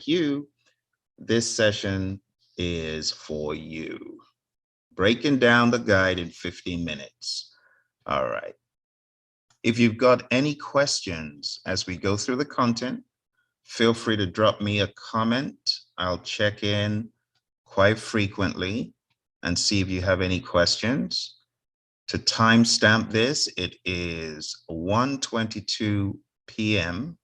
you, this session is for you. Breaking down the guide in 15 minutes. All right. If you've got any questions as we go through the content, feel free to drop me a comment. I'll check in quite frequently and see if you have any questions. To timestamp this, it is 1:22 p.m.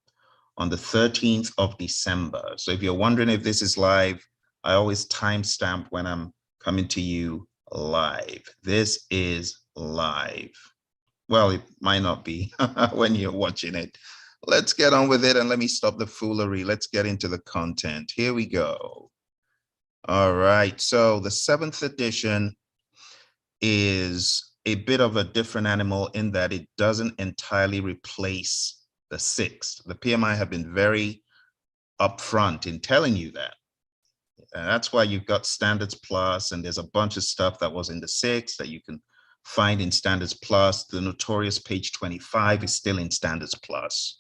on the 13th of December. So if you're wondering if this is live, I always timestamp when I'm coming to you live. This is live. Well, it might not be when you're watching it. Let's get on with it and let me stop the foolery. Let's get into the content. Here we go. All right, so the 7th edition is a bit of a different animal in that it doesn't entirely replace the 6th. The PMI have been very upfront in telling you that. And that's why you've got Standards Plus, and there's a bunch of stuff that was in the 6th that you can find in Standards Plus. The notorious page 25 is still in Standards Plus.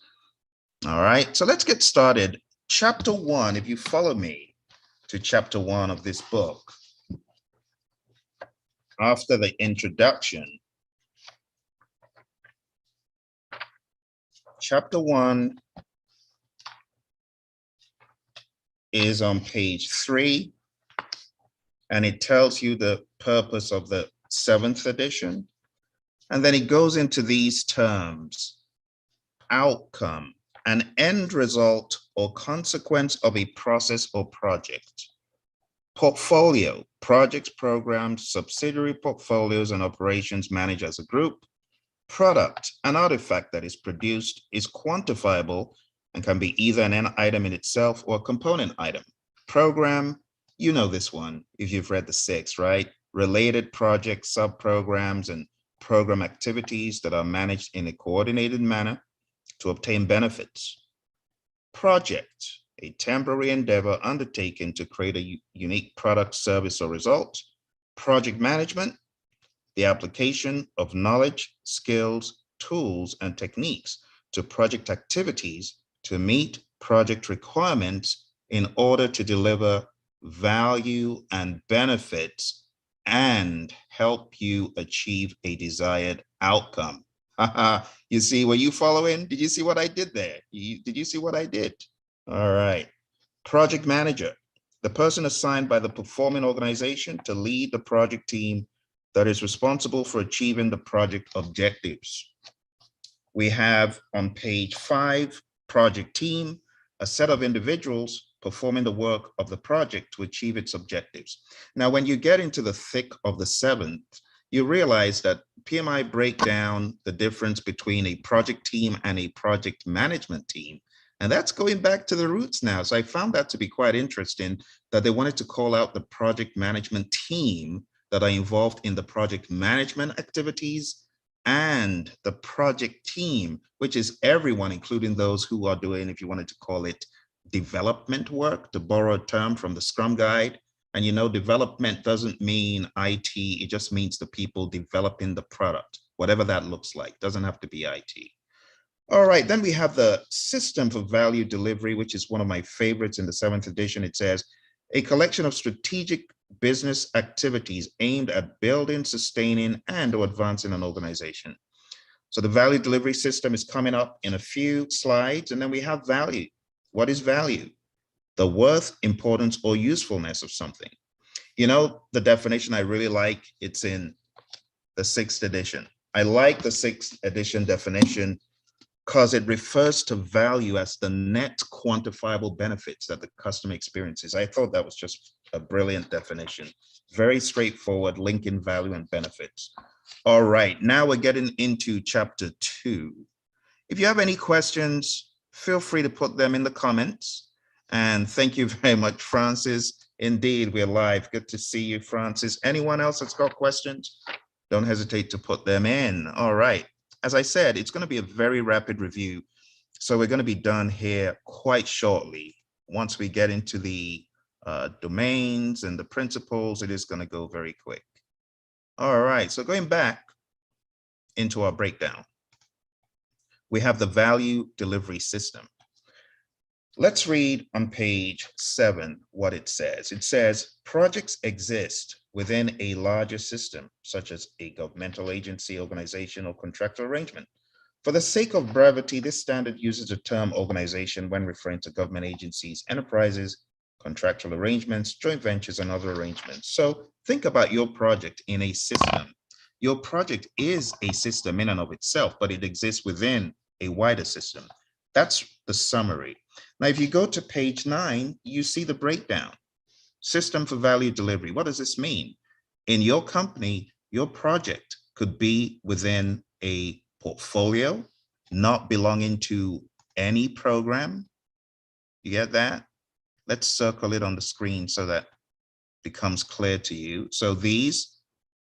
All right, so let's get started. Chapter 1, if you follow me to chapter 1 of this book, after the introduction, chapter 1 is on page 3, and it tells you the purpose of the 7th edition. And then it goes into these terms: outcome, an end result or consequence of a process or project. Portfolio, projects, programs, subsidiary portfolios, and operations managed as a group. Product, an artifact that is produced, is quantifiable and can be either an end item in itself or a component item. Program, you know this one if you've read the 6, right? Related projects, sub-programs, and program activities that are managed in a coordinated manner to obtain benefits. Project, a temporary endeavor undertaken to create a unique product, service, or result. Project management, the application of knowledge, skills, tools, and techniques to project activities to meet project requirements in order to deliver value and benefits and help you achieve a desired outcome. You see, were you following? Did you see what I did there? Did you see what I did? All right. Project manager, the person assigned by the performing organization to lead the project team that is responsible for achieving the project objectives. We have on page 5, project team, a set of individuals performing the work of the project to achieve its objectives. Now, when you get into the thick of the 7th, you realize that PMI break down the difference between a project team and a project management team. And that's going back to the roots now. So I found that to be quite interesting, that they wanted to call out the project management team that are involved in the project management activities and the project team, which is everyone, including those who are doing, if you wanted to call it, development work, to borrow a term from the Scrum Guide. And you know, development doesn't mean IT, it just means the people developing the product, whatever that looks like, doesn't have to be IT. All right, then we have the system for value delivery, which is one of my favorites in the 7th edition. It says, a collection of strategic business activities aimed at building, sustaining, and or advancing an organization. So the value delivery system is coming up in a few slides, and then we have value. What is value? The worth, importance, or usefulness of something. You know, the definition I really like, it's in the 6th edition. I like the 6th edition definition because it refers to value as the net quantifiable benefits that the customer experiences. I thought that was just a brilliant definition. Very straightforward, linking value and benefits. All right, now we're getting into chapter 2. If you have any questions, feel free to put them in the comments. And thank you very much, Francis. Indeed, we're live. Good to see you, Francis. Anyone else that's got questions? Don't hesitate to put them in. All right. As I said, it's going to be a very rapid review. So we're going to be done here quite shortly. Once we get into the domains and the principles, it is going to go very quick. All right. So going back into our breakdown, we have the value delivery system. Let's read on page 7 what it says. It says projects exist within a larger system, such as a governmental agency, organization, or contractual arrangement. For the sake of brevity, this standard uses the term organization when referring to government agencies, enterprises, contractual arrangements, joint ventures, and other arrangements. So think about your project in a system. Your project is a system in and of itself, but it exists within a wider system. That's the summary. Now, if you go to page 9, you see the breakdown. System for value delivery. What does this mean? In your company, your project could be within a portfolio, not belonging to any program. You get that? Let's circle it on the screen so that becomes clear to you. So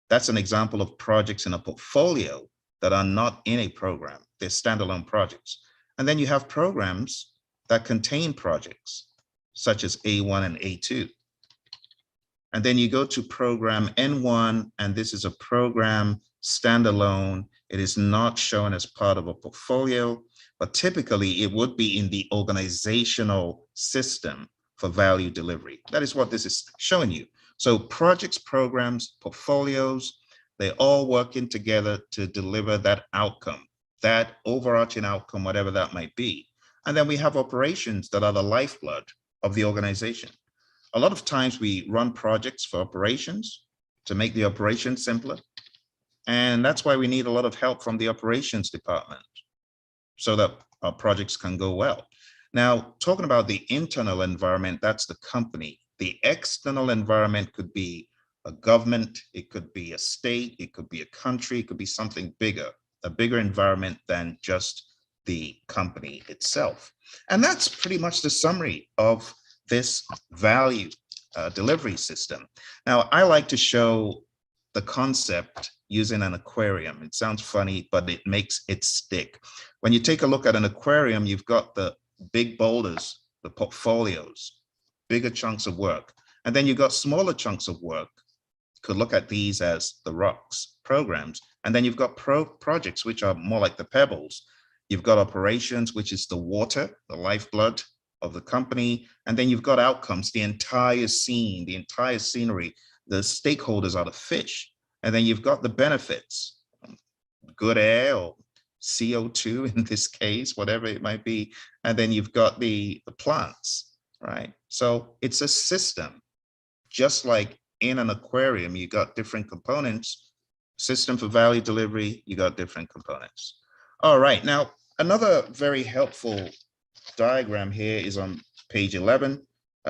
that's an example of projects in a portfolio that are not in a program. They're standalone projects. And then you have programs that contain projects, such as A1 and A2. And then you go to program N1, and this is a program standalone. It is not shown as part of a portfolio, but typically it would be in the organizational system for value delivery. That is what this is showing you. So projects, programs, portfolios, they're all working together to deliver that outcome, that overarching outcome, whatever that might be. And then we have operations that are the lifeblood of the organization. A lot of times we run projects for operations to make the operation simpler. And that's why we need a lot of help from the operations department so that our projects can go well. Now, talking about the internal environment, that's the company. The external environment could be a government, it could be a state, it could be a country, it could be something bigger, a bigger environment than just the company itself. And that's pretty much the summary of this value delivery system. Now, I like to show the concept using an aquarium. It sounds funny, but it makes it stick. When you take a look at an aquarium, you've got the big boulders, the portfolios, bigger chunks of work. And then you've got smaller chunks of work. You could look at these as the rocks, programs. And then you've got projects, which are more like the pebbles. You've got operations, which is the water, the lifeblood of the company. And then you've got outcomes, the entire scene, the entire scenery. The stakeholders are the fish. And then you've got the benefits, good air or CO2 in this case, whatever it might be. And then you've got the plants, right? So it's a system. Just like in an aquarium, you got different components. System for value delivery, you got different components. All right, now another very helpful diagram here is on page 11,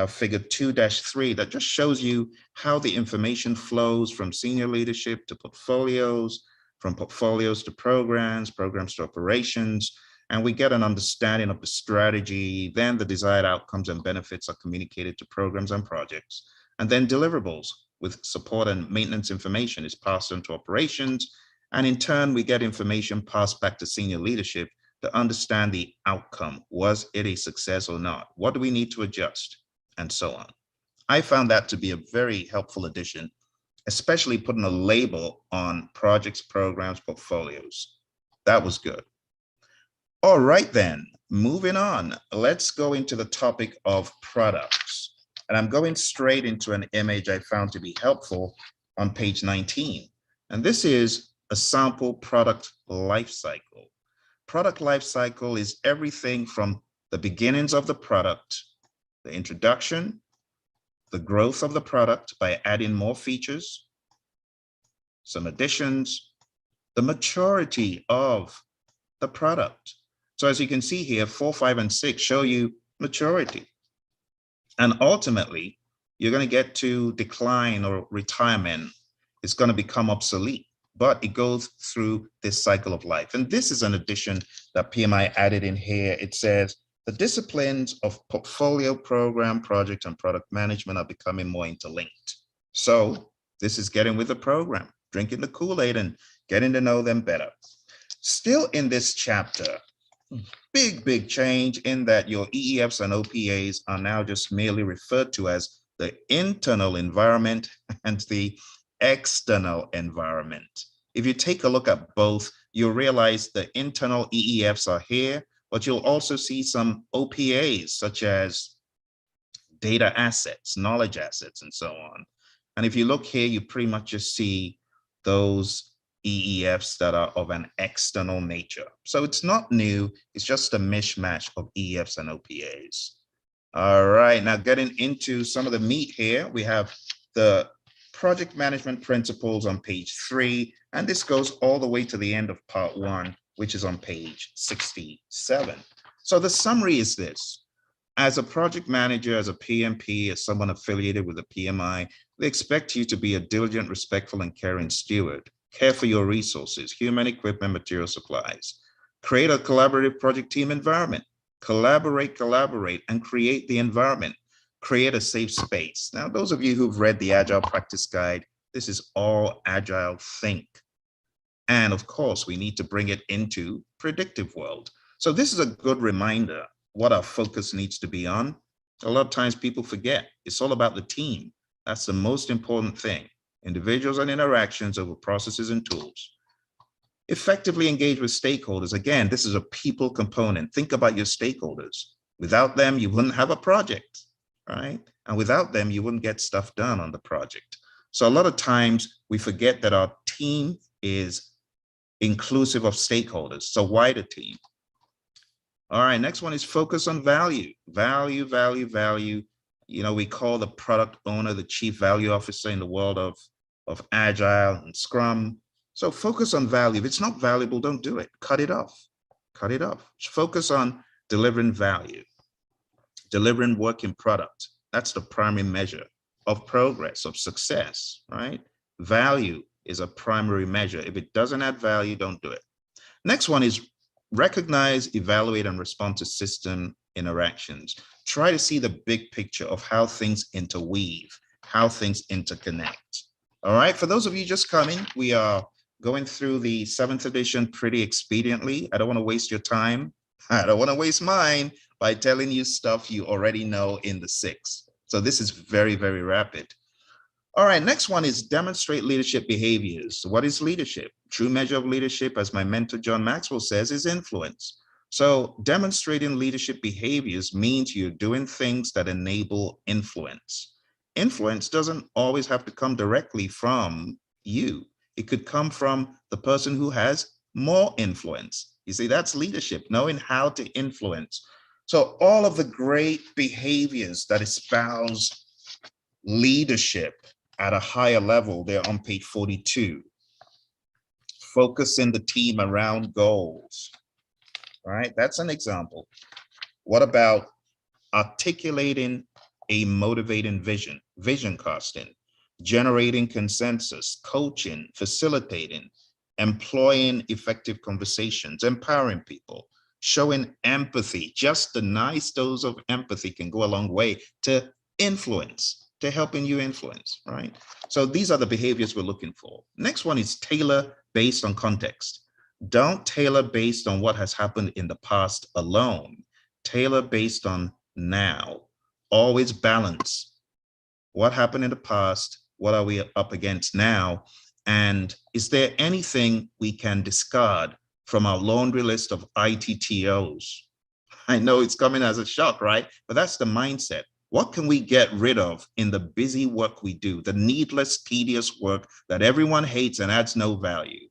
figure 2-3, that just shows you how the information flows from senior leadership to portfolios, from portfolios to programs, programs to operations, and we get an understanding of the strategy. Then the desired outcomes and benefits are communicated to programs and projects, and then deliverables with support and maintenance information is passed on to operations, and in turn we get information passed back to senior leadership to understand the outcome. Was it a success or not? What do we need to adjust? And so on. I found that to be a very helpful addition, especially putting a label on projects, programs, portfolios. That was good. All right, then, moving on. Let's go into the topic of products. And I'm going straight into an image I found to be helpful on page 19. And this is a sample product life cycle. Product life cycle is everything from the beginnings of the product, the introduction, the growth of the product by adding more features, some additions, the maturity of the product. So as you can see here, 4, 5, and 6 show you maturity. And ultimately, you're going to get to decline or retirement. It's going to become obsolete, but it goes through this cycle of life. And this is an addition that PMI added in here. It says, the disciplines of portfolio, program, project, and product management are becoming more interlinked. So this is getting with the program, drinking the Kool-Aid and getting to know them better. Still in this chapter, big change in that your EEFs and OPAs are now just merely referred to as the internal environment and the external environment. If you take a look at both, you'll realize the internal EEFs are here, but you'll also see some OPAs such as data assets, knowledge assets, and so on. And if you look here, you pretty much just see those EEFs that are of an external nature. So it's not new, it's just a mishmash of EEFs and OPAs. All right, now getting into some of the meat here, we have the project management principles on page 3, and this goes all the way to the end of part 1, which is on page 67. So the summary is this. As a project manager, as a PMP, as someone affiliated with a PMI, they expect you to be a diligent, respectful, and caring steward. Care for your resources, human equipment, material supplies. Create a collaborative project team environment. Collaborate, and create the environment. Create a safe space. Now, those of you who've read the Agile Practice Guide, this is all Agile think. And of course, we need to bring it into predictive world. So this is a good reminder what our focus needs to be on. A lot of times people forget it's all about the team. That's the most important thing. Individuals and interactions over processes and tools. Effectively engage with stakeholders. Again, this is a people component. Think about your stakeholders. Without them, you wouldn't have a project, right? And without them, you wouldn't get stuff done on the project. So a lot of times we forget that our team is inclusive of stakeholders, so wider team. All right, next one is focus on value. Value. You know, we call the product owner the chief value officer in the world of Agile and Scrum. So focus on value. If it's not valuable, don't do it. Cut it off. Cut it off. Focus on delivering value, delivering working product. That's the primary measure of progress, of success, right? Value is a primary measure. If it doesn't add value, don't do it. Next one is recognize, evaluate, and respond to system interactions. Try to see the big picture of how things interweave, how things interconnect. All right, for those of you just coming, we are going through the 7th edition pretty expediently. I don't want to waste your time. I don't want to waste mine by telling you stuff you already know in the 6th. So this is very, very rapid. All right, next one is demonstrate leadership behaviors. What is leadership? True measure of leadership, as my mentor John Maxwell says, is influence. So demonstrating leadership behaviors means you're doing things that enable influence. Influence doesn't always have to come directly from you. It could come from the person who has more influence. You see, that's leadership, knowing how to influence. So all of the great behaviors that espouse leadership at a higher level, they're on page 42. Focusing the team around goals, right? That's an example. What about articulating a motivating vision, vision casting, generating consensus, coaching, facilitating, employing effective conversations, empowering people, showing empathy. Just a nice dose of empathy can go a long way to influence, to helping you influence, right? So these are the behaviors we're looking for. Next one is tailor based on context. Don't tailor based on what has happened in the past alone. Tailor based on now. Always balance. What happened in the past? What are we up against now? And is there anything we can discard from our laundry list of ITTOs? I know it's coming as a shock, right? But that's the mindset. What can we get rid of in the busy work we do, the needless, tedious work that everyone hates and adds no value?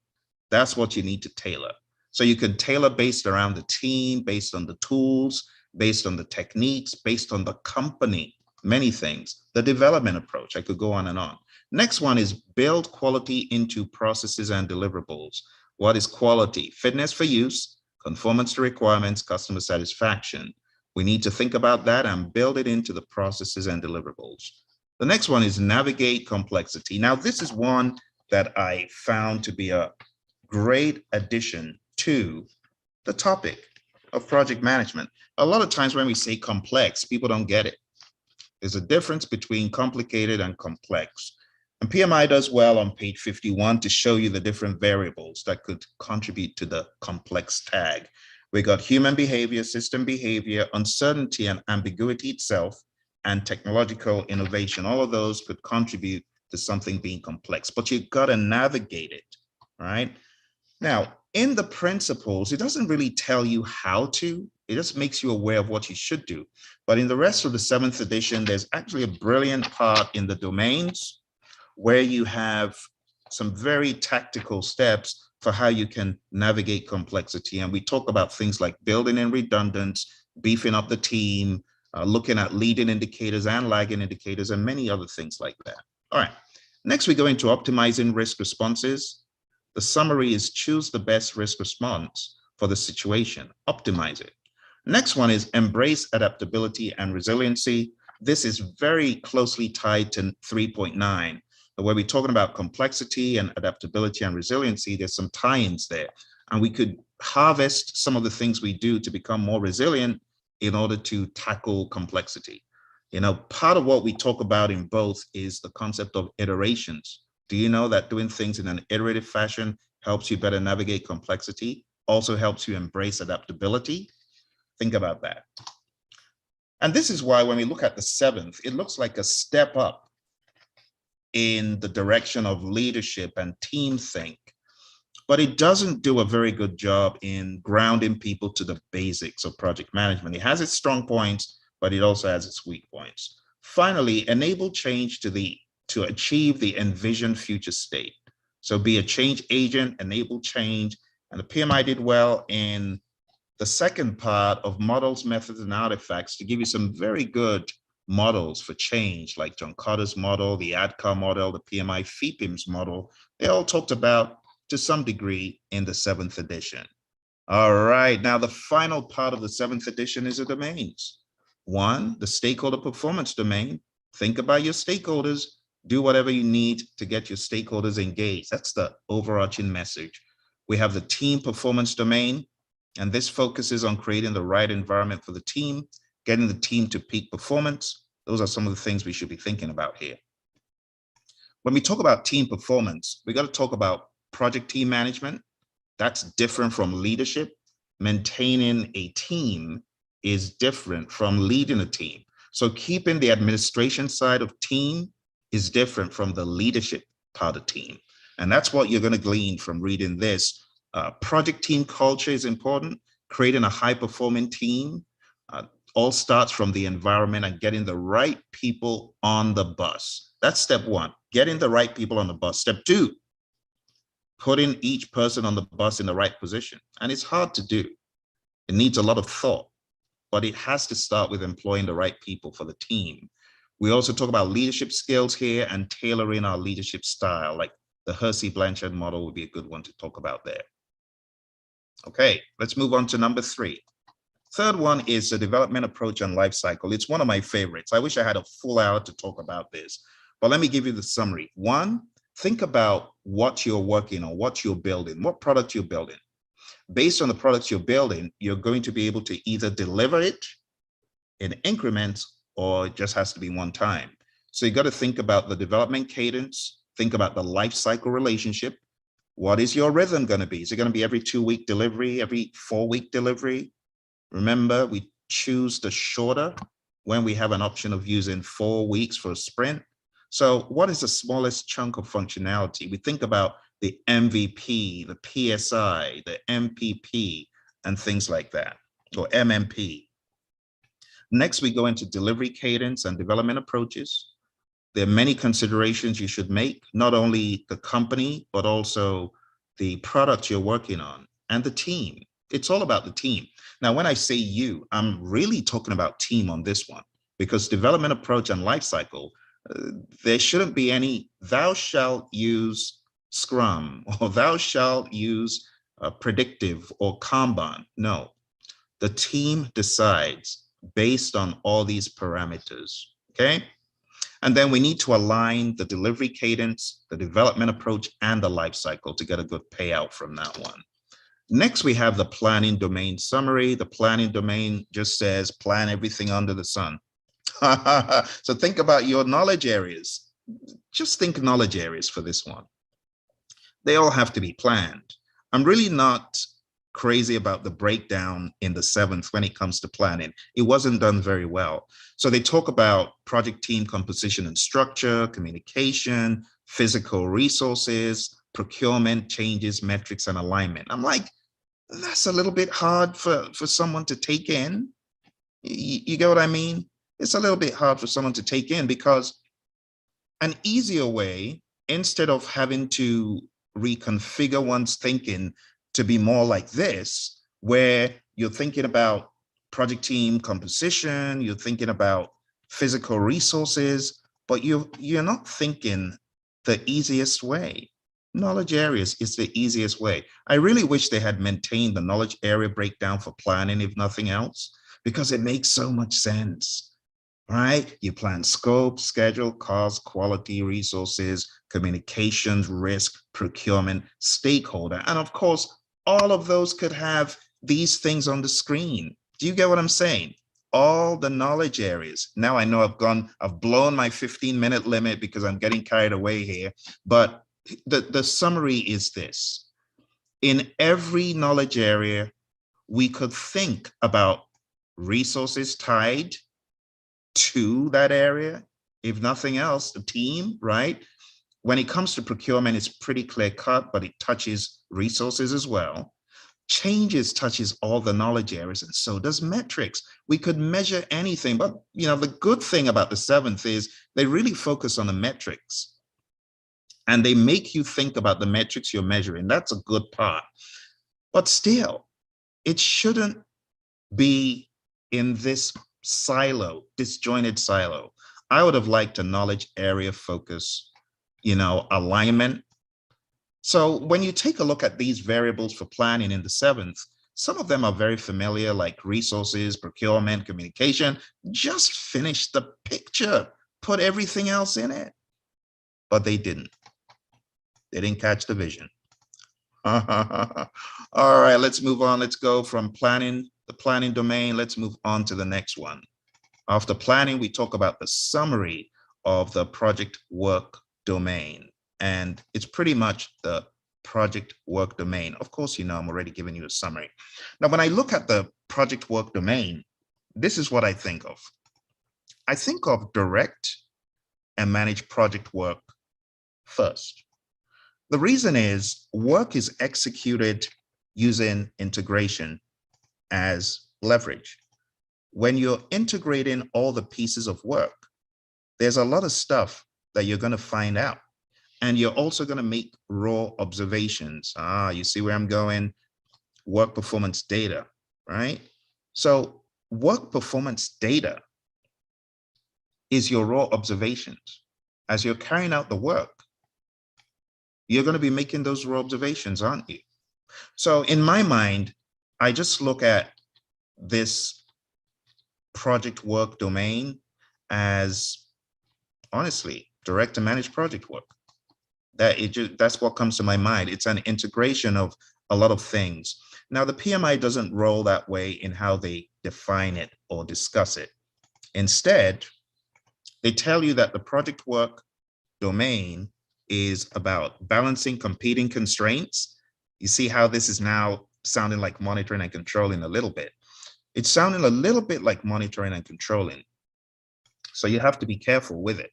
That's what you need to tailor. So you can tailor based around the team, based on the tools, based on the techniques, based on the company, many things, the development approach. I could go on and on. Next one is build quality into processes and deliverables. What is quality? Fitness for use, conformance to requirements, customer satisfaction. We need to think about that and build it into the processes and deliverables. The next one is navigate complexity. Now, this is one that I found to be a great addition to the topic of project management. A lot of times when we say complex, people don't get it. There's a difference between complicated and complex. And PMI does well on page 51 to show you the different variables that could contribute to the complex tag. We got human behavior, system behavior, uncertainty and ambiguity itself, and technological innovation. All of those could contribute to something being complex, but you've got to navigate it, right? Now, in the principles, it doesn't really tell you how to, it just makes you aware of what you should do. But in the rest of the 7th edition, there's actually a brilliant part in the domains where you have some very tactical steps for how you can navigate complexity. And we talk about things like building in redundance, beefing up the team, looking at leading indicators and lagging indicators, and many other things like that. All right, next we go into optimizing risk responses. The summary is choose the best risk response for the situation, optimize it. Next one is embrace adaptability and resiliency. This is very closely tied to 3.9. Where we're talking about complexity and adaptability and resiliency, there's some tie-ins there. And we could harvest some of the things we do to become more resilient in order to tackle complexity. You know, part of what we talk about in both is the concept of iterations. Do you know that doing things in an iterative fashion helps you better navigate complexity, also helps you embrace adaptability? Think about that. And this is why when we look at the 7th, it looks like a step up in the direction of leadership and team think, but it doesn't do a very good job in grounding people to the basics of project management. It has its strong points, but it also has its weak points. Finally, enable change to achieve the envisioned future state. So be a change agent, enable change, and the PMI did well in the second part of models, methods, and artifacts to give you some very good models for change, like John Carter's model, the ADCAR model, the PMI FEPIMS model. They all talked about to some degree in the 7th edition. All right, now the final part of the 7th edition is the domains. 1, the stakeholder performance domain. Think about your stakeholders, do whatever you need to get your stakeholders engaged. That's the overarching message. We have the team performance domain, and this focuses on creating the right environment for the team, getting the team to peak performance. Those are some of the things we should be thinking about here. When we talk about team performance, we got to talk about project team management. That's different from leadership. Maintaining a team is different from leading a team. So keeping the administration side of team is different from the leadership part of team. And that's what you're going to glean from reading this. Project team culture is important. Creating a high-performing team all starts from the environment and getting the right people on the bus. That's step 1, getting the right people on the bus. Step 2, putting each person on the bus in the right position. And it's hard to do. It needs a lot of thought, but it has to start with employing the right people for the team. We also talk about leadership skills here and tailoring our leadership style, like the Hersey-Blanchard model would be a good one to talk about there. Okay, let's move on to number 3. Third one is the development approach and life cycle. It's one of my favorites. I wish I had a full hour to talk about this, but let me give you the summary. 1, think about what you're working on, what you're building, what product you're building. Based on the products you're building, you're going to be able to either deliver it in increments or it just has to be one time. So you got to think about the development cadence, think about the life cycle relationship. What is your rhythm going to be? Is it going to be every 2-week delivery, every 4-week delivery? Remember, we choose the shorter when we have an option of using 4 weeks for a sprint. So what is the smallest chunk of functionality? We think about the MVP, the PSI, the MPP, and things like that, or MMP. Next, we go into delivery cadence and development approaches. There are many considerations you should make, not only the company, but also the product you're working on and the team. It's all about the team. Now, when I say you, I'm really talking about team on this one, because development approach and life cycle, there shouldn't be any, thou shalt use Scrum, or thou shalt use Predictive or Kanban. No, the team decides based on all these parameters, okay? And then we need to align the delivery cadence, the development approach, and the life cycle to get a good payout from that one. Next, we have the planning domain summary. The planning domain just says plan everything under the sun. So think about your knowledge areas. Just think knowledge areas for this one. They all have to be planned. I'm really not crazy about the breakdown in the 7th when it comes to planning. It wasn't done very well. So they talk about project team composition and structure, communication, physical resources, procurement, changes, metrics, and alignment. I'm like, that's a little bit hard for someone to take in. You get what I mean? It's a little bit hard for someone to take in, because an easier way, instead of having to reconfigure one's thinking to be more like this, where you're thinking about project team composition, you're thinking about physical resources, but you're not thinking the easiest way. Knowledge areas is the easiest way. I really wish they had maintained the knowledge area breakdown for planning, if nothing else, because it makes so much sense, right? You plan scope, schedule, cost, quality, resources, communications, risk, procurement, stakeholder. And of course, all of those could have these things on the screen. Do you get what I'm saying? All the knowledge areas. Now I know I've blown my 15-minute limit because I'm getting carried away here, but the summary is this. In every knowledge area, we could think about resources tied to that area. If nothing else, the team, right? When it comes to procurement, it's pretty clear cut, but it touches resources as well. Changes touches all the knowledge areas, and so does metrics. We could measure anything, but the good thing about the 7th is they really focus on the metrics. And they make you think about the metrics you're measuring. That's a good part. But still, it shouldn't be in this silo, disjointed silo. I would have liked a knowledge area focus, alignment. So when you take a look at these variables for planning in the 7th, some of them are very familiar, like resources, procurement, communication. Just finish the picture, put everything else in it. But they didn't. They didn't catch the vision. All right, let's move on. Let's go from planning, the planning domain. Let's move on to the next one. After planning, we talk about the summary of the project work domain. And it's pretty much the project work domain. Of course, I'm already giving you a summary. Now, when I look at the project work domain, this is what I think of. I think of direct and manage project work first. The reason is work is executed using integration as leverage. When you're integrating all the pieces of work, there's a lot of stuff that you're going to find out. And you're also going to make raw observations. You see where I'm going? Work performance data, right? So work performance data is your raw observations. As you're carrying out the work, you're going to be making those raw observations, aren't you? So in my mind, I just look at this project work domain as, honestly, direct and manage project work. That's what comes to my mind. It's an integration of a lot of things. Now, the PMI doesn't roll that way in how they define it or discuss it. Instead, they tell you that the project work domain is about balancing competing constraints. You see how this is now sounding like monitoring and controlling a little bit. It's sounding a little bit like monitoring and controlling. So you have to be careful with it.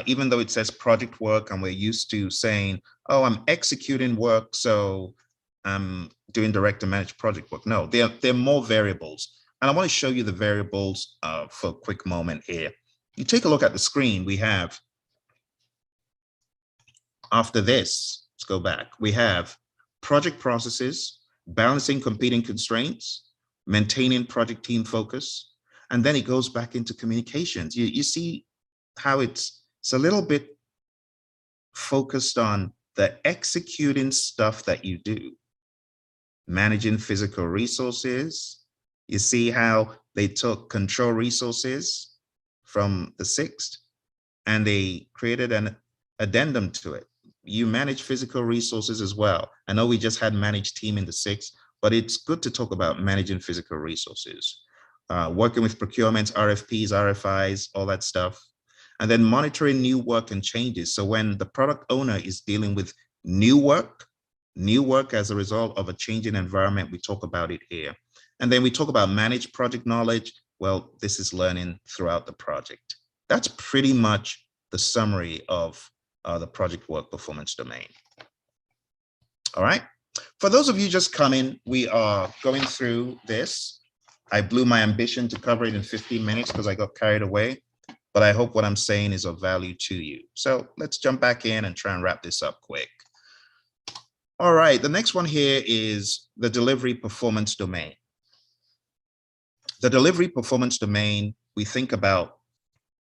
Even though it says project work and we're used to saying, oh, I'm executing work, so I'm doing direct and managed project work. No, there are more variables. And I want to show you the variables for a quick moment here. You take a look at the screen, we have, after this, let's go back. We have project processes, balancing competing constraints, maintaining project team focus, and then it goes back into communications. You see how it's a little bit focused on the executing stuff that you do. Managing physical resources. You see how they took control resources from the 6th and they created an addendum to it. You manage physical resources as well. I know we just had managed team in the 6th, but it's good to talk about managing physical resources. Working with procurements, RFPs, RFIs, all that stuff. And then monitoring new work and changes. So when the product owner is dealing with new work as a result of a changing environment, we talk about it here. And then we talk about managed project knowledge. Well, this is learning throughout the project. That's pretty much the summary of the project work performance domain. All right. For those of you just coming, we are going through this. I blew my ambition to cover it in 15 minutes because I got carried away, but I hope what I'm saying is of value to you. So let's jump back in and try and wrap this up quick. All right, the next one here is the delivery performance domain. The delivery performance domain, we think about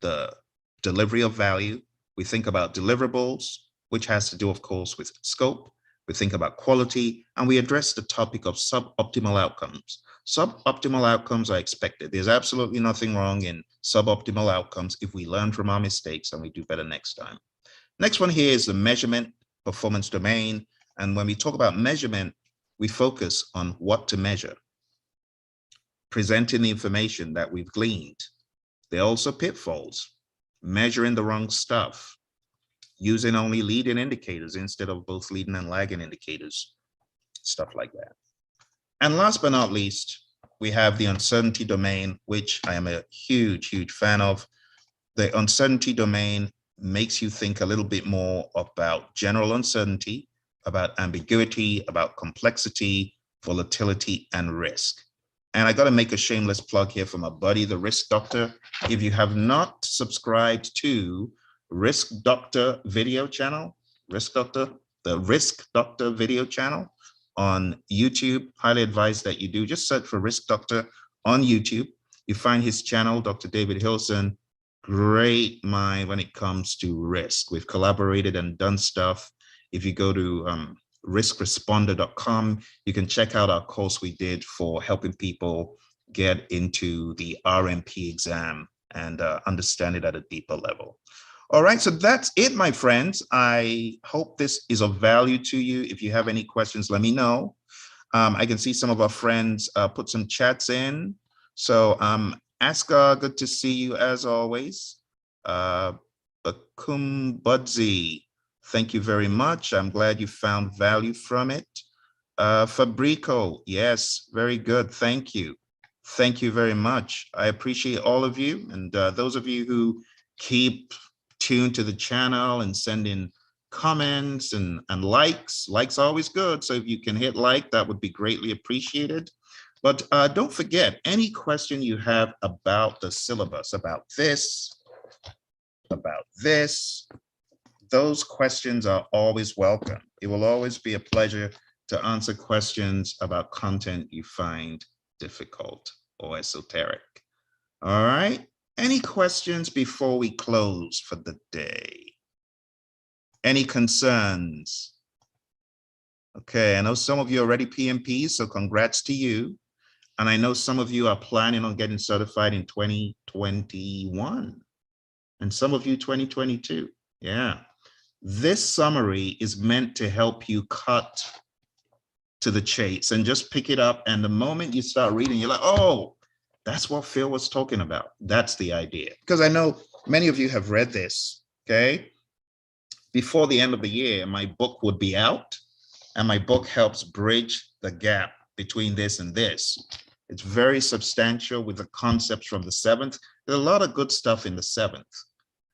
the delivery of value. We think about deliverables, which has to do, of course, with scope. We think about quality, and we address the topic of suboptimal outcomes. Suboptimal outcomes are expected. There's absolutely nothing wrong in suboptimal outcomes if we learn from our mistakes and we do better next time. Next one here is the measurement performance domain. And when we talk about measurement, we focus on what to measure, presenting the information that we've gleaned. There are also pitfalls, measuring the wrong stuff, using only leading indicators instead of both leading and lagging indicators, stuff like that. And last but not least, we have the uncertainty domain, which I am a huge, huge fan of. The uncertainty domain makes you think a little bit more about general uncertainty, about ambiguity, about complexity, volatility, and risk. And I got to make a shameless plug here for my buddy, the Risk Doctor. If you have not subscribed to Risk Doctor video channel, the Risk Doctor video channel on YouTube, highly advise that you do. Just search for Risk Doctor on YouTube. You find his channel, Dr. David Hilson, great mind when it comes to risk. We've collaborated and done stuff. If you go to riskresponder.com, you can check out our course we did for helping people get into the RMP exam and understand it at a deeper level. All right, so that's it, my friends. I hope this is of value to you. If you have any questions, let me know. I can see some of our friends put some chats in. So Askar, good to see you as always. Bakum Budzi, thank you very much. I'm glad you found value from it. Fabrico, yes, very good. Thank you. Thank you very much. I appreciate all of you. And those of you who keep tuned to the channel and send in comments and likes are always good. So if you can hit like, that would be greatly appreciated. But don't forget, any question you have about the syllabus, about this, those questions are always welcome. It will always be a pleasure to answer questions about content you find difficult or esoteric. All right. Any questions before we close for the day? Any concerns? Okay, I know some of you are already PMPs, so congrats to you. And I know some of you are planning on getting certified in 2021, and some of you 2022. Yeah. This summary is meant to help you cut to the chase and just pick it up. And the moment you start reading, you're like, oh, that's what Phil was talking about. That's the idea. Because I know many of you have read this, okay? Before the end of the year, my book would be out, and my book helps bridge the gap between this and this. It's very substantial with the concepts from the 7th. There's a lot of good stuff in the 7th.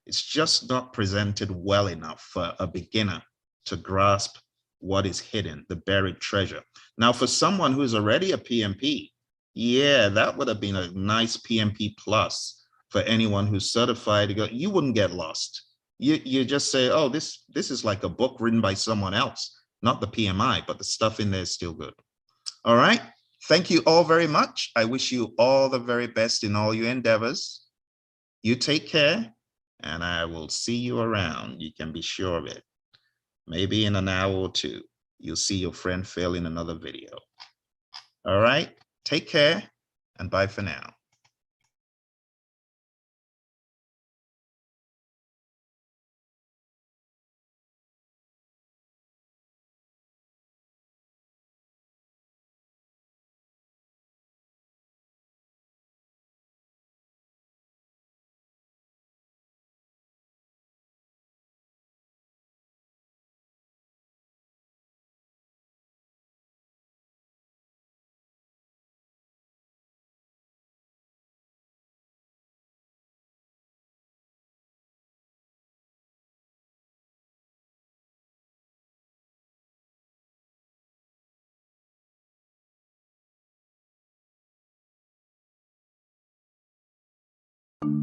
It's just not presented well enough for a beginner to grasp what is hidden, the buried treasure. Now, for someone who's already a PMP, yeah, that would have been a nice PMP plus for anyone who's certified to go. You wouldn't get lost. You just say, oh, this is like a book written by someone else, not the PMI, but the stuff in there is still good. All right. Thank you all very much. I wish you all the very best in all your endeavors. You take care, and I will see you around. You can be sure of it. Maybe in an hour or two, you'll see your friend Phil in another video. All right. Take care, and bye for now. Hello,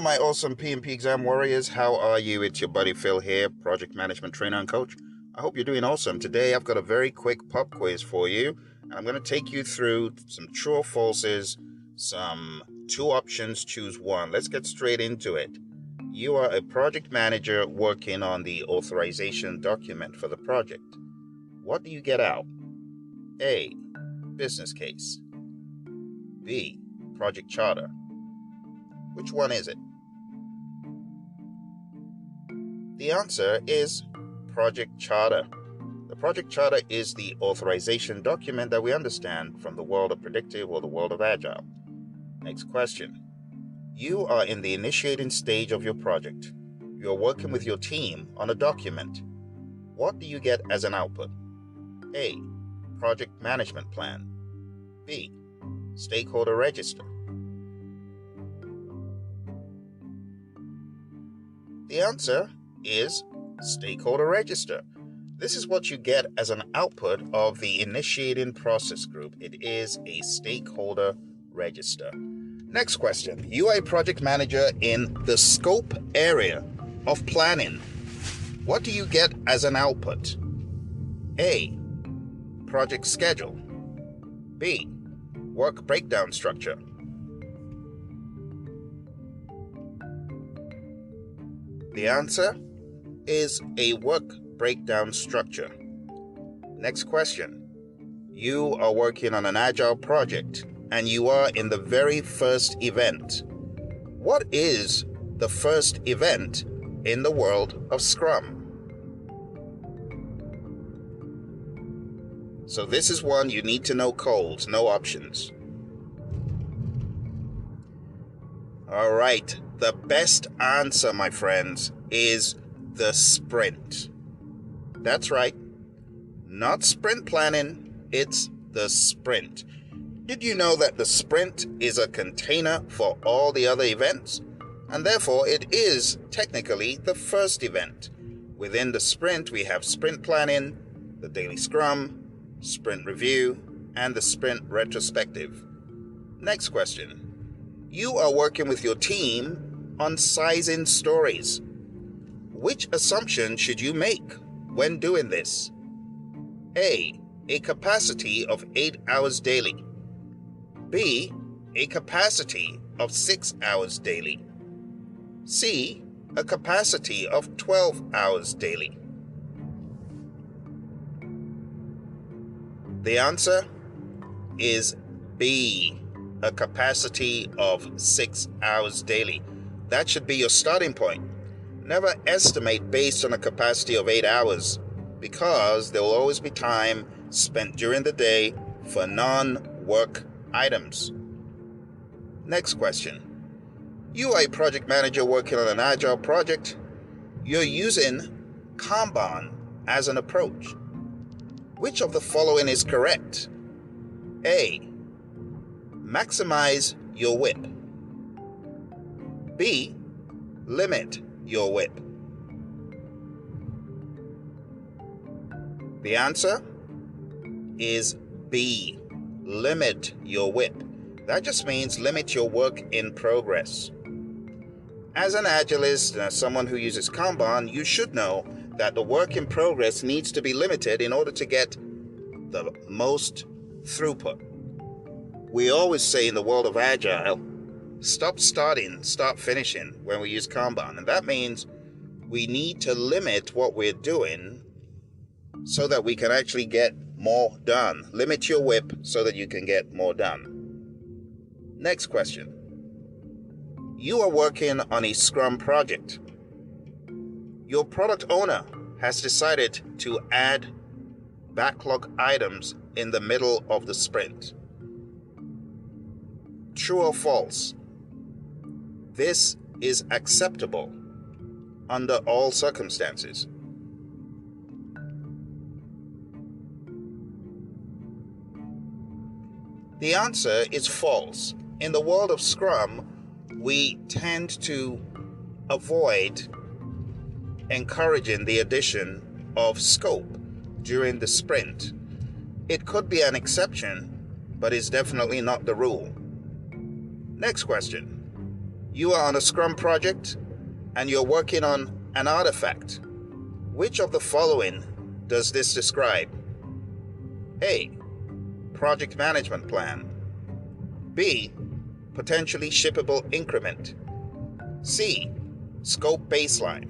my awesome PMP exam warriors. How are you? It's your buddy Phil here, project management trainer and coach. I hope you're doing awesome. Today, I've got a very quick pop quiz for you. I'm going to take you through some true or falses, some two options, choose one. Let's get straight into it. You are a project manager working on the authorization document for the project. What do you get out? A, business case. B, project charter. Which one is it? The answer is project charter. The project charter is the authorization document that we understand from the world of Predictive or the world of Agile. Next question. You are in the initiating stage of your project. You are working with your team on a document. What do you get as an output? A, project management plan. B, stakeholder register. The answer is stakeholder register. This is what you get as an output of the initiating process group. It is a stakeholder register. Next question. You are a project manager in the scope area of planning. What do you get as an output? A, project schedule. B, work breakdown structure. The answer is a work breakdown structure. Next question. You are working on an Agile project and you are in the very first event. What is the first event in the world of Scrum? So this is one you need to know cold, no options. All right. The best answer, my friends, is the sprint. That's right. Not sprint planning, it's the sprint. Did you know that the sprint is a container for all the other events? And therefore, it is technically the first event. Within the sprint, we have sprint planning, the daily scrum, sprint review, and the sprint retrospective. Next question. You are working with your team on sizing stories. Which assumption should you make when doing this? A capacity of 8 hours daily. B, a capacity of 6 hours daily. C, a capacity of 12 hours daily. The answer is B, a capacity of 6 hours daily. That should be your starting point. Never estimate based on a capacity of 8 hours because there will always be time spent during the day for non-work items. Next question. You are a project manager working on an Agile project. You're using Kanban as an approach. Which of the following is correct? A, maximize your WIP. B, limit your WIP. The answer is B, limit your WIP. That just means limit your work in progress. As an Agilist and as someone who uses Kanban, you should know that the work in progress needs to be limited in order to get the most throughput. We always say in the world of Agile, stop starting, start finishing when we use Kanban. And that means we need to limit what we're doing so that we can actually get more done. Limit your WIP so that you can get more done. Next question. You are working on a Scrum project. Your product owner has decided to add backlog items in the middle of the sprint. True or false? This is acceptable under all circumstances. The answer is false. In the world of Scrum, we tend to avoid encouraging the addition of scope during the sprint. It could be an exception, but is definitely not the rule. Next question. You are on a Scrum project and you're working on an artifact. Which of the following does this describe? A. Project management plan. B. Potentially shippable increment. C. Scope baseline.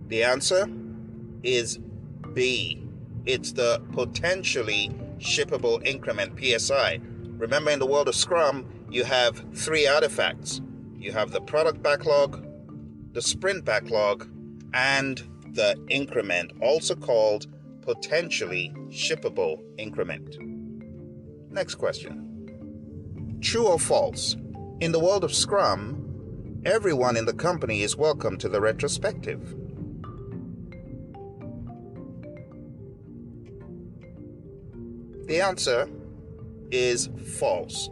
The answer is B. It's the potentially shippable increment, PSI. Remember, in the world of Scrum, you have three artifacts. You have the product backlog, the sprint backlog, and the increment, also called potentially shippable increment. Next question. True or false? In the world of Scrum, everyone in the company is welcome to the retrospective. The answer is false.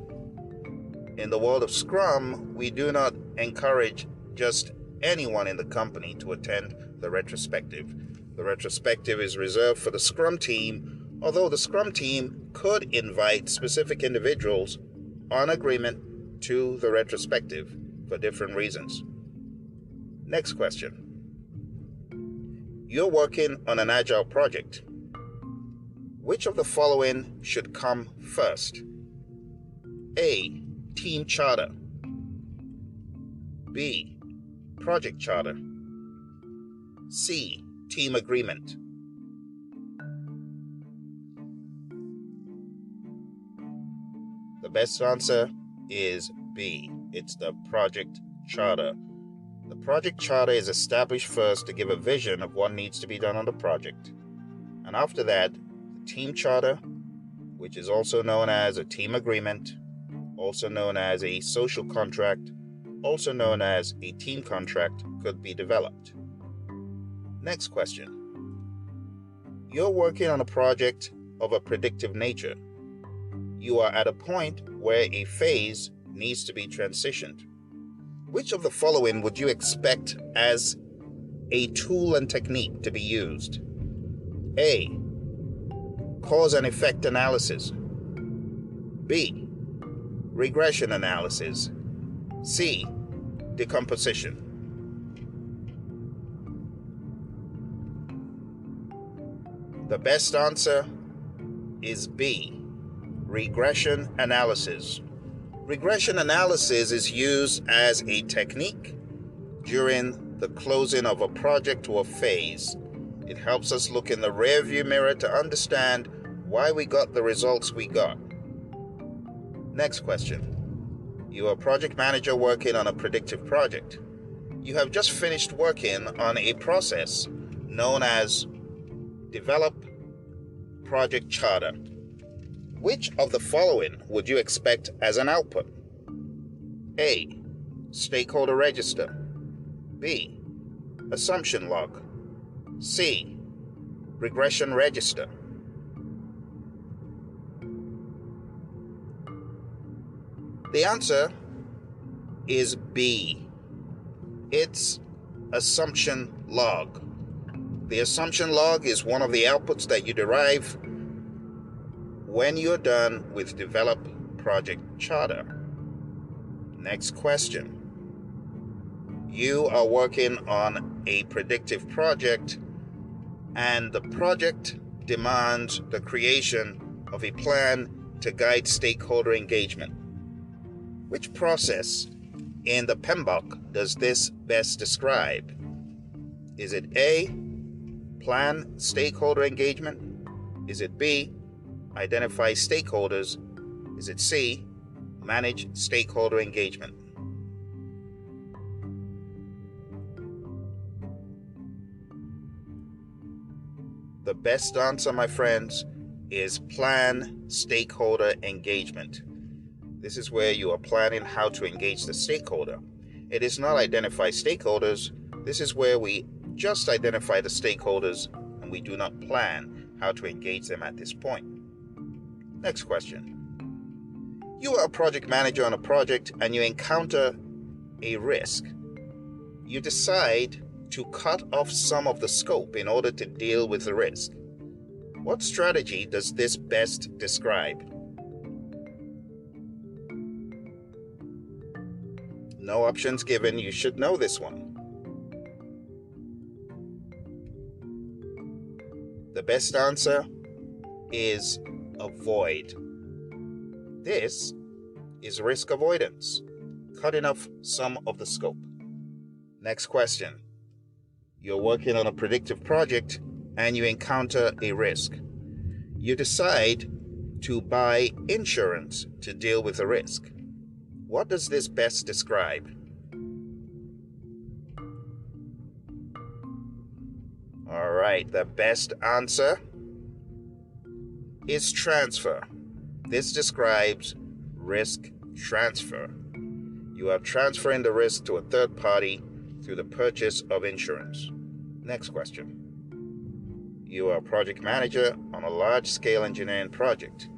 In the world of Scrum, we do not encourage just anyone in the company to attend the retrospective. The retrospective is reserved for the Scrum team, although the Scrum team could invite specific individuals on agreement to the retrospective for different reasons. Next question. You're working on an Agile project. Which of the following should come first? A. Team charter. B. Project charter. C. Team agreement. The best answer is B. It's the project charter. The project charter is established first to give a vision of what needs to be done on the project. And after that, the team charter, which is also known as a team agreement, also known as a social contract, also known as a team contract, could be developed. Next question. You're working on a project of a predictive nature. You are at a point where a phase needs to be transitioned. Which of the following would you expect as a tool and technique to be used? A. Cause and effect analysis. B. Regression analysis. C. Decomposition. The best answer is B. Regression analysis. Regression analysis is used as a technique during the closing of a project or phase. It helps us look in the rearview mirror to understand why we got the results we got. Next question. You are a project manager working on a predictive project. You have just finished working on a process known as Develop Project Charter. Which of the following would you expect as an output? A. Stakeholder register. B. Assumption log. C. Regression register. The answer is B. It's assumption log. The assumption log is one of the outputs that you derive when you're done with Develop Project Charter. Next question. You are working on a predictive project, and the project demands the creation of a plan to guide stakeholder engagement. Which process in the PMBOK does this best describe? Is it A, plan stakeholder engagement? Is it B, identify stakeholders? Is it C, manage stakeholder engagement? The best answer, my friends, is plan stakeholder engagement. This is where you are planning how to engage the stakeholder. It is not identify stakeholders. This is where we just identify the stakeholders and we do not plan how to engage them at this point. Next question. You are a project manager on a project and you encounter a risk. You decide to cut off some of the scope in order to deal with the risk. What strategy does this best describe? No options given. You should know this one. The best answer is avoid. This is risk avoidance, cutting off some of the scope. Next question. You're working on a predictive project and you encounter a risk. You decide to buy insurance to deal with the risk. What does this best describe? All right, the best answer is transfer. This describes risk transfer. You are transferring the risk to a third party through the purchase of insurance. Next question. You are a project manager on a large-scale engineering project.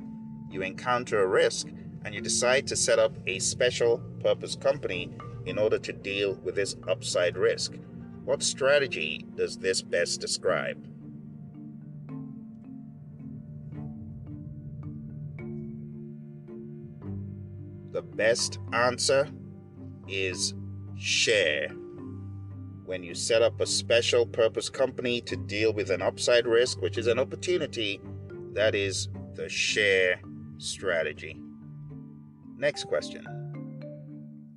You encounter a risk and you decide to set up a special purpose company in order to deal with this upside risk. What strategy does this best describe? The best answer is share. When you set up a special purpose company to deal with an upside risk, which is an opportunity, that is the share strategy. Next question.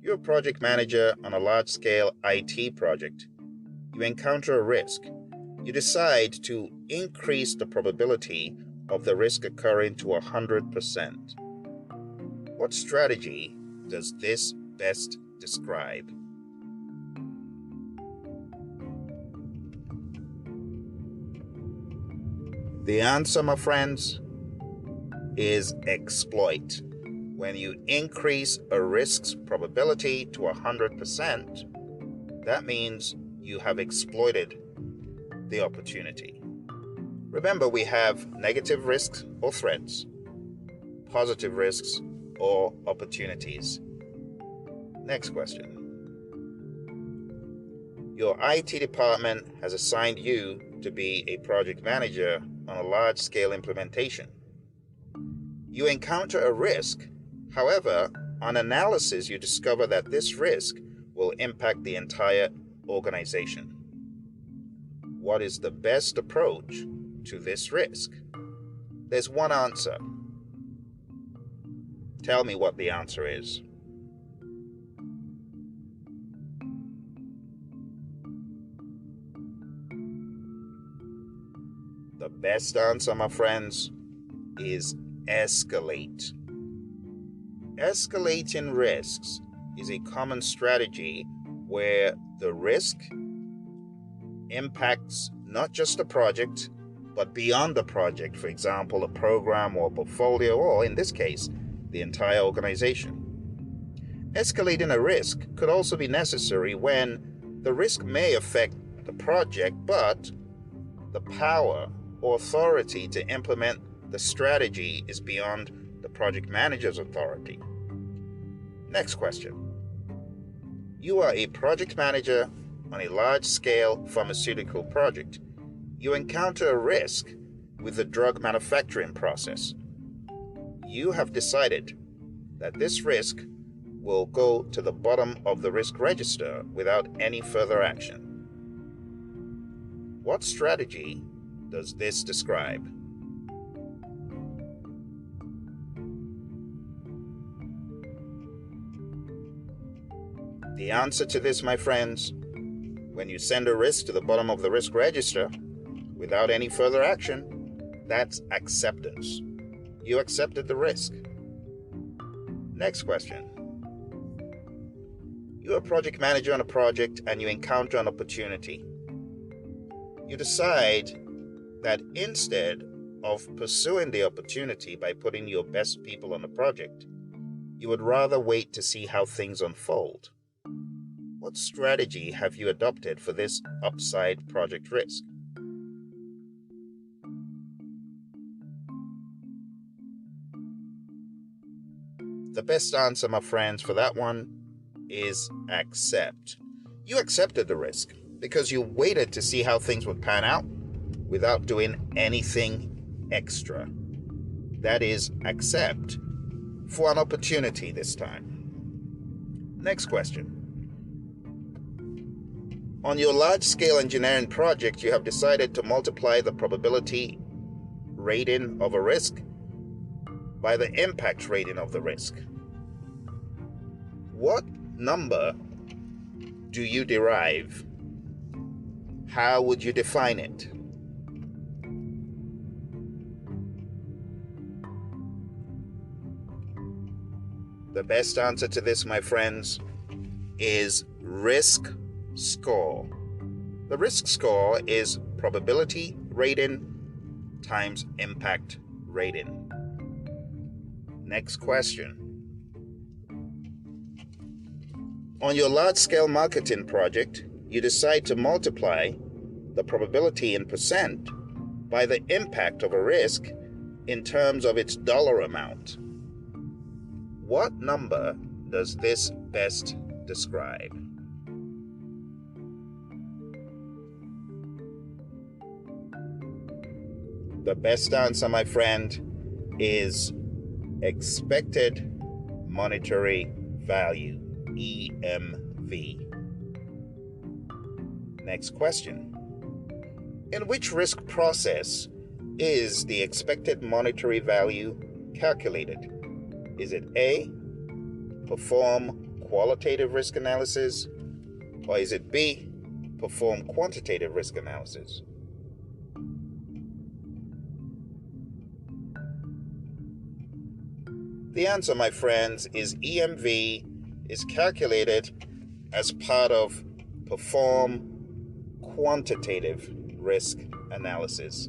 You're a project manager on a large-scale IT project. You encounter a risk. You decide to increase the probability of the risk occurring to 100%. What strategy does this best describe? The answer, my friends, is exploit. When you increase a risk's probability to 100%, that means you have exploited the opportunity. Remember, we have negative risks or threats, positive risks or opportunities. Next question. Your IT department has assigned you to be a project manager on a large-scale implementation. You encounter a risk. However, on analysis, you discover that this risk will impact the entire organization. What is the best approach to this risk? There's one answer. Tell me what the answer is. The best answer, my friends, is escalate. Escalating risks is a common strategy where the risk impacts not just the project, but beyond the project, for example, a program or a portfolio, or in this case, the entire organization. Escalating a risk could also be necessary when the risk may affect the project, but the power or authority to implement the strategy is beyond the project manager's authority. Next question. You are a project manager on a large-scale pharmaceutical project. You encounter a risk with the drug manufacturing process. You have decided that this risk will go to the bottom of the risk register without any further action. What strategy does this describe? The answer to this, my friends, when you send a risk to the bottom of the risk register without any further action, that's acceptance. You accepted the risk. Next question. You're a project manager on a project and you encounter an opportunity. You decide that instead of pursuing the opportunity by putting your best people on the project, you would rather wait to see how things unfold. What strategy have you adopted for this upside project risk? The best answer, my friends, for that one is accept. You accepted the risk. because you waited to see how things would pan out without doing anything extra. That is, accept for an opportunity this time. Next question. On your large-scale engineering project, you have decided to multiply the probability rating of a risk by the impact rating of the risk. What number do you derive? How would you define it? The best answer to this, my friends, is risk score. The risk score is probability rating times impact rating. Next question. On your large-scale marketing project, you decide to multiply the probability in percent by the impact of a risk in terms of its dollar amount. What number does this best describe? The best answer, my friend, is expected monetary value, EMV. Next question. In which risk process is the expected monetary value calculated? Is it A, perform qualitative risk analysis, or is it B, perform quantitative risk analysis? The answer, my friends, is EMV is calculated as part of perform quantitative risk analysis.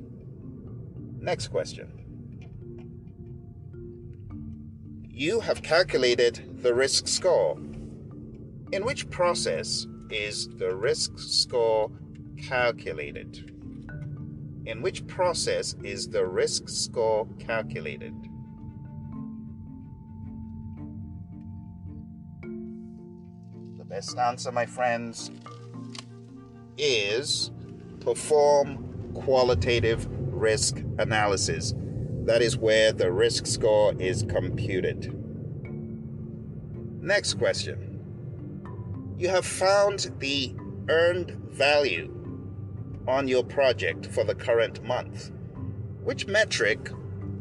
Next question. You have calculated the risk score. In which process is the risk score calculated? In which process is the risk score calculated? The best answer, my friends, is perform qualitative risk analysis. That is where the risk score is computed. Next question. You have found the earned value on your project for the current month. Which metric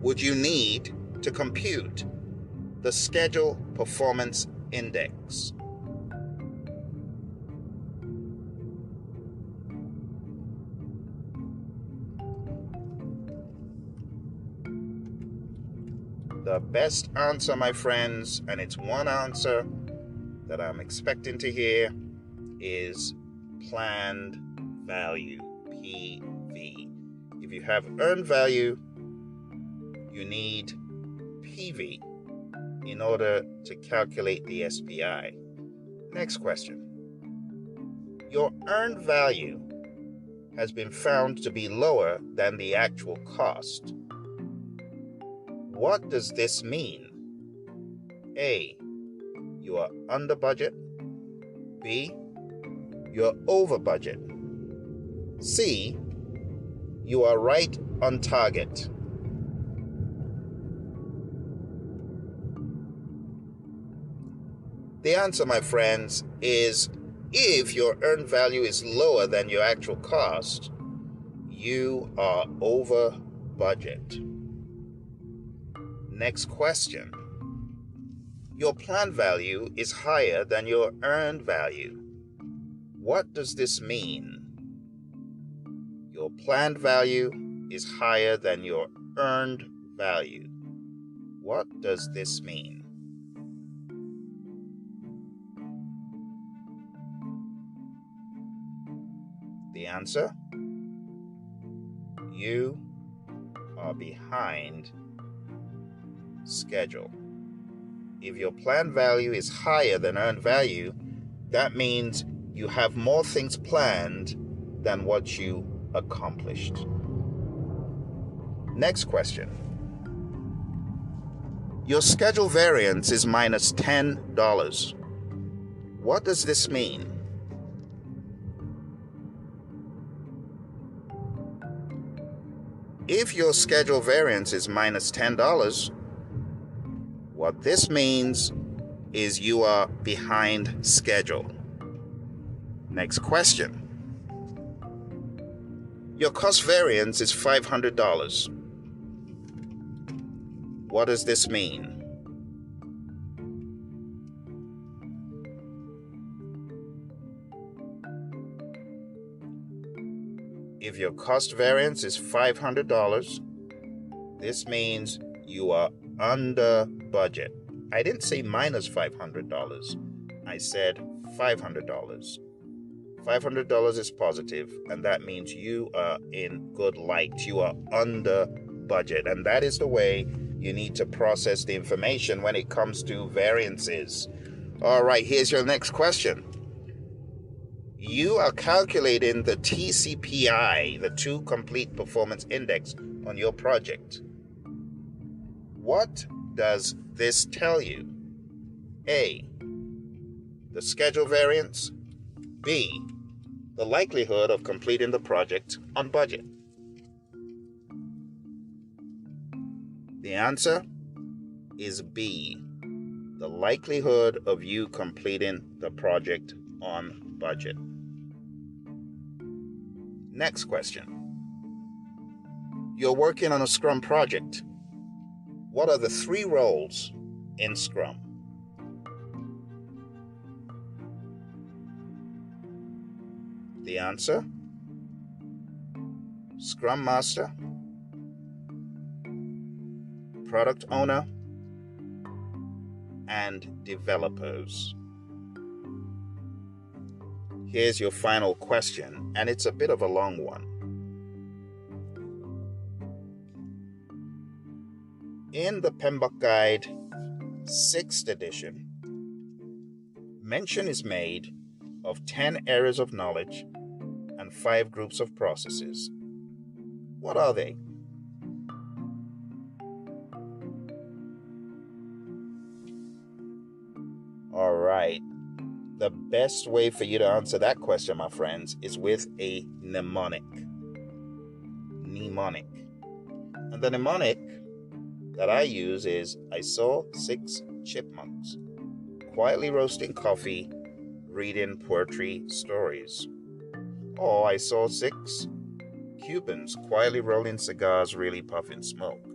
would you need to compute the schedule performance index? The best answer, my friends, and it's one answer that I'm expecting to hear, is planned value, PV. If you have earned value, you need PV in order to calculate the SPI. Next question. Your earned value has been found to be lower than the actual cost. What does this mean? A, you are under budget. B, you're over budget. C, you are right on target. The answer, my friends, is if your earned value is lower than your actual cost, you are over budget. Next question. Your planned value is higher than your earned value. What does this mean? Your planned value is higher than your earned value. What does this mean? The answer? You are behind schedule. If your planned value is higher than earned value, that means you have more things planned than what you accomplished. Next question. Your schedule variance is minus $10. What does this mean? if your schedule variance is minus $10, what this means is you are behind schedule. Next question. Your cost variance is $500. What does this mean? If your cost variance is $500, this means you are under budget. I didn't say minus $500. I said $500. $500 is positive, and that means you are in good light. You are under budget, and that is the way you need to process the information when it comes to variances. All right, here's your next question. You are calculating the TCPI, the Two Complete Performance Index, on your project. What does this tell you? A, the schedule variance. B, the likelihood of completing the project on budget. The answer is B, the likelihood of you completing the project on budget. Next question. You're working on a Scrum project. What are the 3 roles in Scrum? The answer, Scrum Master, Product Owner, and Developers. Here's your final question, and it's a bit of a long one. In the PMBOK Guide, 6th edition, mention is made of 10 areas of knowledge and 5 groups of processes. What are they? All right. The best way for you to answer that question, my friends, is with a mnemonic. Mnemonic. And the mnemonic that I use is, I saw 6 chipmunks quietly roasting coffee, reading poetry stories. Or I saw 6 Cubans quietly rolling cigars, really puffing smoke.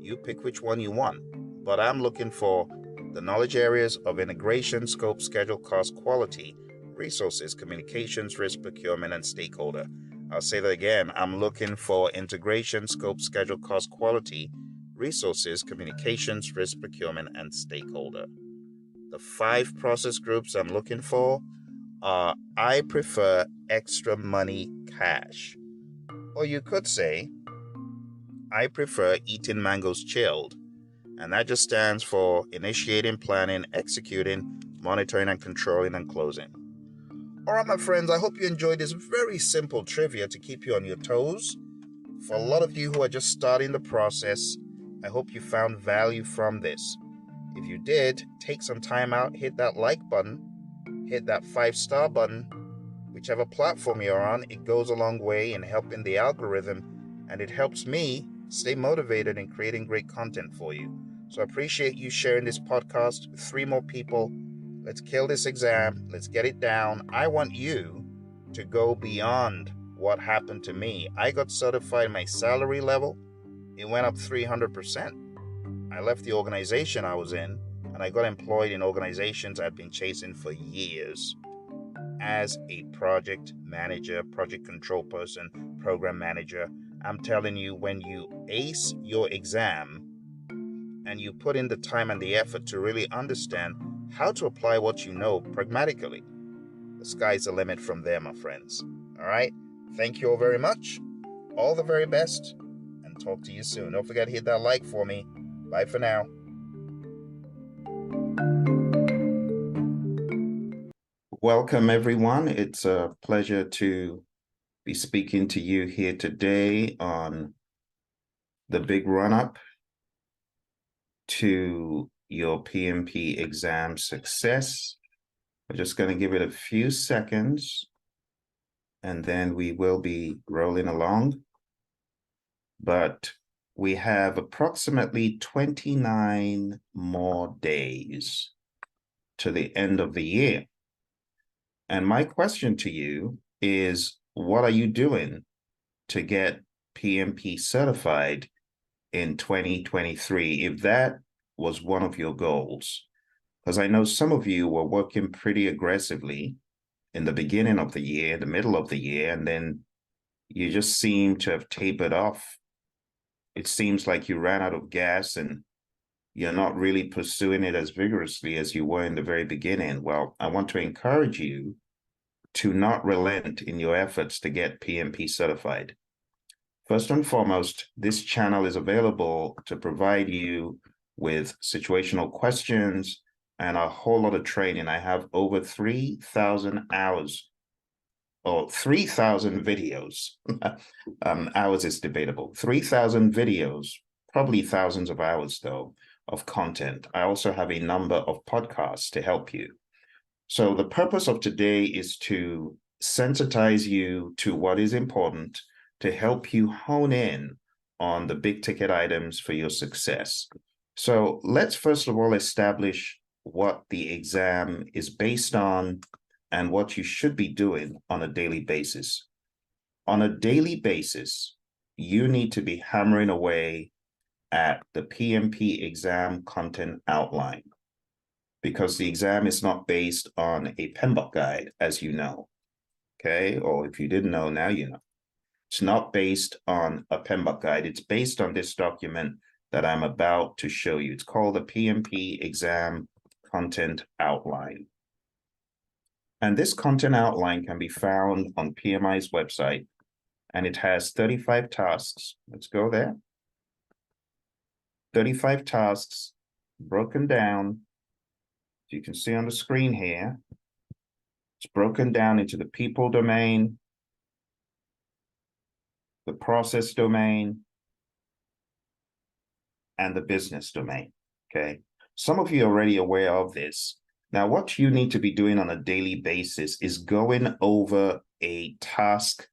You pick which one you want, but I'm looking for the knowledge areas of integration, scope, schedule, cost, quality, resources, communications, risk, procurement, and stakeholder. I'll say that again. I'm looking for integration, scope, schedule, cost, quality, resources, communications, risk, procurement, and stakeholder. The 5 process groups I'm looking for are, I prefer extra money cash. Or you could say, I prefer eating mangoes chilled. And that just stands for initiating, planning, executing, monitoring, and controlling, and closing. All right, my friends, I hope you enjoyed this very simple trivia to keep you on your toes. For a lot of you who are just starting the process, I hope you found value from this. If you did, take some time out, hit that like button, hit that 5-star button, whichever platform you're on. It goes a long way in helping the algorithm, and it helps me stay motivated in creating great content for you. So I appreciate you sharing this podcast with 3 more people. Let's kill this exam. Let's get it down. I want you to go beyond what happened to me. I got certified, my salary level, it went up 300%. I left the organization I was in, and I got employed in organizations I'd been chasing for years as a project manager, project control person, program manager. I'm telling you, when you ace your exam and you put in the time and the effort to really understand how to apply what you know pragmatically, the sky's the limit from there, my friends. All right? Thank you all very much. All the very best, and talk to you soon. Don't forget to hit that like for me. Bye for now. Welcome, everyone. It's a pleasure to be speaking to you here today on the big run-up to your PMP exam success. We're just going to give it a few seconds, and then we will be rolling along. but we have approximately 29 more days to the end of the year. And my question to you is, what are you doing to get PMP certified in 2023, if that was one of your goals? Because I know some of you were working pretty aggressively in the beginning of the year, the middle of the year, and then you just seem to have tapered off. It seems like you ran out of gas and you're not really pursuing it as vigorously as you were in the very beginning. Well, I want to encourage you to not relent in your efforts to get PMP certified. First and foremost, this channel is available to provide you with situational questions and a whole lot of training. I have over 3,000 hours or 3,000 videos. Hours is debatable. 3,000 videos, probably thousands of hours though, of content. I also have a number of podcasts to help you. So the purpose of today is to sensitize you to what is important, to help you hone in on the big ticket items for your success. So let's first of all establish what the exam is based on and what you should be doing on a daily basis. On a daily basis, you need to be hammering away at the PMP exam content outline, because the exam is not based on a PMBOK guide, as you know, okay? Or if you didn't know, now you know. It's not based on a PMBOK guide. It's based on this document that I'm about to show you. It's called the PMP Exam Content Outline. And this content outline can be found on PMI's website, and it has 35 tasks. Let's go there. 35 tasks broken down. You can see on the screen here, it's broken down into the people domain, the process domain, and the business domain, okay? Some of you are already aware of this. Now, what you need to be doing on a daily basis is going over a task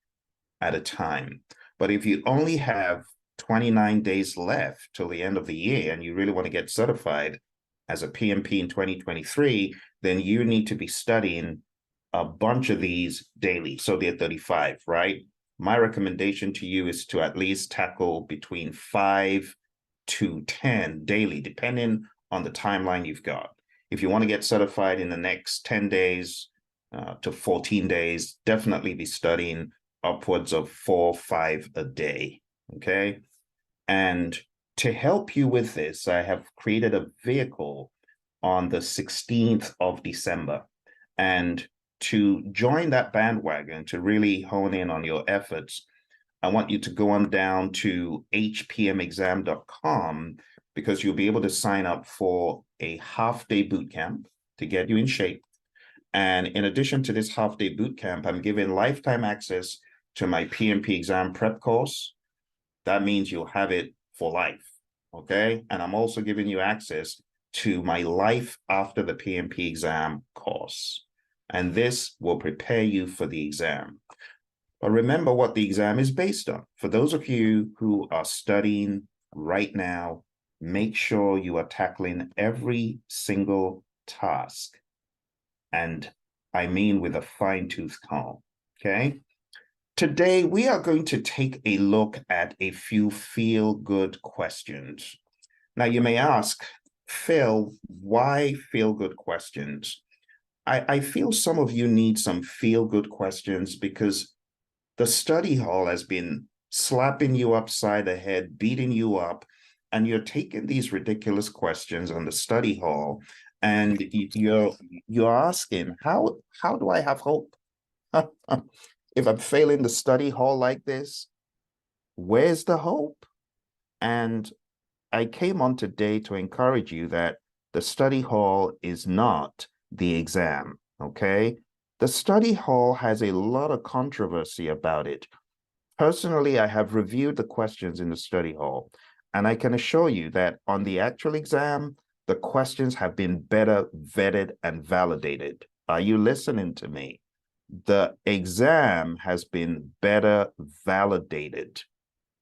at a time. But if you only have 29 days left till the end of the year and you really want to get certified as a PMP in 2023, then you need to be studying a bunch of these daily. So they're 35, right? My recommendation to you is to at least tackle between 5 to 10 daily, depending on the timeline you've got. If you want to get certified in the next 10 days to 14 days, definitely be studying upwards of 4 or 5 a day, okay? And to help you with this, I have created a vehicle on the 16th of December. And to join that bandwagon, to really hone in on your efforts, I want you to go on down to hpmexam.com, because you'll be able to sign up for a half-day boot camp to get you in shape. And in addition to this half-day boot camp, I'm giving lifetime access to my PMP exam prep course. That means you'll have it for life, okay? And I'm also giving you access to my Life After the PMP Exam course. And this will prepare you for the exam. But remember what the exam is based on. For those of you who are studying right now, make sure you are tackling every single task. And I mean with a fine-tooth comb, okay? Today, we are going to take a look at a few feel-good questions. Now, you may ask, Phil, why feel-good questions? I feel some of you need some feel-good questions because the study hall has been slapping you upside the head, beating you up, and you're taking these ridiculous questions on the study hall, and you're asking, how do I have hope? If I'm failing the study hall like this, where's the hope? And I came on today to encourage you that the study hall is not the exam, okay? The study hall has a lot of controversy about it. Personally, I have reviewed the questions in the study hall, and I can assure you that on the actual exam, the questions have been better vetted and validated. Are you listening to me? The exam has been better validated.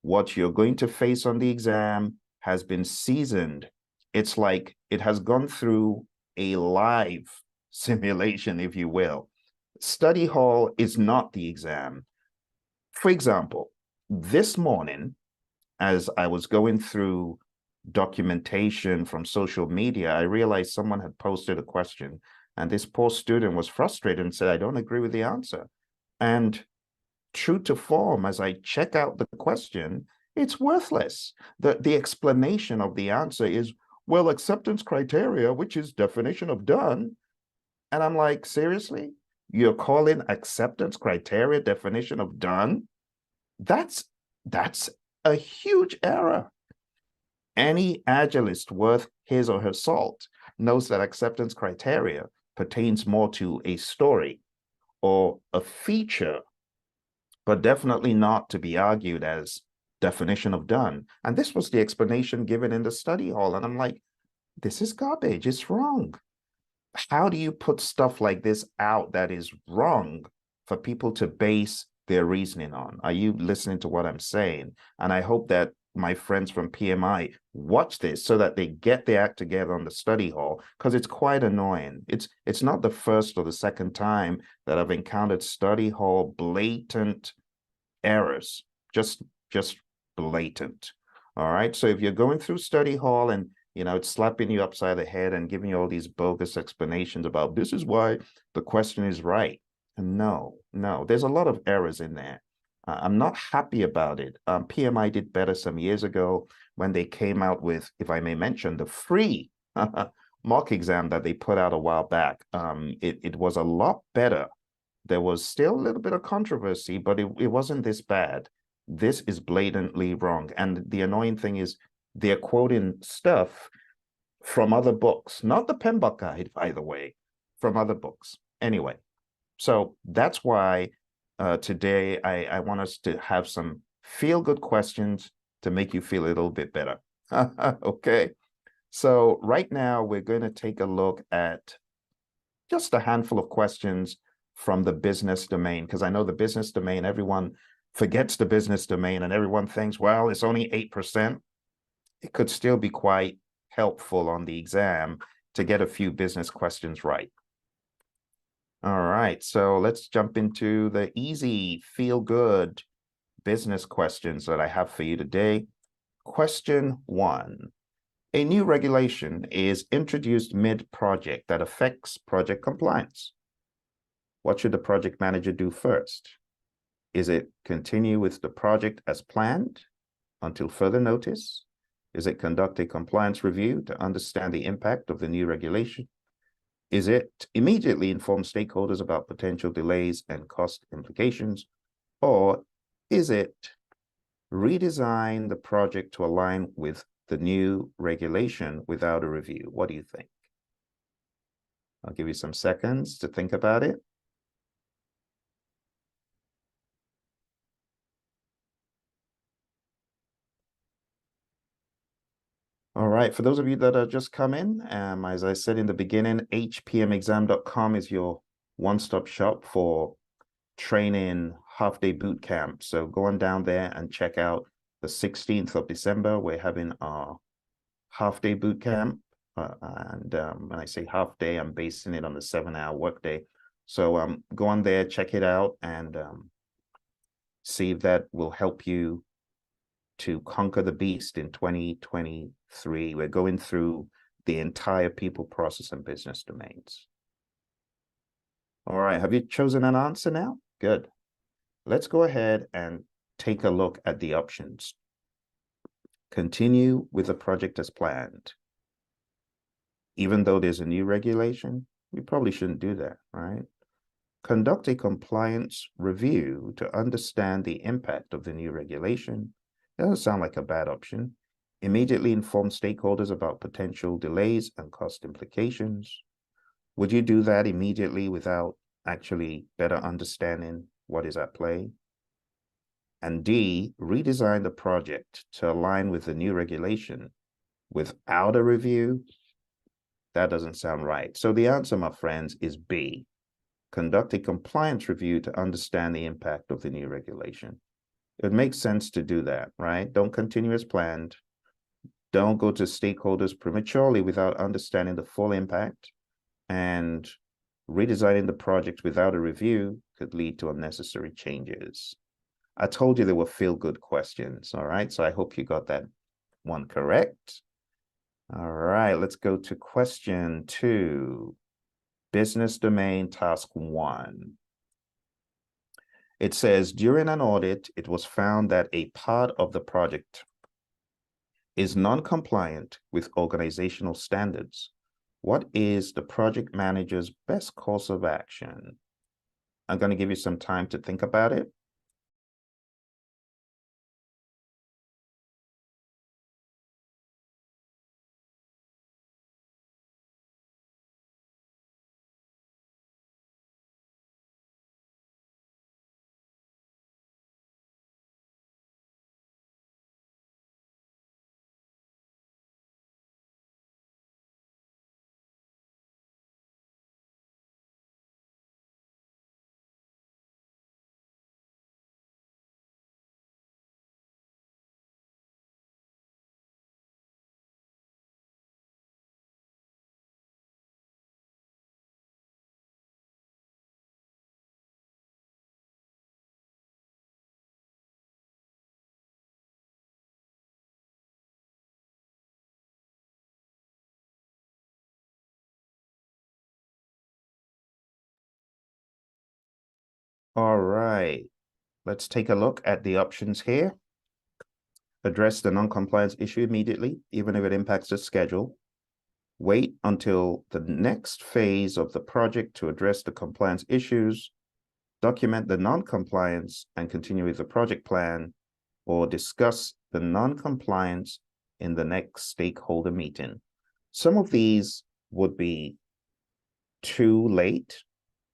What you're going to face on the exam has been seasoned. It's like it has gone through a live simulation, if you will. Study hall is not the exam. For example, this morning, as I was going through documentation from social media, I realized someone had posted a question, and this poor student was frustrated and said, I don't agree with the answer. And true to form, as I check out the question, it's worthless. The explanation of the answer is, well, acceptance criteria, which is definition of done. And I'm like, seriously? You're calling acceptance criteria definition of done? That's a huge error. Any agilist worth his or her salt knows that acceptance criteria pertains more to a story or a feature, but definitely not to be argued as definition of done. And this was the explanation given in the study hall. And I'm like, this is garbage. It's wrong. How do you put stuff like this out that is wrong for people to base their reasoning on? Are you listening to what I'm saying? And I hope that my friends from PMI watch this so that they get their act together on the study hall, because it's quite annoying. It's not the first or the second time that I've encountered study hall blatant errors, just blatant. All right. So if you're going through study hall and it's slapping you upside the head and giving you all these bogus explanations about this is why the question is right. And no, there's a lot of errors in there. I'm not happy about it. PMI did better some years ago when they came out with, if I may mention, the free mock exam that they put out a while back. It was a lot better. There was still a little bit of controversy, but it wasn't this bad. This is blatantly wrong. And the annoying thing is they're quoting stuff from other books, not the PMBOK guide, by the way, from other books. Anyway, so that's why today I want us to have some feel-good questions to make you feel a little bit better. Okay, so right now we're going to take a look at just a handful of questions from the business domain, because I know the business domain, everyone forgets the business domain and everyone thinks, well, it's only 8%. It could still be quite helpful on the exam to get a few business questions right. All right, so let's jump into the easy, feel-good business questions that I have for you today. Question 1. A new regulation is introduced mid-project that affects project compliance. What should the project manager do first? Is it continue with the project as planned until further notice? Is it conduct a compliance review to understand the impact of the new regulation? Is it immediately inform stakeholders about potential delays and cost implications? Or is it redesign the project to align with the new regulation without a review? What do you think? I'll give you some seconds to think about it. All right, for those of you that are just come in, as I said in the beginning, hpmexam.com is your one-stop shop for training half-day boot camp. So go on down there and check out the 16th of December. We're having our half-day boot camp. When I say half-day, I'm basing it on the 7-hour workday. So go on there, check it out, and see if that will help you to conquer the beast in 2023. We're going through the entire people, process, and business domains. All right, have you chosen an answer now? Good. Let's go ahead and take a look at the options. Continue with the project as planned. Even though there's a new regulation, we probably shouldn't do that, right? Conduct a compliance review to understand the impact of the new regulation. That doesn't sound like a bad option. Immediately inform stakeholders about potential delays and cost implications. Would you do that immediately without actually better understanding what is at play? And D, redesign the project to align with the new regulation without a review? That doesn't sound right. So the answer, my friends, is B. Conduct a compliance review to understand the impact of the new regulation. It makes sense to do that, right? Don't continue as planned. Don't go to stakeholders prematurely without understanding the full impact, and redesigning the project without a review could lead to unnecessary changes. I told you they were feel-good questions, all right? So I hope you got that one correct. All right, let's go to question 2, business domain task 1. It says, during an audit, it was found that a part of the project is non-compliant with organizational standards. What is the project manager's best course of action? I'm going to give you some time to think about it. All right, let's take a look at the options here. Address the non-compliance issue immediately, even if it impacts the schedule. Wait until the next phase of the project to address the compliance issues. Document the non-compliance and continue with the project plan, or discuss the non-compliance in the next stakeholder meeting. Some of these would be too late.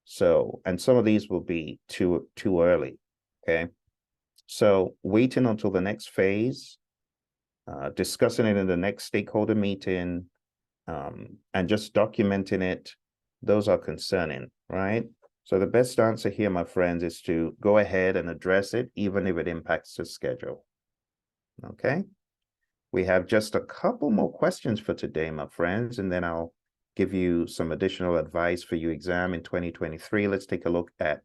So, and some of these will be too early, okay? So waiting until the next phase, discussing it in the next stakeholder meeting, and just documenting it, those are concerning, right? So the best answer here, my friends, is to go ahead and address it, even if it impacts the schedule, okay? We have just a couple more questions for today, my friends, and then I'll give you some additional advice for your exam in 2023. Let's take a look at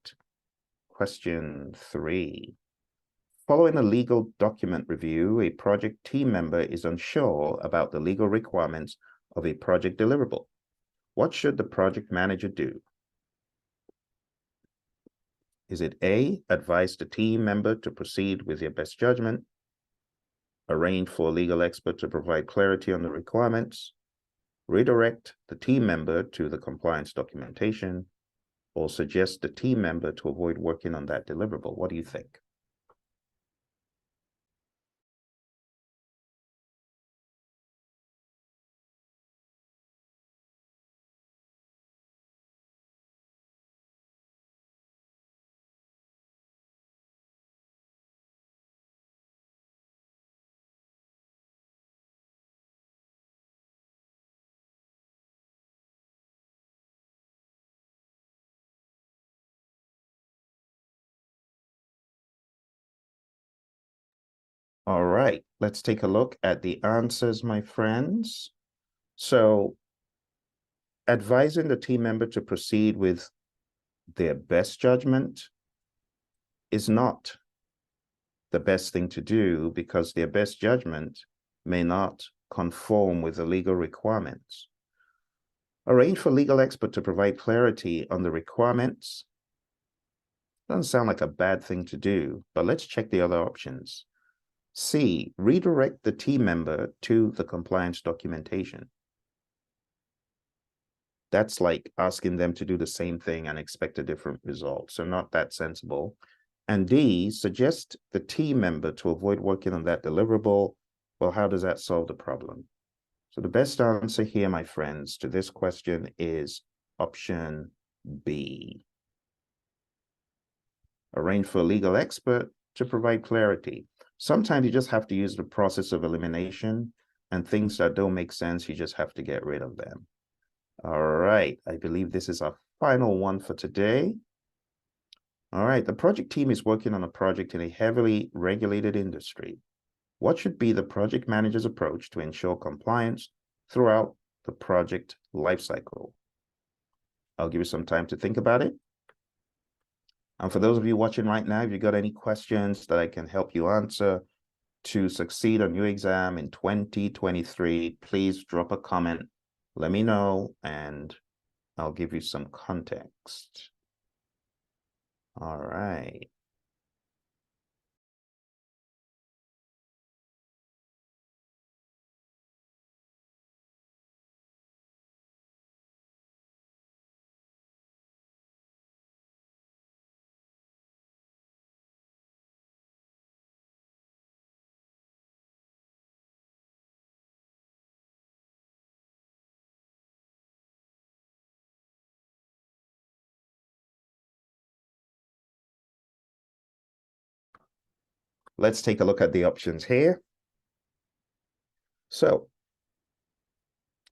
question 3. Following a legal document review, a project team member is unsure about the legal requirements of a project deliverable. What should the project manager do? Is it A, advise the team member to proceed with their best judgment, arrange for a legal expert to provide clarity on the requirements, redirect the team member to the compliance documentation, or suggest the team member to avoid working on that deliverable? What do you think? All right, let's take a look at the answers, my friends. So, advising the team member to proceed with their best judgment is not the best thing to do, because their best judgment may not conform with the legal requirements. Arrange for legal expert to provide clarity on the requirements. Doesn't sound like a bad thing to do, but let's check the other options. C, redirect the team member to the compliance documentation. That's like asking them to do the same thing and expect a different result. So not that sensible. And D, suggest the team member to avoid working on that deliverable. Well, how does that solve the problem? So the best answer here, my friends, to this question is option B. Arrange for a legal expert to provide clarity. Sometimes you just have to use the process of elimination, and things that don't make sense, you just have to get rid of them. All right, I believe this is our final one for today. All right, the project team is working on a project in a heavily regulated industry. What should be the project manager's approach to ensure compliance throughout the project lifecycle? I'll give you some time to think about it. And for those of you watching right now, if you got any questions that I can help you answer to succeed on your exam in 2023, please drop a comment. Let me know, and I'll give you some context. All right. Let's take a look at the options here. So,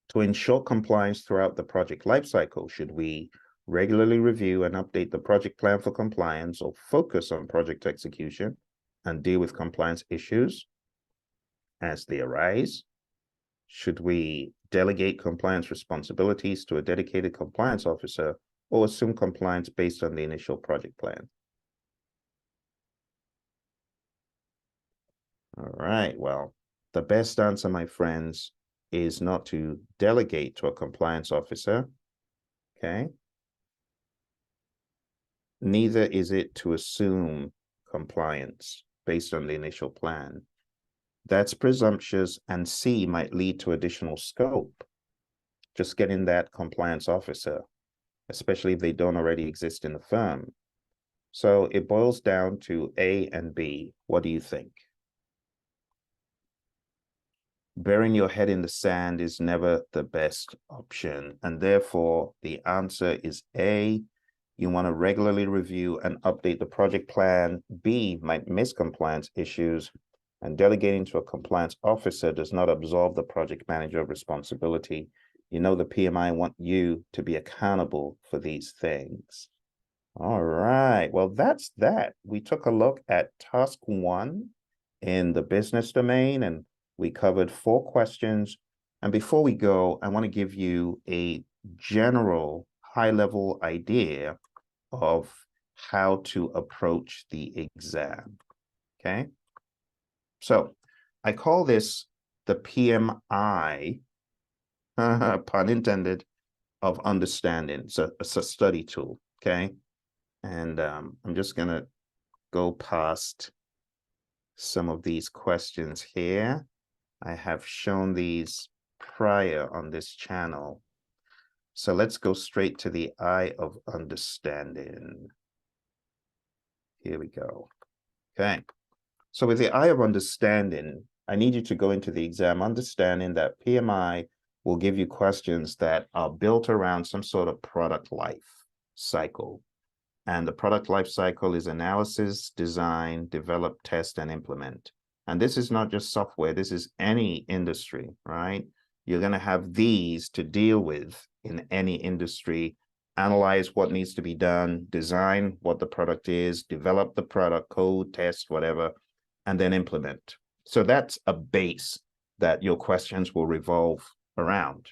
to ensure compliance throughout the project lifecycle, should we regularly review and update the project plan for compliance, or focus on project execution and deal with compliance issues as they arise? Should we delegate compliance responsibilities to a dedicated compliance officer, or assume compliance based on the initial project plan? All right, well, the best answer, my friends, is not to delegate to a compliance officer, okay? Neither is it to assume compliance based on the initial plan. That's presumptuous, and C might lead to additional scope. Just getting that compliance officer, especially if they don't already exist in the firm. So it boils down to A and B. What do you think? Burying your head in the sand is never the best option, and therefore the answer is A. You want to regularly review and update the project plan. B might miss compliance issues, and delegating to a compliance officer does not absolve the project manager of responsibility. You know, the PMI want you to be accountable for these things. All right, well, that's that. We took a look at task 1 in the business domain, and we covered 4 questions. And before we go, I want to give you a general high-level idea of how to approach the exam, okay? So I call this the PMI, pun intended, of understanding. So it's a study tool, okay? And I'm just going to go past some of these questions here. I have shown these prior on this channel. So let's go straight to the eye of understanding. Here we go. Okay. So with the eye of understanding, I need you to go into the exam understanding that PMI will give you questions that are built around some sort of product life cycle. And the product life cycle is analysis, design, develop, test, and implement. And this is not just software, this is any industry, right? You're going to have these to deal with in any industry. Analyze what needs to be done, design what the product is, develop the product, code, test, whatever, and then implement. So that's a base that your questions will revolve around.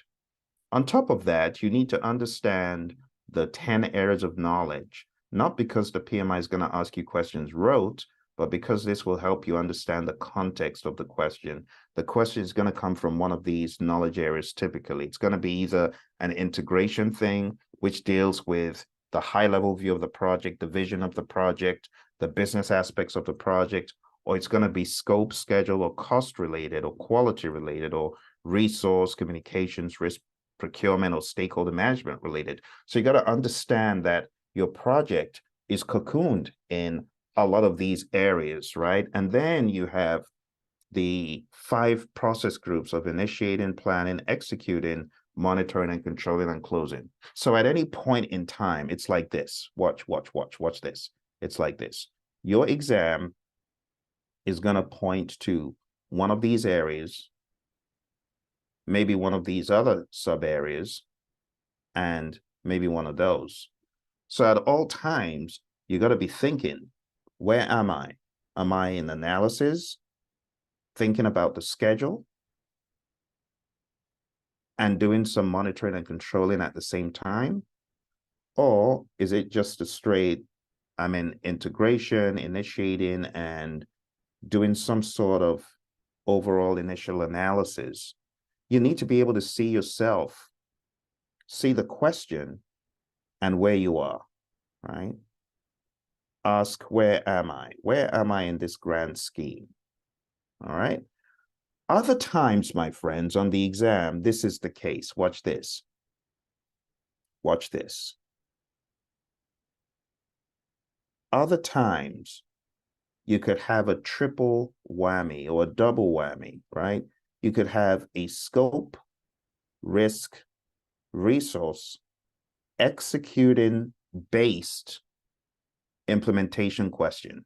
On top of that, you need to understand the 10 areas of knowledge, not because the PMI is going to ask you questions rote, but because this will help you understand the context of the question. The question is going to come from one of these knowledge areas typically. It's going to be either an integration thing, which deals with the high-level view of the project, the vision of the project, the business aspects of the project, or it's going to be scope, schedule, or cost-related, or quality-related, or resource, communications, risk, procurement, or stakeholder management related. So you got to understand that your project is cocooned in a lot of these areas, right? And then you have the 5 process groups of initiating, planning, executing, monitoring, and controlling, and closing. So at any point in time, it's like this. Watch this. It's like this. Your exam is going to point to one of these areas, maybe one of these other sub areas, and maybe one of those. So at all times, you got to be thinking, where am I? Am I in analysis, thinking about the schedule, and doing some monitoring and controlling at the same time? Or is it just a straight, I'm in integration, initiating, and doing some sort of overall initial analysis? You need to be able to see yourself, see the question, and where you are, right? Ask, where am I? Where am I in this grand scheme? All right. Other times, my friends, on the exam, this is the case. Watch this. Watch this. Other times, you could have a triple whammy or a double whammy, right? You could have a scope, risk, resource, executing based implementation question.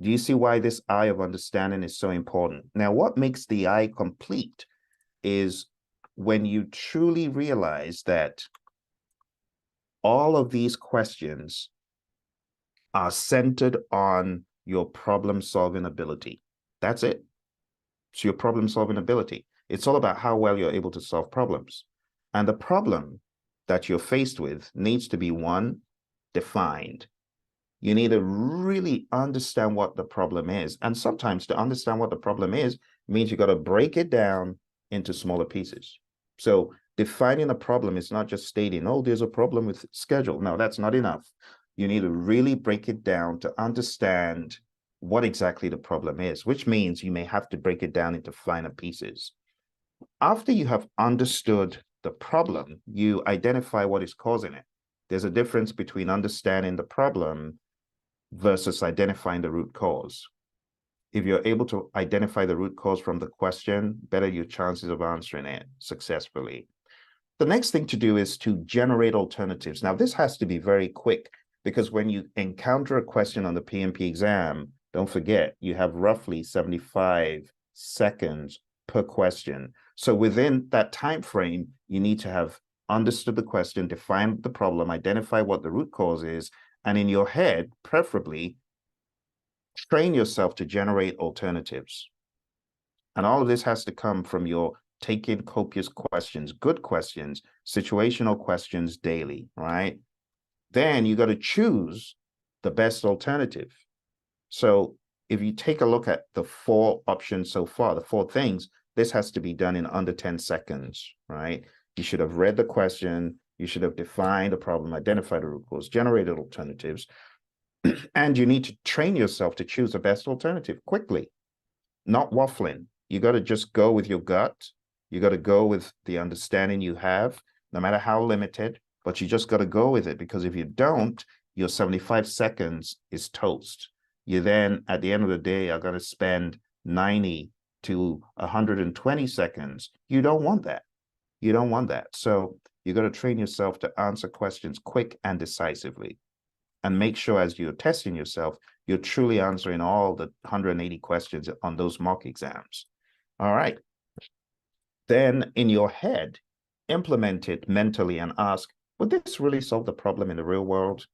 Do you see why this eye of understanding is so important? Now, what makes the eye complete is when you truly realize that all of these questions are centered on your problem-solving ability. That's it. It's your problem-solving ability. It's all about how well you're able to solve problems. And the problem that you're faced with needs to be, one, defined. You need to really understand what the problem is. And sometimes to understand what the problem is means you got to break it down into smaller pieces. So defining a problem is not just stating, oh, there's a problem with schedule. No, that's not enough. You need to really break it down to understand what exactly the problem is, which means you may have to break it down into finer pieces. After you have understood the problem, you identify what is causing it. There's a difference between understanding the problem versus identifying the root cause. If you're able to identify the root cause from the question, better your chances of answering it successfully. The next thing to do is to generate alternatives. Now, this has to be very quick because when you encounter a question on the PMP exam, don't forget, you have roughly 75 seconds per question. So within that time frame, you need to have understood the question, defined the problem, identify what the root cause is, and in your head, preferably, train yourself to generate alternatives. And all of this has to come from your taking copious questions, good questions, situational questions daily, right? Then you got to choose the best alternative. So if you take a look at the 4 options so far, the 4 things, this has to be done in under 10 seconds, right? You should have read the question, you should have defined the problem, identified the root cause, generated alternatives, and you need to train yourself to choose the best alternative quickly, not waffling. You got to just go with your gut. You got to go with the understanding you have, no matter how limited, but you just got to go with it, because if you don't, your 75 seconds is toast. You then, at the end of the day, are going to spend 90 to 120 seconds. You don't want that. You don't want that. So you got to train yourself to answer questions quick and decisively. And make sure as you're testing yourself, you're truly answering all the 180 questions on those mock exams. All right. Then in your head, implement it mentally and ask, would this really solve the problem in the real world?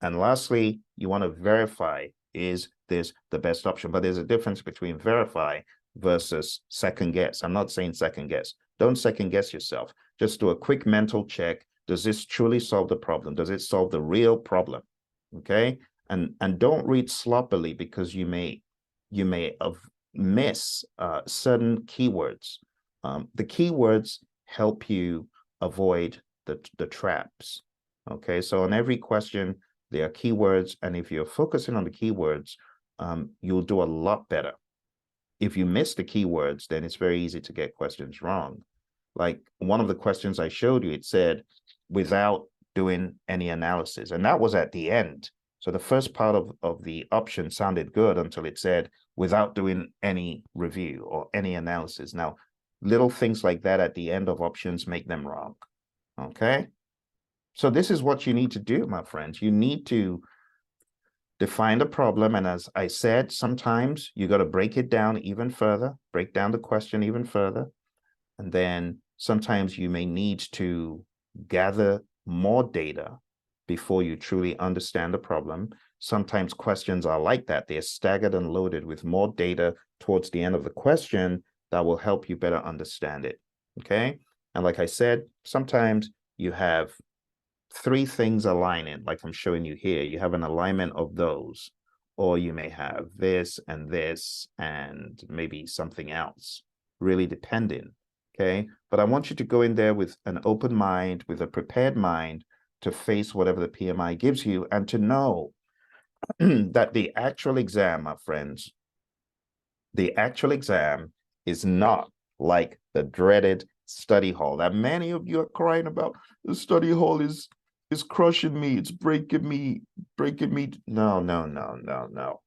And lastly, you want to verify, is this the best option? But there's a difference between verify versus second guess. I'm not saying second guess. Don't second guess yourself. Just do a quick mental check. Does this truly solve the problem? Does it solve the real problem? Okay. And don't read sloppily, because you may miss certain keywords. The keywords help you avoid the traps. Okay. So on every question, there are keywords. And if you're focusing on the keywords, you'll do a lot better. If you miss the keywords, then it's very easy to get questions wrong. Like one of the questions I showed you, it said, without doing any analysis. And that was at the end. So the first part of the option sounded good until it said, without doing any review or any analysis. Now, little things like that at the end of options make them wrong. Okay. So this is what you need to do, my friends. You need to define the problem. And as I said, sometimes you got to break it down even further, break down the question even further. And then sometimes you may need to gather more data, before you truly understand the problem. Sometimes questions are like that. They're staggered and loaded with more data towards the end of the question that will help you better understand it. Okay. And like I said, sometimes you have three things aligning, like I'm showing you here. You have an alignment of those, or you may have this and maybe something else, really depending. Okay. But I want you to go in there with an open mind, with a prepared mind to face whatever the PMI gives you, and to know that the actual exam, my friends, the actual exam is not like the dreaded study hall that many of you are crying about. The study hall is crushing me, it's breaking me. No.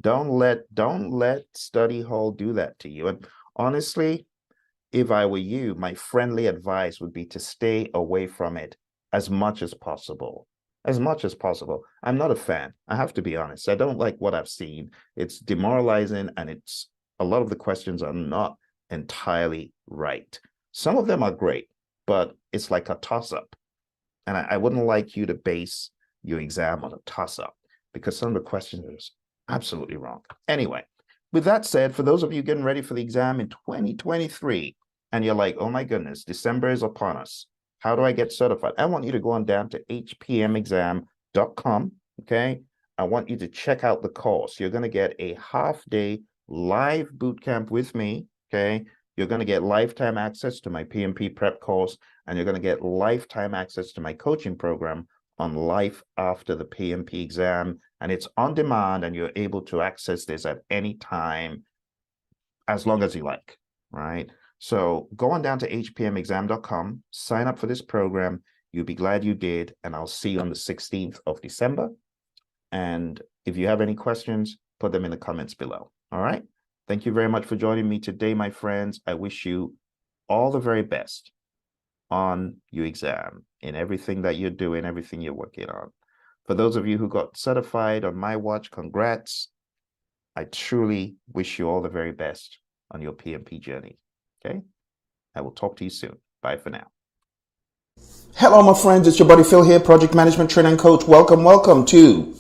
Don't let study hall do that to you. And honestly, if I were you, my friendly advice would be to stay away from it as much as possible. As much as possible. I'm not a fan. I have to be honest. I don't like what I've seen. It's demoralizing, and a lot of the questions are not entirely right. Some of them are great, but it's like a toss-up. And I wouldn't like you to base your exam on a toss-up, because some of the questions are absolutely wrong. Anyway, with that said, for those of you getting ready for the exam in 2023, and you're like, oh my goodness, December is upon us. How do I get certified? I want you to go on down to hpmexam.com, okay? I want you to check out the course. You're going to get a half-day live bootcamp with me, okay? You're going to get lifetime access to my PMP prep course, and you're going to get lifetime access to my coaching program on life after the PMP exam. And it's on demand, and you're able to access this at any time, as long as you like, right? So go on down to hpmexam.com, sign up for this program. You'll be glad you did, and I'll see you on the 16th of December. And if you have any questions, put them in the comments below. All right. Thank you very much for joining me today, my friends. I wish you all the very best on your exam, in everything that you're doing, everything you're working on. For those of you who got certified on my watch, congrats. I truly wish you all the very best on your PMP journey. Okay. I will talk to you soon. Bye for now. Hello, my friends. It's your buddy Phil here, project management trainer and coach. Welcome to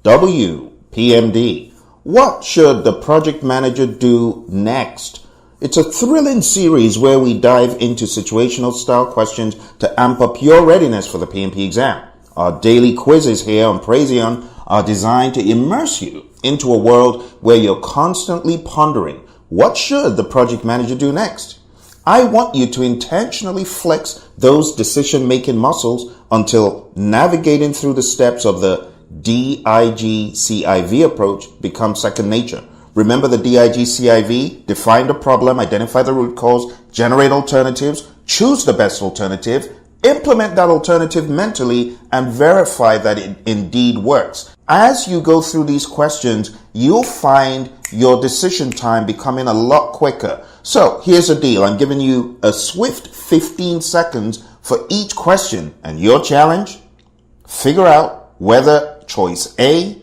WPMD. What should the project manager do next? It's a thrilling series where we dive into situational style questions to amp up your readiness for the PMP exam. Our daily quizzes here on Praizion are designed to immerse you into a world where you're constantly pondering, what should the project manager do next? I want you to intentionally flex those decision-making muscles until navigating through the steps of the DIG-CIV approach becomes second nature. Remember the DIG-CIV? Define the problem, identify the root cause, generate alternatives, choose the best alternative, implement that alternative mentally, and verify that it indeed works. As you go through these questions, you'll find your decision time becoming a lot quicker. So here's the deal. I'm giving you a swift 15 seconds for each question, and your challenge, figure out whether choice A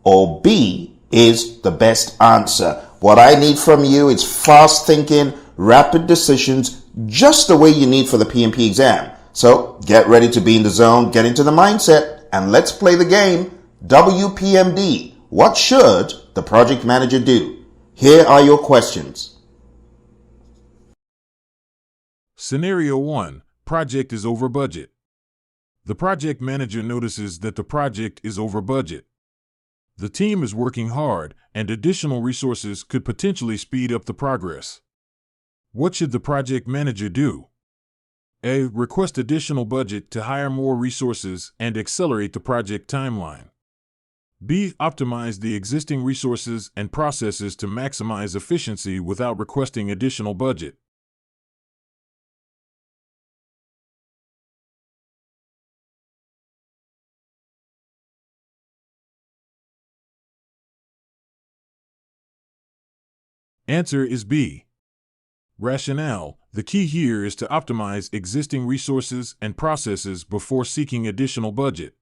or B is the best answer. What I need from you is fast thinking, rapid decisions, just the way you need for the PMP exam. So get ready to be in the zone, get into the mindset, and let's play the game. WPMD. What should the project manager do? Here are your questions. Scenario 1. Project is over budget. The project manager notices that the project is over budget. The team is working hard, and additional resources could potentially speed up the progress. What should the project manager do? A. Request additional budget to hire more resources and accelerate the project timeline. B. Optimize the existing resources and processes to maximize efficiency without requesting additional budget. Answer is B. Rationale. The key here is to optimize existing resources and processes before seeking additional budget.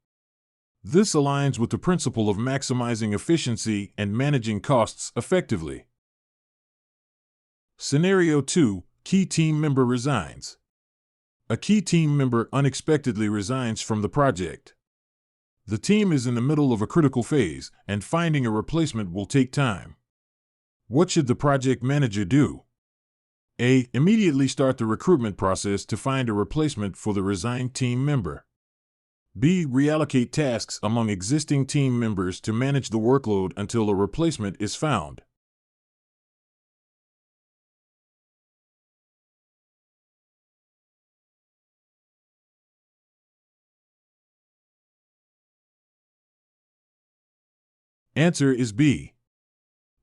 This aligns with the principle of maximizing efficiency and managing costs effectively. Scenario 2. Key team member resigns. A key team member unexpectedly resigns from the project. The team is in the middle of a critical phase, and finding a replacement will take time. What should the project manager do? A. Immediately start the recruitment process to find a replacement for the resigned team member. B. Reallocate tasks among existing team members to manage the workload until a replacement is found. Answer is B.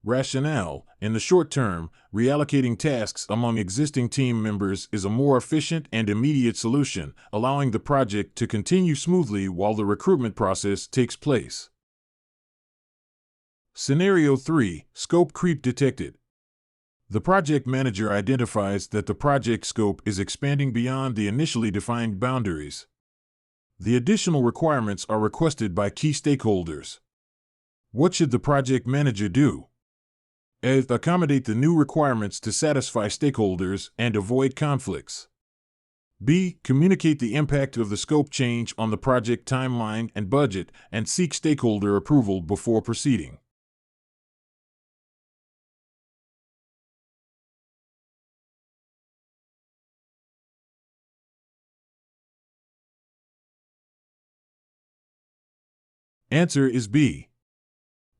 Rationale: in the short term, reallocating tasks among existing team members is a more efficient and immediate solution, allowing the project to continue smoothly while the recruitment process takes place. Scenario 3: Scope creep detected. The project manager identifies that the project scope is expanding beyond the initially defined boundaries. The additional requirements are requested by key stakeholders. What should the project manager do? A. Accommodate the new requirements to satisfy stakeholders and avoid conflicts. B. Communicate the impact of the scope change on the project timeline and budget and seek stakeholder approval before proceeding. Answer is B.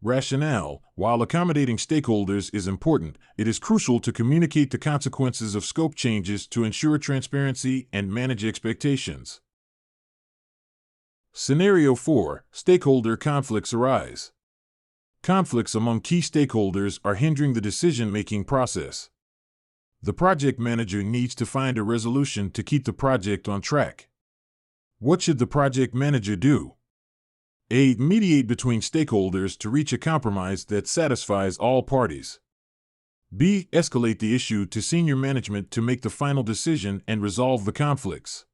Rationale: while accommodating stakeholders is important, it is crucial to communicate the consequences of scope changes to ensure transparency and manage expectations. Scenario 4: Stakeholder conflicts arise. Conflicts among key stakeholders are hindering the decision-making process. The project manager needs to find a resolution to keep the project on track. What should the project manager do? A. Mediate between stakeholders to reach a compromise that satisfies all parties. B. Escalate the issue to senior management to make the final decision and resolve the conflicts.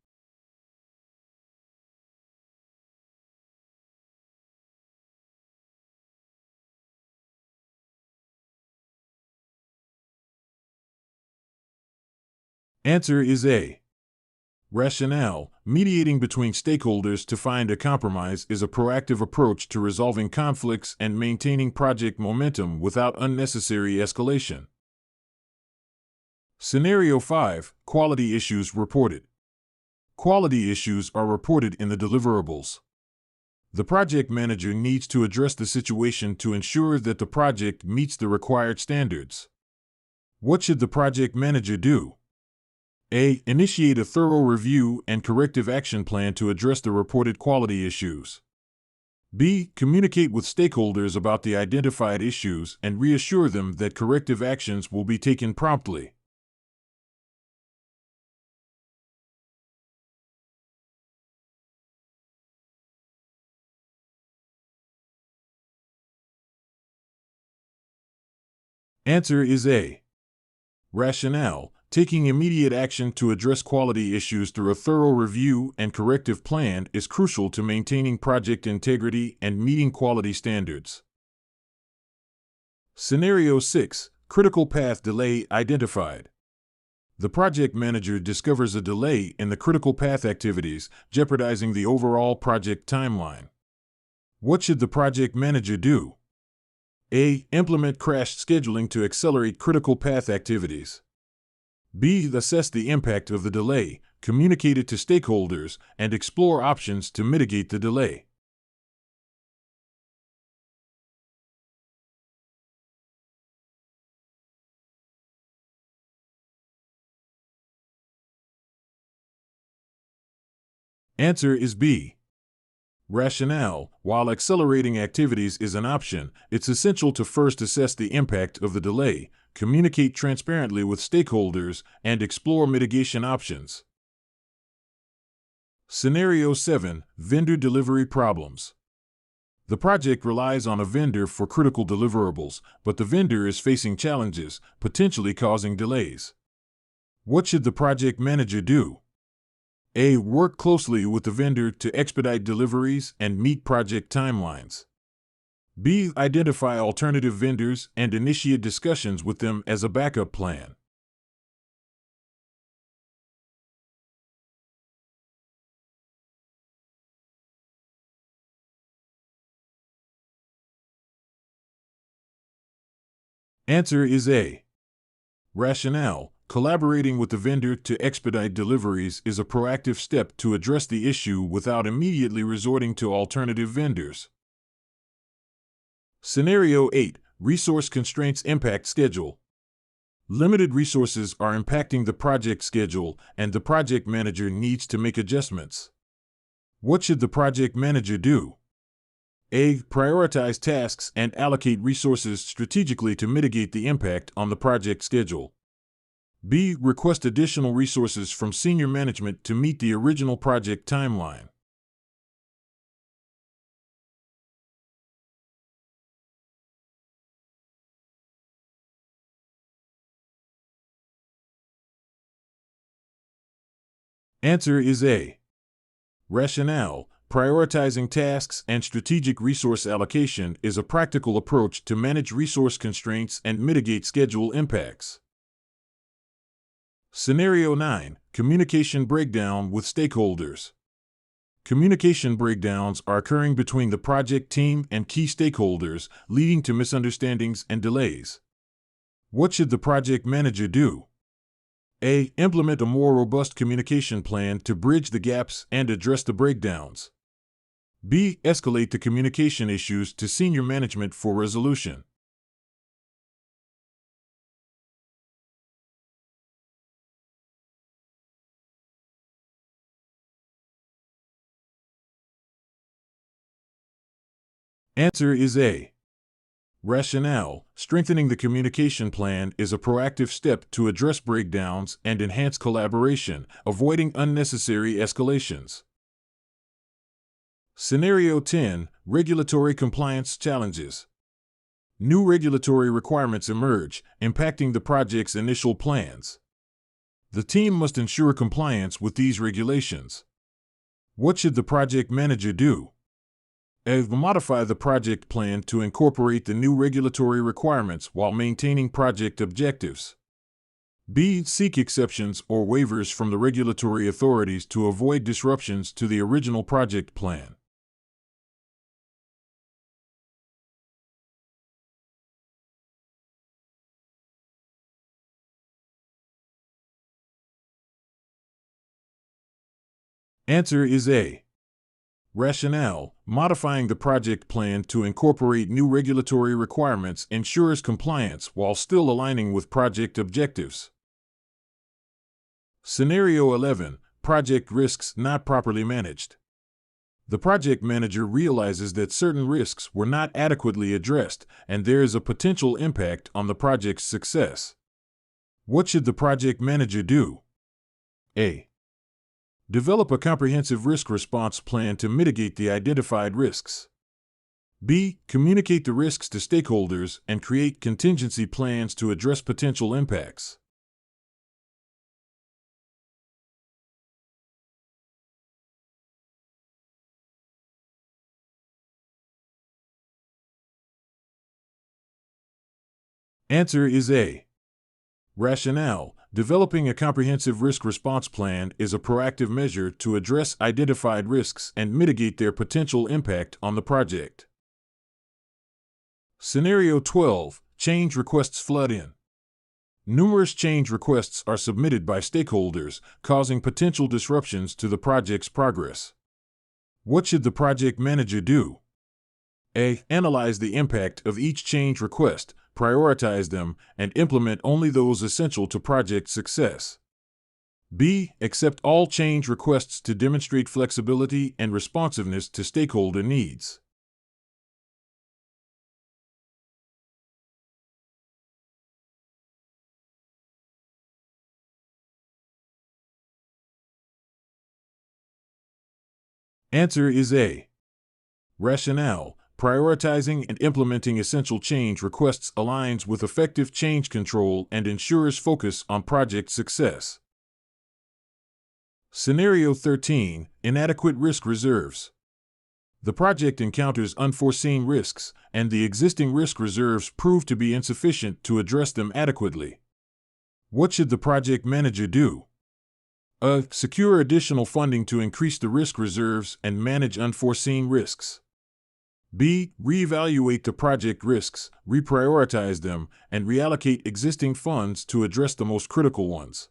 Answer is A. Rationale: mediating between stakeholders to find a compromise is a proactive approach to resolving conflicts and maintaining project momentum without unnecessary escalation. Scenario 5: Quality issues reported. Quality issues are reported in the deliverables. The project manager needs to address the situation to ensure that the project meets the required standards. What should the project manager do? A. Initiate a thorough review and corrective action plan to address the reported quality issues. B. Communicate with stakeholders about the identified issues and reassure them that corrective actions will be taken promptly. Answer is A. Rationale: taking immediate action to address quality issues through a thorough review and corrective plan is crucial to maintaining project integrity and meeting quality standards. Scenario 6: Critical path delay identified. The project manager discovers a delay in the critical path activities, jeopardizing the overall project timeline. What should the project manager do? A. Implement crash scheduling to accelerate critical path activities. B. Assess the impact of the delay, communicate it to stakeholders, and explore options to mitigate the delay. Answer is B. Rationale: while accelerating activities is an option, it's essential to first assess the impact of the delay, communicate transparently with stakeholders, and explore mitigation options. Scenario 7: Vendor delivery problems. The project relies on a vendor for critical deliverables, but the vendor is facing challenges, potentially causing delays. What should the project manager do? A. Work closely with the vendor to expedite deliveries and meet project timelines. B. Identify alternative vendors and initiate discussions with them as a backup plan. Answer is A. Rationale: collaborating with the vendor to expedite deliveries is a proactive step to address the issue without immediately resorting to alternative vendors. Scenario 8. Resource constraints impact schedule. Limited resources are impacting the project schedule, and the project manager needs to make adjustments. What should the project manager do? A. Prioritize tasks and allocate resources strategically to mitigate the impact on the project schedule. B. Request additional resources from senior management to meet the original project timeline. Answer is A. Rationale: prioritizing tasks and strategic resource allocation is a practical approach to manage resource constraints and mitigate schedule impacts. Scenario 9. Communication breakdown with stakeholders. Communication breakdowns are occurring between the project team and key stakeholders, leading to misunderstandings and delays. What should the project manager do? A. Implement a more robust communication plan to bridge the gaps and address the breakdowns. B. Escalate the communication issues to senior management for resolution. Answer is A. Rationale: strengthening the communication plan is a proactive step to address breakdowns and enhance collaboration, avoiding unnecessary escalations. Scenario 10. Regulatory compliance challenges. New regulatory requirements emerge, impacting the project's initial plans. The team must ensure compliance with these regulations. What should the project manager do? A. Modify the project plan to incorporate the new regulatory requirements while maintaining project objectives. B. Seek exceptions or waivers from the regulatory authorities to avoid disruptions to the original project plan. Answer is A. Rationale: modifying the project plan to incorporate new regulatory requirements ensures compliance while still aligning with project objectives. Scenario 11. Project risks not properly managed. The project manager realizes that certain risks were not adequately addressed, and there is a potential impact on the project's success. What should the project manager do? A. Develop a comprehensive risk response plan to mitigate the identified risks. B. Communicate the risks to stakeholders and create contingency plans to address potential impacts. Answer is A. Rationale: developing a comprehensive risk response plan is a proactive measure to address identified risks and mitigate their potential impact on the project. Scenario 12. Change requests flood in. Numerous change requests are submitted by stakeholders, causing potential disruptions to the project's progress. What should the project manager do? A. Analyze the impact of each change request, prioritize them, and implement only those essential to project success. B. Accept all change requests to demonstrate flexibility and responsiveness to stakeholder needs. Answer is A. Rationale: prioritizing and implementing essential change requests aligns with effective change control and ensures focus on project success. Scenario 13. Inadequate risk reserves. The project encounters unforeseen risks, and the existing risk reserves prove to be insufficient to address them adequately. What should the project manager do? A. Secure additional funding to increase the risk reserves and manage unforeseen risks. B. Reevaluate the project risks, reprioritize them, and reallocate existing funds to address the most critical ones.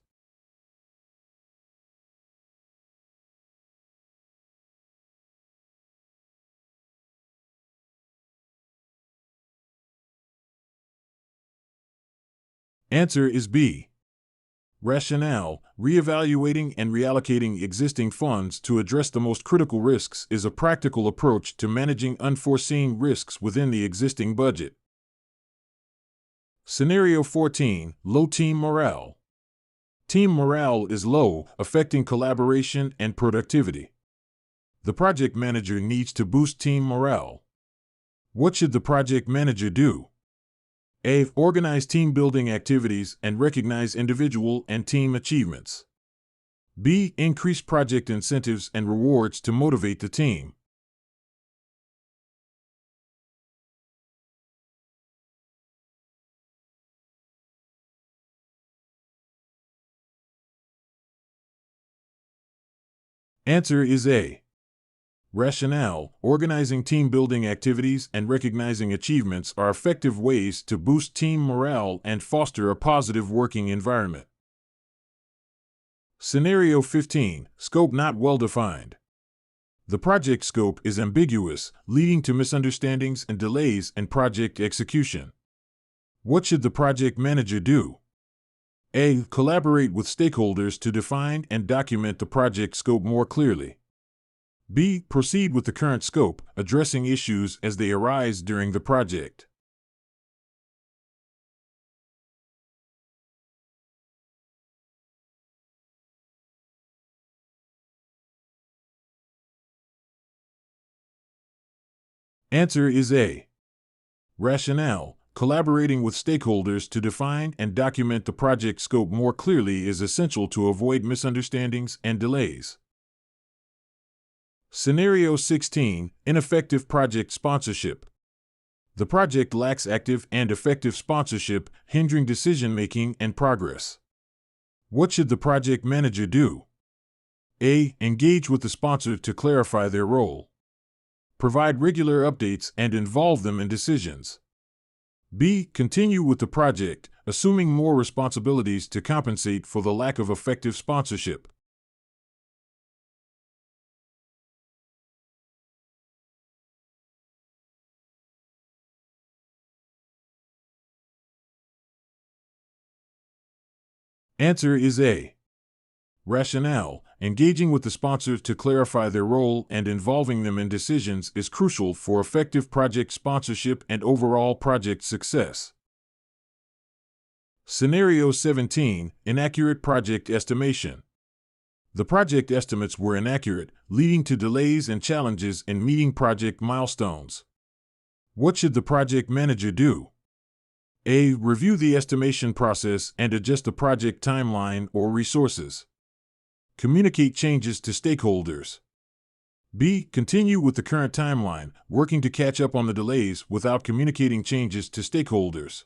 Answer is B. Rationale: reevaluating and reallocating existing funds to address the most critical risks is a practical approach to managing unforeseen risks within the existing budget. Scenario 14: Low team morale. Team morale is low, affecting collaboration and productivity. The project manager needs to boost team morale. What should the project manager do? A. Organize team-building activities and recognize individual and team achievements. B. Increase project incentives and rewards to motivate the team. Answer is A. Rationale: organizing team-building activities and recognizing achievements are effective ways to boost team morale and foster a positive working environment. Scenario 15: Scope not well defined. The project scope is ambiguous, leading to misunderstandings and delays in project execution. What should the project manager do? A. Collaborate with stakeholders to define and document the project scope more clearly. B. Proceed with the current scope, addressing issues as they arise during the project. Answer is A. Rationale: collaborating with stakeholders to define and document the project scope more clearly is essential to avoid misunderstandings and delays. Scenario 16: Ineffective project sponsorship. The project lacks active and effective sponsorship, hindering decision-making and progress. What should the project manager do? A. Engage with the sponsor to clarify their role. Provide regular updates and involve them in decisions. B. Continue with the project, assuming more responsibilities to compensate for the lack of effective sponsorship. Answer is A. Rationale: engaging with the sponsor to clarify their role and involving them in decisions is crucial for effective project sponsorship and overall project success. Scenario 17: Inaccurate project estimation. The project estimates were inaccurate, leading to delays and challenges in meeting project milestones. What should the project manager do? A. Review the estimation process and adjust the project timeline or resources. Communicate changes to stakeholders. B. Continue with the current timeline, working to catch up on the delays without communicating changes to stakeholders.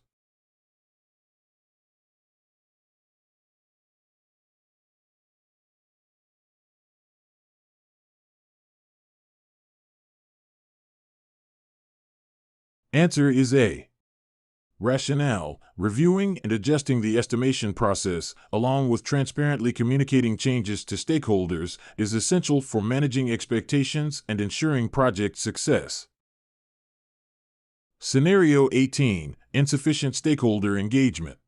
Answer is A. Rationale: reviewing and adjusting the estimation process, along with transparently communicating changes to stakeholders, is essential for managing expectations and ensuring project success. Scenario 18: Insufficient stakeholder engagement.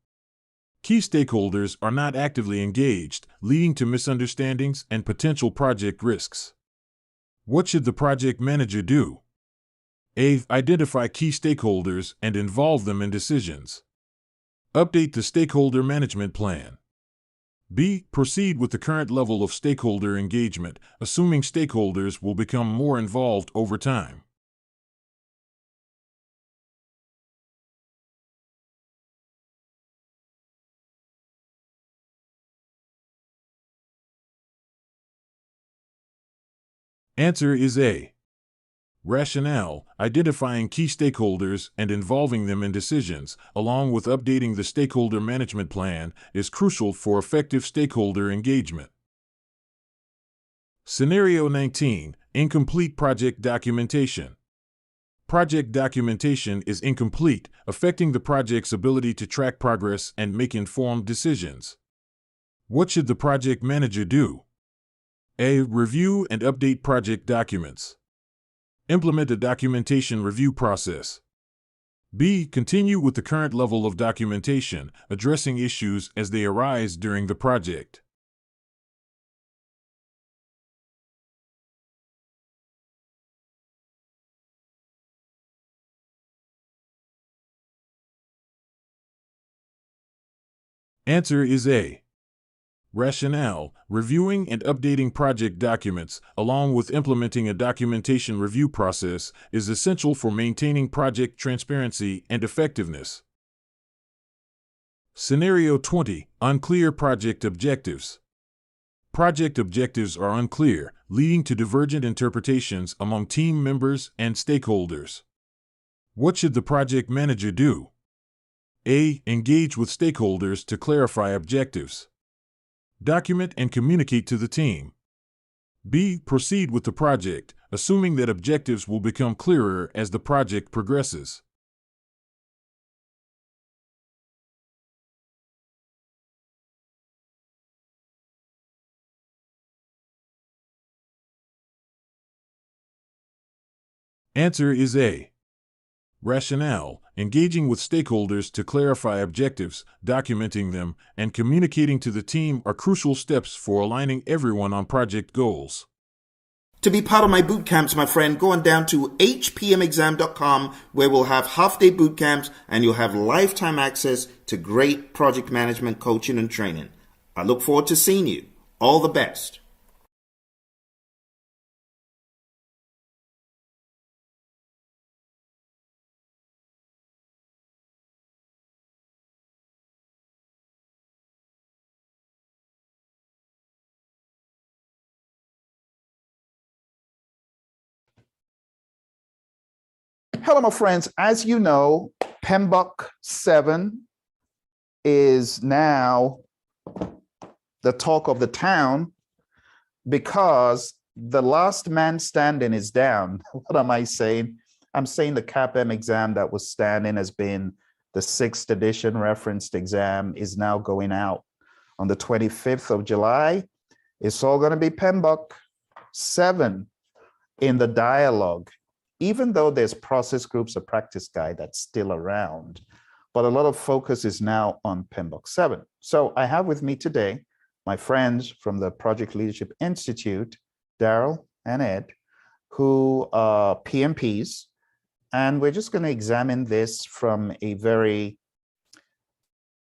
Key stakeholders are not actively engaged, leading to misunderstandings and potential project risks. What should the project manager do? A. Identify key stakeholders and involve them in decisions. Update the stakeholder management plan. B. Proceed with the current level of stakeholder engagement, assuming stakeholders will become more involved over time. Answer is A. Rationale: identifying key stakeholders and involving them in decisions, along with updating the stakeholder management plan, is crucial for effective stakeholder engagement. Scenario 19: Incomplete project documentation. Project documentation is incomplete, affecting the project's ability to track progress and make informed decisions. What should the project manager do? A. Review and update project documents. Implement a documentation review process. B. Continue with the current level of documentation, addressing issues as they arise during the project. Answer is A. Rationale: reviewing and updating project documents, along with implementing a documentation review process, is essential for maintaining project transparency and effectiveness. Scenario 20. Unclear project objectives. Project objectives are unclear, leading to divergent interpretations among team members and stakeholders. What should the project manager do? A. Engage with stakeholders to clarify objectives. Document and communicate to the team. B. Proceed with the project, assuming that objectives will become clearer as the project progresses. Answer is A. Rationale: engaging with stakeholders to clarify objectives, documenting them, and communicating to the team are crucial steps for aligning everyone on project goals. To be part of my boot camps, my friend, go on down to hpmexam.com, where we'll have half-day boot camps and you'll have lifetime access to great project management coaching and training. I look forward to seeing you. All the best. Hello, my friends. As you know, PMBOK 7 is now the talk of the town because the last man standing is down. What am I saying? I'm saying the CAPM exam that was standing as being the 6th edition referenced exam is now going out on the 25th of July. It's all going to be PMBOK 7 in the dialogue. Even though there's process groups, a practice guide that's still around, but a lot of focus is now on PMBOK 7. So I have with me today my friends from the Project Leadership Institute, Daryl and Ed, who are PMPs, and we're just going to examine this from a very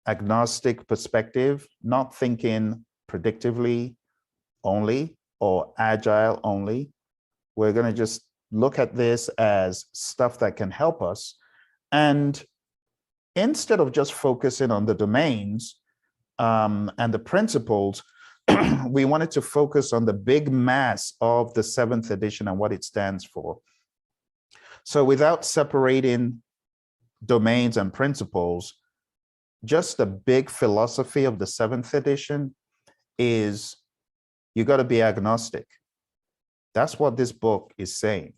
agnostic perspective, not thinking predictively only or agile only. We're going to just look at this as stuff that can help us. And instead of just focusing on the domains and the principles, we wanted to focus on the big mass of the 7th edition and what it stands for. So without separating domains and principles, just the big philosophy of the 7th edition is you got to be agnostic. That's what this book is saying.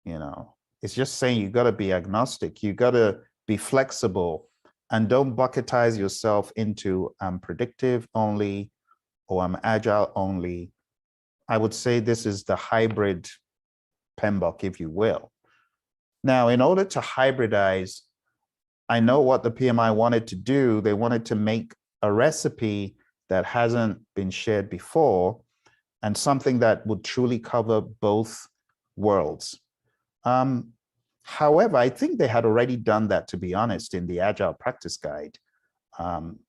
You know, it's just saying you got to be agnostic. You got to be flexible and don't bucketize yourself into I'm predictive only or I'm agile only. I would say this is the hybrid PMBOK, if you will. Now, in order to hybridize, I know what the PMI wanted to do. They wanted to make a recipe that hasn't been shared before and something that would truly cover both worlds. However, I think they had already done that, to be honest, in the Agile Practice Guide,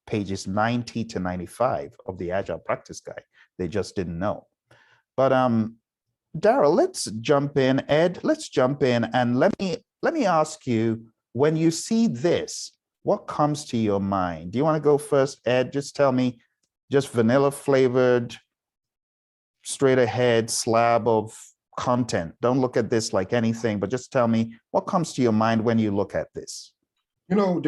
pages 90 to 95 of the Agile Practice Guide. They just didn't know. But Daryl, let's jump in. Ed, let's jump in and let me ask you, when you see this, what comes to your mind? Do you want to go first, Ed? Just tell me, just vanilla flavored, straight ahead slab of content. Don't look at this like anything, but just tell me what comes to your mind when you look at this. You know,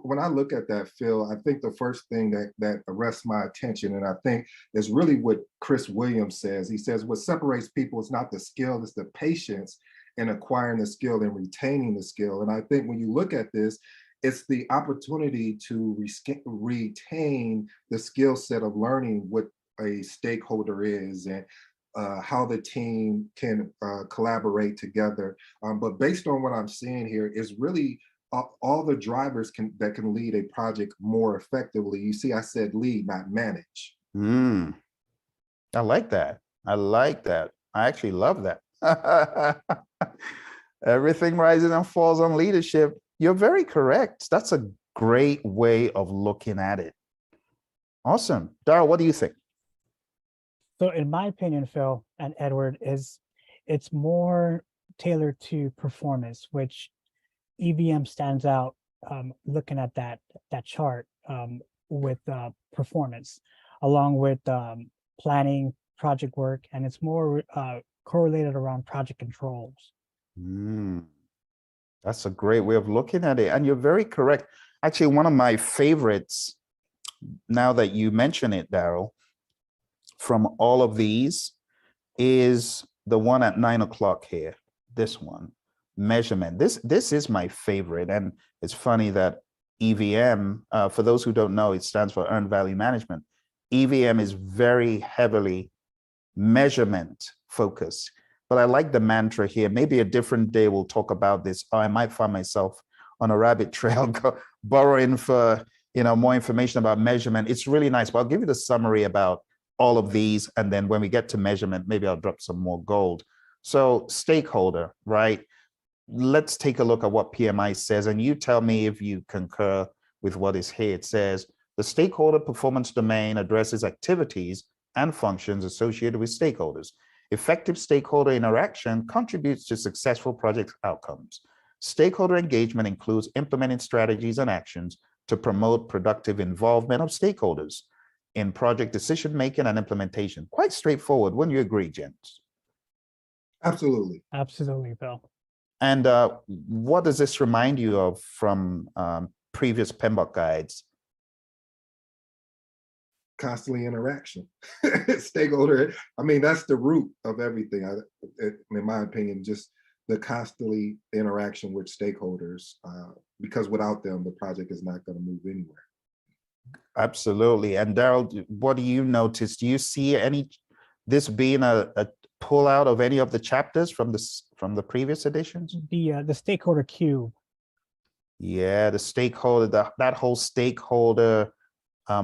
when I look at that, Phil, I think the first thing that arrests my attention, and I think is really what Chris Williams says. He says, what separates people is not the skill, it's the patience and acquiring the skill and retaining the skill. And I think when you look at this, it's the opportunity to retain the skill set of learning what a stakeholder is and how the team can collaborate together. But based on what I'm seeing here is really all the drivers that can lead a project more effectively. You see, I said lead, not manage. I like that. I like that. I actually love that. Everything rises and falls on leadership. You're very correct. That's a great way of looking at it. Awesome. Darryl, what do you think? So in my opinion, Phil and Edward, it's more tailored to performance, which EVM stands out looking at that chart with performance, along with planning, project work, and it's more correlated around project controls. That's a great way of looking at it. And you're very correct. Actually, one of my favorites, now that you mention it, Darryl, from all of these is the one at 9 o'clock here, this one, measurement. This is my favorite. And it's funny that EVM, for those who don't know, it stands for Earned Value Management. EVM is very heavily measurement focused. But I like the mantra here. Maybe a different day we'll talk about this. Or I might find myself on a rabbit trail borrowing for more information about measurement. It's really nice. But I'll give you the summary about all of these. And then when we get to measurement, maybe I'll drop some more gold. So stakeholder, right? Let's take a look at what PMI says. And you tell me if you concur with what is here. It says, the stakeholder performance domain addresses activities and functions associated with stakeholders. Effective stakeholder interaction contributes to successful project outcomes. Stakeholder engagement includes implementing strategies and actions to promote productive involvement of stakeholders in project decision-making and implementation. Quite straightforward. Wouldn't you agree, gents? Absolutely. Absolutely, Bill. And what does this remind you of from previous PMBOK guides? Constantly interaction. Stakeholder, I mean, that's the root of everything. In my opinion, just the constantly interaction with stakeholders, because without them, the project is not going to move anywhere. Absolutely. And Darryl, what do you notice? Do you see this being a pull out of any of the chapters from the previous editions? The stakeholder cube. Yeah, the stakeholder, that whole stakeholder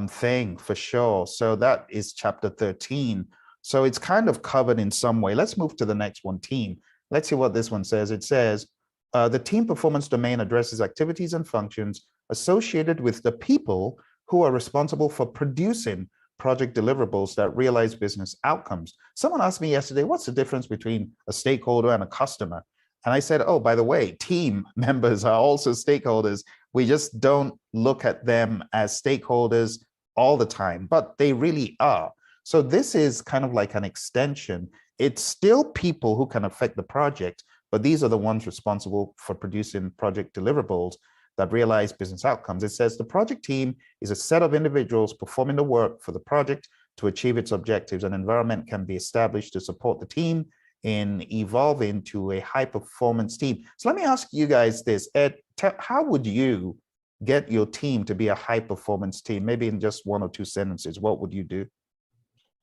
thing for sure. So that is chapter 13. So it's kind of covered in some way. Let's move to the next one, team. Let's see what this one says. It says, the team performance domain addresses activities and functions associated with the people who are responsible for producing project deliverables that realize business outcomes. Someone asked me yesterday, what's the difference between a stakeholder and a customer? And I said, oh, by the way, team members are also stakeholders. We just don't look at them as stakeholders all the time, but they really are. So this is kind of like an extension. It's still people who can affect the project, but these are the ones responsible for producing project deliverables that realize business outcomes. It says the project team is a set of individuals performing the work for the project to achieve its objectives. An environment can be established to support the team in evolving to a high performance team. So let me ask you guys this, Ed, how would you get your team to be a high performance team? Maybe in just 1 or 2 sentences, what would you do?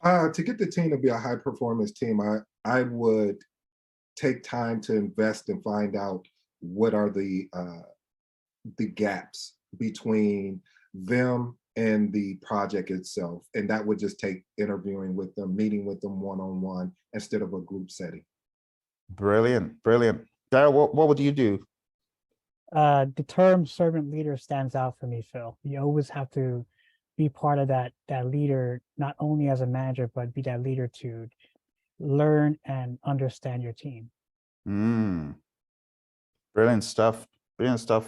To get the team to be a high performance team, I would take time to invest and find out what are the gaps between them and the project itself. And that would just take interviewing with them, meeting with them one-on-one instead of a group setting. Brilliant, brilliant. Darryl, what would you do? The term servant leader stands out for me, Phil. You always have to be part of that leader, not only as a manager, but be that leader to learn and understand your team. Brilliant stuff,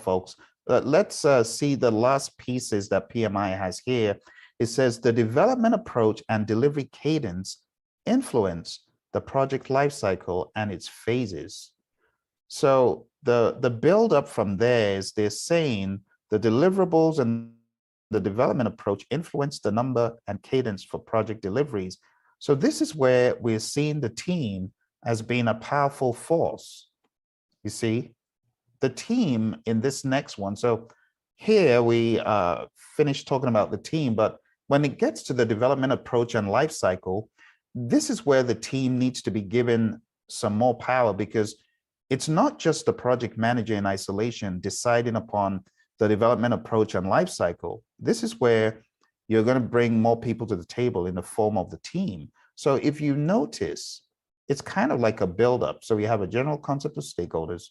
folks. Let's see the last pieces that PMI has here. It says the development approach and delivery cadence influence the project lifecycle and its phases. So the build up from there is they're saying the deliverables and the development approach influence the number and cadence for project deliveries. So this is where we're seeing the team as being a powerful force You see, the team in this next one. So here we finished talking about the team, but when it gets to the development approach and life cycle, this is where the team needs to be given some more power, because it's not just the project manager in isolation deciding upon the development approach and life cycle. This is where you're going to bring more people to the table in the form of the team. So if you notice, it's kind of like a buildup. So we have a general concept of stakeholders.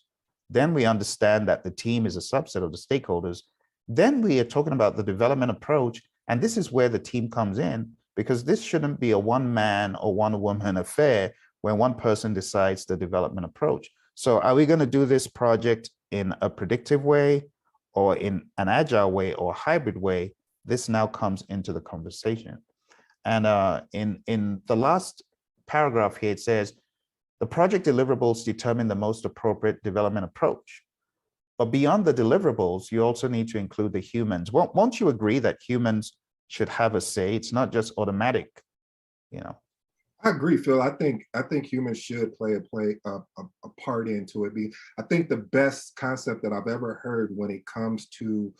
Then we understand that the team is a subset of the stakeholders. Then we are talking about the development approach. And this is where the team comes in, because this shouldn't be a one man or one woman affair when one person decides the development approach. So are we going to do this project in a predictive way or in an agile way or hybrid way? This now comes into the conversation. And in the last paragraph here, it says, the project deliverables determine the most appropriate development approach. But beyond the deliverables, you also need to include the humans. Won't you agree that humans should have a say? It's not just automatic, you know. I agree, Phil. I think humans should play a part into it. I think the best concept that I've ever heard when it comes to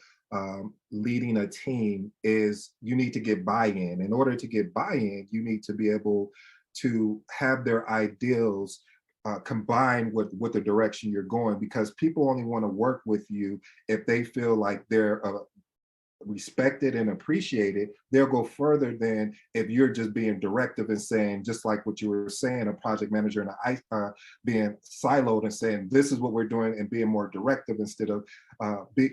leading a team is you need to get buy-in. In order to get buy-in, you need to be able to have their ideals combined with the direction you're going, because people only want to work with you if they feel like they're respected and appreciated. They'll go further than if you're just being directive and saying, just like what you were saying, a project manager and being siloed and saying, this is what we're doing, and being more directive instead of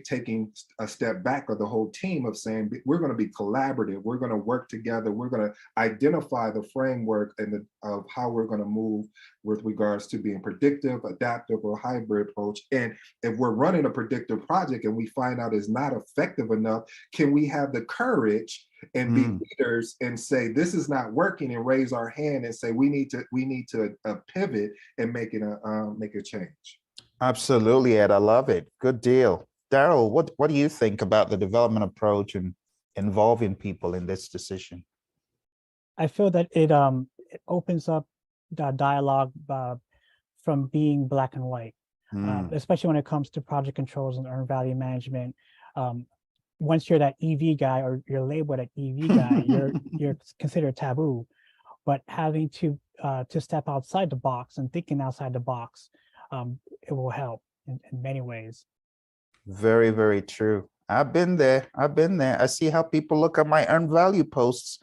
taking a step back, or the whole team of saying, we're going to be collaborative, we're going to work together, we're going to identify the framework and of how we're going to move with regards to being predictive, adaptive, or hybrid approach. And if we're running a predictive project and we find out it's not effective enough, can we have the courage and be leaders and say, this is not working, and raise our hand and say, we need to pivot and make a change. Absolutely, Ed. I love it. Good deal. Daryl, what do you think about the development approach and involving people in this decision? I feel that it opens up the dialogue from being black and white, especially when it comes to project controls and earned value management. Once you're that EV guy, or you're labeled an EV guy, you're considered taboo. But having to step outside the box and thinking outside the box, it will help in many ways. Very, very true. I've been there. I see how people look at my earned value posts.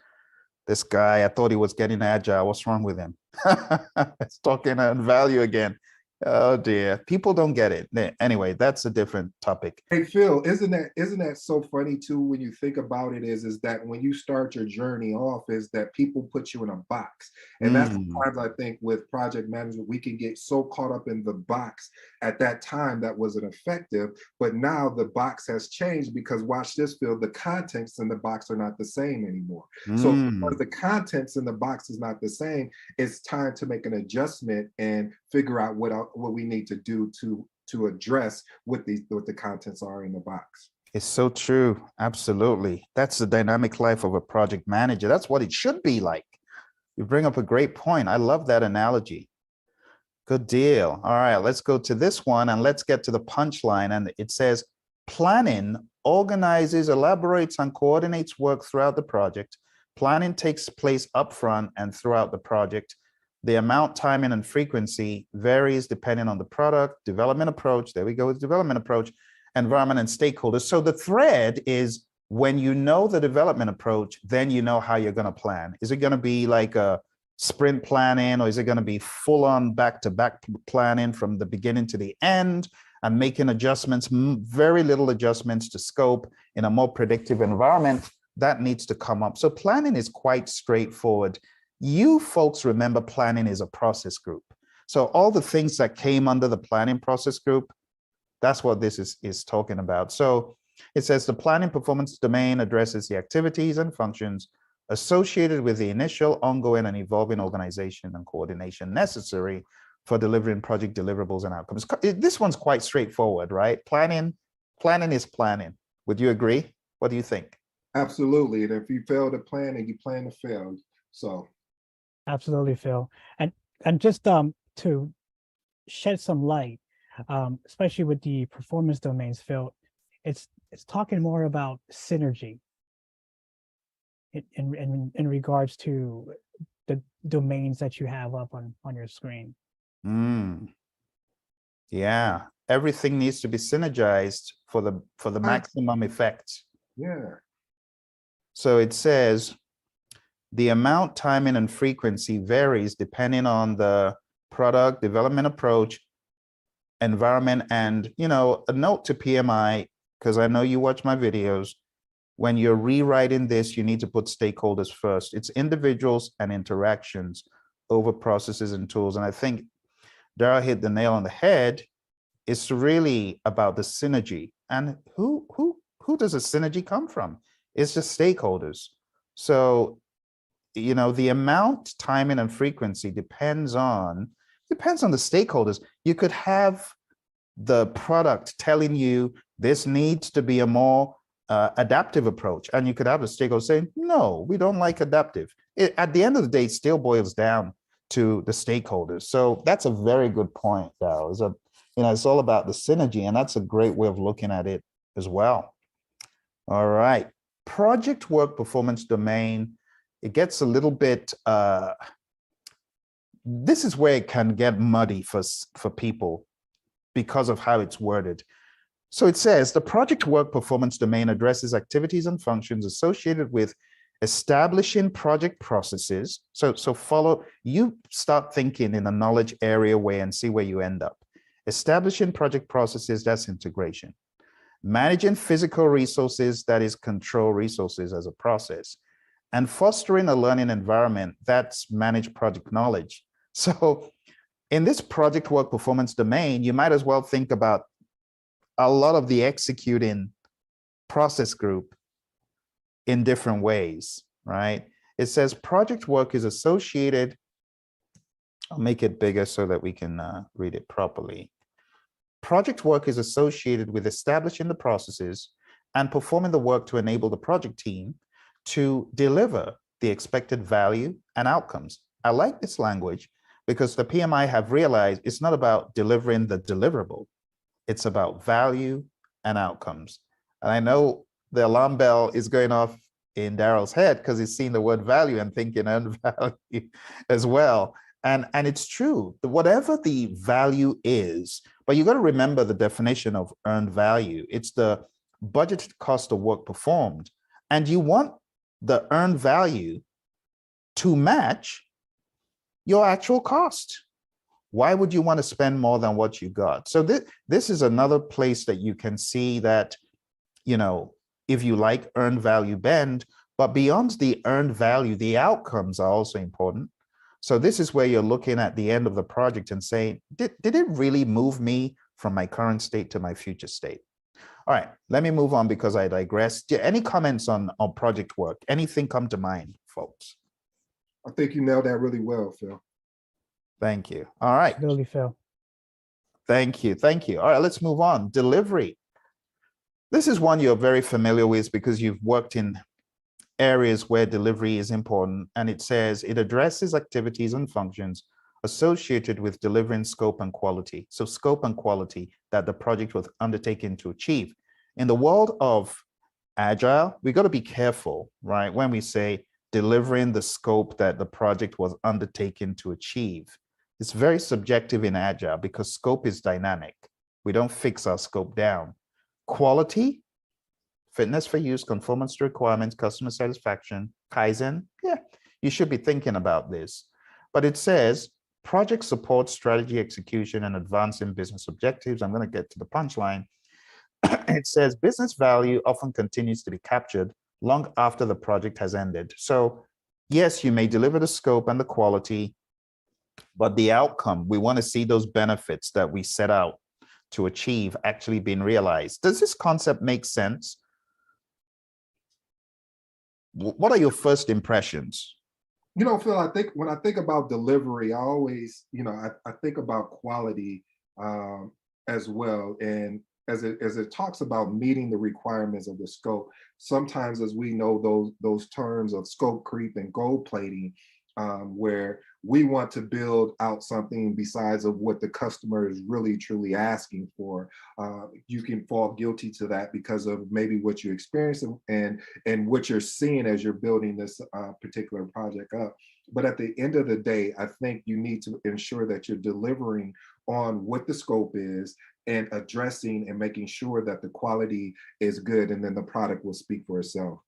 This guy, I thought he was getting agile. What's wrong with him? It's talking earned value again. Oh dear, people don't get it. Anyway, that's a different topic. Hey Phil, isn't that so funny too when you think about it? Is that when you start your journey off, is that people put you in a box, and that's sometimes I think with project management we can get so caught up in the box. At that time, that wasn't effective, but now the box has changed, because watch this, Phil, the contents in the box are not the same anymore. So because the contents in the box is not the same, it's time to make an adjustment and figure out what we need to do to address what the contents are in the box. It's so true. Absolutely. That's the dynamic life of a project manager. That's what it should be like. You bring up a great point. I love that analogy. Good deal. All right, let's go to this one and let's get to the punchline. And it says, planning organizes, elaborates, and coordinates work throughout the project. Planning takes place upfront and throughout the project. The amount, timing, and frequency varies depending on the product, development approach. There we go with development approach, environment, and stakeholders. So the thread is, when you know the development approach, then you know how you're going to plan. Is it going to be like a sprint planning, or is it going to be full on back-to-back planning from the beginning to the end and making adjustments, very little adjustments to scope in a more predictive environment? That needs to come up. So planning is quite straightforward. You folks remember planning is a process group. So all the things that came under the planning process group, that's what this is talking about. So it says the planning performance domain addresses the activities and functions associated with the initial, ongoing, and evolving organization and coordination necessary for delivering project deliverables and outcomes. This one's quite straightforward, right? Planning is planning. Would you agree? What do you think? Absolutely. And if you fail to plan, and you plan to fail. So Absolutely, Phil. And just to shed some light, especially with the performance domains, Phil. It's talking more about synergy in regards to the domains that you have up on your screen. Yeah, everything needs to be synergized for the maximum effect. Yeah. So it says the amount, timing, and frequency varies depending on the product development approach, environment, and, you know, a note to PMI, because I know you watch my videos. When you're rewriting this, you need to put stakeholders first. It's individuals and interactions over processes and tools. And I think Daryl hit the nail on the head. It's really about the synergy. And who does the synergy come from? It's just stakeholders. So, you know, the amount, timing, and frequency depends on the stakeholders. You could have the product telling you this needs to be a more adaptive approach, and you could have the stakeholders saying, no, we don't like adaptive. At the end of the day, it still boils down to the stakeholders. So that's a very good point, Darryl. It's all about the synergy, and that's a great way of looking at it as well. All right, project work performance domain. It gets a little bit, this is where it can get muddy for people because of how it's worded. So it says the project work performance domain addresses activities and functions associated with establishing project processes. So you start thinking in a knowledge area way and see where you end up. Establishing project processes, that's integration. Managing physical resources, that is control resources as a process. And fostering a learning environment, that's manage project knowledge. So in this project work performance domain, you might as well think about a lot of the executing process group in different ways, right? It says project work is associated, I'll make it bigger so that we can read it properly. Project work is associated with establishing the processes and performing the work to enable the project team to deliver the expected value and outcomes. I like this language because the PMI have realized it's not about delivering the deliverable. It's about value and outcomes. And I know the alarm bell is going off in Daryl's head because he's seen the word value and thinking earned value as well. And it's true, whatever the value is, but you got to remember the definition of earned value. It's the budgeted cost of work performed. And you want the earned value to match your actual cost. Why would you want to spend more than what you got? So this is another place that you can see that, you know, if you like earned value bend, but beyond the earned value, the outcomes are also important. So this is where you're looking at the end of the project and saying, did it really move me from my current state to my future state? All right, let me move on because I digress. Any comments on project work? Anything come to mind, folks? I think you nailed that really well, Phil. Thank you. All right. Absolutely, Phil. Thank you. Thank you. All right, let's move on. Delivery. This is one you're very familiar with because you've worked in areas where delivery is important. And it says it addresses activities and functions associated with delivering scope and quality. So scope and quality that the project was undertaken to achieve. In the world of Agile, we got to be careful, right? When we say delivering the scope that the project was undertaken to achieve. It's very subjective in Agile because scope is dynamic. We don't fix our scope down. Quality, fitness for use, conformance to requirements, customer satisfaction, Kaizen. Yeah, you should be thinking about this. But it says project support, strategy execution, and advancing business objectives. I'm going to get to the punchline. It says business value often continues to be captured long after the project has ended. So yes, you may deliver the scope and the quality, but the outcome, we want to see those benefits that we set out to achieve actually being realized. Does this concept make sense? What are your first impressions? You know, Phil, I think when I think about delivery, I always, I think about quality as well. And as it talks about meeting the requirements of the scope, sometimes, as we know, those terms of scope creep and gold plating where we want to build out something besides of what the customer is really truly asking for. You can fall guilty to that because of maybe what you experience and what you're seeing as you're building this particular project up. But at the end of the day, I think you need to ensure that you're delivering on what the scope is and addressing and making sure that the quality is good, and then the product will speak for itself.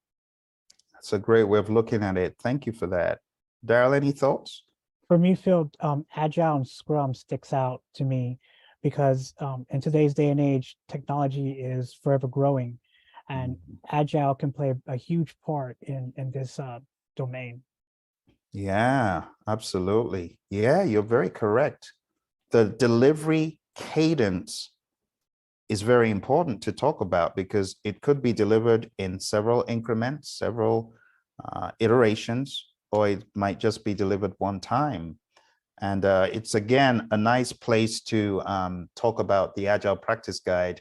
That's a great way of looking at it. Thank you for that. Daryl, any thoughts? For me, Phil, Agile and Scrum sticks out to me because in today's day and age, technology is forever growing, and Agile can play a huge part in this domain. Yeah, absolutely. Yeah, you're very correct. The delivery cadence is very important to talk about because it could be delivered in several increments, several iterations, or it might just be delivered one time. And it's, again, a nice place to talk about the Agile Practice Guide,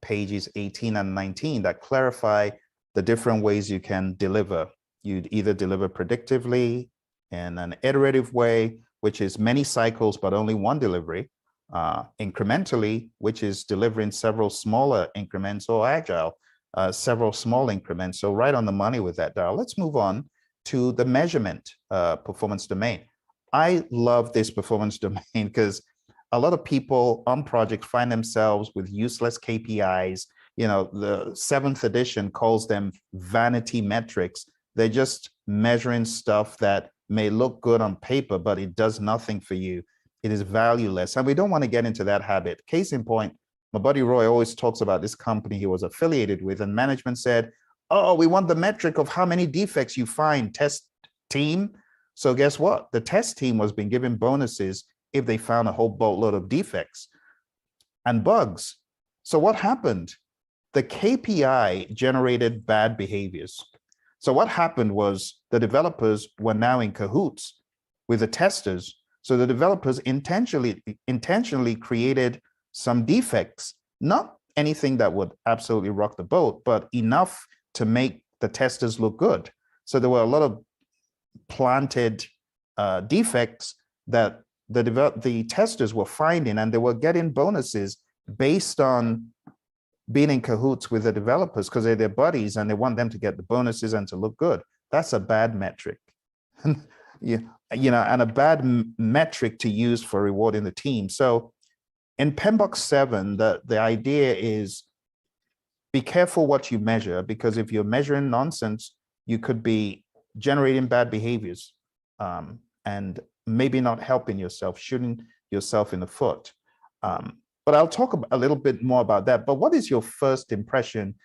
pages 18 and 19, that clarify the different ways you can deliver. You'd either deliver predictively in an iterative way, which is many cycles, but only one delivery, incrementally, which is delivering several smaller increments, or Agile, several small increments. So right on the money with that, Darryl. Let's move on to the measurement performance domain. I love this performance domain because a lot of people on projects find themselves with useless KPIs. You know, the 7th edition calls them vanity metrics. They're just measuring stuff that may look good on paper, but it does nothing for you. It is valueless. And we don't want to get into that habit. Case in point, my buddy Roy always talks about this company he was affiliated with, and management said, oh, we want the metric of how many defects you find, test team. So guess what? The test team was being given bonuses if they found a whole boatload of defects and bugs. So what happened? The KPI generated bad behaviors. So what happened was the developers were now in cahoots with the testers. So the developers intentionally created some defects, not anything that would absolutely rock the boat, but enough to make the testers look good. So there were a lot of planted defects that the testers were finding, and they were getting bonuses based on being in cahoots with the developers because they're their buddies and they want them to get the bonuses and to look good. That's a bad metric. You know, and a bad metric to use for rewarding the team. So in PMBOK 7, the idea is be careful what you measure, because if you're measuring nonsense, you could be generating bad behaviors and maybe not helping yourself, shooting yourself in the foot. But I'll talk a little bit more about that. But what is your first impression?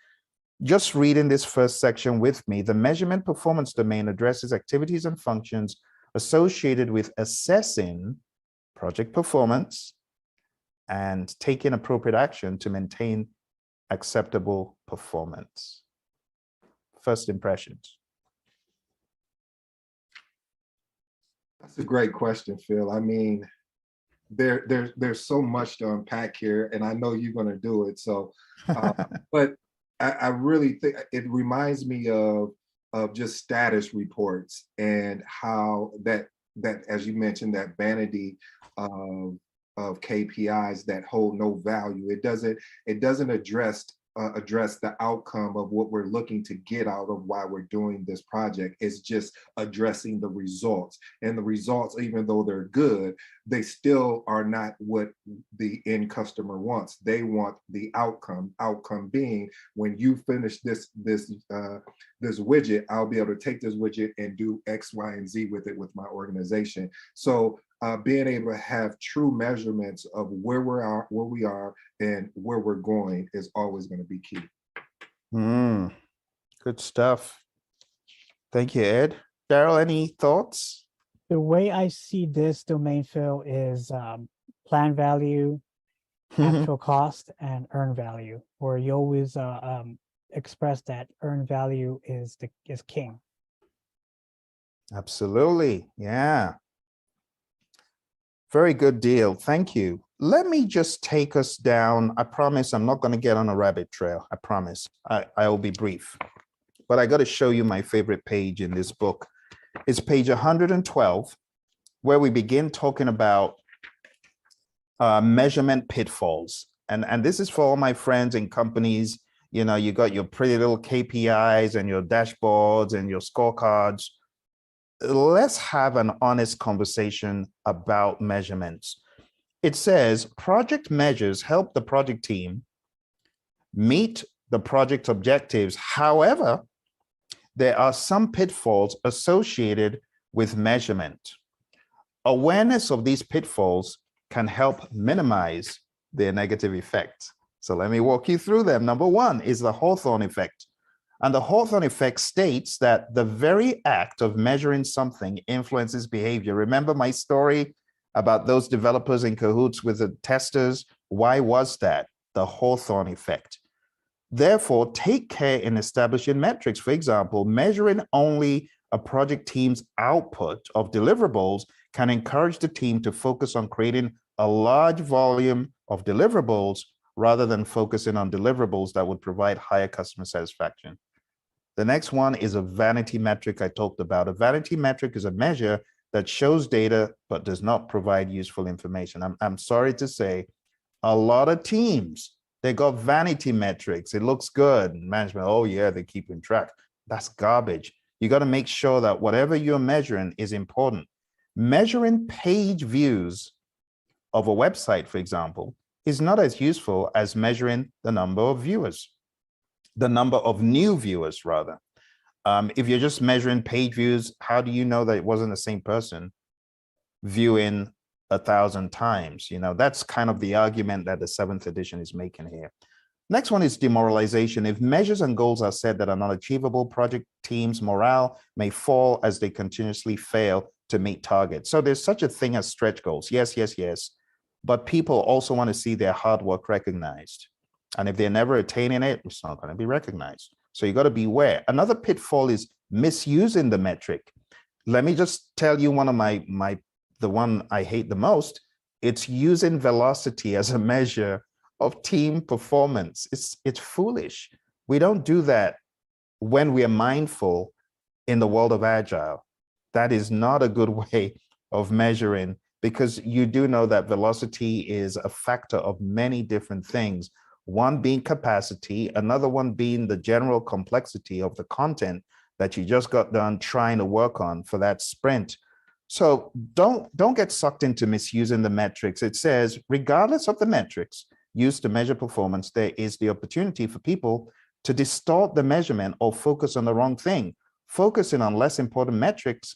Just reading this first section with me, the measurement performance domain addresses activities and functions associated with assessing project performance and taking appropriate action to maintain acceptable performance. First impressions. That's a great question, Phil. I mean, there's so much to unpack here, and I know you're going to do it. So, but I really think it reminds me of just status reports and how that as you mentioned, that vanity of KPIs that hold no value. It doesn't address the outcome of what we're looking to get out of why we're doing this project. It's just addressing the results, and the results, even though they're good, they still are not what the end customer wants. They want the outcome being, when you finish this widget, I'll be able to take this widget and do X, Y, and Z with it with my organization. So being able to have true measurements of where we are and where we're going is always going to be key. Good stuff. Thank you, Ed. Daryl, any thoughts? The way I see this domain, Phil, is plan value, actual cost, and earn value, where you always express that earn value is king. Absolutely. Yeah. Very good deal. Thank you. Let me just take us down. I promise I'm not going to get on a rabbit trail. I promise. I will be brief. But I got to show you my favorite page in this book. is page 112, where we begin talking about measurement pitfalls. And this is for all my friends in companies. You know, you got your pretty little KPIs and your dashboards and your scorecards. Let's have an honest conversation about measurements. It says project measures help the project team meet the project objectives. However, there are some pitfalls associated with measurement. Awareness of these pitfalls can help minimize their negative effects. So let me walk you through them. Number one is the Hawthorne effect. And the Hawthorne effect states that the very act of measuring something influences behavior. Remember my story about those developers in cahoots with the testers? Why was that? The Hawthorne effect. Therefore, take care in establishing metrics. For example, measuring only a project team's output of deliverables can encourage the team to focus on creating a large volume of deliverables rather than focusing on deliverables that would provide higher customer satisfaction. The next one is a vanity metric I talked about. A vanity metric is a measure that shows data but does not provide useful information. I'm sorry to say, a lot of teams, they got vanity metrics. It looks good. Management, oh yeah, they're keeping track. That's garbage. You got to make sure that whatever you're measuring is important. Measuring page views of a website, for example, is not as useful as measuring the number of viewers, the number of new viewers, rather. If you're just measuring page views, how do you know that it wasn't the same person viewing 1,000 times? You know, that's kind of the argument that the 7th edition is making here. Next one is demoralization. If measures and goals are set that are not achievable, project teams' morale may fall as they continuously fail to meet targets. So there's such a thing as stretch goals. Yes, yes, yes. But people also want to see their hard work recognized. And if they're never attaining it, it's not going to be recognized. So you got to beware. Another pitfall is misusing the metric. Let me just tell you one of the one I hate the most. It's using velocity as a measure of team performance. It's foolish. We don't do that when we are mindful in the world of Agile. That is not a good way of measuring, because you do know that velocity is a factor of many different things. One being capacity, another one being the general complexity of the content that you just got done trying to work on for that sprint. So don't get sucked into misusing the metrics. It says, regardless of the metrics used to measure performance, there is the opportunity for people to distort the measurement or focus on the wrong thing, focusing on less important metrics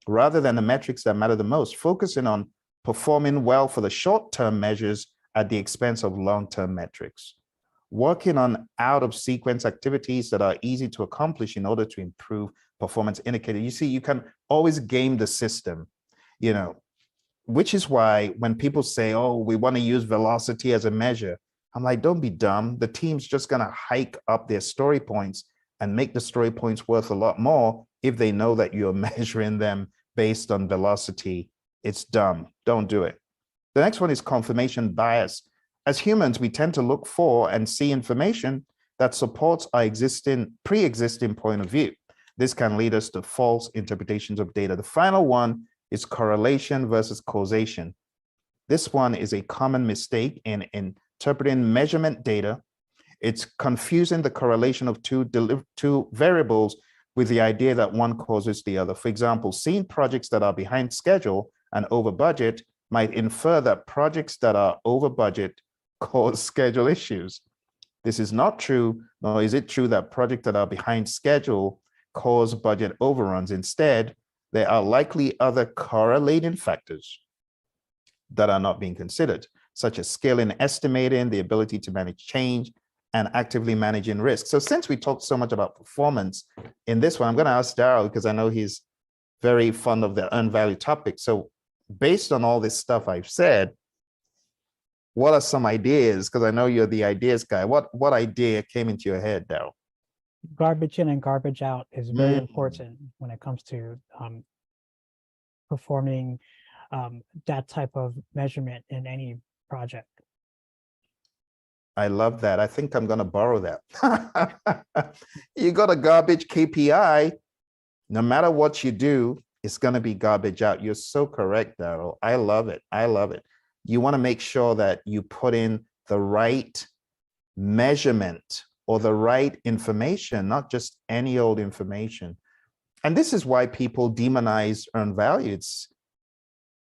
rather than the metrics that matter the most, focusing on performing well for the short-term measures at the expense of long-term metrics, working on out-of-sequence activities that are easy to accomplish in order to improve performance indicator. You see, you can always game the system, you know, which is why when people say, oh, we want to use velocity as a measure, I'm like, don't be dumb. The team's just going to hike up their story points and make the story points worth a lot more if they know that you're measuring them based on velocity. It's dumb. Don't do it. The next one is confirmation bias. As humans, we tend to look for and see information that supports our pre-existing point of view. This can lead us to false interpretations of data. The final one is correlation versus causation. This one is a common mistake in interpreting measurement data. It's confusing the correlation of two variables with the idea that one causes the other. For example, seeing projects that are behind schedule and over budget might infer that projects that are over budget cause schedule issues. This is not true, nor is it true that projects that are behind schedule cause budget overruns. Instead, there are likely other correlating factors that are not being considered, such as skill in estimating, the ability to manage change, and actively managing risk. So since we talked so much about performance in this one, I'm going to ask Daryl, because I know he's very fond of the earned value topic. So based on all this stuff I've said, what are some ideas? Because I know you're the ideas guy. What idea came into your head, Daryl? Garbage in and garbage out is very important when it comes to performing that type of measurement in any project. I love that. I think I'm going to borrow that. You got a garbage KPI. No matter what you do, it's going to be garbage out. You're so correct, Daryl. I love it. I love it. You want to make sure that you put in the right measurement or the right information, not just any old information. And this is why people demonize earned value.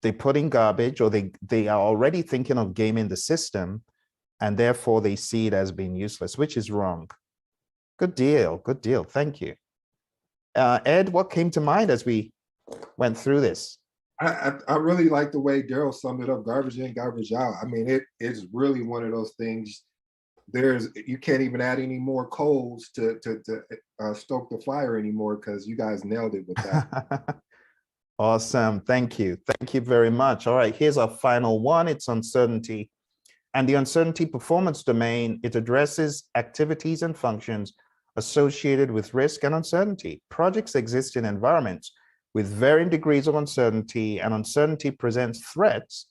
They put in garbage, or they are already thinking of gaming the system, and therefore they see it as being useless, which is wrong. Good deal. Good deal. Thank you. Ed, what came to mind as we went through this? I really like the way Daryl summed it up, garbage in, garbage out. I mean, it's really one of those things. You can't even add any more coals to stoke the fire anymore, because you guys nailed it with that. Awesome. Thank you. Thank you very much. All right, here's our final one. It's uncertainty. And the uncertainty performance domain, it addresses activities and functions associated with risk and uncertainty. Projects exist in environments with varying degrees of uncertainty, and uncertainty presents threats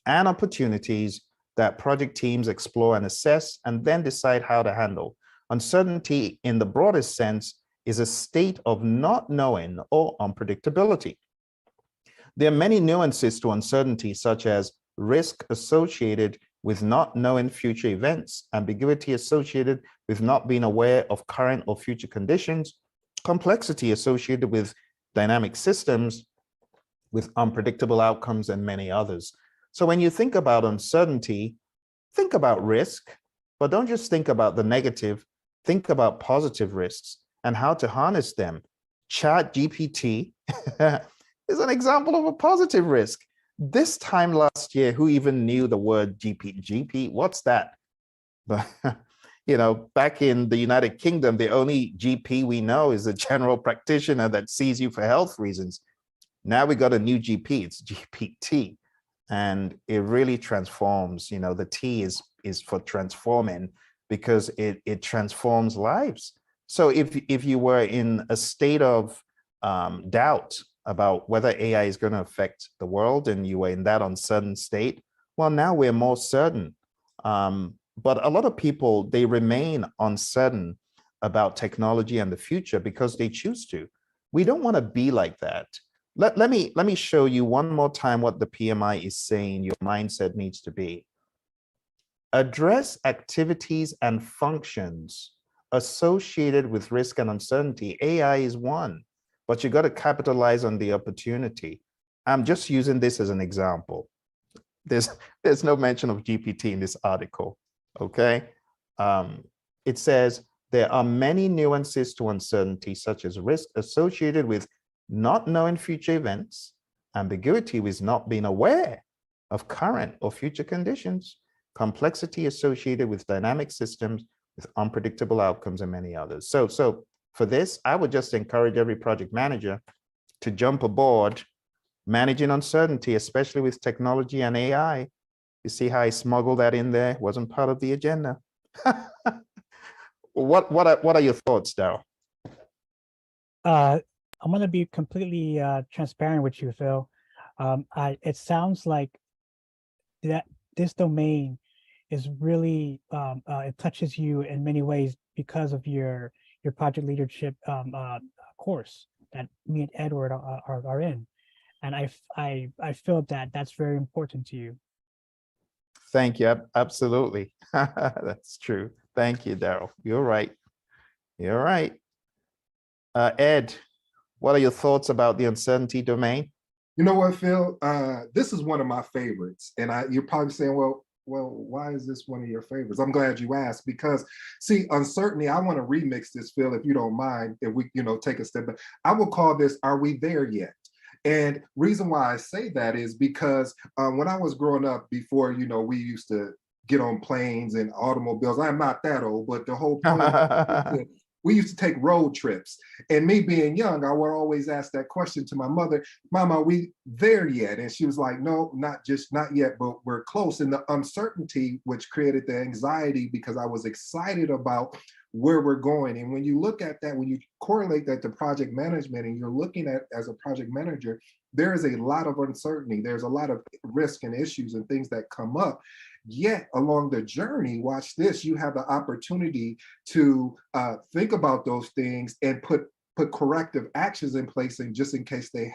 and opportunities that project teams explore and assess and then decide how to handle. Uncertainty, in the broadest sense, is a state of not knowing or unpredictability. There are many nuances to uncertainty, such as risk associated with not knowing future events, ambiguity associated with not being aware of current or future conditions, complexity associated with dynamic systems, with unpredictable outcomes, and many others. So when you think about uncertainty, think about risk, but don't just think about the negative, think about positive risks and how to harness them. ChatGPT is an example of a positive risk. This time last year, who even knew the word GP? What's that? But back in the United Kingdom, the only GP we know is a general practitioner that sees you for health reasons. Now we got a new GP, it's GPT, and it really transforms. The T is for transforming, because it transforms lives. So if you were in a state of doubt about whether AI is going to affect the world, and you were in that uncertain state, well, now we're more certain. But a lot of people, they remain uncertain about technology and the future because they choose to. We don't want to be like that. Let me show you one more time what the PMI is saying your mindset needs to be. Address activities and functions associated with risk and uncertainty. AI is one, but you got to capitalize on the opportunity. I'm just using this as an example. There's no mention of GPT in this article, okay? It says, there are many nuances to uncertainty, such as risk associated with not knowing future events, ambiguity with not being aware of current or future conditions, complexity associated with dynamic systems with unpredictable outcomes, and many others. So for this, I would just encourage every project manager to jump aboard managing uncertainty, especially with technology and AI. You see how I smuggled that in there? Wasn't part of the agenda. What are your thoughts, Daryl? I'm going to be completely transparent with you, Phil. It sounds like that this domain is really it touches you in many ways because of your project leadership course that me and Edward are in, and I feel that that's very important to you. Thank you. Absolutely. That's true. Thank you, Daryl. You're right. You're right. Ed, what are your thoughts about the uncertainty domain? You know what, Phil? This is one of my favorites. And you're probably saying, well, why is this one of your favorites? I'm glad you asked, because see, uncertainty, I want to remix this, Phil, if you don't mind, if we, take a step back. I will call this, Are We There Yet? And reason why I say that is because when I was growing up, before, we used to get on planes and automobiles. I'm not that old, but the whole point, we used to take road trips. And me being young, I would always ask that question to my mother, Mom, are we there yet? And she was like, no, not yet, but we're close. And the uncertainty, which created the anxiety, because I was excited about where we're going. And when you look at that, when you correlate that to project management, and you're looking at as a project manager, there is a lot of uncertainty. There's a lot of risk and issues and things that come up. Yet along the journey, watch this, you have the opportunity to think about those things and put put corrective actions in place, and just in case they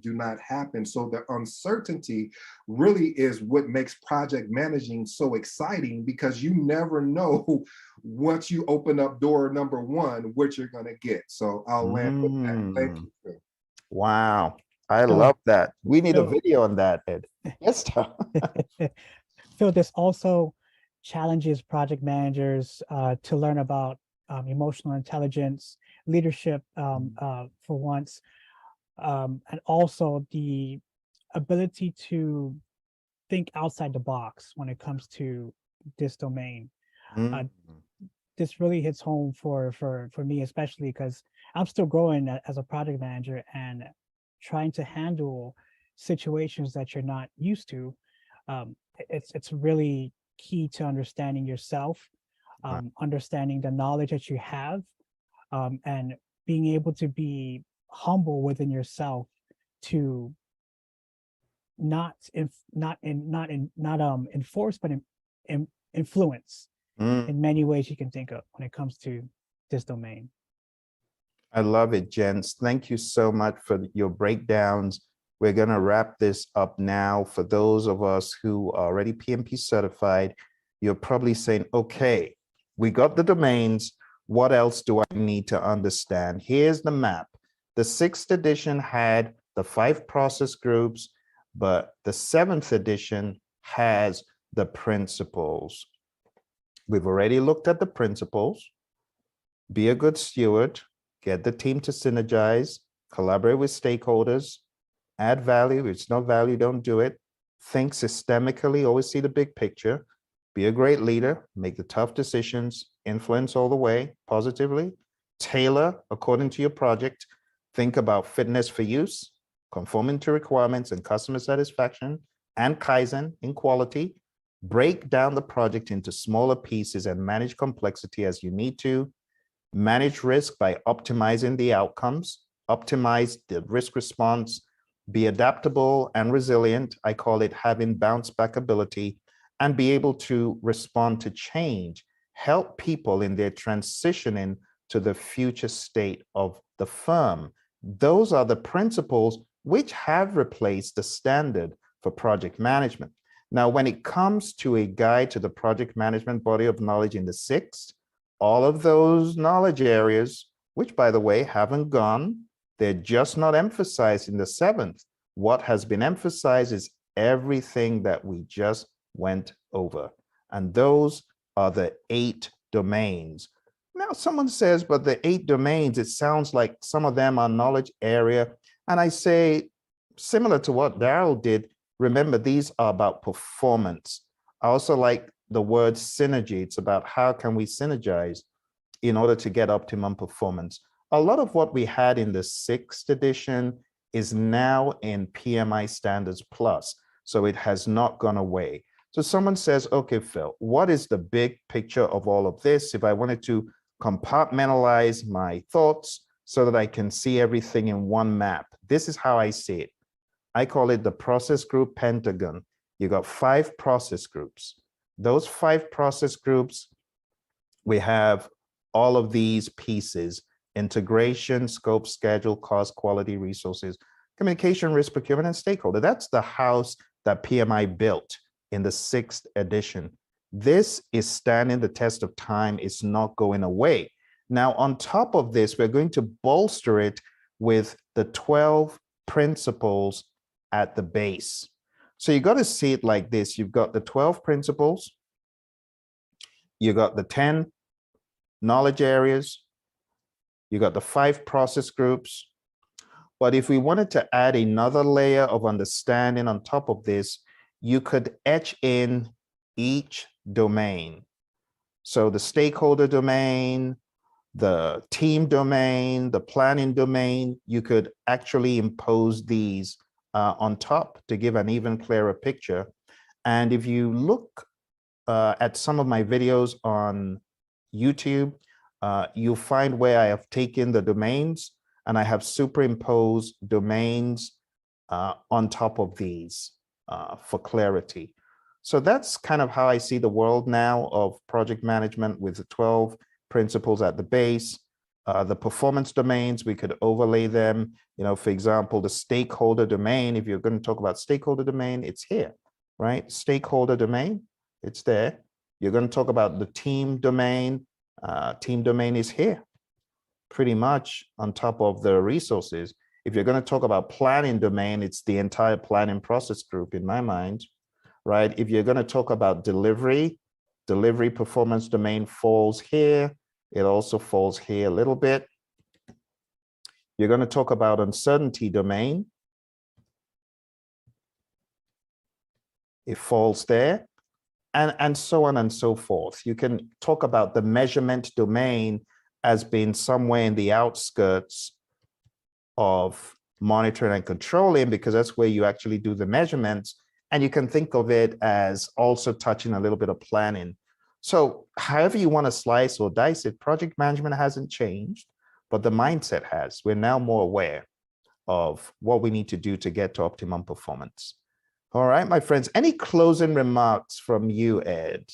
do not happen. So the uncertainty really is what makes project managing so exciting, because you never know once you open up door number one what you're going to get. So I'll land with that. Thank you, Phil. Wow, I So- love that. We need a so- video on that, Ed. Yes, Tom. So this also challenges project managers to learn about emotional intelligence, leadership for once, and also the ability to think outside the box when it comes to this domain. Mm. This really hits home for me, especially because I'm still growing as a project manager and trying to handle situations that you're not used to. It's really key to understanding yourself, understanding the knowledge that you have, and being able to be humble within yourself to not enforce, but influence Mm. in many ways you can think of when it comes to this domain. I love it, gents. Thank you so much for your breakdowns. We're going to wrap this up now. For those of us who are already PMP certified, you're probably saying, okay, we got the domains. What else do I need to understand? Here's the map. The 6th edition had the 5 process groups, but the 7th edition has the principles. We've already looked at the principles. Be a good steward, get the team to synergize, collaborate with stakeholders, add value. If it's not value, don't do it. Think systemically, always see the big picture. Be a great leader, make the tough decisions, influence all the way positively, tailor according to your project, think about fitness for use, conforming to requirements and customer satisfaction, and Kaizen in quality. Break down the project into smaller pieces and manage complexity as you need to. Manage risk by optimizing the outcomes, optimize the risk response, be adaptable and resilient. I call it having bounce back ability, and be able to respond to change. Help people in their transitioning to the future state of the firm. Those are the principles which have replaced the standard for project management. Now, when it comes to a guide to the project management body of knowledge in the 6th, all of those knowledge areas, which by the way, haven't gone, they're just not emphasized in the 7th. What has been emphasized is everything that we just went over. And those are the 8 domains. Now, someone says, but the 8 domains, it sounds like some of them are knowledge area. And I say, similar to what Daryl did, remember, these are about performance. I also like the word synergy. It's about how can we synergize in order to get optimum performance. A lot of what we had in the 6th edition is now in PMI Standards Plus, so it has not gone away. So someone says, okay, Phil, what is the big picture of all of this? If I wanted to compartmentalize my thoughts so that I can see everything in one map, this is how I see it. I call it the process group pentagon. You got 5 process groups. Those 5 process groups, we have all of these pieces: integration, scope, schedule, cost, quality, resources, communication, risk, procurement, and stakeholder. That's the house that PMI built in the 6th edition. This is standing the test of time. It's not going away. Now, on top of this, we're going to bolster it with the 12 principles at the base. So you got to see it like this. You've got the 12 principles. You got the 10 knowledge areas. You got the 5 process groups. But if we wanted to add another layer of understanding on top of this, you could etch in each domain. So the stakeholder domain, the team domain, the planning domain, you could actually impose these on top to give an even clearer picture. And if you look at some of my videos on YouTube, you'll find where I have taken the domains and I have superimposed domains on top of these for clarity. So that's kind of how I see the world now of project management, with the 12 principles at the base, The performance domains, we could overlay them. You know, for example, the stakeholder domain, if you're going to talk about stakeholder domain, it's here, right? Stakeholder domain, it's there. You're going to talk about the team domain. Team domain is here, pretty much on top of the resources. If you're going to talk about planning domain, it's the entire planning process group in my mind, right? If you're going to talk about delivery performance domain falls here. It also falls here a little bit. You're going to talk about uncertainty domain. It falls there, and so on and so forth. You can talk about the measurement domain as being somewhere in the outskirts of monitoring and controlling, because that's where you actually do the measurements. And you can think of it as also touching a little bit of planning. So however you want to slice or dice it, project management hasn't changed, but the mindset has. We're now more aware of what we need to do to get to optimum performance. All right, my friends, any closing remarks from you, Ed,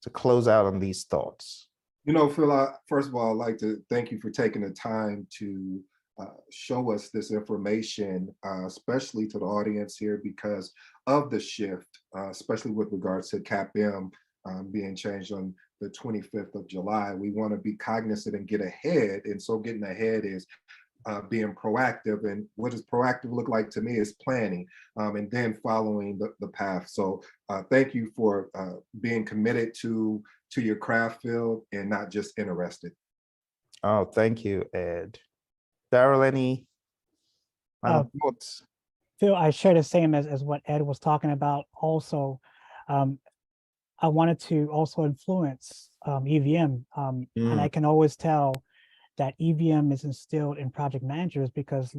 to close out on these thoughts? You know, Phil, first of all, I'd like to thank you for taking the time to show us this information, especially to the audience here, because of the shift, especially with regards to CAPM being changed on the 25th of July. We want to be cognizant and get ahead. And so getting ahead is being proactive. And what does proactive look like to me is planning and then following the path. So thank you for being committed to your craft field and not just interested. Oh, thank you, Ed. Daryl, any final thoughts? Phil, I share the same as what Ed was talking about. Also, I wanted to also influence EVM, and I can always tell that EVM is instilled in project managers because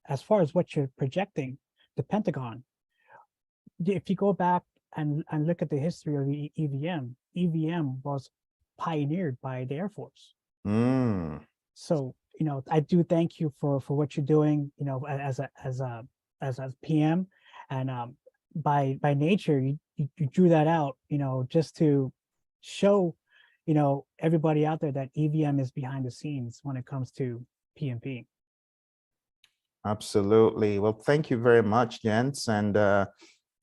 as far as what you're projecting, the Pentagon, if you go back and look at the history of the EVM was pioneered by the Air Force. So, you know, I do thank you for what you're doing, you know, as a PM, and by nature, you drew that out, you know, just to show, you know, everybody out there that EVM is behind the scenes when it comes to PMP. Absolutely. Well, thank you very much, gents. And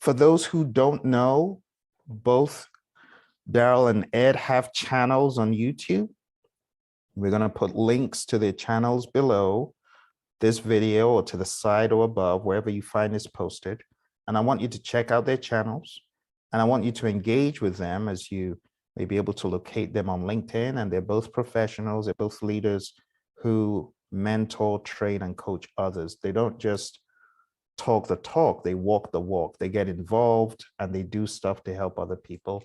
for those who don't know, both Daryl and Ed have channels on YouTube. We're going to put links to their channels below this video or to the side or above, wherever you find this posted. And I want you to check out their channels. And I want you to engage with them, as you may be able to locate them on LinkedIn. And they're both professionals. They're both leaders who mentor, train, and coach others. They don't just talk the talk, they walk the walk. They get involved and they do stuff to help other people.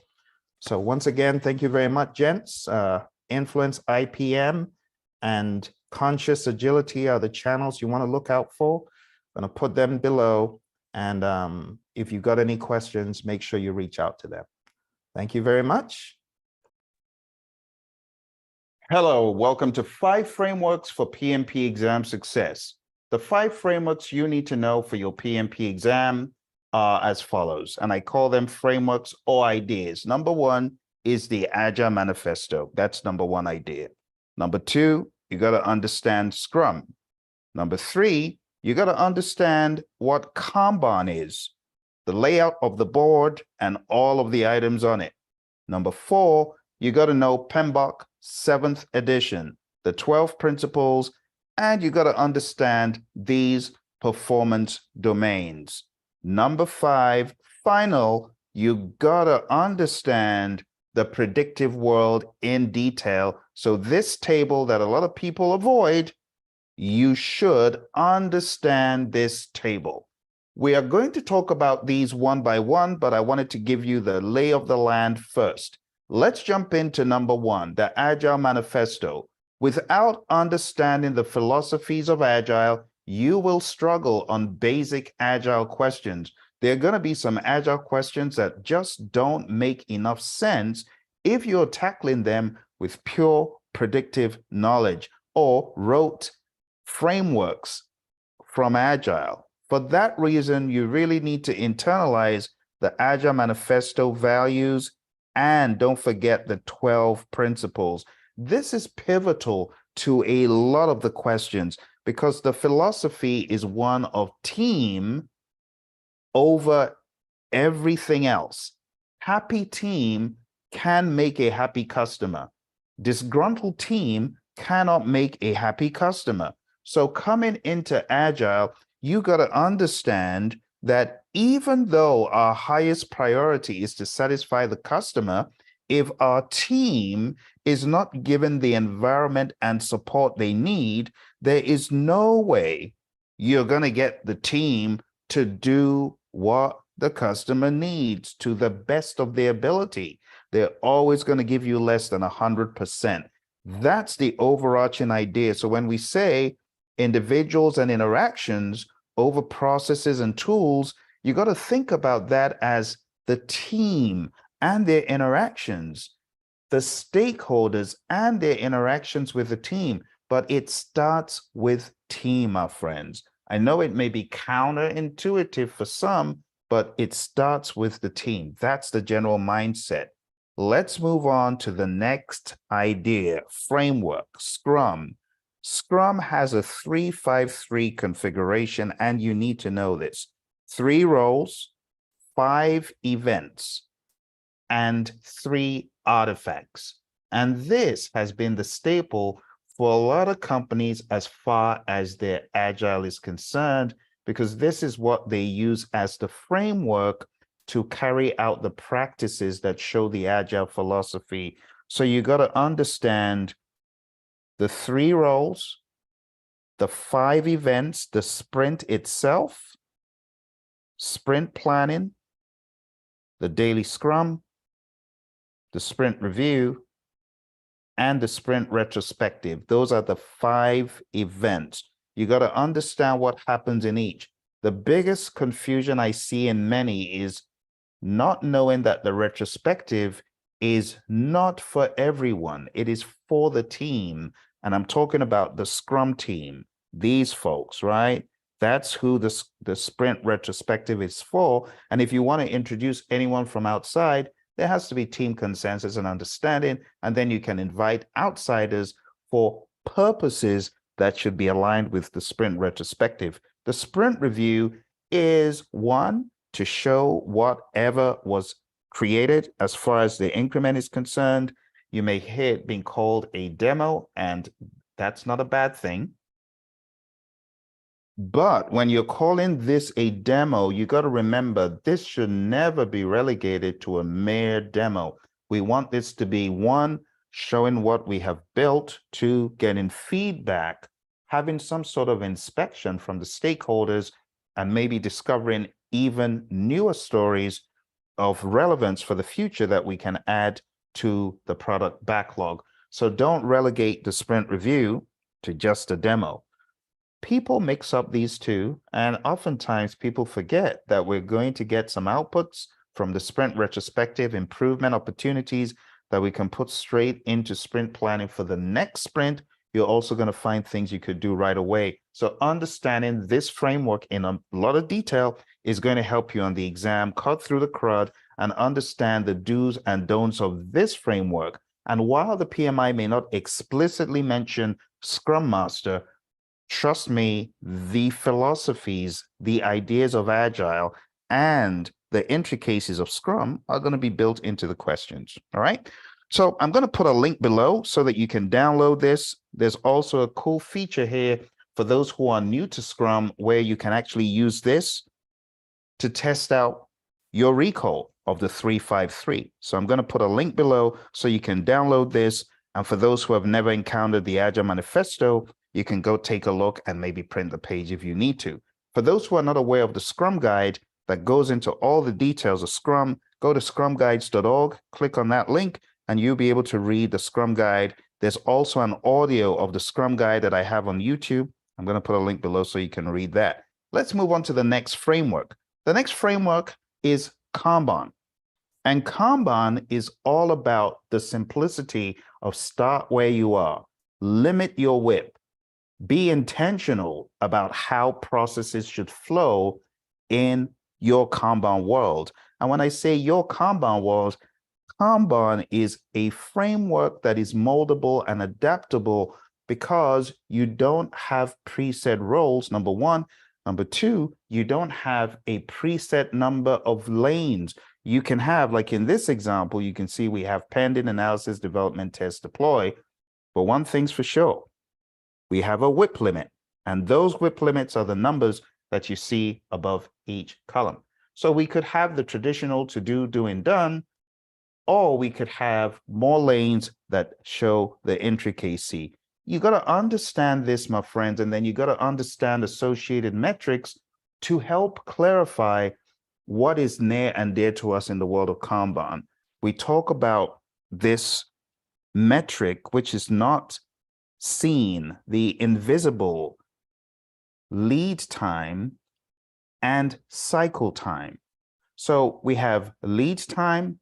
So once again, thank you very much, gents. Influence IPM and Conscious Agility are the channels you want to look out for. I'm going to put them below. And if you've got any questions, make sure you reach out to them. Thank you very much. Hello, welcome to 5 Frameworks for PMP Exam Success. The 5 frameworks you need to know for your PMP exam are as follows, and I call them frameworks or ideas. Number 1 is the Agile Manifesto. That's number 1 idea. Number 2, you got to understand Scrum. Number 3, you got to understand what Kanban is, the layout of the board and all of the items on it. Number 4, you got to know PMBOK 7th edition, the 12 principles, and you got to understand these performance domains. Number 5, final, you got to understand the predictive world in detail. So this table that a lot of people avoid, you should understand this table. We are going to talk about these one by one, but I wanted to give you the lay of the land first. Let's jump into number 1, the Agile Manifesto. Without understanding the philosophies of Agile, you will struggle on basic Agile questions. There are going to be some Agile questions that just don't make enough sense if you're tackling them with pure predictive knowledge or rote frameworks from Agile. For that reason, you really need to internalize the Agile Manifesto values, and don't forget the 12 principles. This is pivotal to a lot of the questions, because the philosophy is one of team over everything else. Happy team can make a happy customer. Disgruntled team cannot make a happy customer. So coming into Agile, you got to understand that even though our highest priority is to satisfy the customer, if our team is not given the environment and support they need, there is no way you're going to get the team to do what the customer needs to the best of their ability. They're always going to give you less than 100%. That's the overarching idea. So when we say individuals and interactions over processes and tools, you got to think about that as the team and their interactions, the stakeholders and their interactions with the team. But it starts with team, my friends. I know it may be counterintuitive for some, but it starts with the team. That's the general mindset. Let's move on to the next idea, framework, Scrum. Scrum has a 3-5-3 configuration, and you need to know this. 3 roles, 5 events, and 3 artifacts. And this has been the staple for a lot of companies as far as their Agile is concerned, because this is what they use as the framework to carry out the practices that show the Agile philosophy. So you got to understand the 3 roles, the 5 events, the sprint itself, sprint planning, the daily scrum, the sprint review, and the sprint retrospective. Those are the 5 events. You got to understand what happens in each. The biggest confusion I see in many is not knowing that the retrospective is not for everyone. It is for the team. And I'm talking about the Scrum team, these folks, right? That's who the sprint retrospective is for. And if you want to introduce anyone from outside, there has to be team consensus and understanding. And then you can invite outsiders for purposes that should be aligned with the sprint retrospective. The sprint review is one, to show whatever was created as far as the increment is concerned. You may hear it being called a demo, and that's not a bad thing. But when you're calling this a demo, you got to remember this should never be relegated to a mere demo. We want this to be 1, showing what we have built, 2, getting feedback, having some sort of inspection from the stakeholders, and maybe discovering even newer stories of relevance for the future that we can add to the product backlog. So don't relegate the sprint review to just a demo. People mix up these two, and oftentimes people forget that we're going to get some outputs from the sprint retrospective, improvement opportunities that we can put straight into sprint planning for the next sprint. You're also going to find things you could do right away. So understanding this framework in a lot of detail is going to help you on the exam, cut through the crud, and understand the do's and don'ts of this framework. And while the PMI may not explicitly mention Scrum Master, trust me, the philosophies, the ideas of Agile, and the intricacies of Scrum are going to be built into the questions. All right. So I'm going to put a link below so that you can download this. There's also a cool feature here for those who are new to Scrum, where you can actually use this to test out your recall of the 3-5-3. So I'm going to put a link below so you can download this. And for those who have never encountered the Agile Manifesto, you can go take a look and maybe print the page if you need to. For those who are not aware of the Scrum Guide that goes into all the details of Scrum, go to scrumguides.org, click on that link, and you'll be able to read the Scrum Guide. There's also an audio of the Scrum Guide that I have on YouTube. I'm going to put a link below so you can read that. Let's move on to the next framework. The next framework is Kanban. And Kanban is all about the simplicity of start where you are, limit your whip, be intentional about how processes should flow in your Kanban world. And when I say your Kanban world, Kanban is a framework that is moldable and adaptable because you don't have preset roles, number one. Number two, you don't have a preset number of lanes. You can have, like in this example, you can see we have pending, analysis, development, test, deploy. But one thing's for sure, we have a WIP limit, and those WIP limits are the numbers that you see above each column. So we could have the traditional to do, doing, done, or we could have more lanes that show the intricacy. You got to understand this, my friends, and then you got to understand associated metrics to help clarify what is near and dear to us in the world of Kanban. We talk about this metric, which is not seen, the invisible lead time and cycle time. So we have lead time,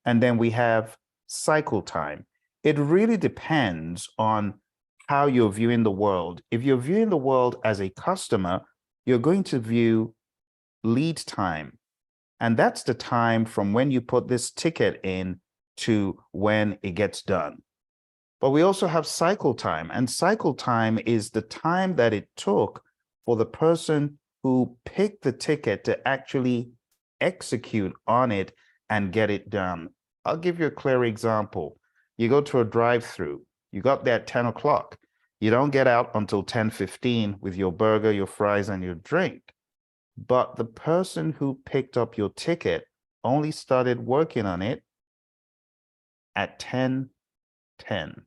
and then we have cycle time. It really depends on how you're viewing the world. If you're viewing the world as a customer, you're going to view lead time. And that's the time from when you put this ticket in to when it gets done. But we also have cycle time, and cycle time is the time that it took for the person who picked the ticket to actually execute on it and get it done. I'll give you a clear example. You go to a drive-through, you got there at 10 o'clock. You don't get out until 10:15 with your burger, your fries, and your drink. But the person who picked up your ticket only started working on it at 10:10.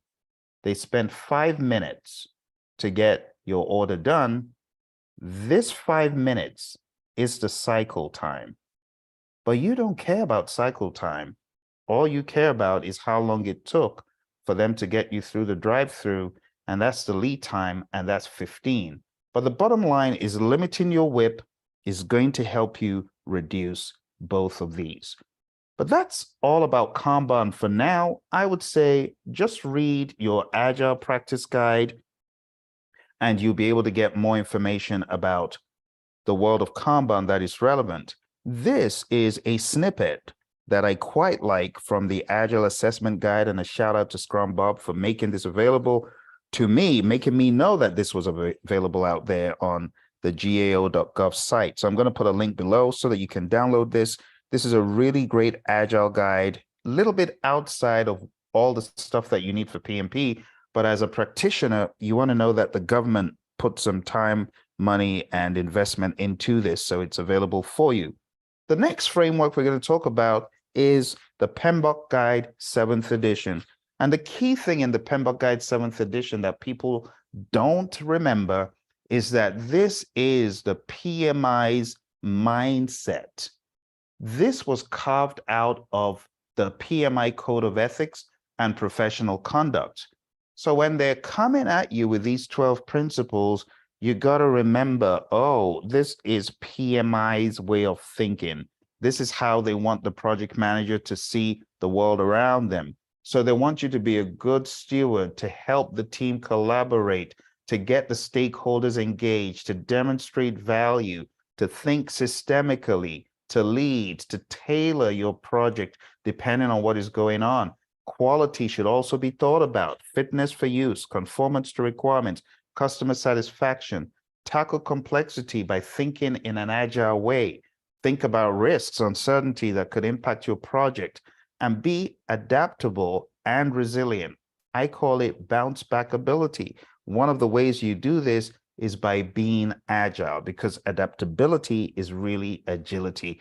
They spent 5 minutes to get your order done. This 5 minutes is the cycle time. But you don't care about cycle time. All you care about is how long it took for them to get you through the drive-through, and that's the lead time, and that's 15. But the bottom line is limiting your WIP is going to help you reduce both of these. But that's all about Kanban for now. I would say just read your Agile practice guide, and you'll be able to get more information about the world of Kanban that is relevant. This is a snippet that I quite like from the Agile assessment guide, and a shout out to Scrum Bob for making this available to me, making me know that this was available out there on the gao.gov site. So I'm going to put a link below so that you can download this. This is a really great Agile guide, a little bit outside of all the stuff that you need for PMP. But as a practitioner, you want to know that the government put some time, money, and investment into this, so it's available for you. The next framework we're going to talk about is the PMBOK Guide 7th edition. And the key thing in the PMBOK Guide 7th edition that people don't remember is that this is the PMI's mindset. This was carved out of the PMI Code of Ethics and Professional Conduct. So when they're coming at you with these 12 principles, you got to remember, oh, this is PMI's way of thinking. This is how they want the project manager to see the world around them. So they want you to be a good steward, to help the team collaborate, to get the stakeholders engaged, to demonstrate value, to think systemically, to lead, to tailor your project depending on what is going on. Quality should also be thought about. Fitness for use, conformance to requirements, customer satisfaction. Tackle complexity by thinking in an agile way. Think about risks, uncertainty that could impact your project, and be adaptable and resilient. I call it bounce back ability. One of the ways you do this is by being agile, because adaptability is really agility.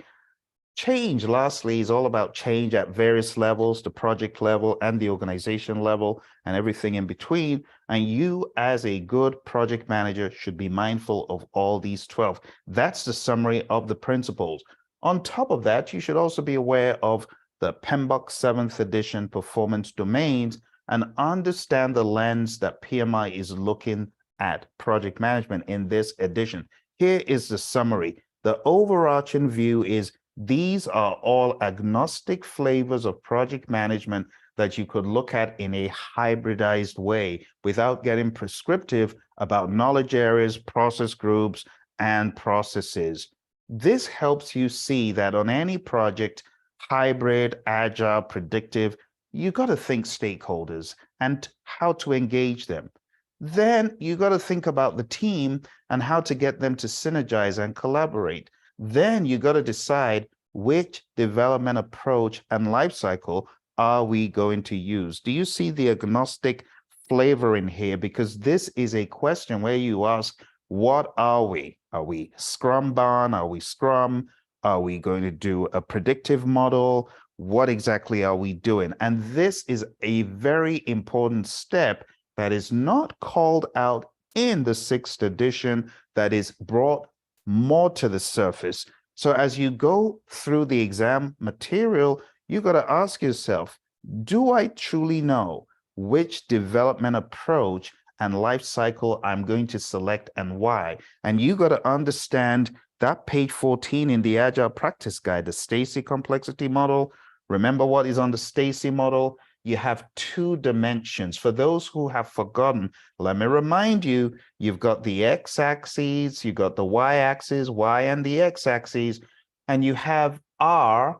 Change, lastly, is all about change at various levels, the project level and the organization level and everything in between. And you, as a good project manager, should be mindful of all these 12. That's the summary of the principles. On top of that, you should also be aware of the PMBOK 7th edition performance domains and understand the lens that PMI is looking at project management in this edition. Here is the summary. The overarching view is these are all agnostic flavors of project management that you could look at in a hybridized way without getting prescriptive about knowledge areas, process groups, and processes. This helps you see that on any project, hybrid, agile, predictive, you got to think stakeholders. and how to engage them. Then you got to think about the team and how to get them to synergize and collaborate. Then you got to decide which development approach and life cycle are we going to use. Do you see the agnostic flavor in here? Because this is a question where you ask, what are we? Are we Scrum-Ban? Are we Scrum? Are we going to do a predictive model? What exactly are we doing? And this is a very important step that is not called out in the 6th edition, that is brought more to the surface. So as you go through the exam material, you got to ask yourself, do I truly know which development approach and life cycle I'm going to select and why? And you got to understand that page 14 in the Agile Practice Guide, the Stacy complexity model. Remember what is on the Stacy model? You have 2 dimensions. For those who have forgotten, let me remind you, you've got the x-axis, you've got the y-axis, y and the x-axis, and you have R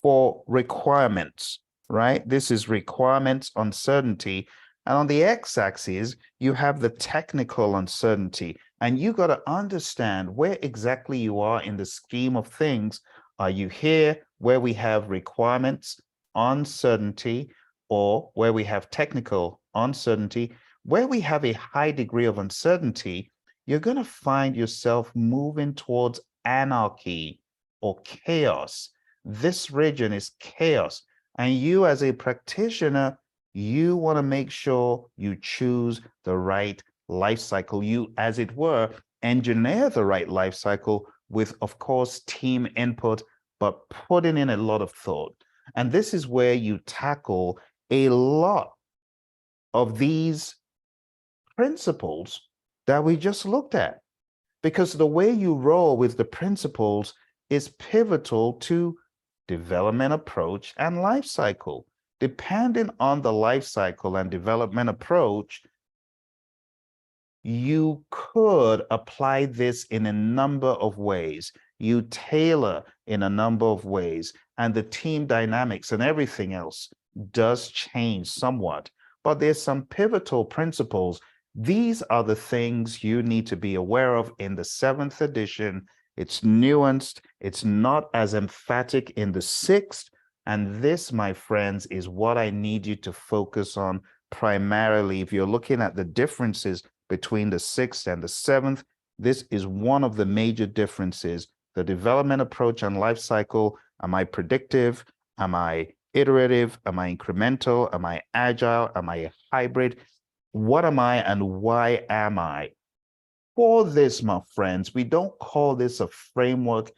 for requirements, right? This is requirements uncertainty. And on the x-axis, you have the technical uncertainty. And you got to understand where exactly you are in the scheme of things. Are you here where we have requirements, uncertainty, or where we have technical uncertainty? Where we have a high degree of uncertainty, you're going to find yourself moving towards anarchy or chaos. This region is chaos. And you as a practitioner, you want to make sure you choose the right life cycle. You, as it were, engineer the right life cycle with, of course, team input, but putting in a lot of thought. And this is where you tackle a lot of these principles that we just looked at, because the way you roll with the principles is pivotal to development approach and life cycle. Depending on the life cycle and development approach, you could apply this in a number of ways. You tailor in a number of ways, and the team dynamics and everything else does change somewhat. But there's some pivotal principles. These are the things you need to be aware of in the 7th edition. It's nuanced. It's not as emphatic in the 6th. And this, my friends, is what I need you to focus on primarily. If you're looking at the differences between the 6th and the 7th, this is one of the major differences. The development approach and life cycle. Am I predictive? Am I iterative? Am I incremental? Am I agile? Am I a hybrid? What am I and why am I? For this, my friends, we don't call this a framework,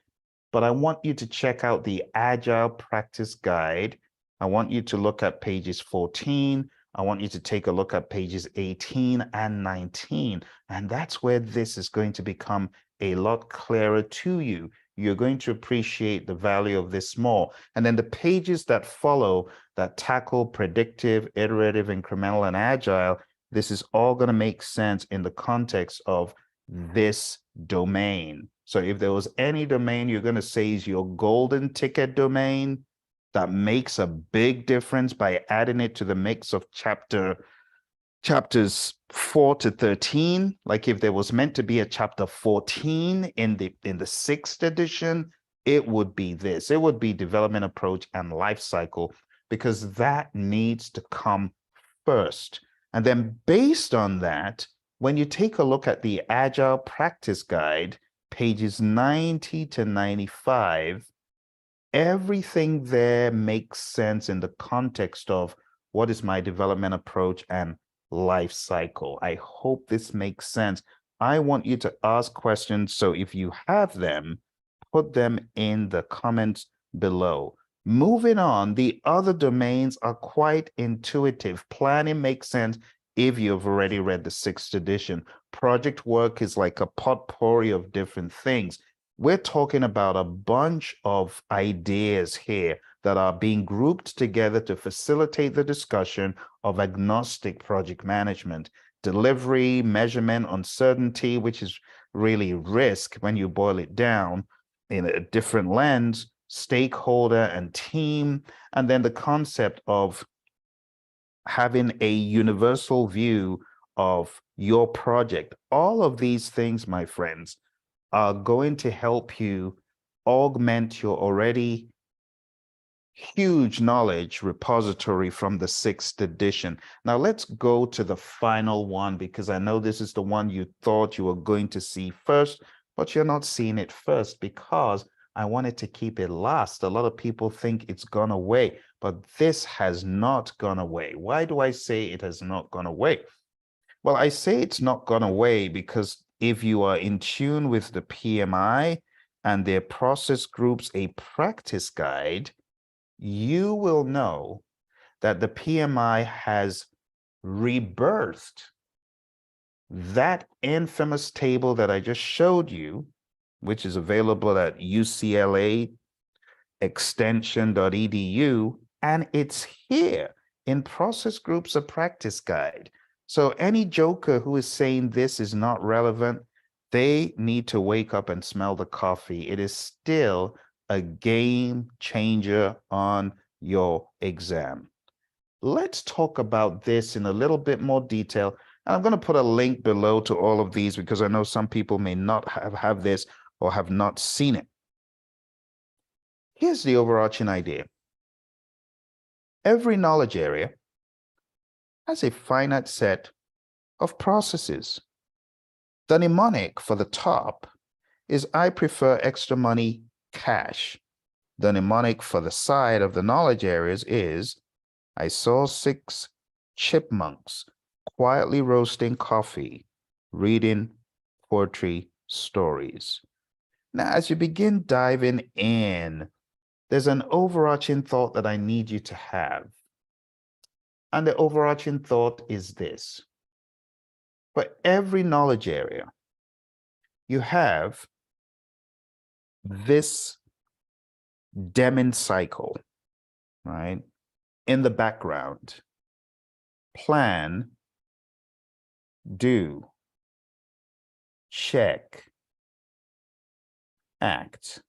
but I want you to check out the Agile Practice Guide. I want you to look at pages 14. I want you to take a look at pages 18 and 19. And that's where this is going to become a lot clearer to you. You're going to appreciate the value of this more. And then the pages that follow that tackle predictive, iterative, incremental, and agile, this is all going to make sense in the context of this domain. So if there was any domain you're going to say is your golden ticket domain that makes a big difference by adding it to the mix of chapters 4 to 13, like if there was meant to be a chapter 14 in the 6th edition, it would be this. It would be development approach and life cycle, because that needs to come first. And then based on that, when you take a look at the Agile Practice Guide, pages 90 to 95, everything there makes sense in the context of what is my development approach and life cycle. I hope this makes sense. I want you to ask questions. So if you have them, put them in the comments below. Moving on, the other domains are quite intuitive. Planning makes sense if you've already read the 6th edition. Project work is like a potpourri of different things. We're talking about a bunch of ideas here that are being grouped together to facilitate the discussion of agnostic project management. Delivery, measurement, uncertainty, which is really risk when you boil it down in a different lens, stakeholder and team, and then the concept of having a universal view of your project. All of these things, my friends, are going to help you augment your already huge knowledge repository from the 6th edition. Now let's go to the final one, because I know this is the one you thought you were going to see first, but you're not seeing it first because I wanted to keep it last. A lot of people think it's gone away, but this has not gone away. Why do I say it has not gone away? Well, I say it's not gone away because if you are in tune with the PMI and their process groups, a practice guide, you will know that the PMI has rebirthed that infamous table that I just showed you, which is available at UCLA extension.edu, and it's here in process groups, a practice guide. So any joker who is saying this is not relevant, they need to wake up and smell the coffee. It is still a game changer on your exam. Let's talk about this in a little bit more detail. And I'm going to put a link below to all of these because I know some people may not have this or have not seen it. Here's the overarching idea. Every knowledge area has a finite set of processes. The mnemonic for the top is I prefer extra money cash. The mnemonic for the side of the knowledge areas is I saw 6 chipmunks quietly roasting coffee, reading poetry stories. Now, as you begin diving in, there's an overarching thought that I need you to have. And the overarching thought is this. For every knowledge area, you have this Deming cycle, right? In the background. Plan, do, check, act.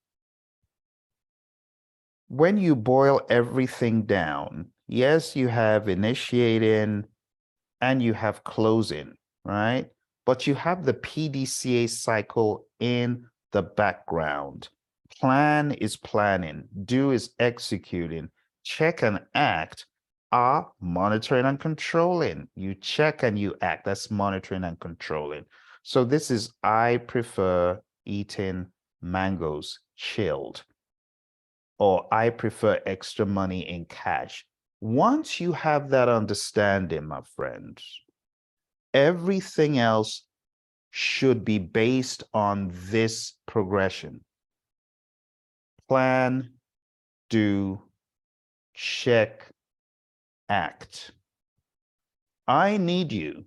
When you boil everything down, yes, you have initiating and you have closing, right? But you have the PDCA cycle in the background. Plan is planning, do is executing, check and act are monitoring and controlling. You check and you act, that's monitoring and controlling. So this is I prefer eating mangoes chilled, or I prefer extra money in cash. Once you have that understanding, my friends, everything else should be based on this progression. Plan, do, check, act. I need you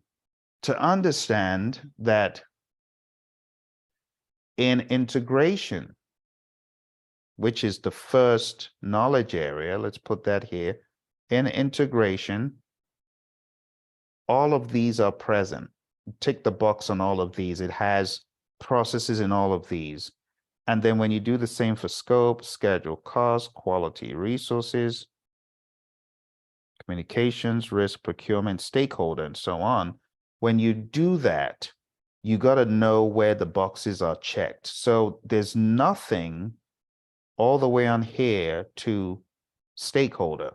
to understand that in integration, which is the first knowledge area, let's put that here. In integration, all of these are present. Tick the box on all of these. It has processes in all of these. And then when you do the same for scope, schedule, cost, quality, resources, communications, risk, procurement, stakeholder, and so on, when you do that, you got to know where the boxes are checked. So there's nothing all the way on here to stakeholder.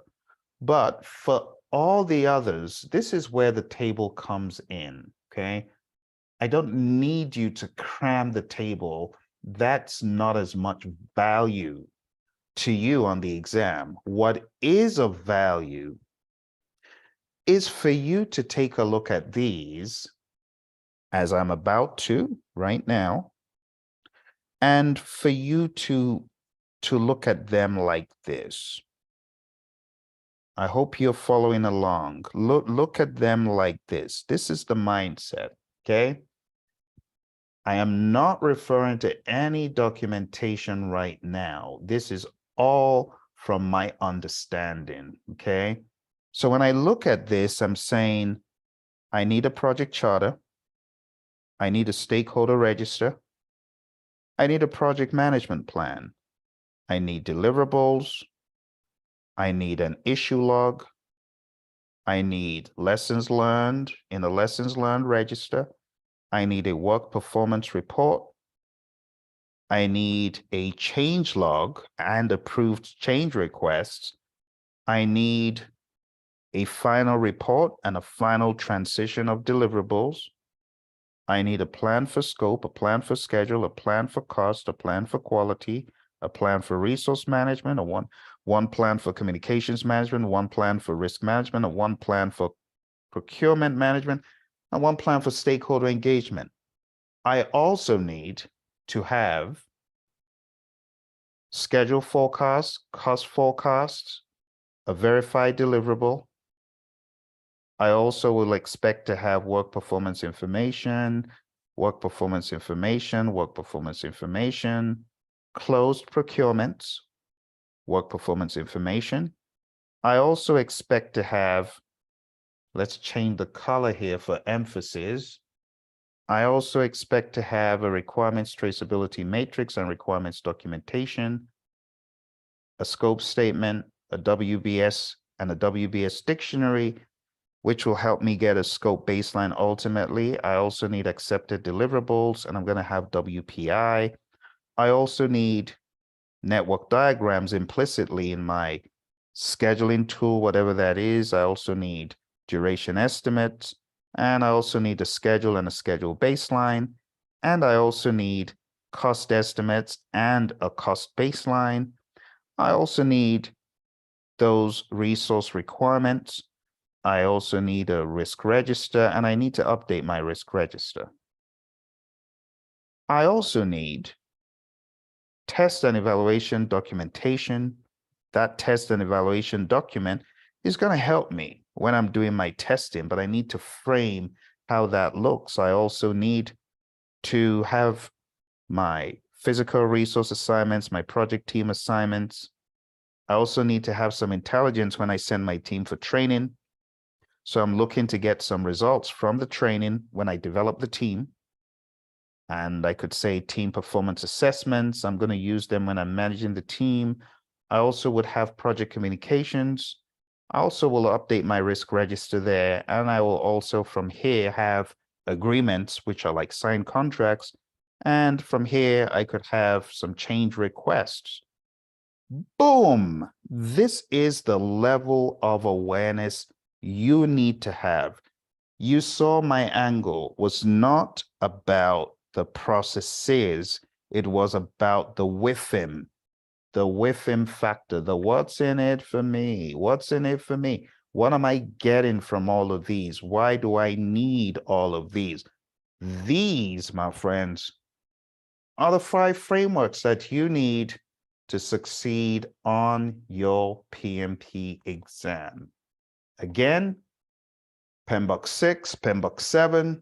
But for all the others, this is where the table comes in, okay? I don't need you to cram the table. That's not as much value to you on the exam. What is of value is for you to take a look at these, as I'm about to right now, and for you to look at them like this. I hope you're following along. Look at them like this. This is the mindset, okay? I am not referring to any documentation right now. This is all from my understanding, okay? So when I look at this, I'm saying I need a project charter. I need a stakeholder register. I need a project management plan. I need deliverables. I need an issue log. I need lessons learned in the lessons learned register. I need a work performance report. I need a change log and approved change requests. I need a final report and a final transition of deliverables. I need a plan for scope, a plan for schedule, a plan for cost, a plan for quality, a plan for resource management, one plan for communications management, one plan for risk management, and one plan for procurement management, and one plan for stakeholder engagement. I also need to have schedule forecasts, cost forecasts, a verified deliverable. I also will expect to have work performance information, closed procurements, work performance information. I also expect to have, let's change the color here for emphasis. I also expect to have a requirements traceability matrix and requirements documentation, a scope statement, a WBS, and a WBS dictionary, which will help me get a scope baseline ultimately. I also need accepted deliverables, and I'm going to have WPI. I also need network diagrams implicitly in my scheduling tool, whatever that is. I also need duration estimates, and I also need a schedule and a schedule baseline. And I also need cost estimates and a cost baseline. I also need those resource requirements. I also need a risk register, and I need to update my risk register. I also need test and evaluation documentation. That test and evaluation document is going to help me when I'm doing my testing, but I need to frame how that looks. I also need to have my physical resource assignments, my project team assignments. I also need to have some intelligence when I send my team for training. So I'm looking to get some results from the training when I develop the team. And I could say team performance assessments. I'm going to use them when I'm managing the team. I also would have project communications. I also will update my risk register there. And I will also from here have agreements, which are like signed contracts. And from here, I could have some change requests. Boom! This is the level of awareness you need to have. You saw my angle was not about the processes. It was about the whiffing factor, the what's in it for me? What's in it for me? What am I getting from all of these? Why do I need all of these? These, my friends, are the 5 frameworks that you need to succeed on your PMP exam. Again, PMBOK 6, PMBOK 7,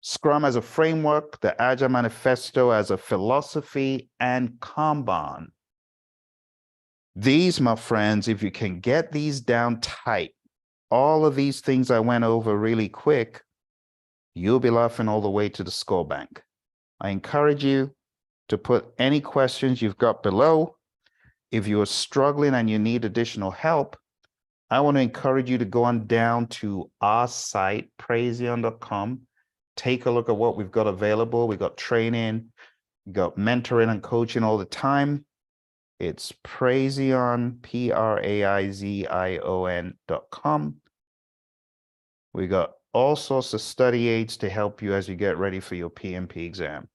Scrum as a framework, the Agile Manifesto as a philosophy, and Kanban. These, my friends, if you can get these down tight, all of these things I went over really quick, you'll be laughing all the way to the score bank. I encourage you to put any questions you've got below. If you are struggling and you need additional help, I want to encourage you to go on down to our site, Praizion.com. Take a look at what we've got available. We've got training, we've got mentoring and coaching all the time. It's Praizion, Praizion.com. We got all sorts of study aids to help you as you get ready for your PMP exam.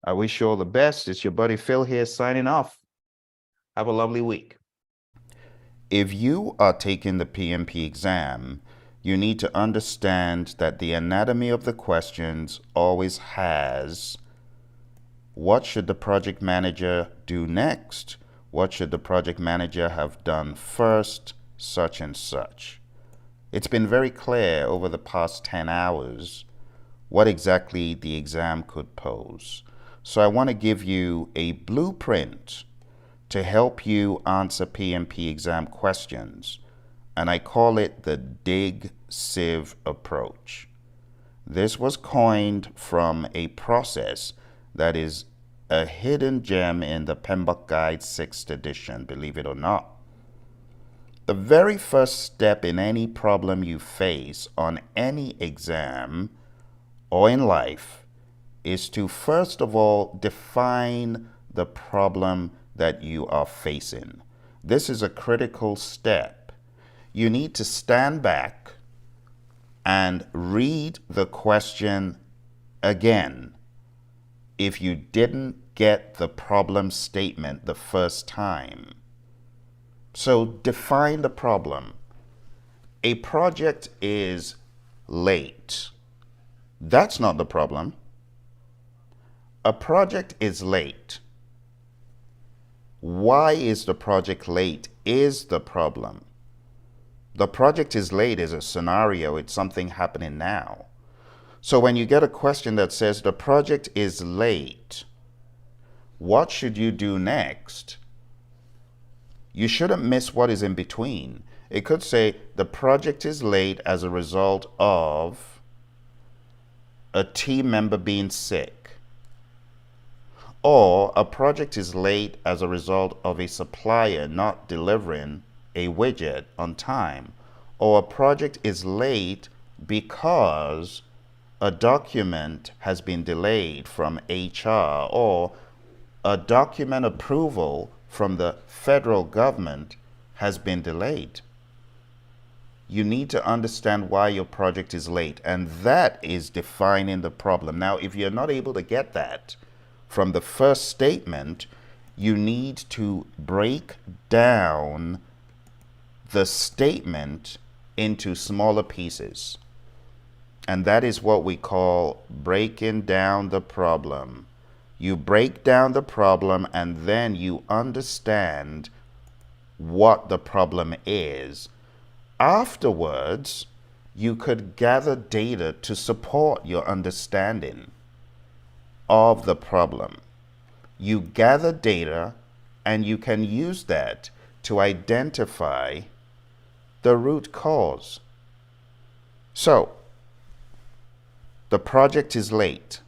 I wish you all the best. It's your buddy Phil here signing off. Have a lovely week. If you are taking the PMP exam, you need to understand that the anatomy of the questions always has what should the project manager do next? What should the project manager have done first? Such and such. It's been very clear over the past 10 hours what exactly the exam could pose. So I want to give you a blueprint to help you answer PMP exam questions, and I call it the Dig Sieve approach. This was coined from a process that is a hidden gem in the PMBOK Guide 6th edition, believe it or not. The very first step in any problem you face on any exam or in life is to first of all define the problem that you are facing. This is a critical step. You need to stand back and read the question again if you didn't get the problem statement the first time. So define the problem. A project is late. That's not the problem. A project is late. Why is the project late is the problem. The project is late is a scenario. It's something happening now. So when you get a question that says the project is late, what should you do next? You shouldn't miss what is in between. It could say the project is late as a result of a team member being sick. Or a project is late as a result of a supplier not delivering a widget on time. Or a project is late because a document has been delayed from HR, or a document approval from the federal government has been delayed. You need to understand why your project is late, and that is defining the problem. Now, if you're not able to get that from the first statement, you need to break down the statement into smaller pieces. And that is what we call breaking down the problem. You break down the problem and then you understand what the problem is. Afterwards, you could gather data to support your understanding of the problem. You gather data and you can use that to identify the root cause. So, the project is late.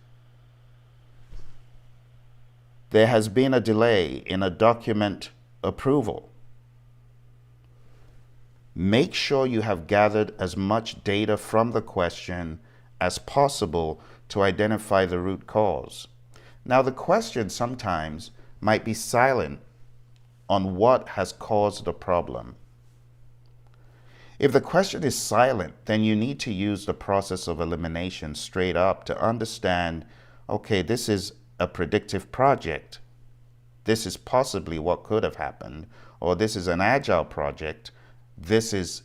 There has been a delay in a document approval. Make sure you have gathered as much data from the question as possible to identify the root cause. Now, the question sometimes might be silent on what has caused the problem. If the question is silent, then you need to use the process of elimination straight up to understand, okay, this is a predictive project. This is possibly what could have happened, or this is an agile project. This is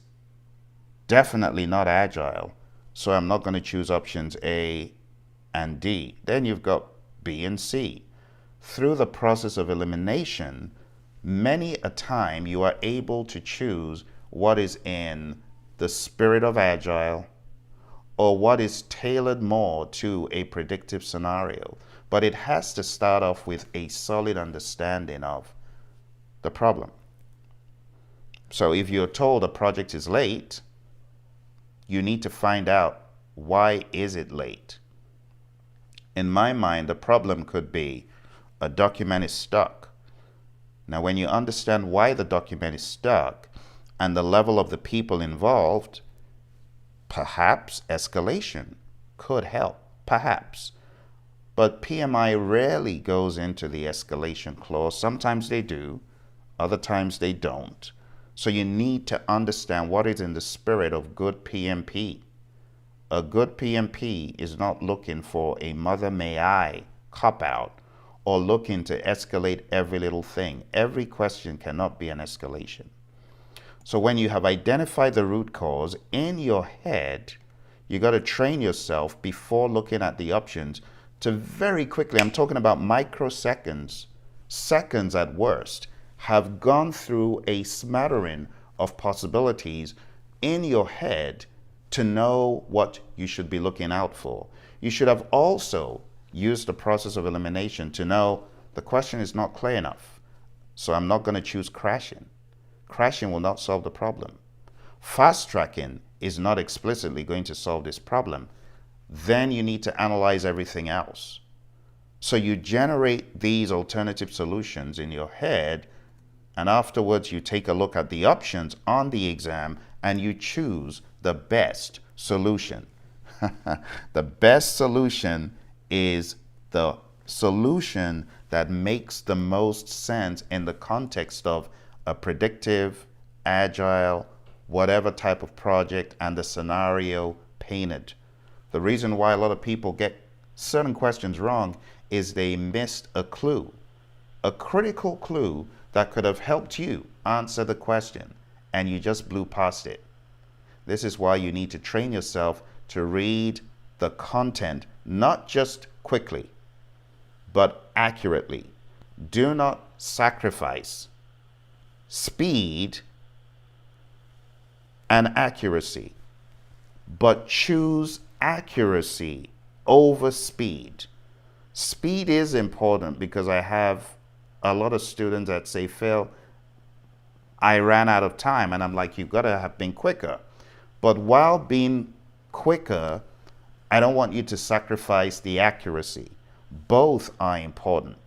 definitely not agile, so I'm not going to choose options A and D. Then you've got B and C. Through the process of elimination, many a time you are able to choose what is in the spirit of agile or what is tailored more to a predictive scenario. But it has to start off with a solid understanding of the problem. So if you're told a project is late, you need to find out, why is it late? In my mind, the problem could be a document is stuck. Now, when you understand why the document is stuck and the level of the people involved, perhaps escalation could help, perhaps. But PMI rarely goes into the escalation clause. Sometimes they do, other times they don't. So you need to understand what is in the spirit of good PMP. A good PMP is not looking for a mother may I cop-out or looking to escalate every little thing. Every question cannot be an escalation. So when you have identified the root cause in your head, you got to train yourself before looking at the options to very quickly, I'm talking about microseconds, seconds at worst, have gone through a smattering of possibilities in your head to know what you should be looking out for. You should have also used the process of elimination to know the question is not clear enough, so I'm not going to choose crashing. Crashing will not solve the problem. Fast tracking is not explicitly going to solve this problem. Then you need to analyze everything else. So you generate these alternative solutions in your head And afterwards, you take a look at the options on the exam and you choose the best solution. The best solution is the solution that makes the most sense in the context of a predictive, agile, whatever type of project and the scenario painted. The reason why a lot of people get certain questions wrong is they missed a clue, a critical clue that could have helped you answer the question, and you just blew past it. This is why you need to train yourself to read the content, not just quickly, but accurately. Do not sacrifice speed and accuracy, but choose accuracy over speed. Speed is important because I have a lot of students that say, Phil, I ran out of time, and I'm like, you've got to have been quicker. But while being quicker, I don't want you to sacrifice the accuracy. Both are important,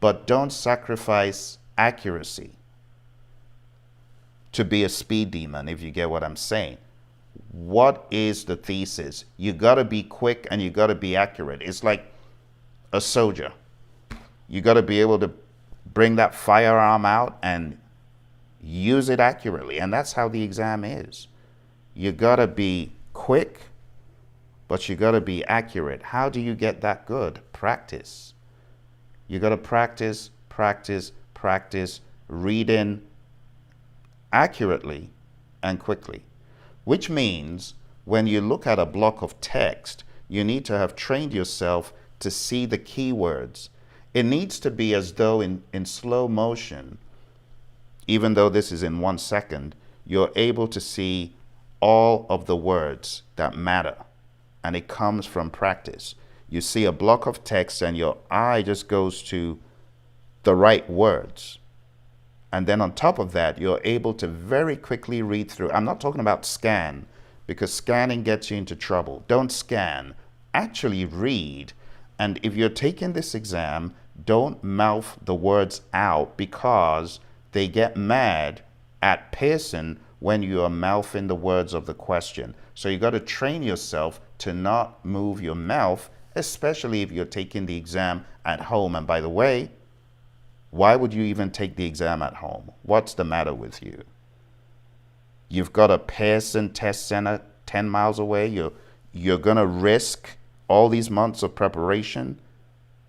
but don't sacrifice accuracy to be a speed demon, if you get what I'm saying. What is the thesis? You got to be quick and you got to be accurate. It's like a soldier. You got to be able to bring that firearm out and use it accurately. And that's how the exam is. You got to be quick, but you got to be accurate. How do you get that good? Practice. You got to practice, practice, practice reading accurately and quickly, which means when you look at a block of text, you need to have trained yourself to see the keywords. It needs to be as though in slow motion, even though this is in 1 second, you're able to see all of the words that matter. And it comes from practice. You see a block of text and your eye just goes to the right words. And then on top of that, you're able to very quickly read through. I'm not talking about scan, because scanning gets you into trouble. Don't scan. Actually read. And if you're taking this exam, don't mouth the words out, because they get mad at Pearson when you are mouthing the words of the question. So you got to train yourself to not move your mouth, especially if you're taking the exam at home. And by the way, why would you even take the exam at home? What's the matter with you? You've got a Pearson test center 10 miles away. You're going to risk all these months of preparation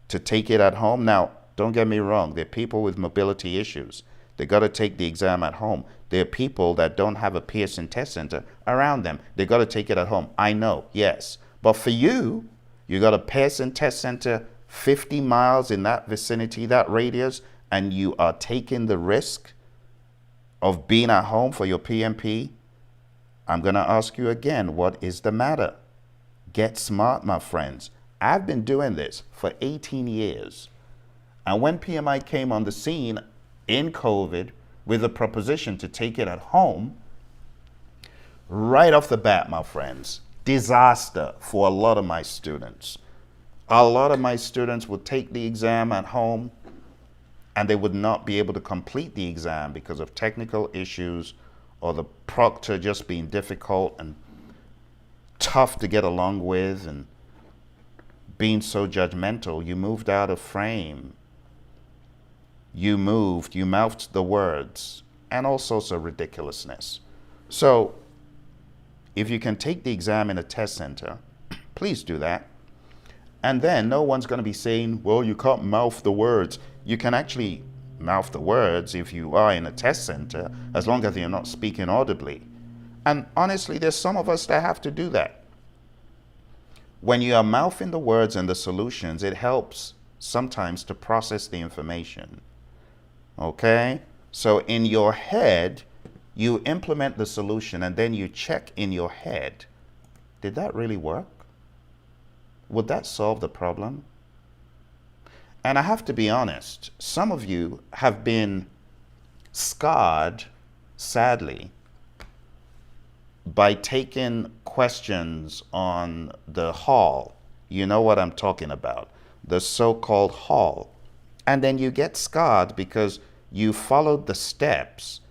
to take it at home. Now, don't get me wrong. There are people with mobility issues. They got to take the exam at home. There are people that don't have a Pearson test center around them. They got to take it at home. I know, yes. But for you, you got a Pearson test center 50 miles in that vicinity, that radius, and you are taking the risk of being at home for your PMP. I'm going to ask you again, what is the matter? Get smart, my friends. I've been doing this for 18 years. And when PMI came on the scene in COVID with a proposition to take it at home, right off the bat, my friends, disaster for a lot of my students. A lot of my students would take the exam at home and they would not be able to complete the exam because of technical issues or the proctor just being difficult and tough to get along with and being so judgmental. You moved out of frame. You mouthed the words, and all sorts of ridiculousness. So if you can take the exam in a test center, please do that. And then no one's going to be saying, well, you can't mouth the words. You can actually mouth the words if you are in a test center, as long as you're not speaking audibly. And honestly, there's some of us that have to do that. When you are mouthing the words and the solutions, it helps sometimes to process the information. Okay? So in your head, you implement the solution and then you check in your head, did that really work? Would that solve the problem? And I have to be honest, some of you have been scarred, sadly, by taking questions on the hall. You know what I'm talking about, the so-called hall. And then you get scarred because You followed the steps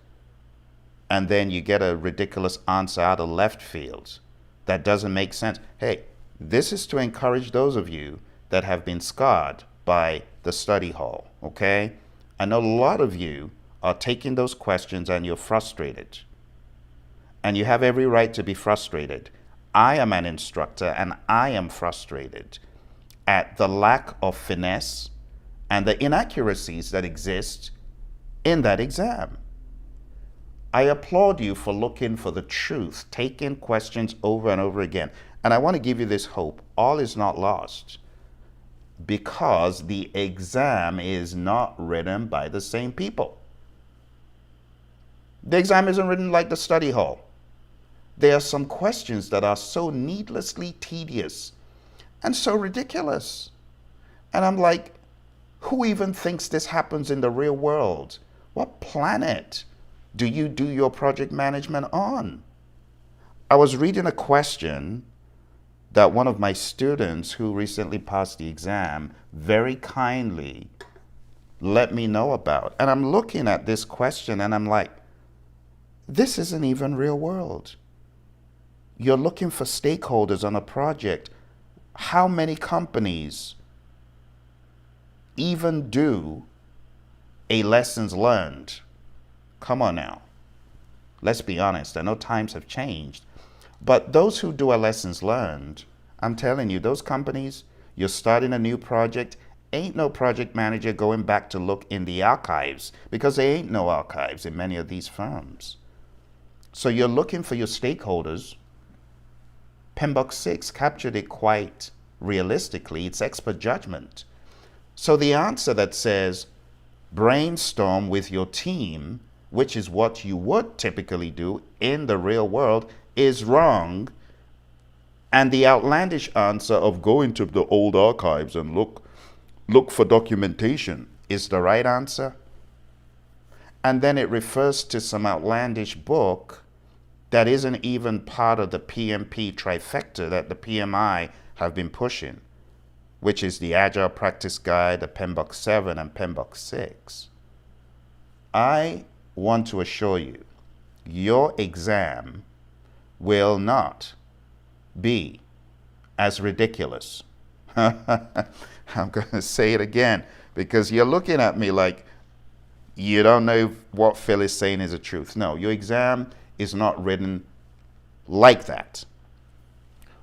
and then you get a ridiculous answer out of left field that doesn't make sense. Hey, this is to encourage those of you that have been scarred by the study hall, okay? I know a lot of you are taking those questions and you're frustrated. And you have every right to be frustrated. I am an instructor and I am frustrated at the lack of finesse and the inaccuracies that exist in that exam. I applaud you for looking for the truth, taking questions over and over again. And I want to give you this hope. All is not lost because the exam is not written by the same people. The exam isn't written like the study hall. There are some questions that are so needlessly tedious and so ridiculous. And I'm like, who even thinks this happens in the real world? What planet do you do your project management on? I was reading a question that one of my students who recently passed the exam very kindly let me know about. And I'm looking at this question and I'm like, this isn't even real world. You're looking for stakeholders on a project. How many companies even do a lessons learned? Come on now. Let's be honest. I know times have changed. But those who do a lessons learned, I'm telling you, those companies, you're starting a new project, ain't no project manager going back to look in the archives because there ain't no archives in many of these firms. So you're looking for your stakeholders. PMBOK 6 captured it quite realistically. It's expert judgment. So the answer that says brainstorm with your team, which is what you would typically do in the real world, is wrong. And the outlandish answer of go into the old archives and look for documentation is the right answer. And then it refers to some outlandish book that isn't even part of the PMP trifecta that the PMI have been pushing, which is the Agile Practice Guide, the PMBOK 7 and PMBOK 6. I want to assure you, your exam will not be as ridiculous. I'm going to say it again because you're looking at me like you don't know what Phil is saying is the truth. No, your exam is not written like that.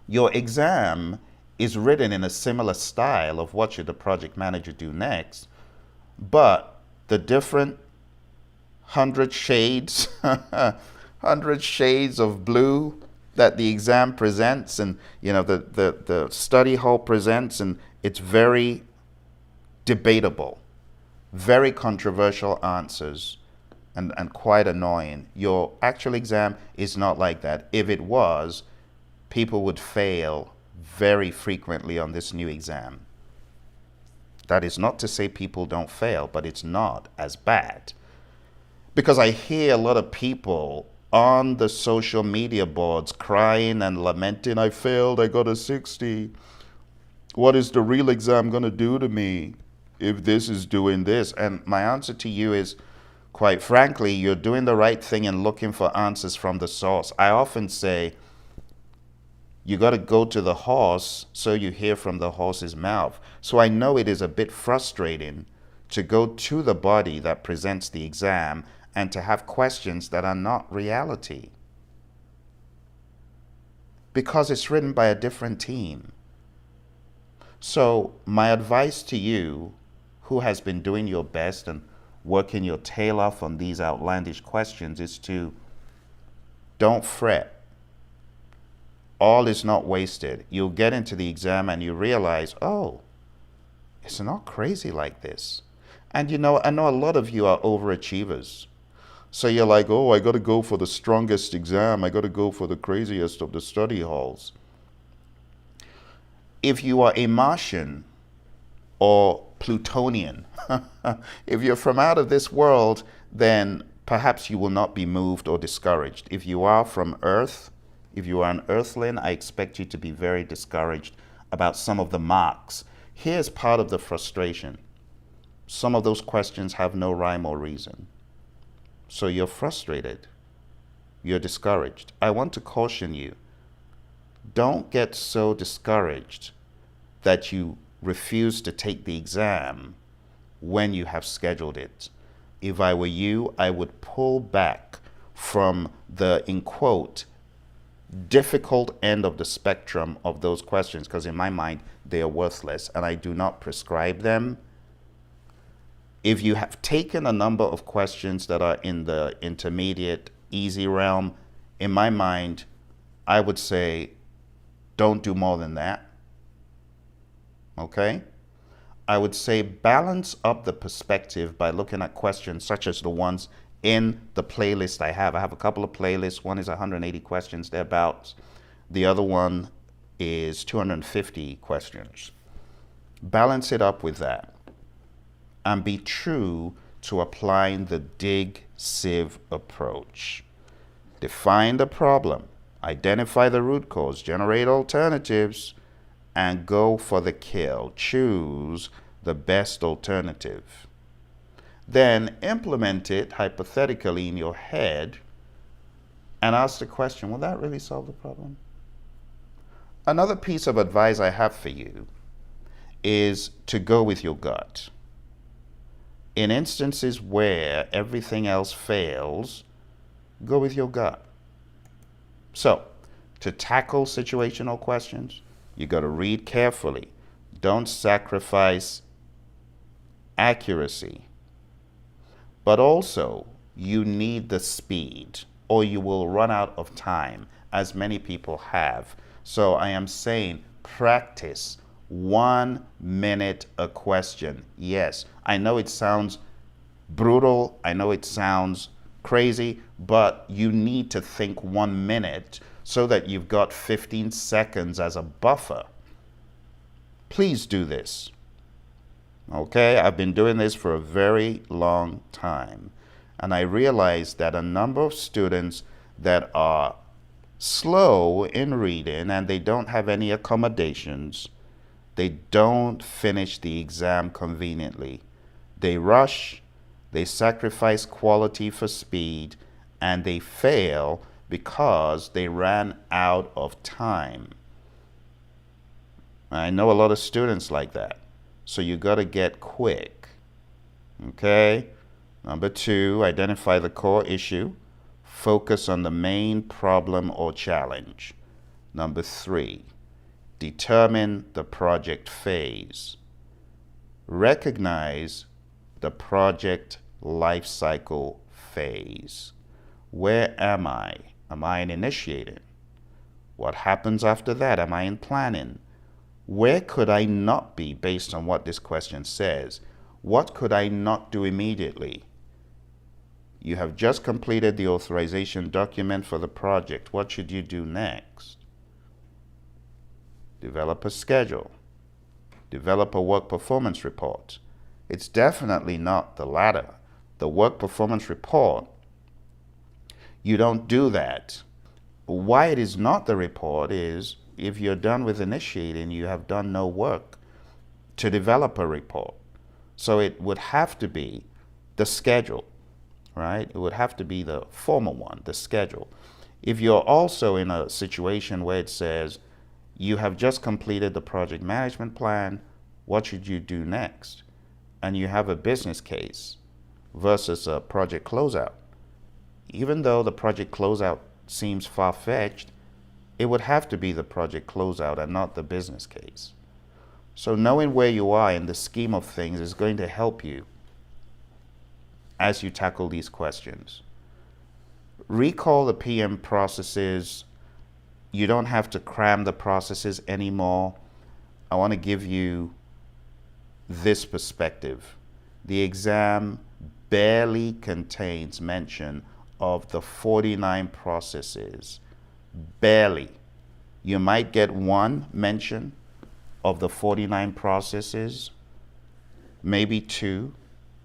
Your exam is written in a similar style of what should the project manager do next, but the different 100 shades, 100 shades of blue that the exam presents and the study hall presents, and it's very debatable, very controversial answers, and quite annoying. Your actual exam is not like that. If it was, people would fail very frequently on this new exam. That is not to say people don't fail, but it's not as bad. Because I hear a lot of people on the social media boards crying and lamenting, I failed, I got a 60. What is the real exam going to do to me if this is doing this? And my answer to you is, quite frankly, you're doing the right thing and looking for answers from the source. I often say, you got to go to the horse so you hear from the horse's mouth. So I know it is a bit frustrating to go to the body that presents the exam and to have questions that are not reality, because it's written by a different team. So my advice to you, who has been doing your best and working your tail off on these outlandish questions, is to don't fret. All is not wasted. You'll get into the exam and you realize, oh, it's not crazy like this. And I know a lot of you are overachievers. So you're like, oh, I got to go for the strongest exam. I got to go for the craziest of the study halls. If you are a Martian or Plutonian, if you're from out of this world, then perhaps you will not be moved or discouraged. If you are from Earth, if you are an Earthling, I expect you to be very discouraged about some of the marks. Here's part of the frustration. some of those questions have no rhyme or reason. So you're frustrated. You're discouraged. I want to caution you. Don't get so discouraged that you refuse to take the exam when you have scheduled it. If I were you, I would pull back from the, in quote, difficult end of the spectrum of those questions, because in my mind, they are worthless and I do not prescribe them. If you have taken a number of questions that are in the intermediate, easy realm, in my mind, I would say, don't do more than that. Okay? I would say balance up the perspective by looking at questions such as the ones in the playlist I have. I have a couple of playlists. One is 180 questions thereabouts. The other one is 250 questions. Balance it up with that and be true to applying the dig, sieve approach. Define the problem, identify the root cause, generate alternatives, and go for the kill. Choose the best alternative. Then implement it hypothetically in your head and ask the question, will that really solve the problem? Another piece of advice I have for you is to go with your gut. In instances where everything else fails, go with your gut. So, to tackle situational questions, you got to read carefully. Don't sacrifice accuracy. But also, you need the speed, or you will run out of time, as many people have. So I am saying practice 1 minute a question. Yes, I know it sounds brutal. I know it sounds crazy, but you need to think 1 minute so that you've got 15 seconds as a buffer. Please do this. Okay, I've been doing this for a very long time, and I realized that a number of students that are slow in reading and they don't have any accommodations, they don't finish the exam conveniently. They rush, they sacrifice quality for speed, and they fail because they ran out of time. I know a lot of students like that. So you got to get quick. Okay? Number 2, identify the core issue. Focus on the main problem or challenge. Number 3, determine the project phase. Recognize the project life cycle phase. Where am I? Am I in initiating? What happens after that? Am I in planning? Where could I not be based on what this question says? What could I not do immediately? You have just completed the authorization document for the project. What should you do next? Develop a schedule. Develop a work performance report. It's definitely not the latter. The work performance report, you don't do that. Why it is not the report is if you're done with initiating, you have done no work to develop a report. So it would have to be the schedule, right? It would have to be the formal one, the schedule. If you're also in a situation where it says you have just completed the project management plan, what should you do next? And you have a business case versus a project closeout. Even though the project closeout seems far-fetched, it would have to be the project closeout and not the business case. So knowing where you are in the scheme of things is going to help you as you tackle these questions. Recall the PM processes. You don't have to cram the processes anymore. I want to give you this perspective. The exam barely contains mention of the 49 processes. Barely. You might get one mention of the 49 processes, maybe 2,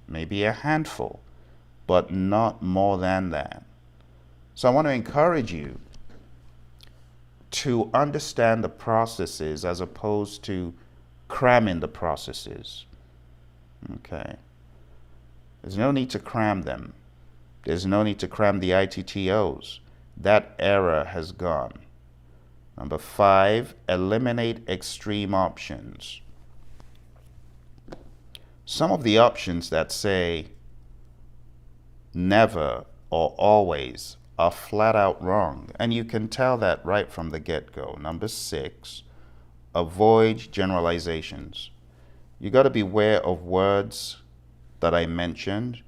maybe a handful, but not more than that. So I want to encourage you to understand the processes as opposed to cramming the processes. Okay. There's no need to cram them. There's no need to cram the ITTOs. That era has gone. Number 5, eliminate extreme options. Some of the options that say never or always are flat out wrong, and you can tell that right from the get-go. Number 6, avoid generalizations. You got to beware of words that I mentioned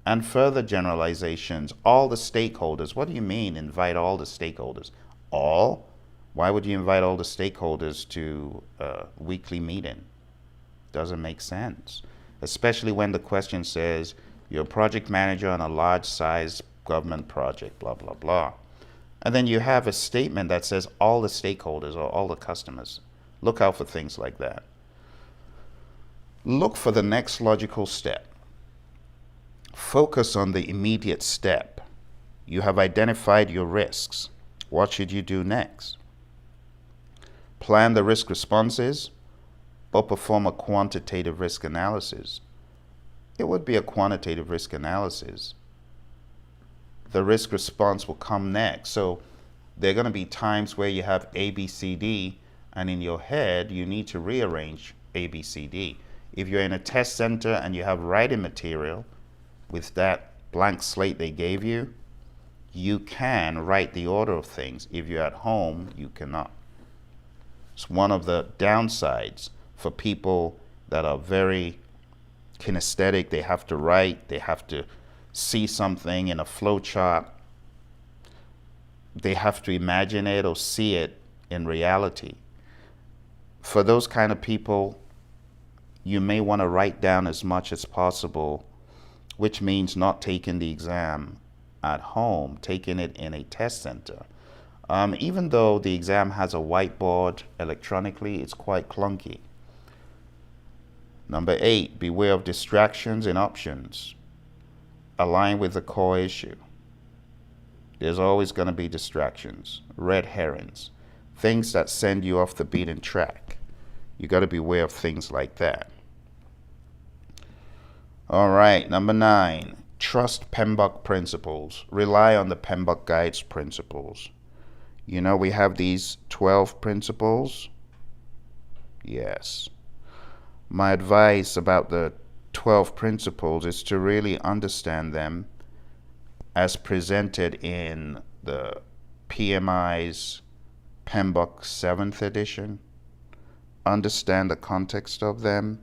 and further generalizations. All the stakeholders. What do you mean invite all the stakeholders? All? Why would you invite all the stakeholders to a weekly meeting? Doesn't make sense. Especially when the question says you're a project manager on a large size government project, blah, blah, blah. And then you have a statement that says all the stakeholders or all the customers. Look out for things like that. Look for the next logical step. Focus on the immediate step. You have identified your risks. What should you do next? Plan the risk responses or perform a quantitative risk analysis. It would be a quantitative risk analysis. The risk response will come next. So there are going to be times where you have A, B, C, D, and in your head, you need to rearrange A, B, C, D. If you're in a test center and you have writing material with that blank slate they gave you, you can write the order of things. If you're at home, you cannot. It's one of the downsides for people that are very kinesthetic. They have to write, they have to see something in a flow chart. They have to imagine it or see it in reality. For those kind of people, you may want to write down as much as possible, which means not taking the exam at home, taking it in a test center. Even though the exam has a whiteboard electronically, it's quite clunky. Number 8, beware of distractions and options. Align with the core issue. There's always going to be distractions, red herrings, things that send you off the beaten track. You got to beware of things like that. All right, number 9, trust PMBOK principles. Rely on the PMBOK guides principles. You know, we have these 12 principles. Yes. My advice about the 12 principles is to really understand them as presented in the PMI's PMBOK 7th edition. Understand the context of them,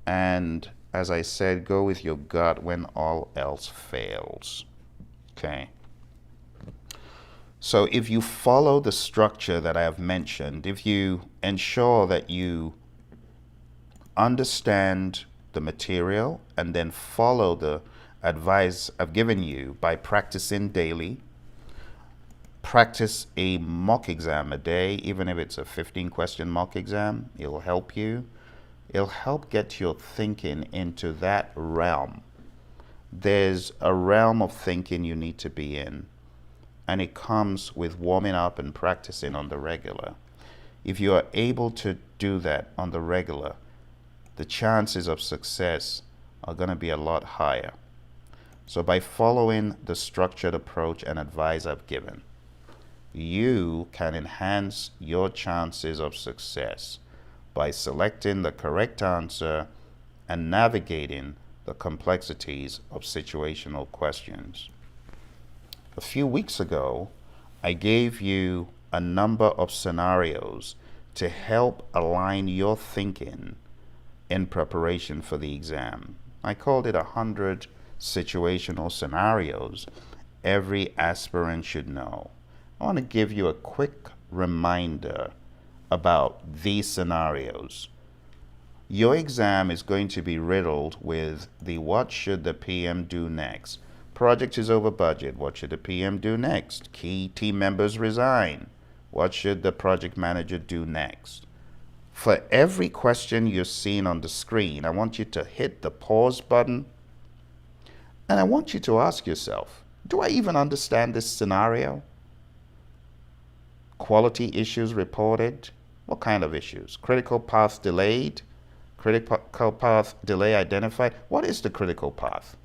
and as I said, go with your gut when all else fails. Okay. So if you follow the structure that I have mentioned, if you ensure that you understand the material and then follow the advice I've given you by practicing daily, practice a mock exam a day, even if it's a 15-question mock exam, it'll help you. It'll help get your thinking into that realm. There's a realm of thinking you need to be in, and it comes with warming up and practicing on the regular. If you are able to do that on the regular, the chances of success are going to be a lot higher. So by following the structured approach and advice I've given, you can enhance your chances of success by selecting the correct answer and navigating the complexities of situational questions. A few weeks ago, I gave you a number of scenarios to help align your thinking in preparation for the exam. I called it 100 situational scenarios every aspirant should know. I want to give you a quick reminder about these scenarios. Your exam is going to be riddled with the what should the PM do next? Project is over budget. What should the PM do next? Key team members resign. What should the project manager do next? For every question you're seeing on the screen, I want you to hit the pause button and I want you to ask yourself, do I even understand this scenario? Quality issues reported. What kind of issues? Critical path delayed? Critical path delay identified. What is the critical path?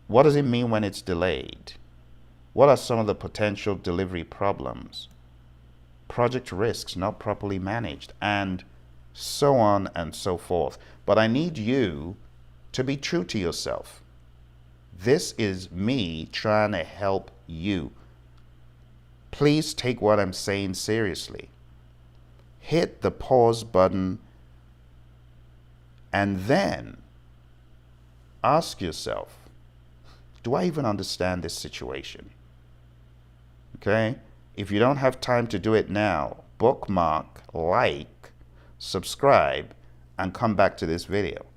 What does it mean when it's delayed? What are some of the potential delivery problems? Project risks not properly managed, and so on and so forth. But I need you to be true to yourself. This is me trying to help you. Please take what I'm saying seriously. Hit the pause button and then ask yourself, do I even understand this situation? Okay? If you don't have time to do it now, bookmark, like, subscribe, and come back to this video.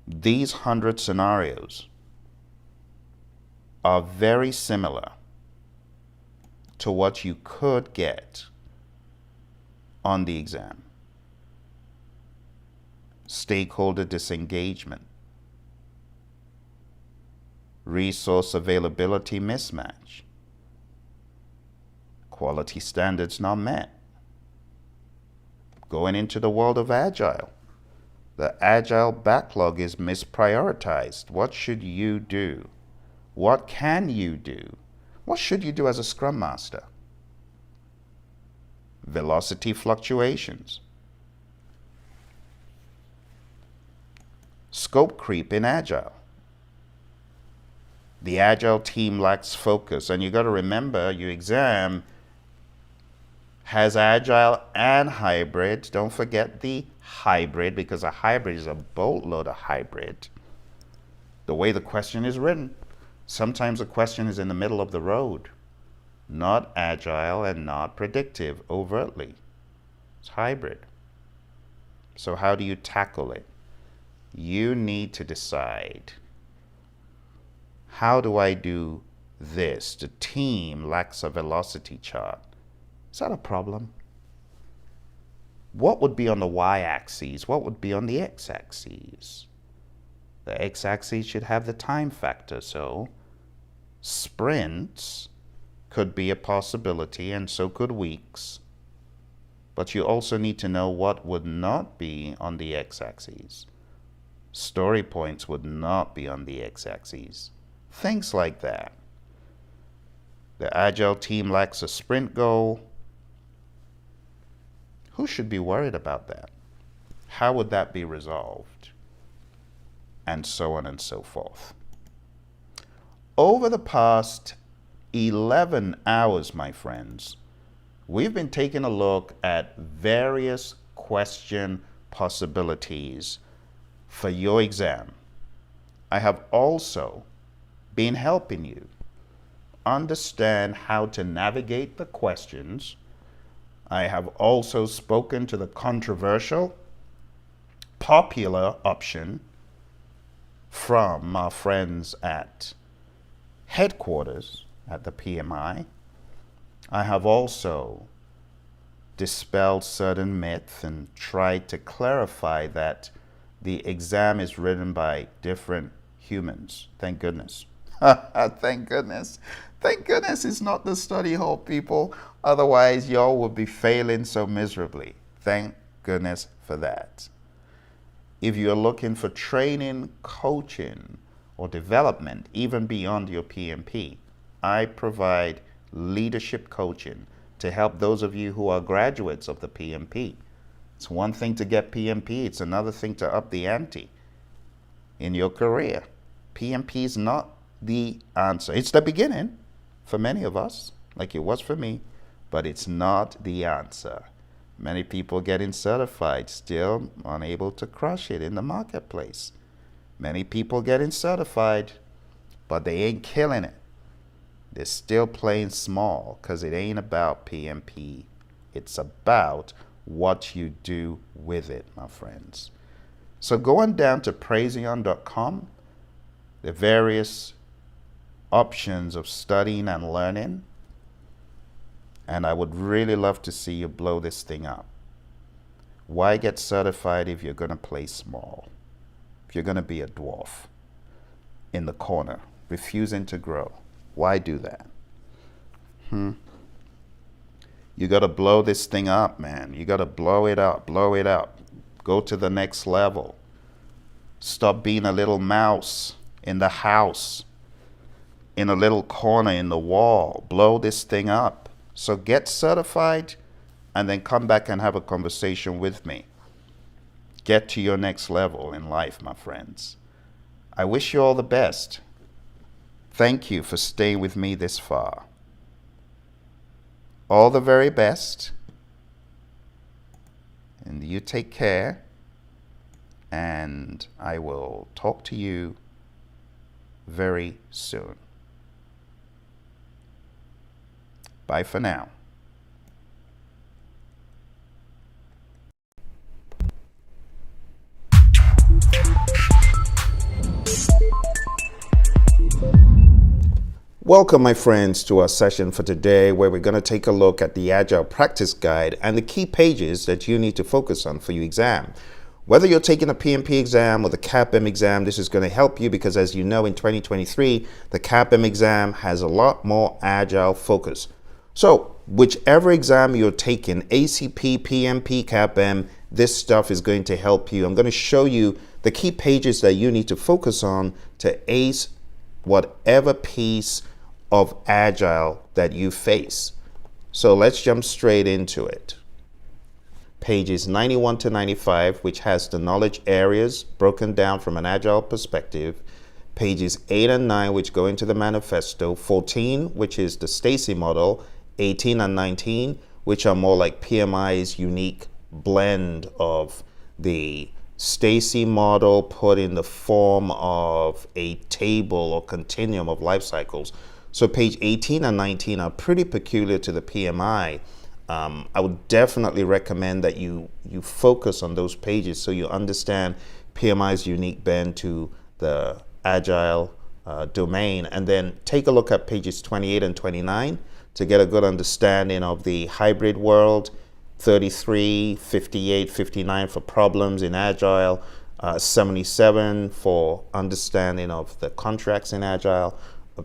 These 100 scenarios are very similar to what you could get on the exam. Stakeholder disengagement, resource availability mismatch, quality standards not met. Going into the world of Agile, the Agile backlog is misprioritized. What should you do? What can you do? What should you do as a Scrum Master? Velocity fluctuations, scope creep in Agile. The Agile team lacks focus, and you got to remember your exam has Agile and hybrid. Don't forget the hybrid, because a hybrid is a boatload of hybrid. The way the question is written, sometimes the question is in the middle of the road, not Agile and not predictive overtly. It's hybrid. So how do you tackle it? You need to decide, how do I do this? The team lacks a velocity chart. Is that a problem? What would be on the y-axis? What would be on the x-axis? The x-axis should have the time factor, so sprints could be a possibility, and so could weeks. But you also need to know what would not be on the x-axis. Story points would not be on the x-axis. Things like that. The Agile team lacks a sprint goal. Who should be worried about that? How would that be resolved? And so on and so forth. Over the past 11 hours, my friends, we've been taking a look at various question possibilities for your exam. I have also been helping you understand how to navigate the questions. I have also spoken to the controversial, popular option from our friends at headquarters at the PMI. I have also dispelled certain myths and tried to clarify that the exam is written by different humans. Thank goodness. Thank goodness. Thank goodness it's not the study hall, people. Otherwise, y'all would be failing so miserably. Thank goodness for that. If you're looking for training, coaching, or development, even beyond your PMP, I provide leadership coaching to help those of you who are graduates of the PMP. It's one thing to get PMP, it's another thing to up the ante in your career. PMP is not the answer. It's the beginning for many of us, like it was for me, but it's not the answer. Many people getting certified still unable to crush it in the marketplace. Many people getting certified, but they ain't killing it. They're still playing small because it ain't about PMP. It's about what you do with it, my friends. So going down to Praizion.com, the various options of studying and learning, and I would really love to see you blow this thing up. Why get certified if you're going to play small? If you're going to be a dwarf in the corner, refusing to grow? Why do that? You got to blow this thing up, man. You got to blow it up, blow it up. Go to the next level. Stop being a little mouse in the house, in a little corner in the wall. Blow this thing up. So get certified and then come back and have a conversation with me. Get to your next level in life, my friends. I wish you all the best. Thank you for staying with me this far. All the very best. And you take care. And I will talk to you very soon. Bye for now. Welcome, my friends, to our session for today, where we're going to take a look at the Agile Practice Guide and the key pages that you need to focus on for your exam. Whether you're taking a PMP exam or the CAPM exam, this is going to help you because, as you know, in 2023, the CAPM exam has a lot more Agile focus. So whichever exam you're taking, ACP, PMP, CAPM, this stuff is going to help you. I'm going to show you the key pages that you need to focus on to ace whatever piece of Agile that you face. So let's jump straight into it. Pages 91 to 95, which has the knowledge areas broken down from an Agile perspective. Pages 8 and 9, which go into the manifesto. 14, which is the Stacy model. 18 and 19, which are more like PMI's unique blend of the Stacy model put in the form of a table or continuum of life cycles. So page 18 and 19 are pretty peculiar to the PMI. I would definitely recommend that you focus on those pages so you understand PMI's unique bend to the Agile domain. And then take a look at pages 28 and 29 to get a good understanding of the hybrid world. 33, 58, 59 for problems in Agile, 77 for understanding of the contracts in Agile,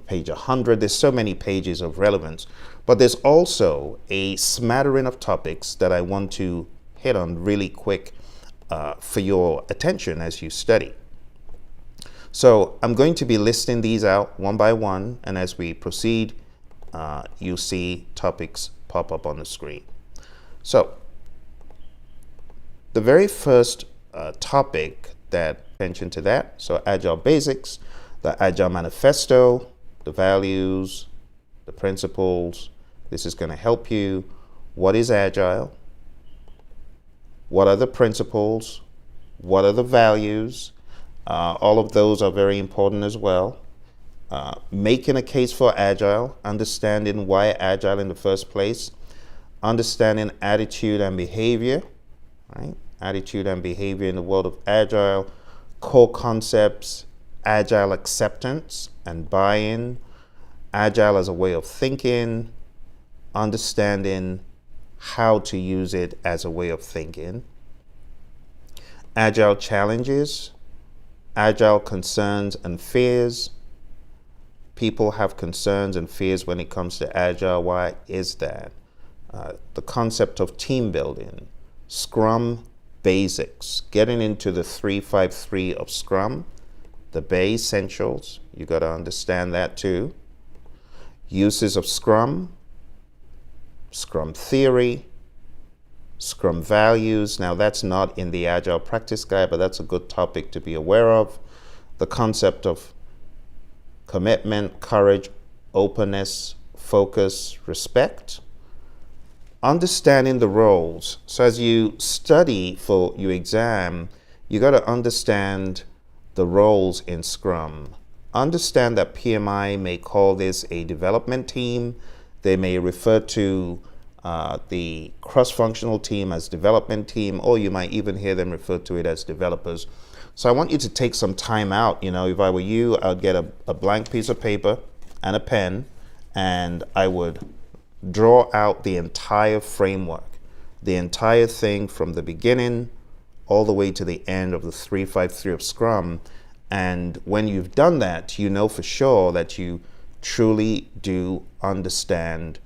page 100. There's so many pages of relevance, but there's also a smattering of topics that I want to hit on really quick for your attention as you study. So I'm going to be listing these out one by one, and as we proceed, you'll see topics pop up on the screen. So the very first topic that attention to that, so Agile Basics, the Agile Manifesto, the values, the principles. This is going to help you. What is Agile? What are the principles? What are the values? All of those are very important as well. Making a case for Agile, understanding why Agile in the first place, understanding attitude and behavior, right? Attitude and behavior in the world of Agile, core concepts, Agile acceptance and buy-in, Agile as a way of thinking, understanding how to use it as a way of thinking, Agile challenges, Agile concerns and fears. People have concerns and fears when it comes to Agile. Why is that? The concept of team building, Scrum basics, getting into the 3-5-3 of Scrum, the Bay Essentials. You got to understand that too. Uses of Scrum, Scrum theory, Scrum values. Now that's not in the Agile Practice Guide, but that's a good topic to be aware of. The concept of commitment, courage, openness, focus, respect. Understanding the roles. So as you study for your exam, you got to understand the roles in Scrum. Understand that PMI may call this a development team. They may refer to the cross-functional team as development team, or you might even hear them refer to it as developers. So I want you to take some time out. You know, if I were you, I'd get a blank piece of paper and a pen, and I would draw out the entire framework, the entire thing from the beginning all the way to the end of the 3-5-3 of Scrum. And when you've done that, you know for sure that you truly do understand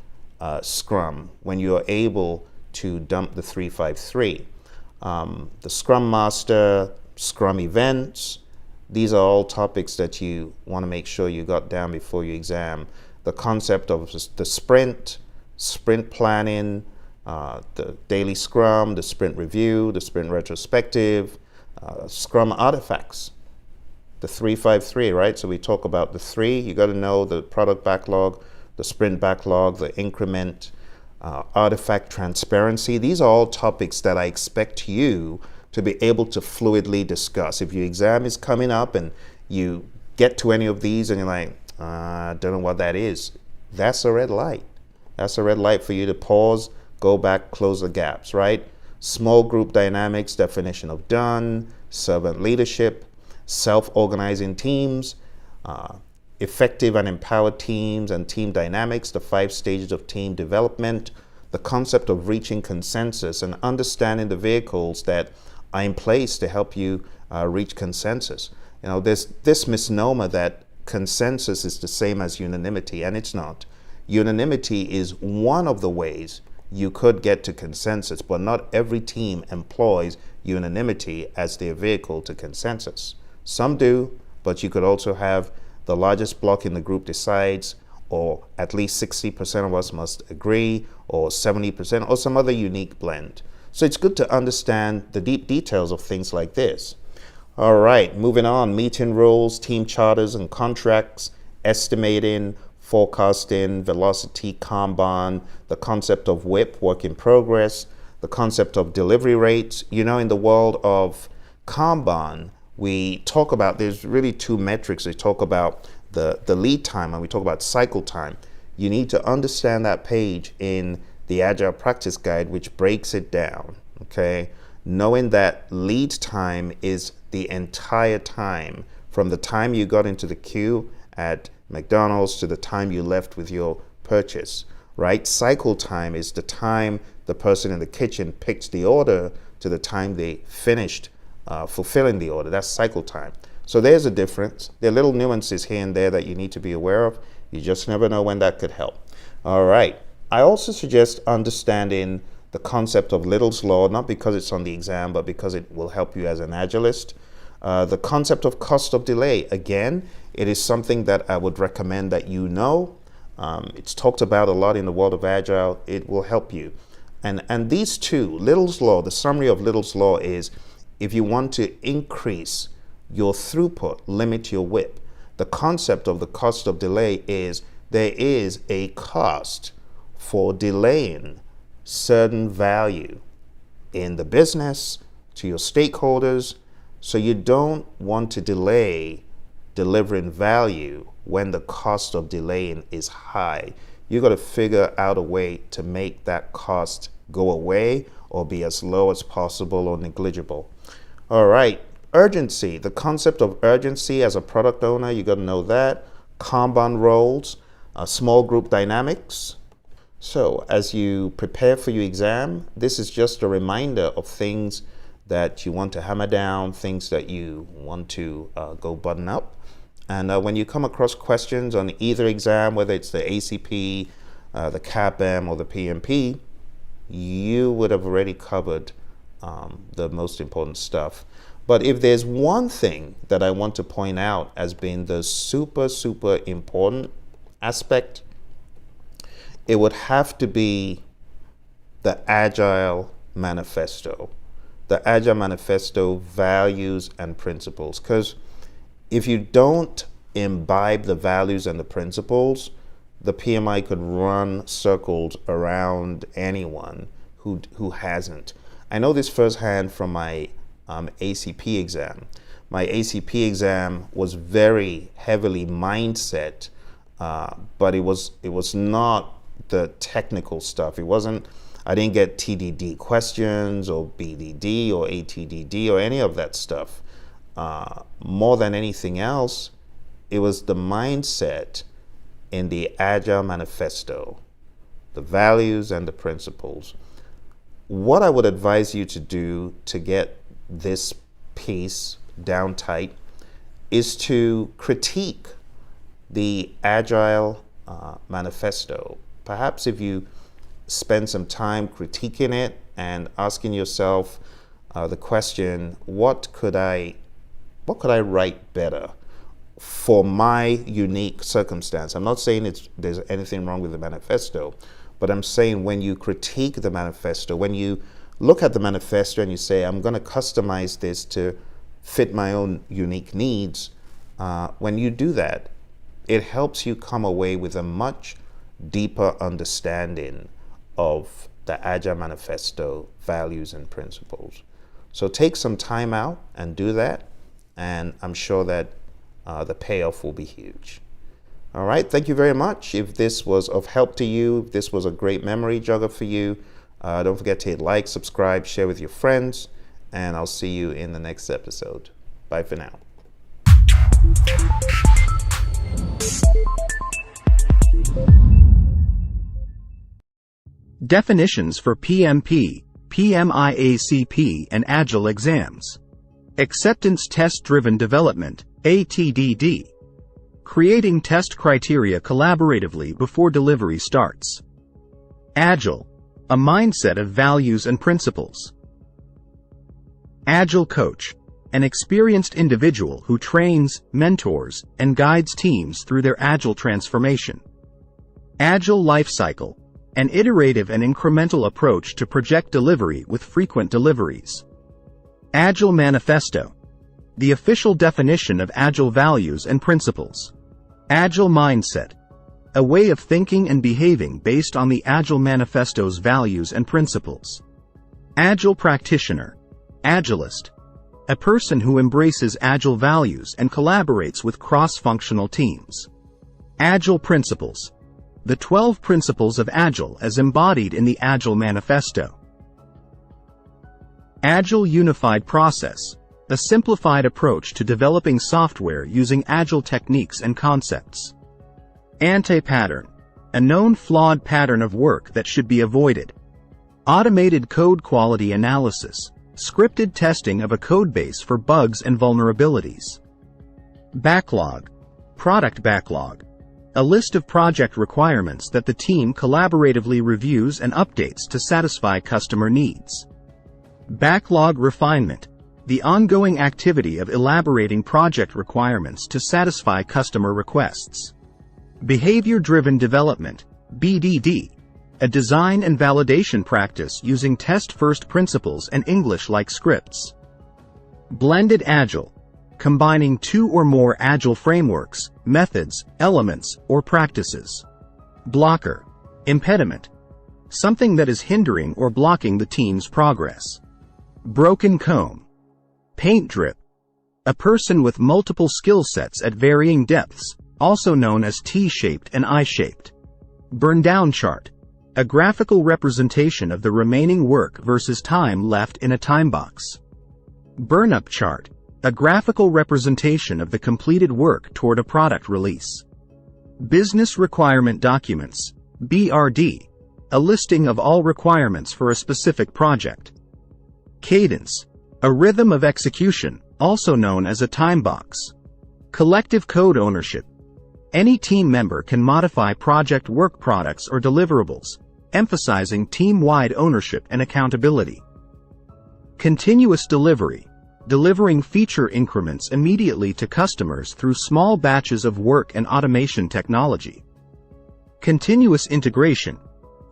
Scrum when you're able to dump the 353. The Scrum Master, Scrum events, these are all topics that you want to make sure you got down before your exam. The concept of the sprint planning, the daily Scrum, the sprint review, the sprint retrospective, Scrum artifacts, the 353, right? So we talk about the three. You got to know the product backlog, the sprint backlog, the increment, artifact transparency. These are all topics that I expect you to be able to fluidly discuss. If your exam is coming up and you get to any of these and you're like, I don't know what that is, that's a red light. That's a red light for you to pause, go back, close the gaps, right? Small group dynamics, definition of done, servant leadership, self-organizing teams, effective and empowered teams and team dynamics, the 5 stages of team development, the concept of reaching consensus and understanding the vehicles that are in place to help you reach consensus. You know, there's this misnomer that consensus is the same as unanimity, and it's not. Unanimity is one of the ways you could get to consensus, but not every team employs unanimity as their vehicle to consensus. Some do, but you could also have the largest block in the group decides, or at least 60% of us must agree, or 70%, or some other unique blend. So it's good to understand the deep details of things like this. All right, moving on, meeting rules, team charters and contracts, estimating, forecasting, velocity, Kanban, the concept of WIP, work in progress, the concept of delivery rates. You know, in the world of Kanban, we talk about, there's really 2 metrics. We talk about the lead time and we talk about cycle time. You need to understand that page in the Agile Practice Guide, which breaks it down, okay? Knowing that lead time is the entire time from the time you got into the queue at McDonald's to the time you left with your purchase, right? Cycle time is the time the person in the kitchen picked the order to the time they finished fulfilling the order. That's cycle time. So there's a difference. There are little nuances here and there that you need to be aware of. You just never know when that could help. All right. I also suggest understanding the concept of Little's Law, not because it's on the exam, but because it will help you as an Agilist. The concept of cost of delay, again, it is something that I would recommend that you know. It's talked about a lot in the world of Agile. It will help you. And these two, Little's Law, the summary of Little's Law is, if you want to increase your throughput, limit your WIP. The concept of the cost of delay is there is a cost for delaying certain value in the business to your stakeholders. So you don't want to delay delivering value when the cost of delaying is high. You got to figure out a way to make that cost go away or be as low as possible or negligible. All right, urgency. The concept of urgency as a product owner, you got to know that. Kanban roles, small group dynamics. So as you prepare for your exam, this is just a reminder of things that you want to hammer down, things that you want to go button up. And when you come across questions on either exam, whether it's the ACP, the CAPM, or the PMP, you would have already covered the most important stuff. But if there's one thing that I want to point out as being the super, super important aspect, it would have to be the Agile Manifesto. The Agile Manifesto values and principles. Because if you don't imbibe the values and the principles, the PMI could run circles around anyone who hasn't. I know this firsthand from my ACP exam. My ACP exam was very heavily mindset, but it was not the technical stuff. It wasn't, I didn't get TDD questions or BDD or ATDD or any of that stuff. More than anything else, it was the mindset in the Agile Manifesto, the values and the principles. What I would advise you to do to get this piece down tight is to critique the Agile Manifesto Perhaps if you spend some time critiquing it and asking yourself the question, what could I write better for my unique circumstance? I'm not saying there's anything wrong with the manifesto, but I'm saying when you critique the manifesto, when you look at the manifesto and you say, I'm going to customize this to fit my own unique needs, when you do that, it helps you come away with a much deeper understanding of the Agile Manifesto values and principles. So take some time out and do that, and I'm sure that the payoff will be huge. All right, thank you very much. If this was of help to you, if this was a great memory jogger for you, don't forget to hit like, subscribe, share with your friends, and I'll see you in the next episode. Bye for now. Definitions for PMP, PMIACP, and Agile exams. Acceptance Test-Driven Development, ATDD. Creating test criteria collaboratively before delivery starts. Agile, a mindset of values and principles. Agile Coach, an experienced individual who trains, mentors, and guides teams through their Agile transformation. Agile Lifecycle, an iterative and incremental approach to project delivery with frequent deliveries. Agile Manifesto, the official definition of Agile values and principles. Agile Mindset, a way of thinking and behaving based on the Agile Manifesto's values and principles. Agile Practitioner, Agilist, a person who embraces Agile values and collaborates with cross-functional teams. Agile Principles, the 12 principles of Agile as embodied in the Agile Manifesto. Agile Unified Process, a simplified approach to developing software using Agile techniques and concepts. Anti-pattern, a known flawed pattern of work that should be avoided. Automated code quality analysis, scripted testing of a codebase for bugs and vulnerabilities. Backlog, product backlog, a list of project requirements that the team collaboratively reviews and updates to satisfy customer needs. Backlog refinement, the ongoing activity of elaborating project requirements to satisfy customer requests. Behavior-driven development, BDD, a design and validation practice using test-first principles and English-like scripts. Blended Agile, combining two or more Agile frameworks, methods, elements, or practices. Blocker, impediment, something that is hindering or blocking the team's progress. Broken comb, paint drip, a person with multiple skill sets at varying depths, also known as T-shaped and I-shaped. Burn down chart, a graphical representation of the remaining work versus time left in a time box. Burn up chart, a graphical representation of the completed work toward a product release. Business requirement documents, BRD, a listing of all requirements for a specific project. Cadence, a rhythm of execution, also known as a time box. Collective code ownership, any team member can modify project work products or deliverables, emphasizing team-wide ownership and accountability. Continuous delivery, delivering feature increments immediately to customers through small batches of work and automation technology. Continuous integration,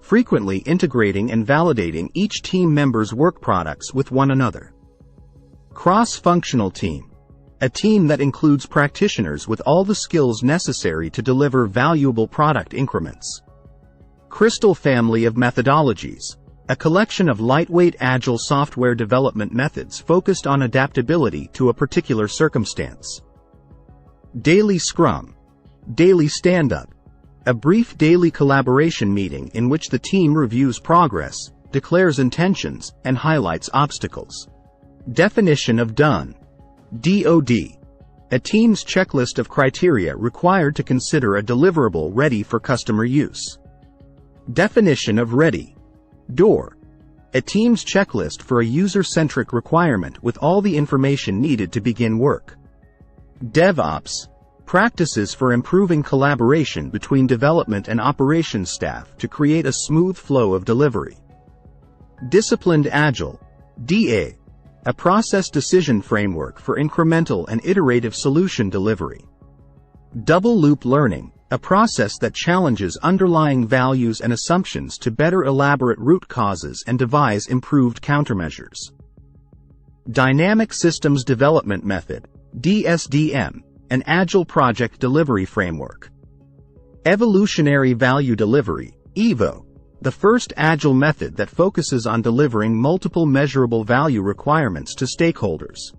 frequently integrating and validating each team member's work products with one another. Cross-functional team, a team that includes practitioners with all the skills necessary to deliver valuable product increments. Crystal family of methodologies, a collection of lightweight Agile software development methods focused on adaptability to a particular circumstance. Daily Scrum, daily stand-up, a brief daily collaboration meeting in which the team reviews progress, declares intentions, and highlights obstacles. Definition of done, DOD, a team's checklist of criteria required to consider a deliverable ready for customer use. Definition of ready, DOOR, a team's checklist for a user-centric requirement with all the information needed to begin work. DevOps, Practices for improving collaboration between development and operations staff to create a smooth flow of delivery. Disciplined Agile, DA, a process decision framework for incremental and iterative solution delivery. Double loop learning, a process that challenges underlying values and assumptions to better elaborate root causes and devise improved countermeasures. Dynamic Systems Development Method, DSDM, an Agile project delivery framework. Evolutionary Value Delivery, EVO, the first Agile method that focuses on delivering multiple measurable value requirements to stakeholders.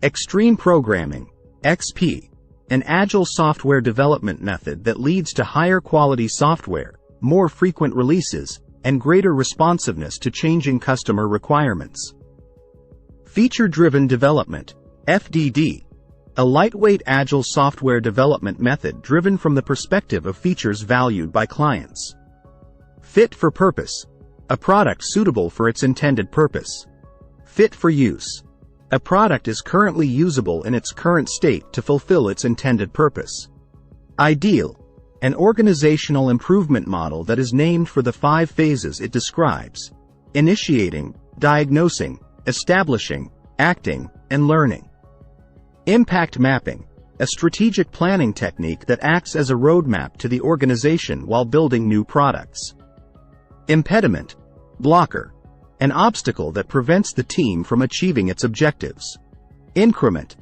Extreme Programming, XP, an Agile software development method that leads to higher quality software, more frequent releases, and greater responsiveness to changing customer requirements. Feature-Driven Development, FDD, a lightweight Agile software development method driven from the perspective of features valued by clients. Fit for Purpose, a product suitable for its intended purpose. Fit for Use, a product is currently usable in its current state to fulfill its intended purpose. Ideal, an organizational improvement model that is named for the 5 phases it describes: initiating, diagnosing, establishing, acting, and learning. Impact Mapping, a strategic planning technique that acts as a roadmap to the organization while building new products. Impediment, blocker, an obstacle that prevents the team from achieving its objectives. Increment,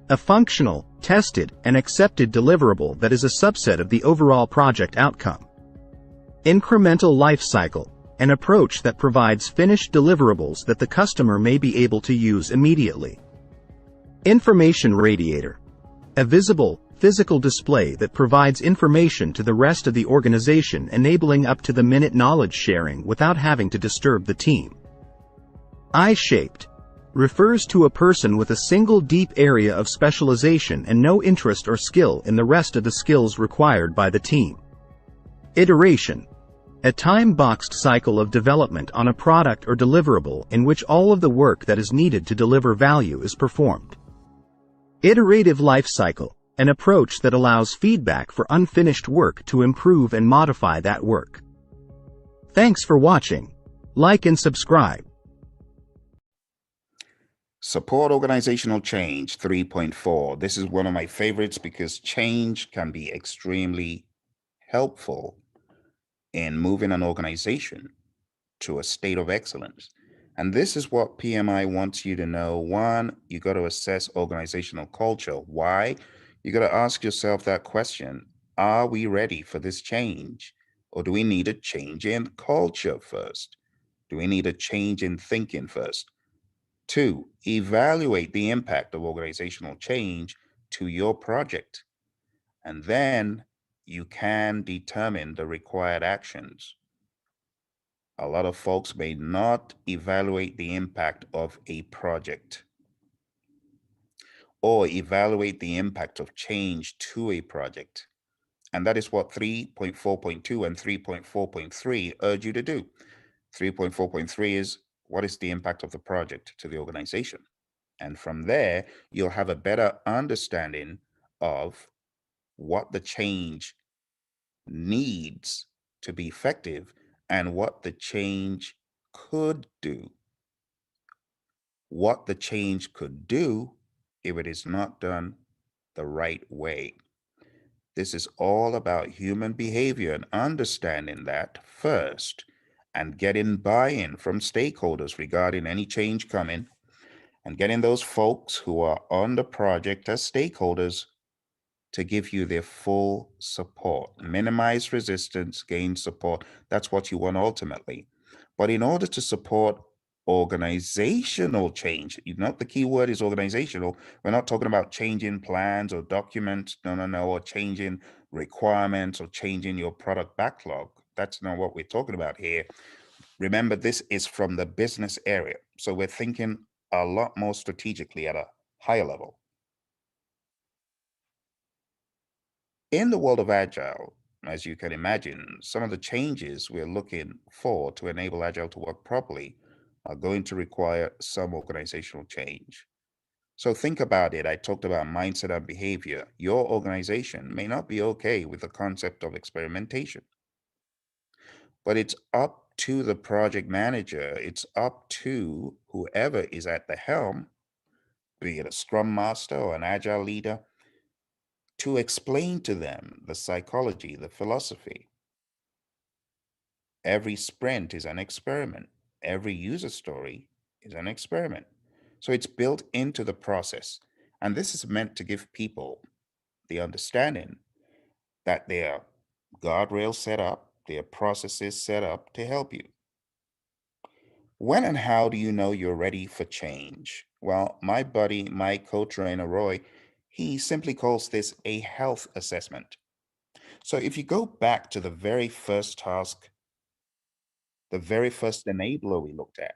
a functional, tested, and accepted deliverable that is a subset of the overall project outcome. Incremental life cycle, an approach that provides finished deliverables that the customer may be able to use immediately. Information Radiator, a visible, physical display that provides information to the rest of the organization, enabling up-to-the-minute knowledge sharing without having to disturb the team. I-shaped, refers to a person with a single deep area of specialization and no interest or skill in the rest of the skills required by the team. Iteration, a time-boxed cycle of development on a product or deliverable in which all of the work that is needed to deliver value is performed. Iterative life cycle, an approach that allows feedback for unfinished work to improve and modify that work. Thanks for watching. Like and subscribe. Support organizational change 3.4. This is one of my favorites because change can be extremely helpful in moving an organization to a state of excellence. And this is what PMI wants you to know. 1, you got to assess organizational culture. Why? You got to ask yourself that question. Are we ready for this change? Or do we need a change in culture first? Do we need a change in thinking first? 2, evaluate the impact of organizational change to your project. And then you can determine the required actions. A lot of folks may not evaluate the impact of a project or evaluate the impact of change to a project. And that is what 3.4.2 and 3.4.3 urge you to do. 3.4.3 is, what is the impact of the project to the organization? And from there, you'll have a better understanding of what the change needs to be effective and what the change could do. What the change could do if it is not done the right way. This is all about human behavior and understanding that first and getting buy-in from stakeholders regarding any change coming and getting those folks who are on the project as stakeholders to give you their full support. Minimize resistance, gain support. That's what you want ultimately. But in order to support organizational change, you know, the key word is organizational. We're not talking about changing plans or documents, no, or changing requirements or changing your product backlog. That's not what we're talking about here. Remember, this is from the business area. So we're thinking a lot more strategically at a higher level. In the world of Agile, as you can imagine, some of the changes we're looking for to enable Agile to work properly are going to require some organizational change. So think about it. I talked about mindset and behavior. Your organization may not be okay with the concept of experimentation, but it's up to the project manager. It's up to whoever is at the helm, be it a scrum master or an agile leader, to explain to them the psychology, the philosophy. Every sprint is an experiment. Every user story is an experiment. So it's built into the process. And this is meant to give people the understanding that there are guardrails set up, there are processes set up to help you. When and how do you know you're ready for change? Well, my buddy, my co-trainer Roy, he simply calls this a health assessment. So if you go back to the very first task, the very first enabler we looked at,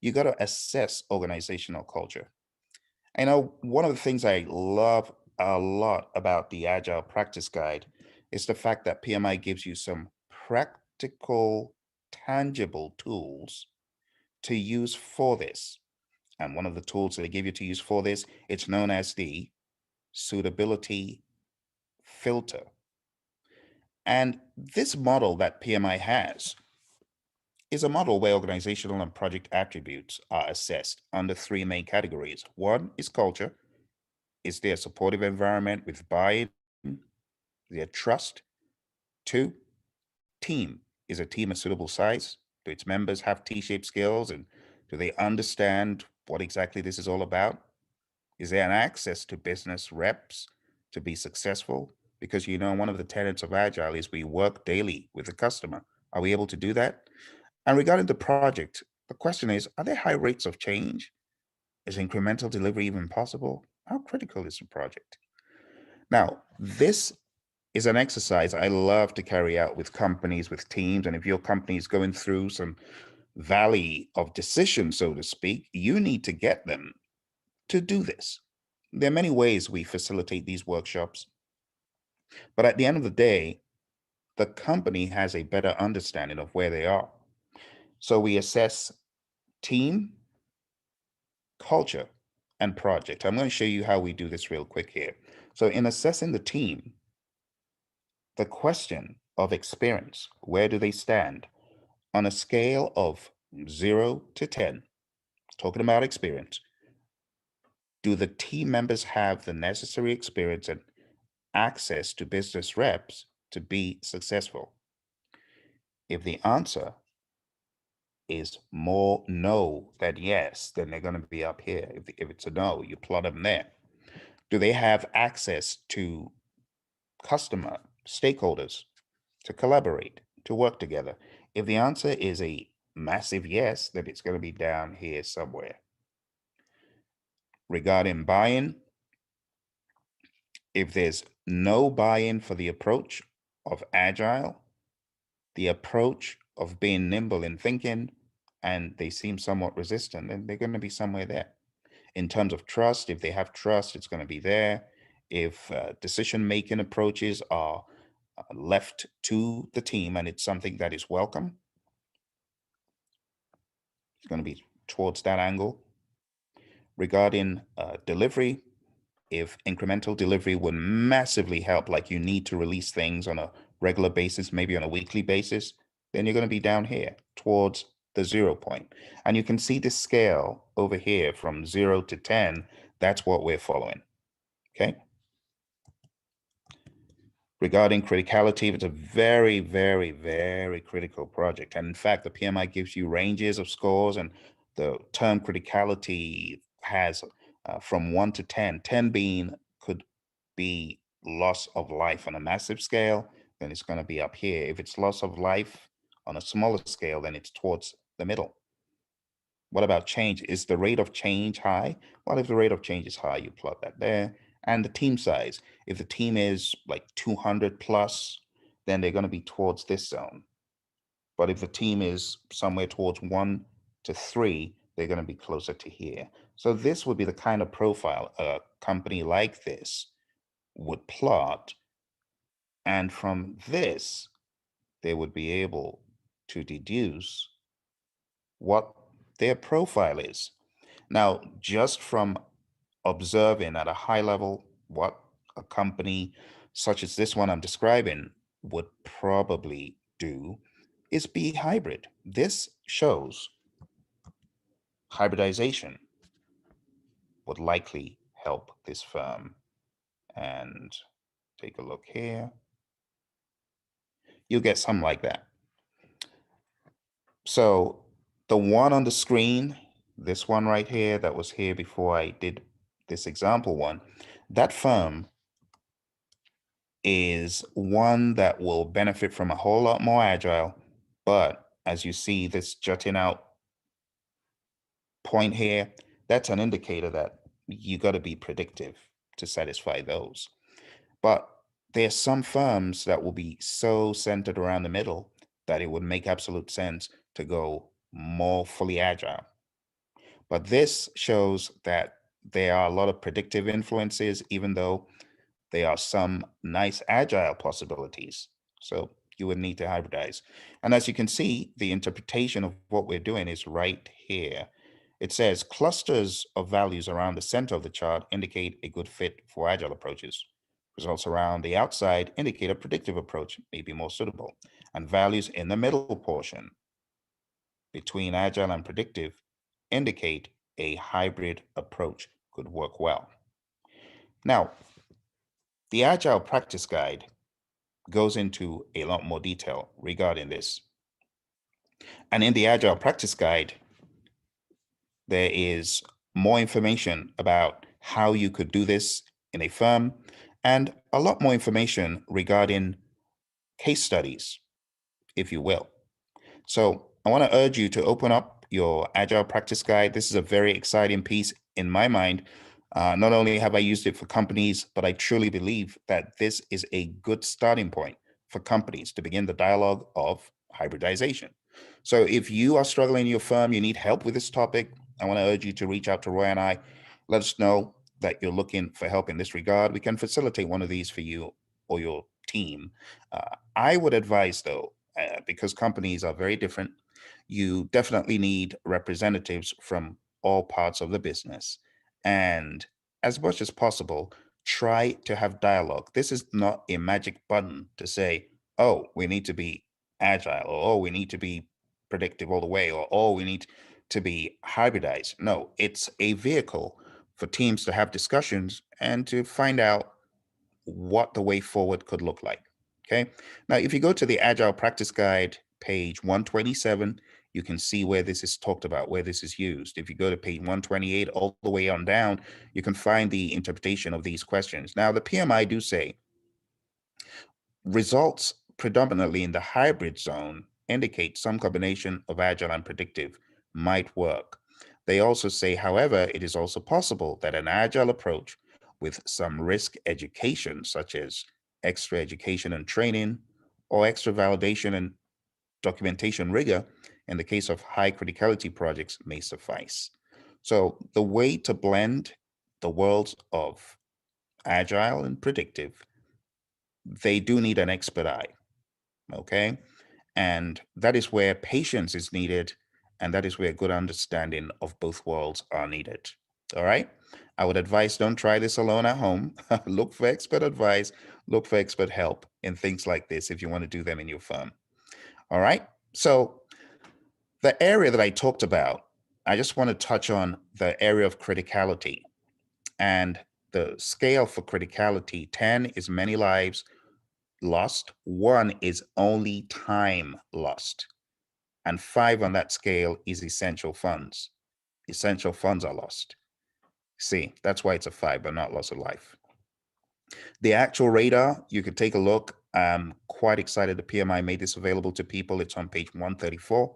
you got to assess organizational culture. I know one of the things I love a lot about the Agile Practice Guide is the fact that PMI gives you some practical, tangible tools to use for this. And one of the tools that they give you to use for this, it's known as the suitability filter. And this model that PMI has is a model where organizational and project attributes are assessed under three main categories. One is culture. Is there a supportive environment with buy-in? Their trust? Two, team. Is a team a suitable size? Do its members have T-shaped skills, and do they understand what exactly this is all about? Is there an access to business reps to be successful? Because one of the tenets of Agile is we work daily with the customer. Are we able to do that? And regarding the project, the question is, are there high rates of change? Is incremental delivery even possible? How critical is the project? Now, this is an exercise I love to carry out with companies, with teams. And if your company is going through some valley of decision, so to speak, you need to get them to do this. There are many ways we facilitate these workshops, but at the end of the day, the company has a better understanding of where they are. So we assess team, culture, and project. I'm going to show you how we do this real quick here. So in assessing the team, the question of experience, where do they stand? On a scale of 0 to 10, talking about experience, do the team members have the necessary experience and access to business reps to be successful? If the answer is more no than yes, then they're going to be up here. If it's a no, you plot them there. Do they have access to customer stakeholders to collaborate, to work together? If the answer is a massive yes, then it's going to be down here somewhere. Regarding buy-in, if there's no buy-in for the approach of Agile, the approach of being nimble in thinking, and they seem somewhat resistant, then they're going to be somewhere there. In terms of trust, if they have trust, it's going to be there. If decision-making approaches are left to the team and it's something that is welcome, it's going to be towards that angle. Regarding delivery, if incremental delivery would massively help, like you need to release things on a regular basis, maybe on a weekly basis, then you're going to be down here towards the 0 point. And you can see the scale over here from 0 to 10. That's what we're following. Okay. Regarding criticality, it's a very, very, very critical project. And in fact, the PMI gives you ranges of scores, and the term criticality has from 1 to 10, 10 being could be loss of life on a massive scale, then it's going to be up here. If it's loss of life on a smaller scale, then it's towards the middle. What about change? Is the rate of change high? Well, if the rate of change is high, you plot that there. And the team size, if the team is like 200 plus, then they're going to be towards this zone. But if the team is somewhere towards 1 to 3, they're going to be closer to here. So this would be the kind of profile a company like this would plot. And from this, they would be able to deduce what their profile is. Now, just from observing at a high level what a company such as this one I'm describing would probably do is be hybrid. This shows hybridization would likely help this firm. And take a look here. You'll get something like that. So the one on the screen, this one right here that was here before I did this example one, that firm is one that will benefit from a whole lot more agile. But as you see this jutting out point here, that's an indicator that you got to be predictive to satisfy those. But there are some firms that will be so centered around the middle that it would make absolute sense to go more fully agile. But this shows that there are a lot of predictive influences, even though there are some nice agile possibilities. So you would need to hybridize. And as you can see, the interpretation of what we're doing is right here. It says clusters of values around the center of the chart indicate a good fit for agile approaches. Results around the outside indicate a predictive approach may be more suitable. And values in the middle portion between agile and predictive indicate a hybrid approach could work well. Now, the Agile Practice Guide goes into a lot more detail regarding this. And in the Agile Practice Guide, there is more information about how you could do this in a firm and a lot more information regarding case studies, if you will. So I want to urge you to open up your Agile Practice Guide. This is a very exciting piece in my mind. Not only have I used it for companies, but I truly believe that this is a good starting point for companies to begin the dialogue of hybridization. So if you are struggling in your firm, you need help with this topic, I want to urge you to reach out to Roy and I. Let us know that you're looking for help in this regard. We can facilitate one of these for you or your team. I would advise, though, because companies are very different, you definitely need representatives from all parts of the business. And as much as possible, try to have dialogue. This is not a magic button to say, oh, we need to be agile, or oh, we need to be predictive all the way, or oh, we need to be hybridized. No, it's a vehicle for teams to have discussions and to find out what the way forward could look like. Okay. Now, if you go to the Agile Practice Guide, page 127, you can see where this is talked about, where this is used. If you go to page 128 all the way on down, you can find the interpretation of these questions. Now, the PMI do say results predominantly in the hybrid zone indicate some combination of agile and predictive might work. They also say, however, it is also possible that an agile approach with some risk education, such as extra education and training, or extra validation and documentation rigor in the case of high criticality projects, may suffice. So the way to blend the worlds of agile and predictive, they do need an expert eye, okay? And that is where patience is needed, and that is where good understanding of both worlds are needed. All right. I would advise don't try this alone at home. Look for expert advice, look for expert help in things like this if you want to do them in your firm. All right. So the area that I talked about, I just want to touch on the area of criticality. And the scale for criticality, 10 is many lives lost, 1 is only time lost, and 5 on that scale is essential funds. Essential funds are lost. See, that's why it's a 5, but not loss of life. The actual radar, you could take a look. I'm quite excited the PMI made this available to people. It's on page 134.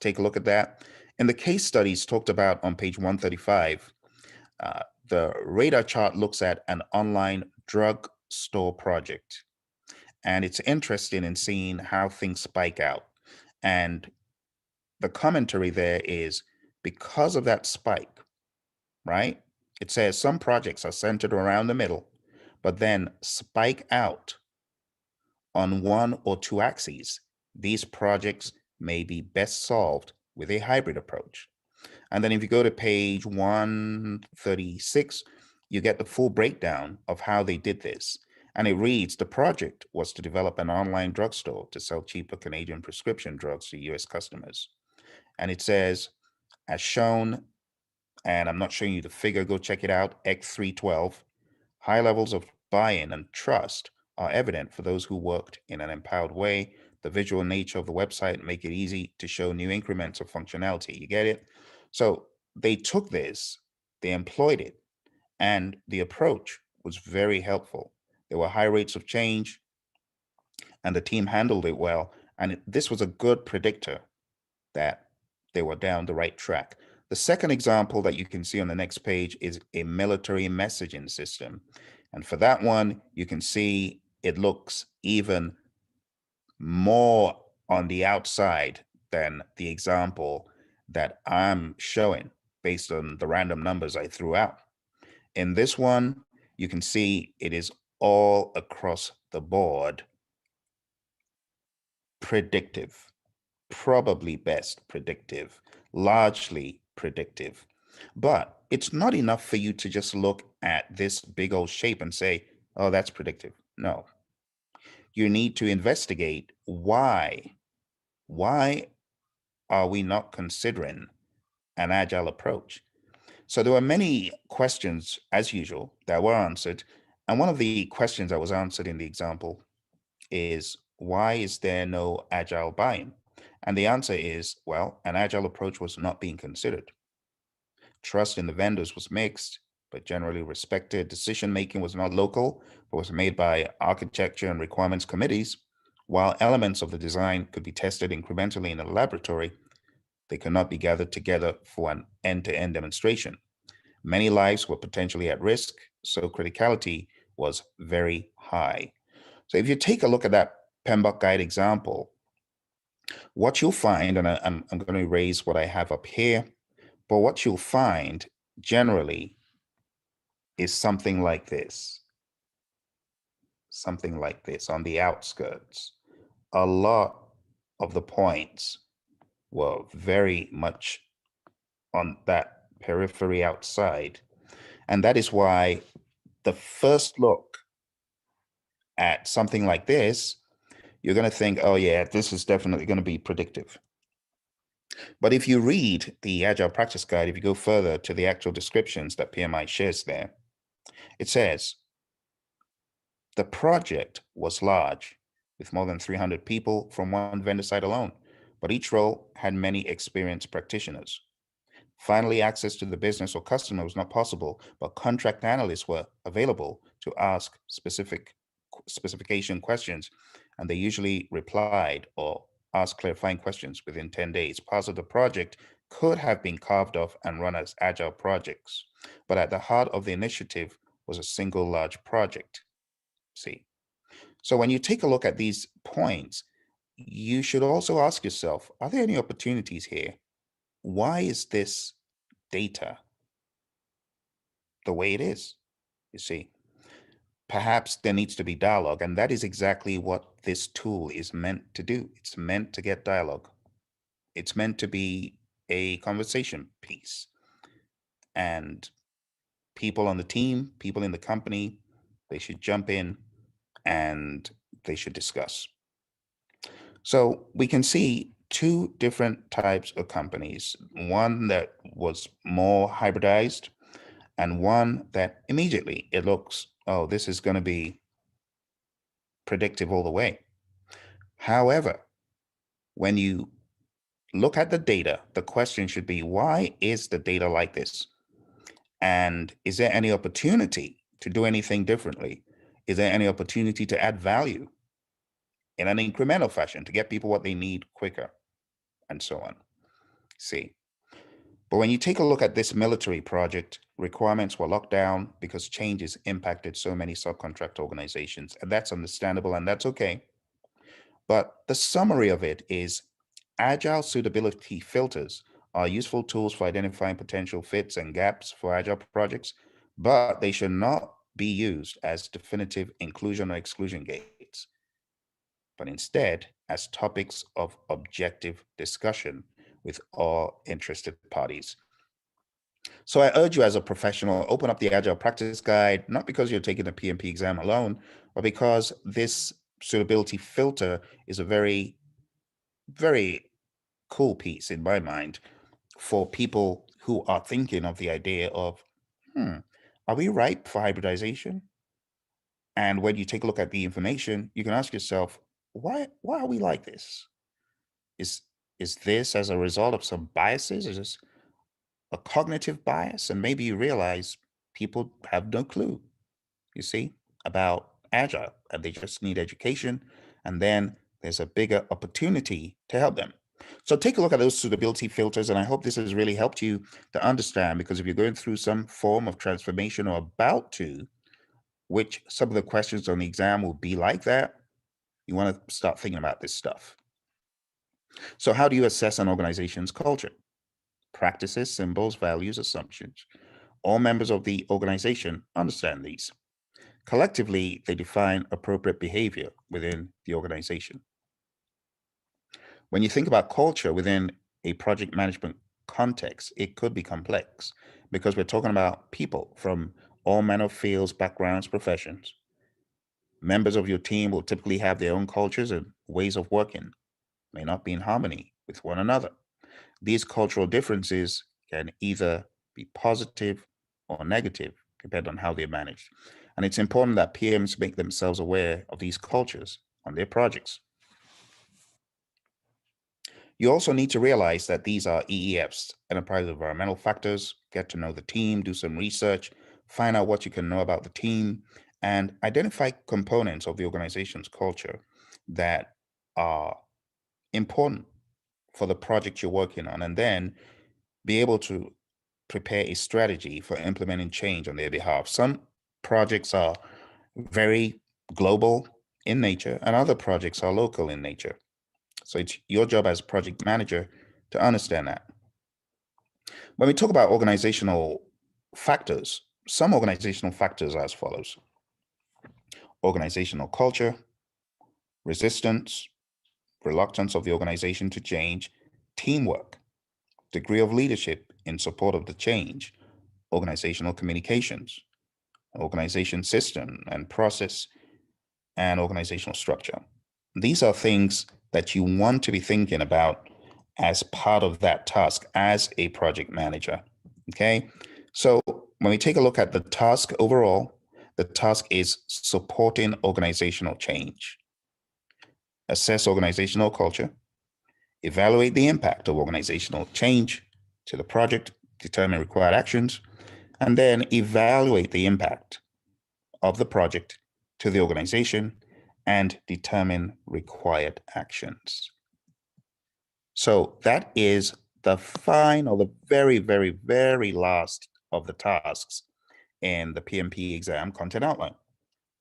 Take a look at that. And the case studies talked about on page 135, the radar chart looks at an online drug store project. And it's interesting in seeing how things spike out. And the commentary there is because of that spike, right? It says some projects are centered around the middle, but then spike out on 1 or 2 axes. These projects may be best solved with a hybrid approach. And then if you go to page 136, you get the full breakdown of how they did this. And it reads, the project was to develop an online drugstore to sell cheaper Canadian prescription drugs to US customers. And it says, as shown, and I'm not showing you the figure, go check it out, X312, high levels of buy-in and trust are evident for those who worked in an empowered way. The visual nature of the website make it easy to show new increments of functionality. You get it? So they took this, they employed it, and the approach was very helpful. There were high rates of change, and the team handled it well. And this was a good predictor that they were down the right track. The second example that you can see on the next page is a military messaging system. And for that one, you can see it looks even more on the outside than the example that I'm showing based on the random numbers I threw out. In this one, you can see it is all across the board predictive, probably best predictive, largely predictive. But it's not enough for you to just look at this big old shape and say, oh, that's predictive. No. You need to investigate why. Why are we not considering an agile approach? So there were many questions, as usual, that were answered. And one of the questions that was answered in the example is, why is there no agile buy-in? And the answer is, well, an agile approach was not being considered. Trust in the vendors was mixed, but generally respected. Decision-making was not local, but was made by architecture and requirements committees. While elements of the design could be tested incrementally in a laboratory, they could not be gathered together for an end-to-end demonstration. Many lives were potentially at risk, so criticality was very high. So if you take a look at that PMBOK guide example, what you'll find, and I'm going to erase what I have up here, but what you'll find generally is something like this. Something like this on the outskirts. A lot of the points were very much on that periphery outside. And that is why the first look at something like this, you're going to think, oh yeah, this is definitely going to be predictive. But if you read the Agile Practice Guide, if you go further to the actual descriptions that PMI shares there, it says, the project was large, with more than 300 people from one vendor side alone, but each role had many experienced practitioners. Finally, access to the business or customer was not possible, but contract analysts were available to ask specification questions, and they usually replied or asked clarifying questions within 10 days. Parts of the project could have been carved off and run as agile projects, but at the heart of the initiative was a single large project. See, so when you take a look at these points, you should also ask yourself, are there any opportunities here? Why is this data the way it is? You see, perhaps there needs to be dialogue, and that is exactly what this tool is meant to do. It's meant to get dialogue. It's meant to be a conversation piece. And people on the team, people in the company, they should jump in and they should discuss. So we can see two different types of companies, one that was more hybridized and one that immediately it looks, oh, this is going to be predictive all the way. However, when you look at the data, the question should be, why is the data like this? And is there any opportunity to do anything differently? Is there any opportunity to add value in an incremental fashion to get people what they need quicker, and so on? See, but when you take a look at this military project, requirements were locked down because changes impacted so many subcontract organizations, and that's understandable and that's okay. But the summary of it is, agile suitability filters are useful tools for identifying potential fits and gaps for agile projects, but they should not be used as definitive inclusion or exclusion gates, but instead as topics of objective discussion with all interested parties. So I urge you as a professional, open up the Agile Practice Guide, not because you're taking the PMP exam alone, but because this suitability filter is a very, very cool piece in my mind for people who are thinking of the idea of, are we ripe for hybridization? And when you take a look at the information, you can ask yourself, why are we like this? Is this as a result of some biases? Is this a cognitive bias? And maybe you realize people have no clue, you see, about Agile, and they just need education. And then there's a bigger opportunity to help them. So take a look at those suitability filters, and I hope this has really helped you to understand, because if you're going through some form of transformation or about to, which some of the questions on the exam will be like that, you want to start thinking about this stuff. So how do you assess an organization's culture? Practices, symbols, values, assumptions. All members of the organization understand these. Collectively, they define appropriate behavior within the organization. When you think about culture within a project management context, it could be complex because we're talking about people from all manner of fields, backgrounds, professions. Members of your team will typically have their own cultures and ways of working, may not be in harmony with one another. These cultural differences can either be positive or negative, depending on how they're managed. And it's important that PMs make themselves aware of these cultures on their projects. You also need to realize that these are EEFs, enterprise environmental factors. Get to know the team, do some research, find out what you can know about the team, and identify components of the organization's culture that are important for the project you're working on, and then be able to prepare a strategy for implementing change on their behalf. Some projects are very global in nature, and other projects are local in nature. So it's your job as a project manager to understand that. When we talk about organizational factors, some organizational factors are as follows: organizational culture, resistance, reluctance of the organization to change, teamwork, degree of leadership in support of the change, organizational communications, organization system and process, and organizational structure. These are things that you want to be thinking about as part of that task as a project manager. Okay. So when we take a look at the task overall, the task is supporting organizational change. Assess organizational culture, evaluate the impact of organizational change to the project, determine required actions, and then evaluate the impact of the project to the organization and determine required actions. So that is the final, the very, very, very last of the tasks in the PMP exam content outline.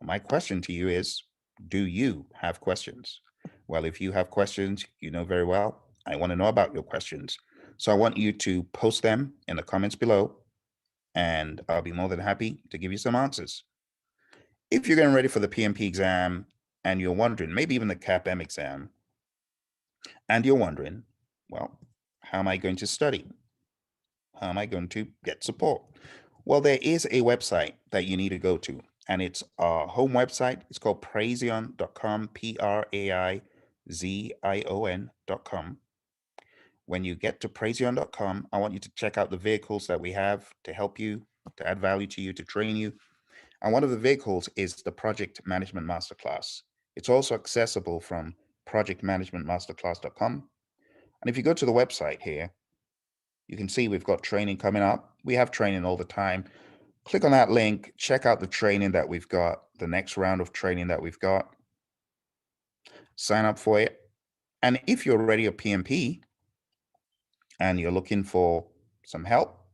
My question to you is, do you have questions? Well, if you have questions, you know very well, I want to know about your questions. So I want you to post them in the comments below, and I'll be more than happy to give you some answers. If you're getting ready for the PMP exam and you're wondering, maybe even the CAPM exam, and you're wondering, well, how am I going to study? How am I going to get support? Well, there is a website that you need to go to, and it's our home website. It's called praizion.com, Praizion.com. When you get to praizion.com, I want you to check out the vehicles that we have to help you, to add value to you, to train you. And one of the vehicles is the Project Management Masterclass. It's also accessible from projectmanagementmasterclass.com. And if you go to the website here, you can see we've got training coming up. We have training all the time. Click on that link, check out the training that we've got, the next round of training that we've got. Sign up for it. And if you're already a PMP and you're looking for some help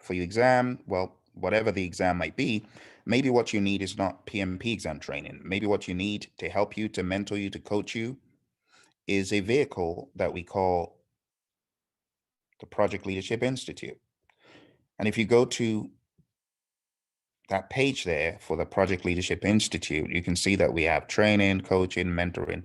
for your exam, well, whatever the exam might be, maybe what you need is not PMP exam training. Maybe what you need to help you, to mentor you, to coach you is a vehicle that we call the Project Leadership Institute. And if you go to that page there for the Project Leadership Institute, you can see that we have training, coaching, mentoring,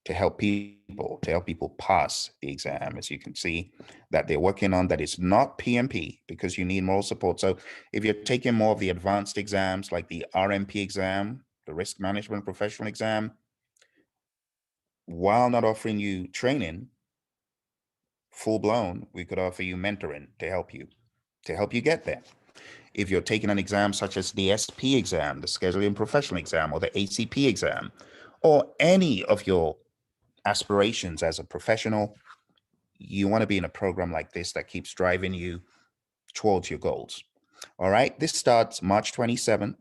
to help people pass the exam. As you can see that they're working on, that is not PMP, because you need more support. So if you're taking more of the advanced exams like the RMP exam, the risk management professional exam, while not offering you training full blown, we could offer you mentoring to help you get there. If you're taking an exam such as the SP exam, the scheduling professional exam, or the ACP exam, or any of your aspirations as a professional, you want to be in a program like this that keeps driving you towards your goals. All right, this starts March 27th,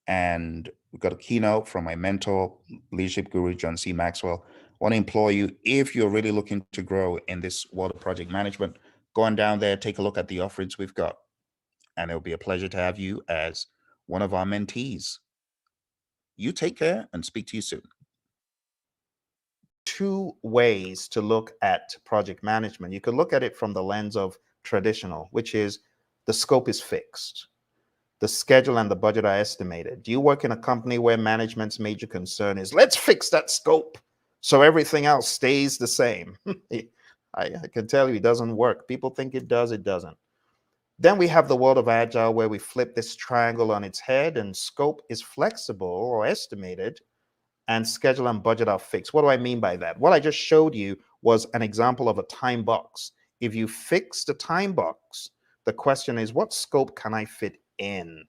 and we've got a keynote from my mentor, leadership guru, John C. Maxwell. I want to implore you, if you're really looking to grow in this world of project management, go on down there, take a look at the offerings we've got, and it'll be a pleasure to have you as one of our mentees. You take care, and speak to you soon. Two ways to look at project management. You could look at it from the lens of traditional, which is the scope is fixed. The schedule and the budget are estimated. Do you work in a company where management's major concern is, let's fix that scope so everything else stays the same? I can tell you it doesn't work. People think it does, it doesn't. Then we have the world of Agile, where we flip this triangle on its head and scope is flexible or estimated, and schedule and budget are fixed. What do I mean by that? What I just showed you was an example of a time box. If you fix the time box, the question is, what scope can I fit in?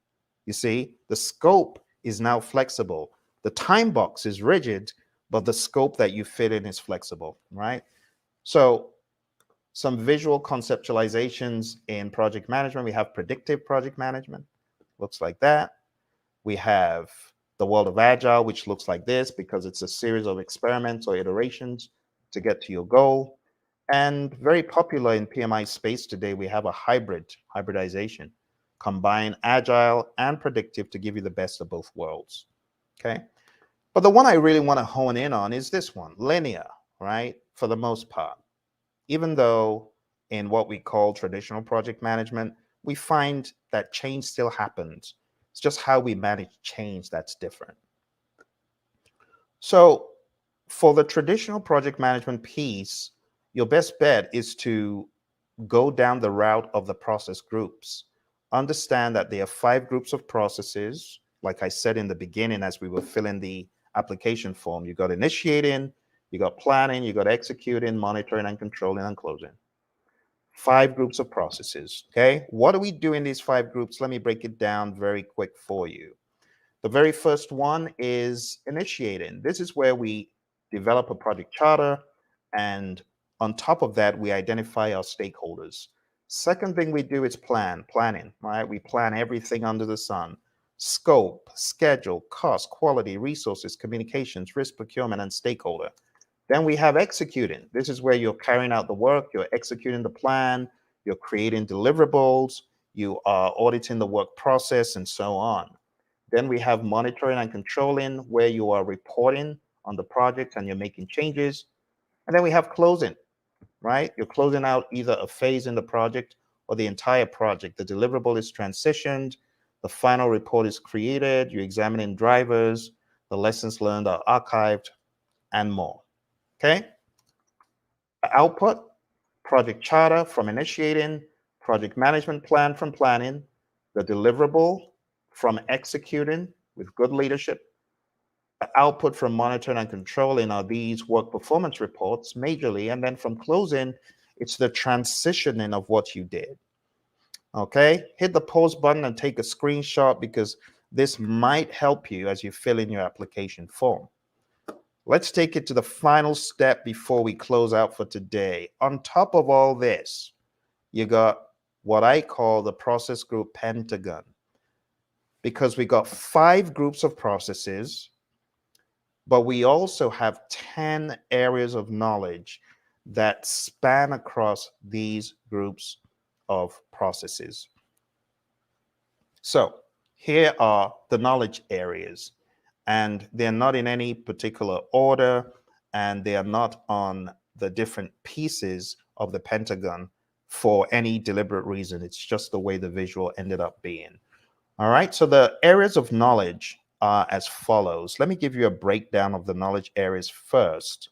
You see, the scope is now flexible. The time box is rigid, but the scope that you fit in is flexible, right? So some visual conceptualizations in project management. We have predictive project management, looks like that. We have the world of Agile, which looks like this, because it's a series of experiments or iterations to get to your goal. And very popular in PMI space today, we have a hybridization, combine Agile and predictive to give you the best of both worlds, okay? But the one I really want to hone in on is this one, linear, right? For the most part, even though in what we call traditional project management, we find that change still happens. It's just how we manage change that's different. So for the traditional project management piece, your best bet is to go down the route of the process groups. Understand that there are 5 groups of processes. Like I said in the beginning, as we were filling the application form, you got initiating, you got planning, you got executing, monitoring and controlling, and closing. 5 groups of processes, okay? What do we do in these 5 groups? Let me break it down very quick for you. The very first one is initiating. This is where we develop a project charter, and on top of that, we identify our stakeholders. Second thing we do is planning, right? We plan everything under the sun. Scope, schedule, cost, quality, resources, communications, risk, procurement, and stakeholder. Then we have executing. This is where you're carrying out the work, you're executing the plan, you're creating deliverables, you are auditing the work process, and so on. Then we have monitoring and controlling, where you are reporting on the project and you're making changes. And then we have closing, right? You're closing out either a phase in the project or the entire project. The deliverable is transitioned, the final report is created, you're examining drivers, the lessons learned are archived, and more. Okay? Output, project charter from initiating, project management plan from planning, the deliverable from executing with good leadership. The output from monitoring and controlling are these work performance reports majorly, and then from closing, it's the transitioning of what you did. Okay? Hit the pause button and take a screenshot, because this might help you as you fill in your application form. Let's take it to the final step before we close out for today. On top of all this, you got what I call the process group pentagon, because we got 5 groups of processes, but we also have 10 areas of knowledge that span across these groups of processes. So here are the knowledge areas, and they're not in any particular order, and they are not on the different pieces of the pentagon for any deliberate reason. It's just the way the visual ended up being. All right, so the areas of knowledge are as follows. Let me give you a breakdown of the knowledge areas first,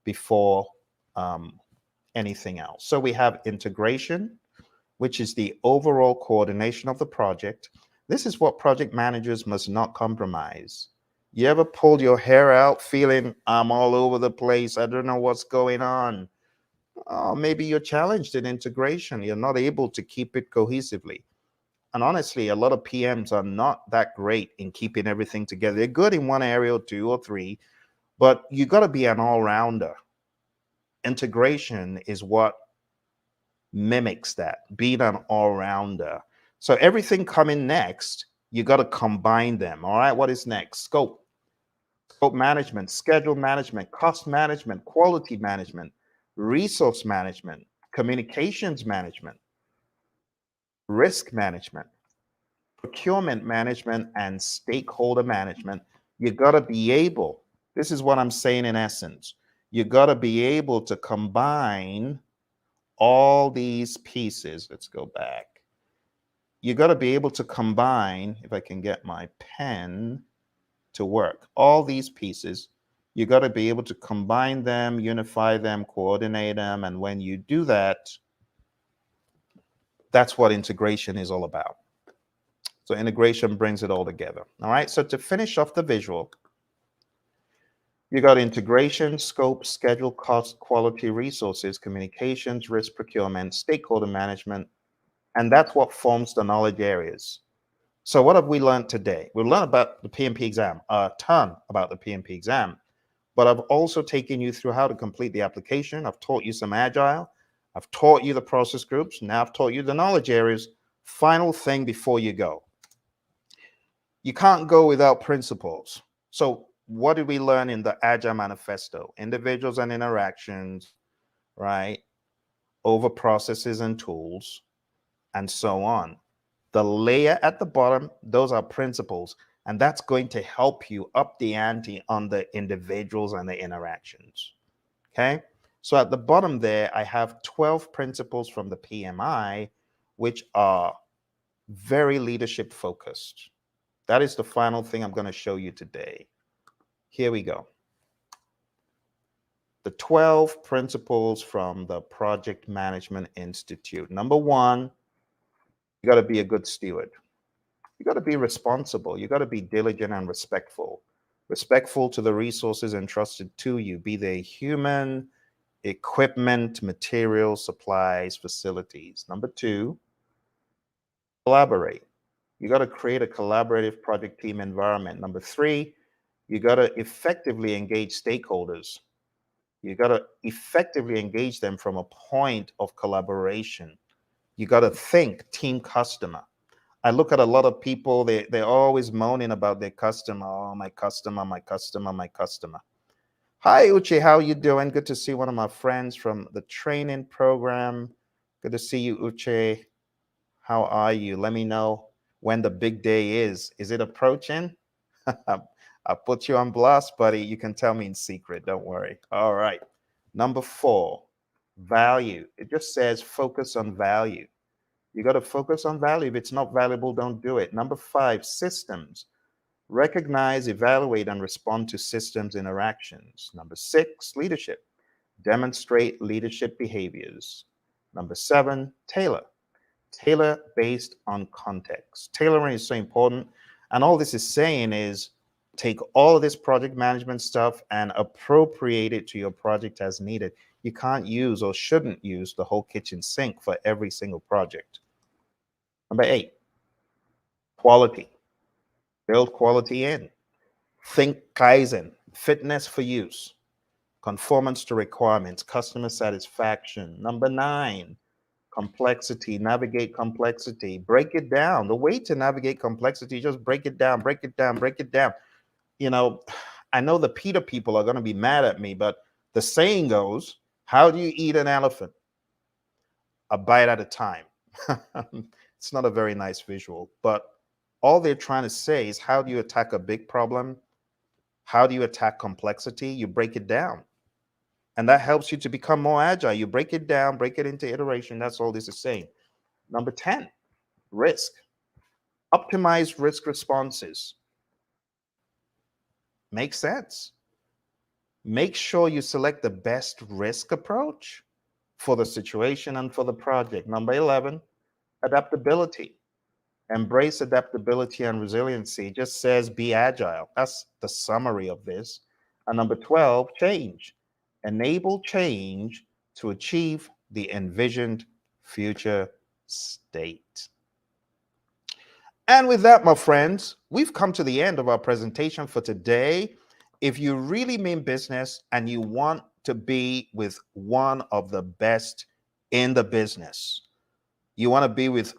before anything else. So we have integration, which is the overall coordination of the project. This is what project managers must not compromise. You ever pulled your hair out feeling I'm all over the place, I don't know what's going on? Oh, maybe you're challenged in integration. You're not able to keep it cohesively. And honestly, a lot of PMs are not that great in keeping everything together. They're good in one area or two or three, but you got to be an all-rounder. Integration is what mimics that, being an all-rounder. So everything coming next, you got to combine them. All right, what is next? Scope management, schedule management, cost management, quality management, resource management, communications management, risk management, procurement management, and stakeholder management. You got to be able, this is what I'm saying in essence, you got to be able to combine all these pieces. Let's go back. You got to be able to combine, if I can get my pen to work, all these pieces. You got to be able to combine them, unify them, coordinate them. And when you do that, that's what integration is all about. So integration brings it all together. All right. So to finish off the visual, you got integration, scope, schedule, cost, quality, resources, communications, risk, procurement, stakeholder management. And that's what forms the knowledge areas. So what have we learned today? We learned about the PMP exam, a ton about the PMP exam, but I've also taken you through how to complete the application. I've taught you some Agile. I've taught you the process groups. Now I've taught you the knowledge areas. Final thing before you go. You can't go without principles. So what did we learn in the Agile Manifesto? Individuals and interactions, right? Over processes and tools, and so on. The layer at the bottom, those are principles, and that's going to help you up the ante on the individuals and the interactions. Okay? So at the bottom there, I have 12 principles from the PMI, which are very leadership focused. That is the final thing I'm going to show you today. Here we go. The 12 principles from the Project Management Institute. Number one, you got to be a good steward. You got to be responsible. You got to be diligent and respectful. Respectful to the resources entrusted to you, be they human, equipment, materials, supplies, facilities. Number two, collaborate. You got to create a collaborative project team environment. Number three, you got to effectively engage stakeholders. You got to effectively engage them from a point of collaboration. You got to think team customer. I look at a lot of people, they're always moaning about their customer. Oh, my customer, my customer, my customer. Hi, Uche, how you doing? Good to see one of my friends from the training program. Good to see you, Uche. How are you? Let me know when the big day is. Is it approaching? I'll put you on blast, buddy. You can tell me in secret. Don't worry. All right. Number four, value. It just says focus on value. You got to focus on value. If it's not valuable, don't do it. Number five, systems. Recognize, evaluate, and respond to systems interactions. Number six, leadership. Demonstrate leadership behaviors. Number seven, tailor. Tailor based on context. Tailoring is so important. And all this is saying is take all of this project management stuff and appropriate it to your project as needed. You can't use or shouldn't use the whole kitchen sink for every single project. Number eight, quality. Build quality in. Think Kaizen, fitness for use, conformance to requirements, customer satisfaction. Number nine, complexity, navigate complexity, break it down. The way to navigate complexity, just break it down, break it down, break it down. You know, I know the PETA people are going to be mad at me, but the saying goes, how do you eat an elephant? A bite at a time. It's not a very nice visual, but all they're trying to say is how do you attack a big problem? How do you attack complexity? You break it down. And that helps you to become more agile. You break it down, break it into iteration. That's all this is saying. Number 10, risk. Optimize risk responses. Makes sense. Make sure you select the best risk approach for the situation and for the project. Number 11, adaptability. Embrace adaptability and resiliency. It just says be agile. That's the summary of this. And number 12, change. Enable change to achieve the envisioned future state. And with that, my friends, we've come to the end of our presentation for today. If you really mean business and you want to be with one of the best in the business, you want to be with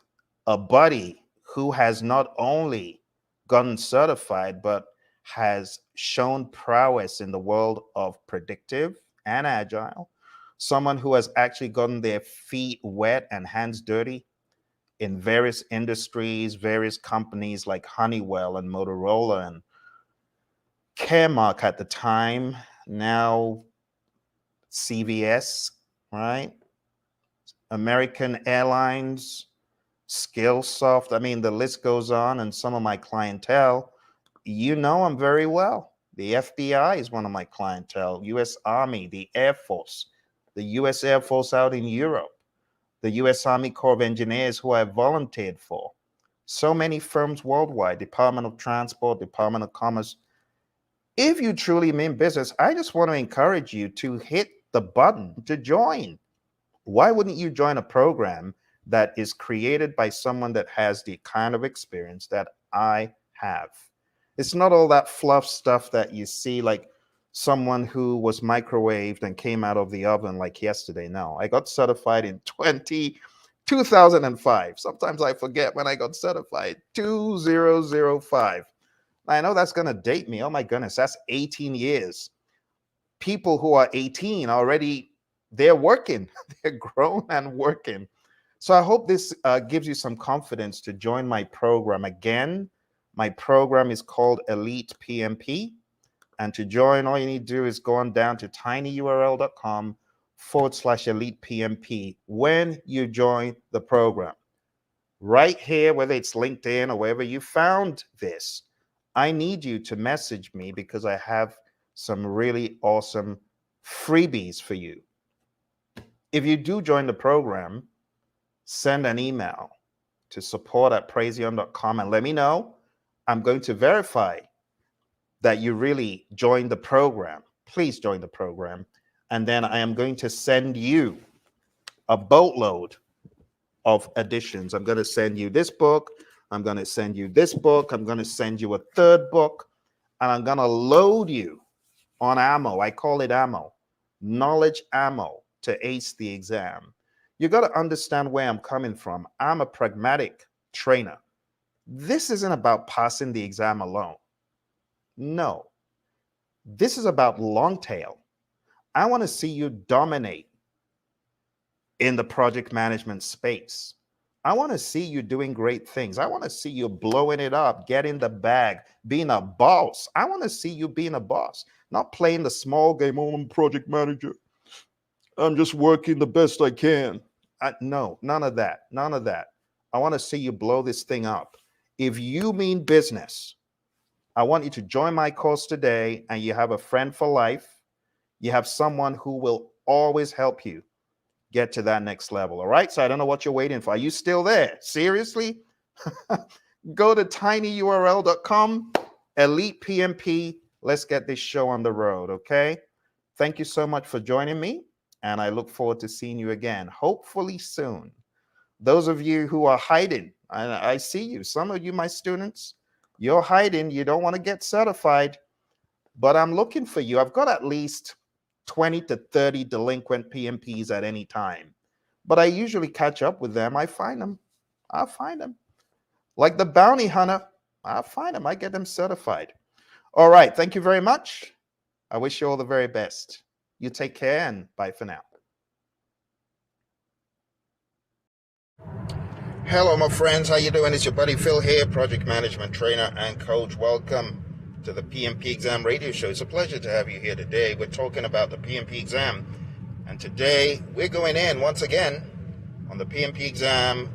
a buddy who has not only gotten certified, but has shown prowess in the world of predictive and agile, someone who has actually gotten their feet wet and hands dirty in various industries, various companies like Honeywell and Motorola and Caremark at the time, now CVS, right? American Airlines, Skillsoft. I mean, the list goes on, and some of my clientele, you know them very well. The FBI is one of my clientele, US Army, the Air Force, the US Air Force out in Europe, the US Army Corps of Engineers who I volunteered for. So many firms worldwide, Department of Transport, Department of Commerce. If you truly mean business, I just want to encourage you to hit the button to join. Why wouldn't you join a program that is created by someone that has the kind of experience that I have? It's not all that fluff stuff that you see, like someone who was microwaved and came out of the oven like yesterday. No, I got certified in 2005. Sometimes I forget when I got certified, 2005. I know that's going to date me. Oh my goodness, that's 18 years. People who are 18 already, they're working, they're grown and working. So I hope this gives you some confidence to join my program. Again, my program is called Elite PMP. And to join, all you need to do is go on down to tinyurl.com/Elite PMP when you join the program. Right here, whether it's LinkedIn or wherever you found this, I need you to message me because I have some really awesome freebies for you. If you do join the program, send an email to support@praizion.com and let me know. I'm going to verify that you really joined the program. Please join the program. And then I am going to send you a boatload of editions. I'm going to send you this book. I'm going to send you this book. I'm going to send you a third book. And I'm going to load you on ammo. I call it ammo, knowledge ammo to ace the exam. You got to understand where I'm coming from. I'm a pragmatic trainer. This isn't about passing the exam alone. No, this is about long tail. I want to see you dominate in the project management space. I want to see you doing great things. I want to see you blowing it up, getting the bag, being a boss. I want to see you being a boss, not playing the small game. Oh, I'm project manager. I'm just working the best I can. No, none of that. None of that. I want to see you blow this thing up. If you mean business, I want you to join my course today, and you have a friend for life. You have someone who will always help you get to that next level. All right. So I don't know what you're waiting for. Are you still there? Seriously? Go to tinyurl.com, Elite PMP. Let's get this show on the road. Okay. Thank you so much for joining me. And I look forward to seeing you again, hopefully soon. Those of you who are hiding, I see you. Some of you, my students, you're hiding. You don't want to get certified, but I'm looking for you. I've got at least 20 to 30 delinquent PMPs at any time, but I usually catch up with them. I find them. I find them. Like the bounty hunter, I find them. I get them certified. All right. Thank you very much. I wish you all the very best. You take care and bye for now. Hello, my friends. How you doing? It's your buddy Phil here, project management trainer and coach. Welcome to the PMP exam radio show. It's a pleasure to have you here today. We're talking about the PMP exam, and today we're going in once again on the PMP exam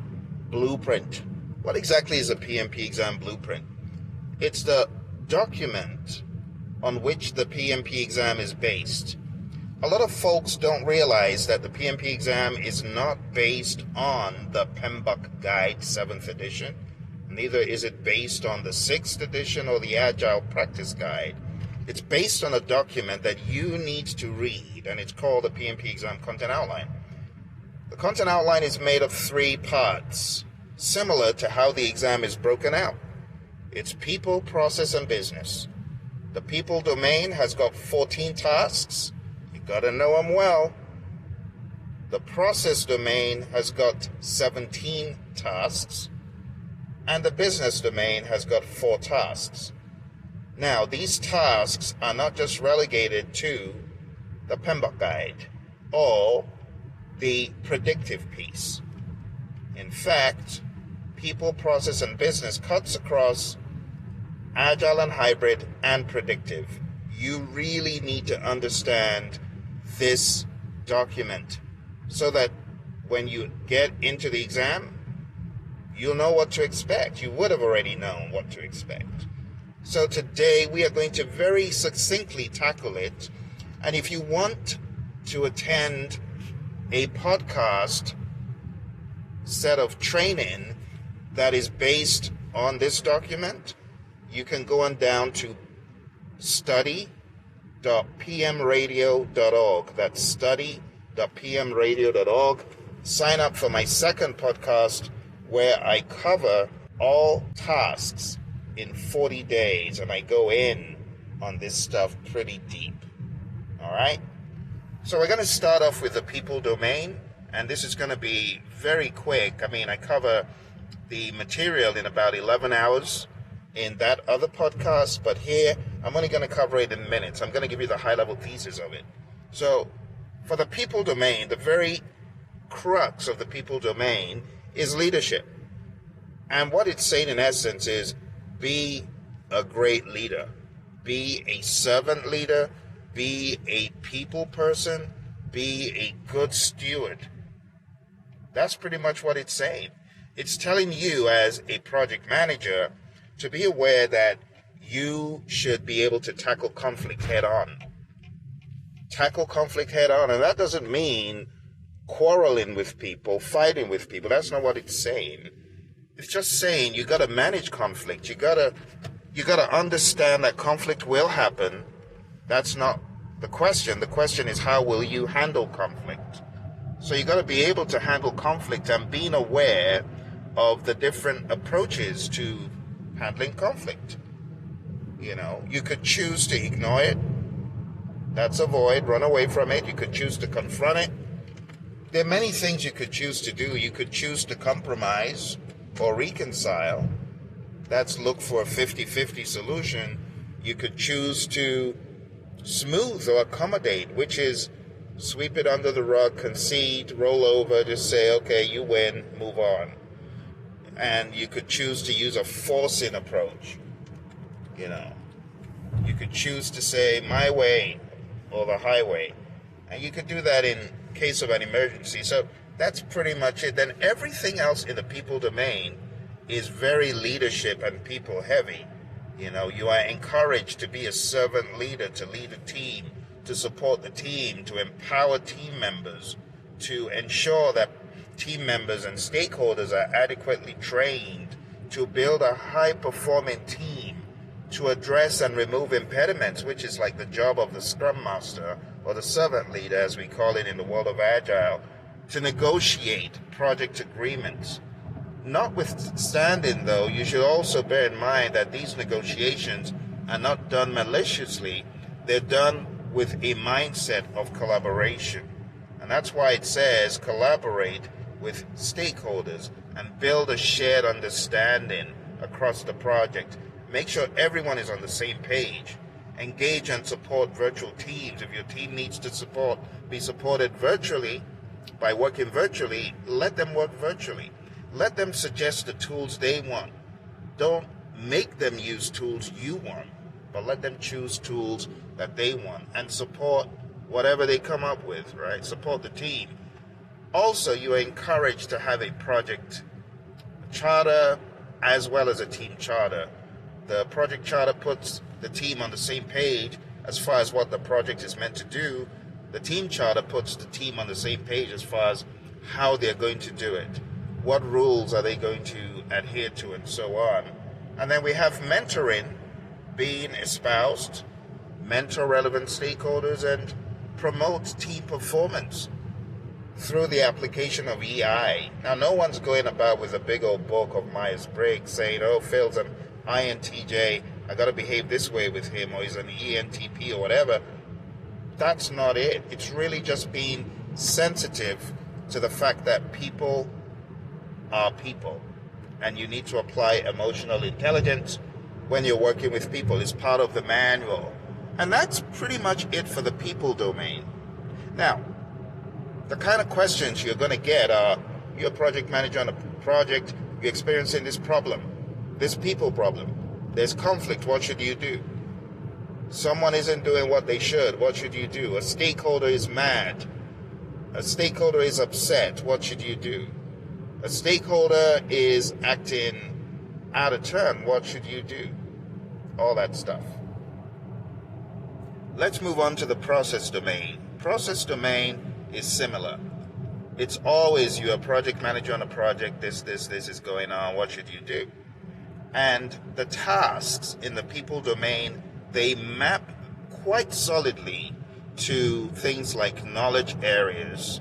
blueprint. What exactly is a PMP exam blueprint? It's the document on which the PMP exam is based. A lot of folks don't realize that the PMP exam is not based on the PMBOK Guide 7th edition. Neither is it based on the 6th edition or the Agile Practice Guide. It's based on a document that you need to read, and it's called the PMP Exam Content Outline. The content outline is made of 3 parts, similar to how the exam is broken out. It's people, process, and business. The people domain has got 14 tasks. You gotta know them well. The process domain has got 17 tasks. And the business domain has got 4 tasks. Now, these tasks are not just relegated to the PMBOK Guide or the predictive piece. In fact, people, process, and business cuts across Agile and hybrid and predictive. You really need to understand this document so that when you get into the exam, you'll know what to expect. You would have already known what to expect. So today we are going to very succinctly tackle it. And if you want to attend a podcast set of training that is based on this document, you can go on down to study.pmradio.org. That's study.pmradio.org. Sign up for my second podcast where I cover all tasks in 40 days, and I go in on this stuff pretty deep. All right? So we're going to start off with the people domain, and this is going to be very quick. I mean, I cover the material in about 11 hours in that other podcast, but here I'm only going to cover it in minutes. I'm going to give you the high-level thesis of it. So for the people domain, the very crux of the people domain is leadership. And what it's saying in essence is be a great leader, be a servant leader, be a people person, be a good steward. That's pretty much what it's saying. It's telling you as a project manager to be aware that you should be able to tackle conflict head on. Tackle conflict head on, and that doesn't mean quarreling with people, fighting with people. That's not what it's saying. It's just saying you got to manage conflict. You got to understand that conflict will happen. That's not the question. The question is, how will you handle conflict? So you got to be able to handle conflict and being aware of the different approaches to handling conflict. You know, you could choose to ignore it. That's avoid, run away from it. You could choose to confront it. There are many things you could choose to do. You could choose to compromise or reconcile. That's look for a 50-50 solution. You could choose to smooth or accommodate, which is sweep it under the rug, concede, roll over, just say, okay, you win, move on. And you could choose to use a forcing approach. You know, you could choose to say my way or the highway. And you could do that in case of an emergency. So that's pretty much it. Then everything else in the people domain is very leadership and people heavy. You know, you are encouraged to be a servant leader, to lead a team, to support the team, to empower team members, to ensure that team members and stakeholders are adequately trained, to build a high-performing team, to address and remove impediments, which is like the job of the Scrum Master or the servant leader, as we call it in the world of Agile, to negotiate project agreements. Notwithstanding, though, you should also bear in mind that these negotiations are not done maliciously. They're done with a mindset of collaboration. And that's why it says collaborate with stakeholders and build a shared understanding across the project. Make sure everyone is on the same page. Engage and support virtual teams. If your team needs to be supported virtually, by working virtually, let them work virtually. Let them suggest the tools they want. Don't make them use tools you want, but let them choose tools that they want and support whatever they come up with, right? Support the team. Also, you are encouraged to have a project charter as well as a team charter. The project charter puts the team on the same page as far as what the project is meant to do, the team charter puts the team on the same page as far as how they're going to do it. What rules are they going to adhere to, and so on. And then we have mentoring being espoused, mentor relevant stakeholders, and promote team performance through the application of EI. Now, no one's going about with a big old book of Myers-Briggs saying, oh, Phil's an INTJ, I got to behave this way with him, or he's an ENTP or whatever. That's not it. It's really just being sensitive to the fact that people are people, and you need to apply emotional intelligence when you're working with people. It's part of the manual. And that's pretty much it for the people domain. Now, the kind of questions you're going to get are, you're a project manager on a project, you're experiencing this problem, this people problem, there's conflict, what should you do? Someone isn't doing what they should, what should you do? A stakeholder is mad, a stakeholder is upset, what should you do? A stakeholder is acting out of turn, what should you do? All that stuff. Let's move on to the process domain. Process domain is similar. It's always, you're a project manager on a project, this is going on, what should you do? And the tasks in the people domain, they map quite solidly to things like knowledge areas,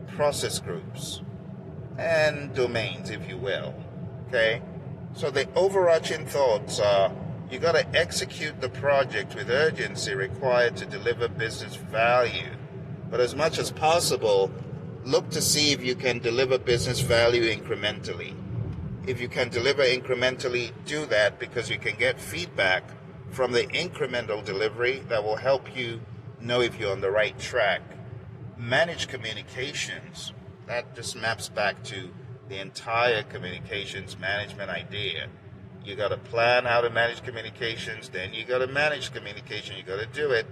process groups, and domains, if you will. Okay? So the overarching thoughts are, you got to execute the project with urgency required to deliver business value. But as much as possible, look to see if you can deliver business value incrementally. If you can deliver incrementally, do that, because you can get feedback from the incremental delivery that will help you know if you're on the right track. Manage communications. That just maps back to the entire communications management idea. You got to plan how to manage communications, then you got to manage communication, you got to do it,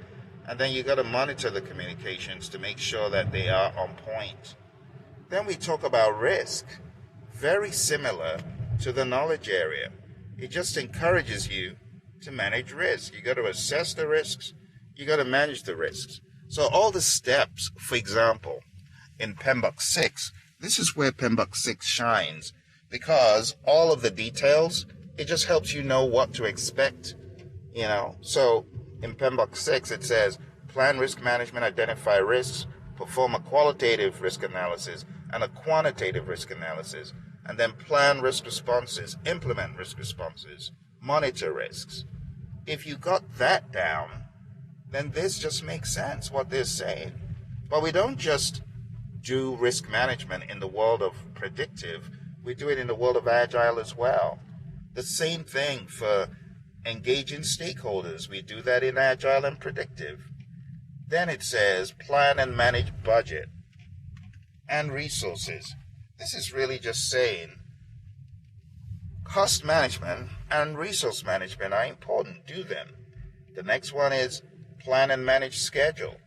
and then you got to monitor the communications to make sure that they are on point. Then we talk about risk, very similar to the knowledge area. It just encourages you to manage risk. You got to assess the risks, you got to manage the risks. So all the steps, for example, in PMBOK 6, this is where PMBOK 6 shines, because all of the details, it just helps you know what to expect, you know. So in PMBOK 6, it says, plan risk management, identify risks, perform a qualitative risk analysis and a quantitative risk analysis, and then plan risk responses, implement risk responses, monitor risks. If you got that down, then this just makes sense, what they're saying. But we don't just do risk management in the world of predictive, we do it in the world of Agile as well. The same thing for engaging stakeholders. We do that in Agile and Predictive. Then it says plan and manage budget and resources. This is really just saying cost management and resource management are important. Do them. The next one is plan and manage schedule.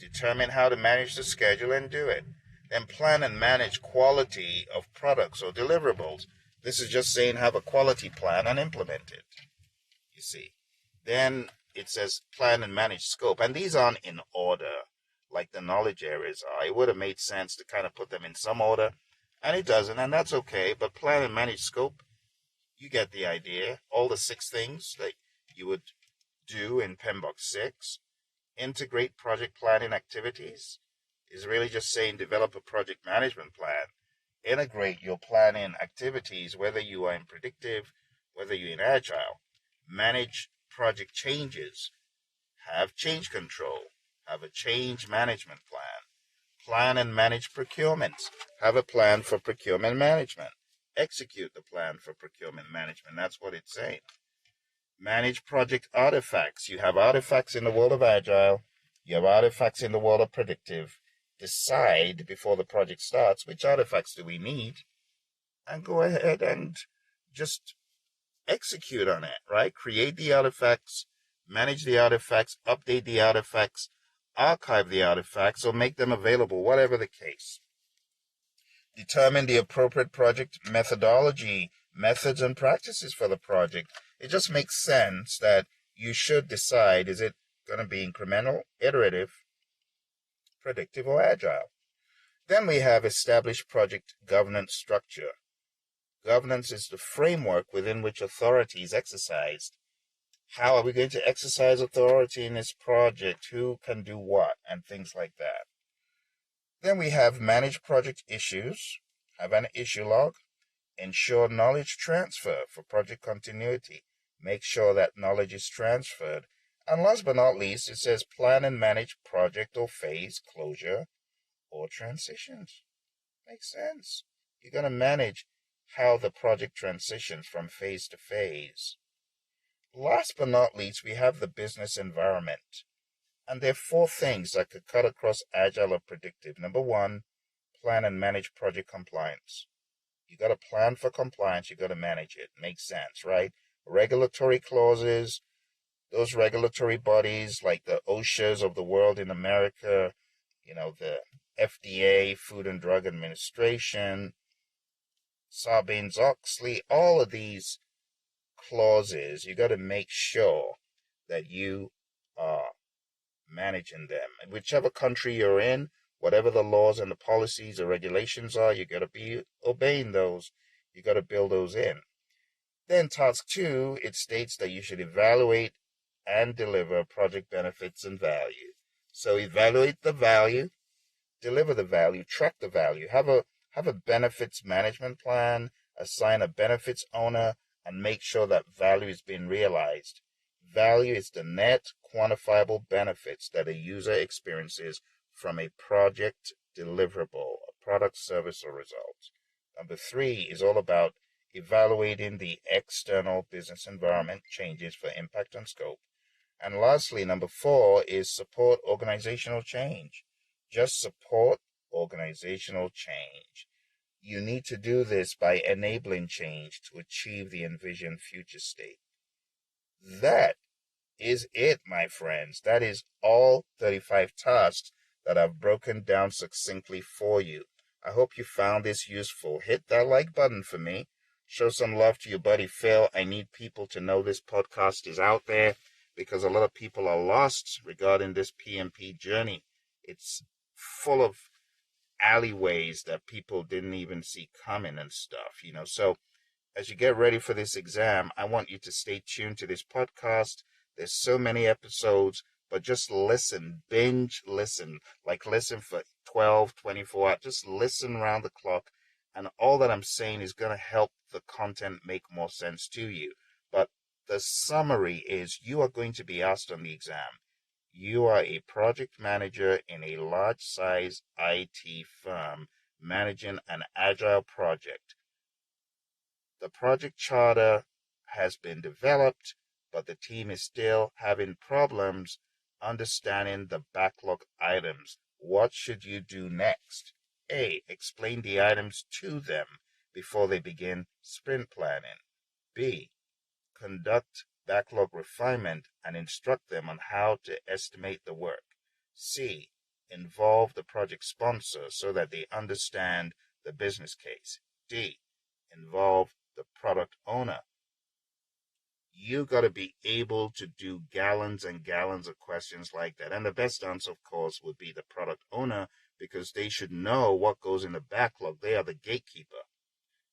Determine how to manage the schedule and do it. Then plan and manage quality of products or deliverables. This is just saying have a quality plan and implement it, you see. Then it says plan and manage scope. And these aren't in order like the knowledge areas are. It would have made sense to kind of put them in some order, and it doesn't, and that's okay. But plan and manage scope, you get the idea. All the 6 things that you would do in PMBOK 6. Integrate project planning activities is really just saying develop a project management plan. Integrate your planning activities, whether you are in Predictive, whether you're in Agile. Manage project changes. Have change control. Have a change management plan. Plan and manage procurement. Have a plan for procurement management. Execute the plan for procurement management. That's what it's saying. Manage project artifacts. You have artifacts in the world of Agile. You have artifacts in the world of Predictive. Decide before the project starts which artifacts do we need, and go ahead and just execute on it, right? Create the artifacts, manage the artifacts, update the artifacts, archive the artifacts, or make them available, whatever the case. Determine the appropriate project methodology, methods, and practices for the project. it just makes sense that you should decide, is it going to be incremental, iterative, predictive, or agile? Then we have established project governance structure. Governance is the framework within which authority is exercised. How are we going to exercise authority in this project? Who can do what? And things like that. Then we have manage project issues, have an issue log, ensure knowledge transfer for project continuity, make sure that knowledge is transferred. And last but not least, it says plan and manage project or phase closure or transitions. Makes sense. You're going to manage how the project transitions from phase to phase. Last but not least, we have the business environment. And there are 4 things that could cut across Agile or Predictive. Number 1, plan and manage project compliance. You got to plan for compliance, you got to manage it. Makes sense, right? Regulatory clauses, those regulatory bodies like the OSHAs of the world in America, the FDA, Food and Drug Administration, Sarbanes-Oxley, all of these clauses, you got to make sure that you are managing them. And whichever country you're in, whatever the laws and the policies or regulations are, you got to be obeying those. You got to build those in. Then task 2, it states that you should evaluate and deliver project benefits and value. So evaluate the value, deliver the value, track the value, have a benefits management plan, assign a benefits owner, and make sure that value is being realized. Value is the net quantifiable benefits that a user experiences from a project deliverable, a product, service, or result. Number 3 is all about evaluating the external business environment changes for impact and scope. And lastly, number 4 is support organizational change. Just support organizational change. You need to do this by enabling change to achieve the envisioned future state. That is it, my friends. That is all 35 tasks that I've broken down succinctly for you. I hope you found this useful. Hit that like button for me. Show some love to your buddy Phil. I need people to know this podcast is out there because a lot of people are lost regarding this PMP journey. It's full of alleyways that people didn't even see coming and stuff, So as you get ready for this exam, I want you to stay tuned to this podcast. There's so many episodes, but just listen, binge listen, like listen for 12, 24 hours. Just listen around the clock. And all that I'm saying is going to help the content make more sense to you. But the summary is you are going to be asked on the exam. You are a project manager in a large size IT firm managing an agile project. The project charter has been developed, but the team is still having problems understanding the backlog items. What should you do next? A, explain the items to them before they begin sprint planning. B, conduct backlog refinement and instruct them on how to estimate the work. C, involve the project sponsor so that they understand the business case. D, involve the product owner. You got to be able to do gallons and gallons of questions like that. And the best answer, of course, would be the product owner, because they should know what goes in the backlog. They are the gatekeeper.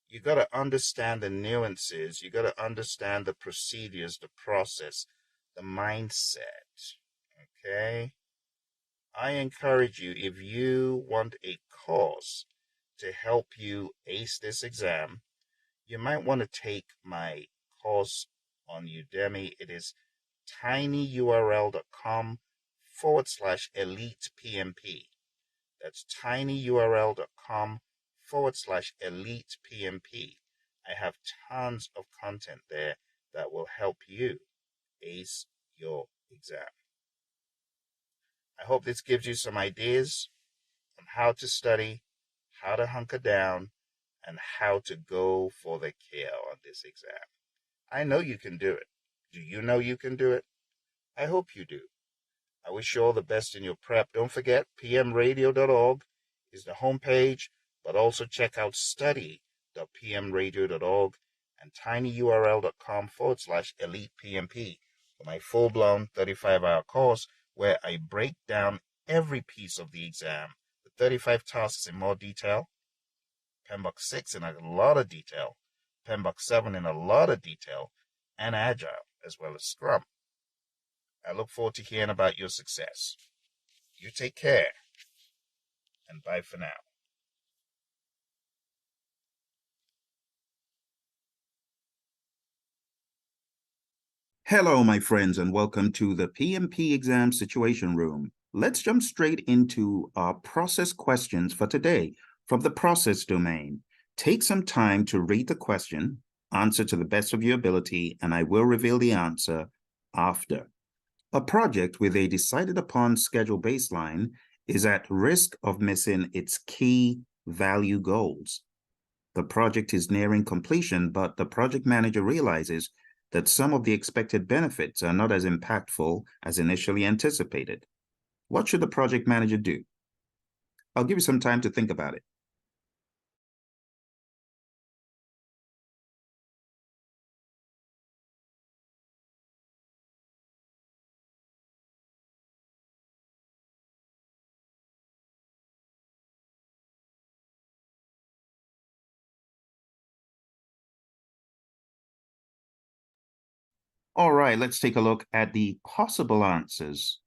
You got to understand the nuances. You got to understand the procedures, the process, the mindset. Okay? I encourage you, if you want a course to help you ace this exam, you might want to take my course on Udemy. It is tinyurl.com/elite PMP. That's tinyurl.com/elite PMP. I have tons of content there that will help you ace your exam. I hope this gives you some ideas on how to study, how to hunker down, and how to go for the kill on this exam. I know you can do it. Do you know you can do it? I hope you do. I wish you all the best in your prep. Don't forget, pmradio.org is the homepage, but also check out study.pmradio.org and tinyurl.com/elite PMP for my full-blown 35-hour course where I break down every piece of the exam, the 35 tasks in more detail, PMBOK 6 in a lot of detail, PMBOK 7 in a lot of detail, and Agile as well as Scrum. I look forward to hearing about your success. You take care, and bye for now. Hello, my friends, and welcome to the PMP exam situation room. Let's jump straight into our process questions for today from the process domain. Take some time to read the question, answer to the best of your ability, and I will reveal the answer after. A project with a decided upon schedule baseline is at risk of missing its key value goals. The project is nearing completion, but the project manager realizes that some of the expected benefits are not as impactful as initially anticipated. What should the project manager do? I'll give you some time to think about it. All right, let's take a look at the possible answers.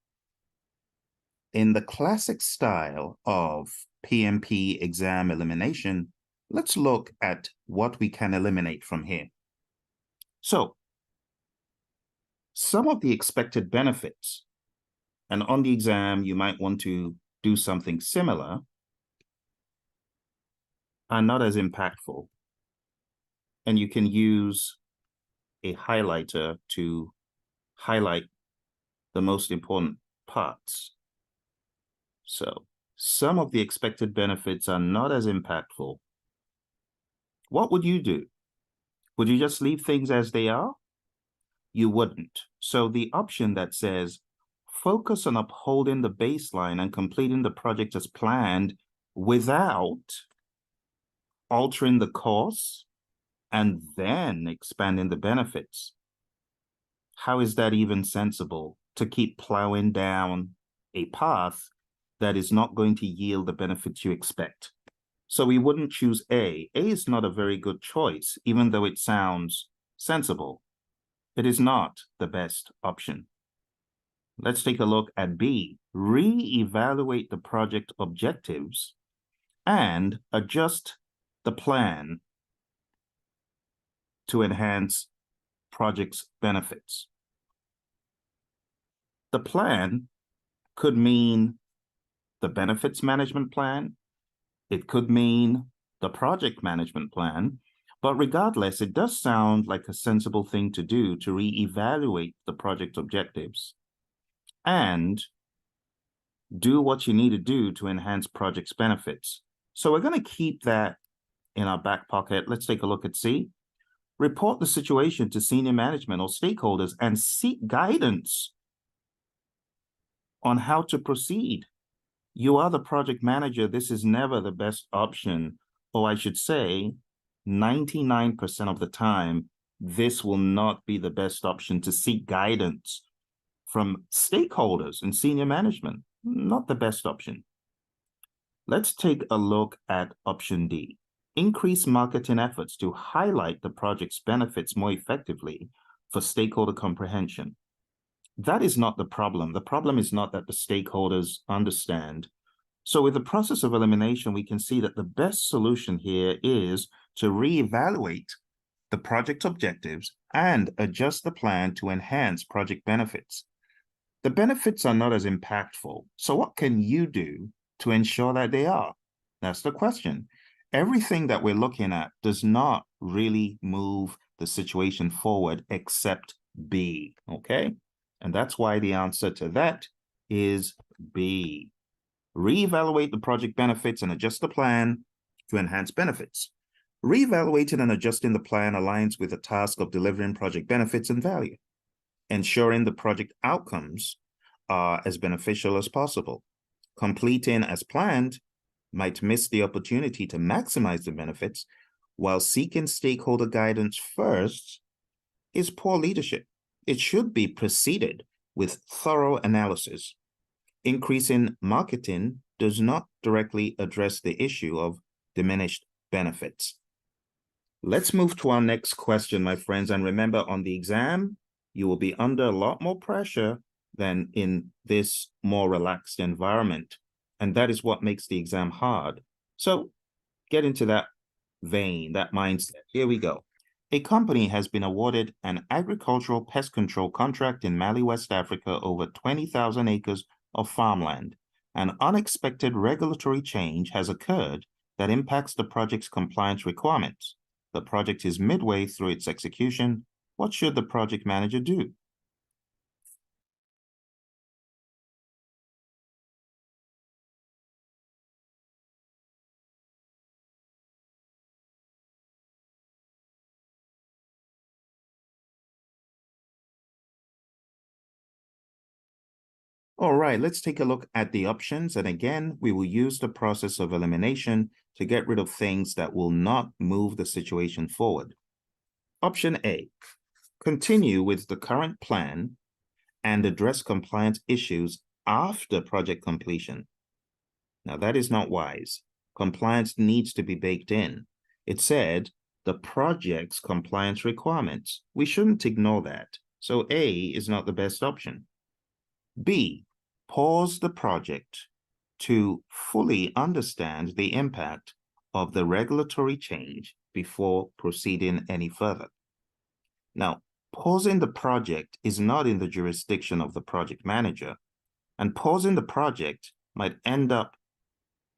In the classic style of PMP exam elimination, let's look at what we can eliminate from here. So, some of the expected benefits, and on the exam, you might want to do something similar, are not as impactful. And you can use a highlighter to highlight the most important parts. So some of the expected benefits are not as impactful. What would you do? Would you just leave things as they are? You wouldn't. So the option that says focus on upholding the baseline and completing the project as planned without altering the course and then expanding the benefits. How is that even sensible to keep plowing down a path that is not going to yield the benefits you expect? So we wouldn't choose A. A is not a very good choice, even though it sounds sensible. It is not the best option. Let's take a look at B. Re-evaluate the project objectives and adjust the plan to enhance project's benefits. The plan could mean the benefits management plan. It could mean the project management plan. But regardless, it does sound like a sensible thing to do to re-evaluate the project objectives and do what you need to do to enhance project's benefits. So we're going to keep that in our back pocket. Let's take a look at C. Report the situation to senior management or stakeholders and seek guidance on how to proceed. You are the project manager. This is never the best option, or I should say 99% of the time, this will not be the best option to seek guidance from stakeholders and senior management. Not the best option. Let's take a look at option D. Increase marketing efforts to highlight the project's benefits more effectively for stakeholder comprehension. That is not the problem. The problem is not that the stakeholders understand. So with the process of elimination, we can see that the best solution here is to reevaluate the project objectives and adjust the plan to enhance project benefits. The benefits are not as impactful. So what can you do to ensure that they are? That's the question. Everything that we're looking at does not really move the situation forward except B, okay? And that's why the answer to that is B. Reevaluate the project benefits and adjust the plan to enhance benefits. Reevaluating and adjusting the plan aligns with the task of delivering project benefits and value, ensuring the project outcomes are as beneficial as possible. Completing as planned might miss the opportunity to maximize the benefits, while seeking stakeholder guidance first is poor leadership. It should be preceded with thorough analysis. Increasing marketing does not directly address the issue of diminished benefits. Let's move to our next question, my friends. And remember, on the exam, you will be under a lot more pressure than in this more relaxed environment. And that is what makes the exam hard. So get into that vein, that mindset. Here we go. A company has been awarded an agricultural pest control contract in Mali, West Africa, over 20,000 acres of farmland. An unexpected regulatory change has occurred that impacts the project's compliance requirements. The project is midway through its execution. What should the project manager do? All right, let's take a look at the options. And again, we will use the process of elimination to get rid of things that will not move the situation forward. Option A, continue with the current plan and address compliance issues after project completion. Now, that is not wise. Compliance needs to be baked in. It said the project's compliance requirements. We shouldn't ignore that. So A is not the best option. B, pause the project to fully understand the impact of the regulatory change before proceeding any further. Now, pausing the project is not in the jurisdiction of the project manager, and pausing the project might end up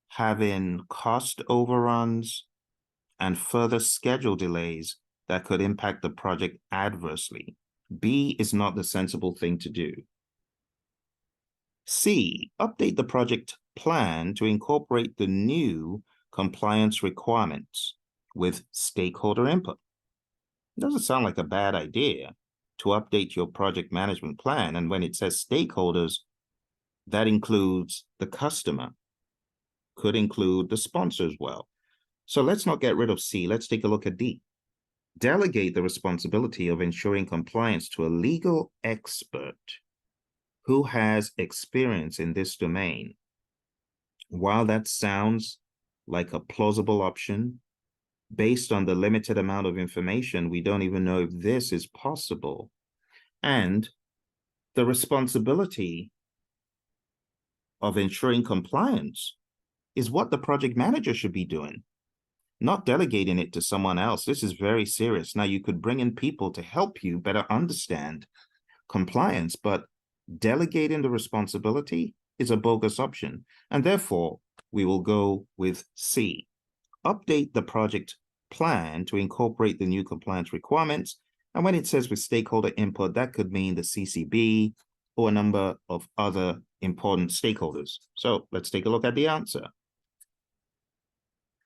having cost overruns and further schedule delays that could impact the project adversely. B is not the sensible thing to do. C, update the project plan to incorporate the new compliance requirements with stakeholder input. It doesn't sound like a bad idea to update your project management plan. And when it says stakeholders, that includes the customer, could include the sponsor as well. So let's not get rid of C. Let's take a look at D. Delegate the responsibility of ensuring compliance to a legal expert who has experience in this domain. While that sounds like a plausible option, based on the limited amount of information, we don't even know if this is possible. And the responsibility of ensuring compliance is what the project manager should be doing, not delegating it to someone else. This is very serious. Now, you could bring in people to help you better understand compliance, but delegating the responsibility is a bogus option. And therefore, we will go with C. Update the project plan to incorporate the new compliance requirements. And when it says with stakeholder input, that could mean the CCB or a number of other important stakeholders. So let's take a look at the answer.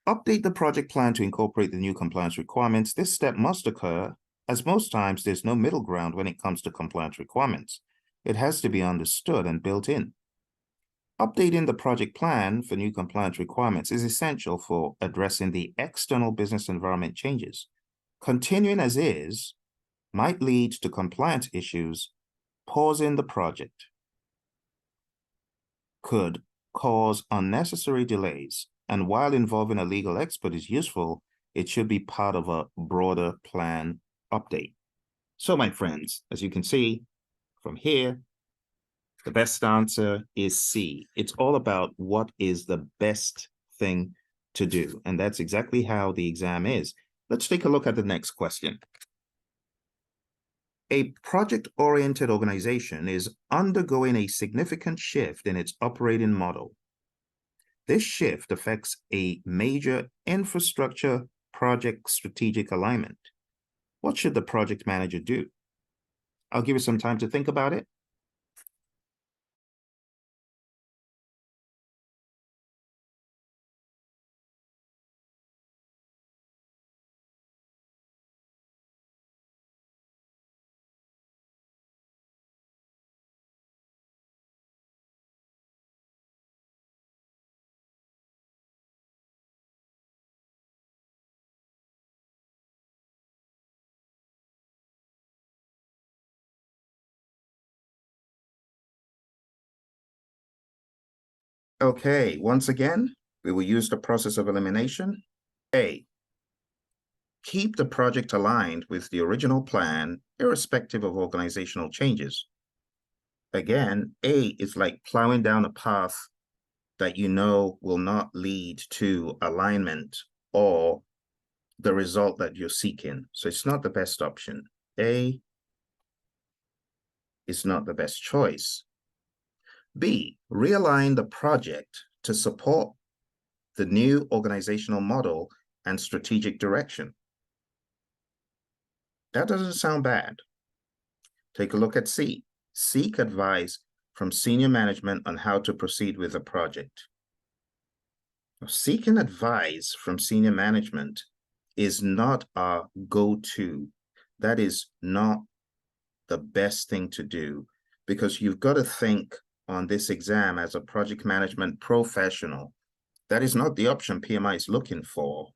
Update the project plan to incorporate the new compliance requirements. This step must occur, as most times there's no middle ground when it comes to compliance requirements. It has to be understood and built in. Updating the project plan for new compliance requirements is essential for addressing the external business environment changes. Continuing as is might lead to compliance issues. Pausing the project could cause unnecessary delays. And while involving a legal expert is useful, it should be part of a broader plan update. So, my friends, as you can see from here, the best answer is C. It's all about what is the best thing to do. And that's exactly how the exam is. Let's take a look at the next question. A project-oriented organization is undergoing a significant shift in its operating model. This shift affects a major infrastructure project strategic alignment. What should the project manager do? I'll give you some time to think about it. Okay, once again, we will use the process of elimination. A, keep the project aligned with the original plan, irrespective of organizational changes. Again, A is like plowing down a path that you know will not lead to alignment or the result that you're seeking. So it's not the best option. A is not the best choice. B, realign the project to support the new organizational model and strategic direction. That doesn't sound bad. Take a look at C. Seek advice from senior management on how to proceed with the project. Seeking advice from senior management is not our go-to. That is not the best thing to do, because you've got to think on this exam as a project management professional. That is not the option PMI is looking for.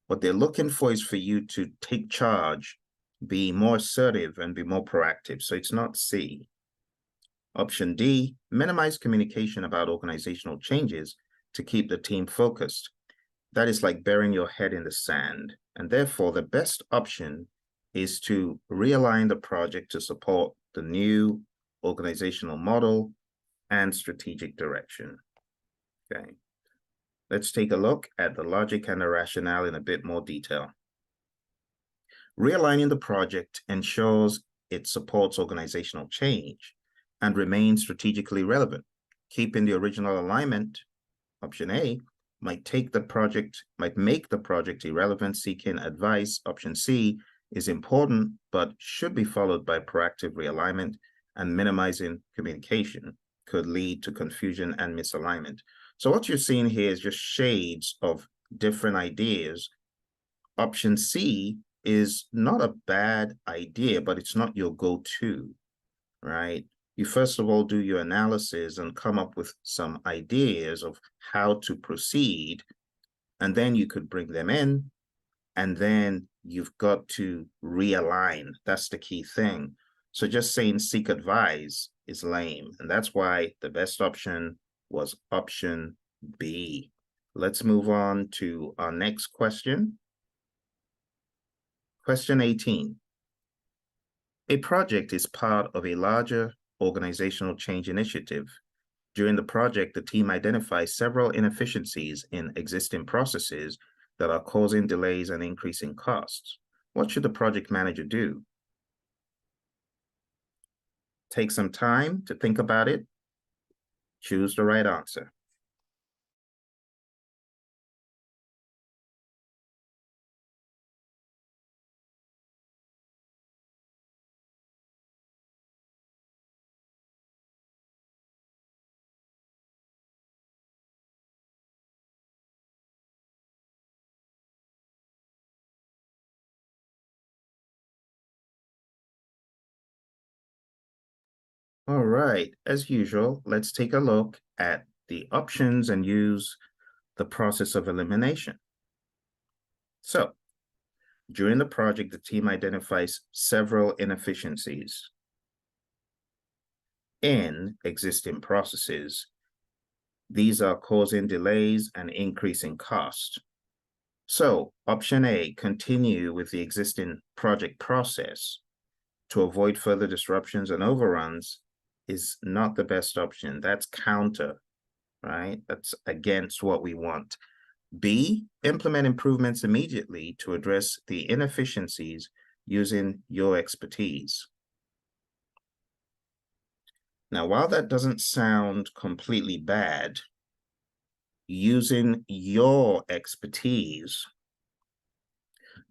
What they're looking for is for you to take charge, be more assertive, and be more proactive. So it's not C. Option D, minimize communication about organizational changes to keep the team focused. That is like burying your head in the sand. And therefore, the best option is to realign the project to support the new organizational model and strategic direction. Okay. Let's take a look at the logic and the rationale in a bit more detail. Realigning the project ensures it supports organizational change and remains strategically relevant. Keeping the original alignment, option A, might make the project irrelevant. Seeking advice, option C, is important, but should be followed by proactive realignment, and minimizing communication could lead to confusion and misalignment. So what you're seeing here is just shades of different ideas. Option C is not a bad idea, but it's not your go-to, right? You first of all do your analysis and come up with some ideas of how to proceed, and then you could bring them in, and then you've got to realign. That's the key thing. So just saying seek advice is lame, and that's why the best option was option B. Let's move on to our next question. Question 18. A project is part of a larger organizational change initiative. During the project, the team identifies several inefficiencies in existing processes that are causing delays and increasing costs. What should the project manager do? Take some time to think about it. Choose the right answer. All right, as usual, let's take a look at the options and use the process of elimination. So, during the project, the team identifies several inefficiencies in existing processes. These are causing delays and increasing cost. So, option A, continue with the existing project process to avoid further disruptions and overruns, is not the best option. That's counter, right? That's against what we want. B, implement improvements immediately to address the inefficiencies using your expertise. Now, while that doesn't sound completely bad, using your expertise,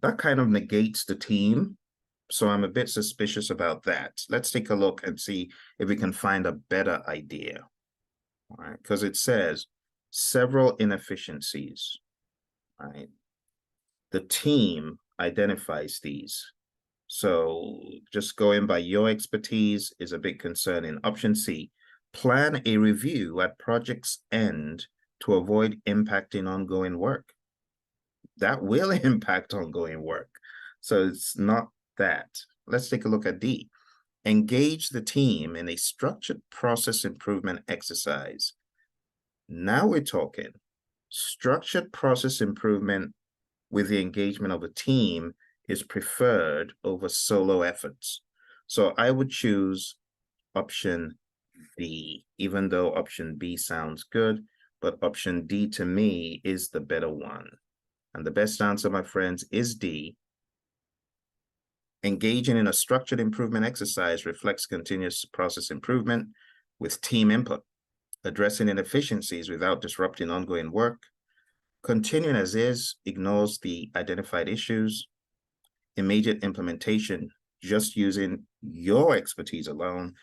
that kind of negates the team. So I'm a bit suspicious about that. Let's take a look and see if we can find a better idea. All right, because it says several inefficiencies. Right. The team identifies these. So just going by your expertise is a bit concerning. Option C, plan a review at project's end to avoid impacting ongoing work. That will impact ongoing work. So it's not that. Let's take a look at D. Engage the team in a structured process improvement exercise. Now we're talking. Structured process improvement with the engagement of a team is preferred over solo efforts. So I would choose option B, even though option B sounds good, but option D to me is the better one. And the best answer, my friends, is D. Engaging in a structured improvement exercise reflects continuous process improvement with team input, addressing inefficiencies without disrupting ongoing work. Continuing as is ignores the identified issues. Immediate implementation, just using your expertise alone,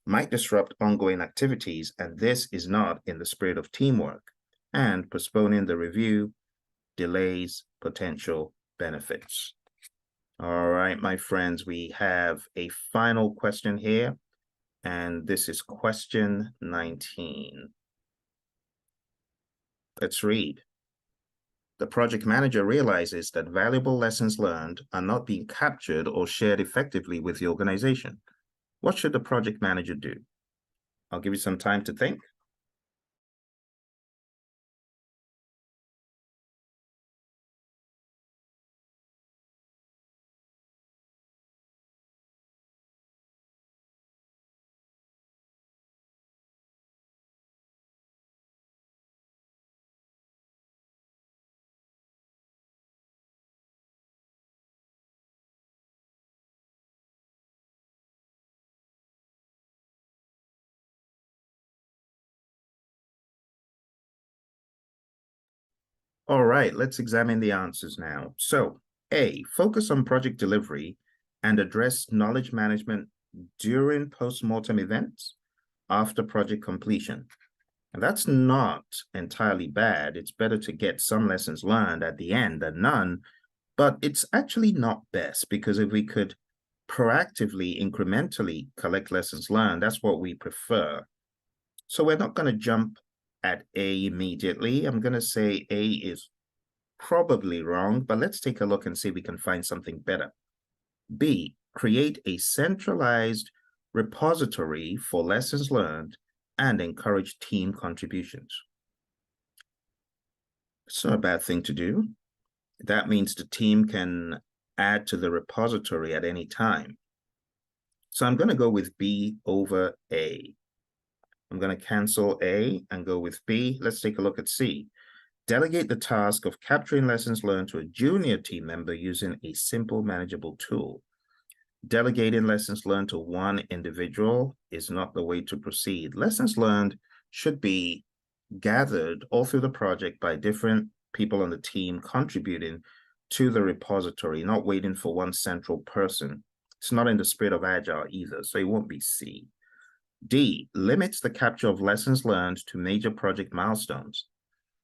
might disrupt ongoing activities, and this is not in the spirit of teamwork. And postponing the review delays potential benefits. All right, my friends, we have a final question here, and this is question 19. Let's read. The project manager realizes that valuable lessons learned are not being captured or shared effectively with the organization. What should the project manager do? I'll give you some time to think. All right, let's examine the answers now. So, A, focus on project delivery and address knowledge management during post-mortem events after project completion. And that's not entirely bad. It's better to get some lessons learned at the end than none, but it's actually not best, because if we could proactively, incrementally collect lessons learned, that's what we prefer. So we're not going to jump at A immediately. I'm going to say A is probably wrong, but let's take a look and see if we can find something better. B, create a centralized repository for lessons learned and encourage team contributions. It's not a bad thing to do. That means the team can add to the repository at any time. So I'm going to go with B over A. I'm going to cancel A and go with B. Let's take a look at C. Delegate the task of capturing lessons learned to a junior team member using a simple, manageable tool. Delegating lessons learned to one individual is not the way to proceed. Lessons learned should be gathered all through the project by different people on the team contributing to the repository, not waiting for one central person. It's not in the spirit of Agile either, so it won't be C. D, limits the capture of lessons learned to major project milestones.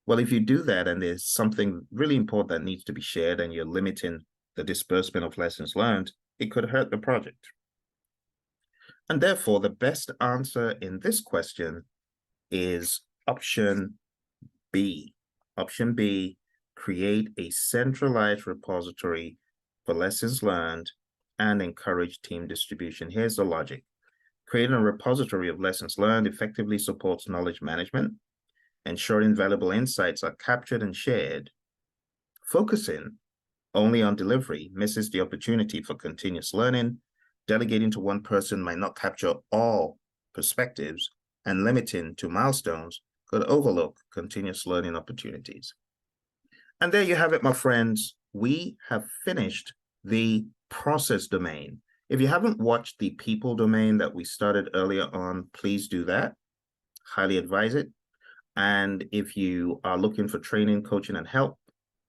Well, if you do that and there's something really important that needs to be shared and you're limiting the disbursement of lessons learned, it could hurt the project. And therefore, the best answer in this question is option B. Option B, create a centralized repository for lessons learned and encourage team distribution. Here's the logic. Creating a repository of lessons learned effectively supports knowledge management, ensuring valuable insights are captured and shared. Focusing only on delivery misses the opportunity for continuous learning. Delegating to one person might not capture all perspectives, and limiting to milestones could overlook continuous learning opportunities. And there you have it, my friends. We have finished the process domain. If you haven't watched the people domain that we started earlier on, please do that. Highly advise it. And if you are looking for training, coaching, and help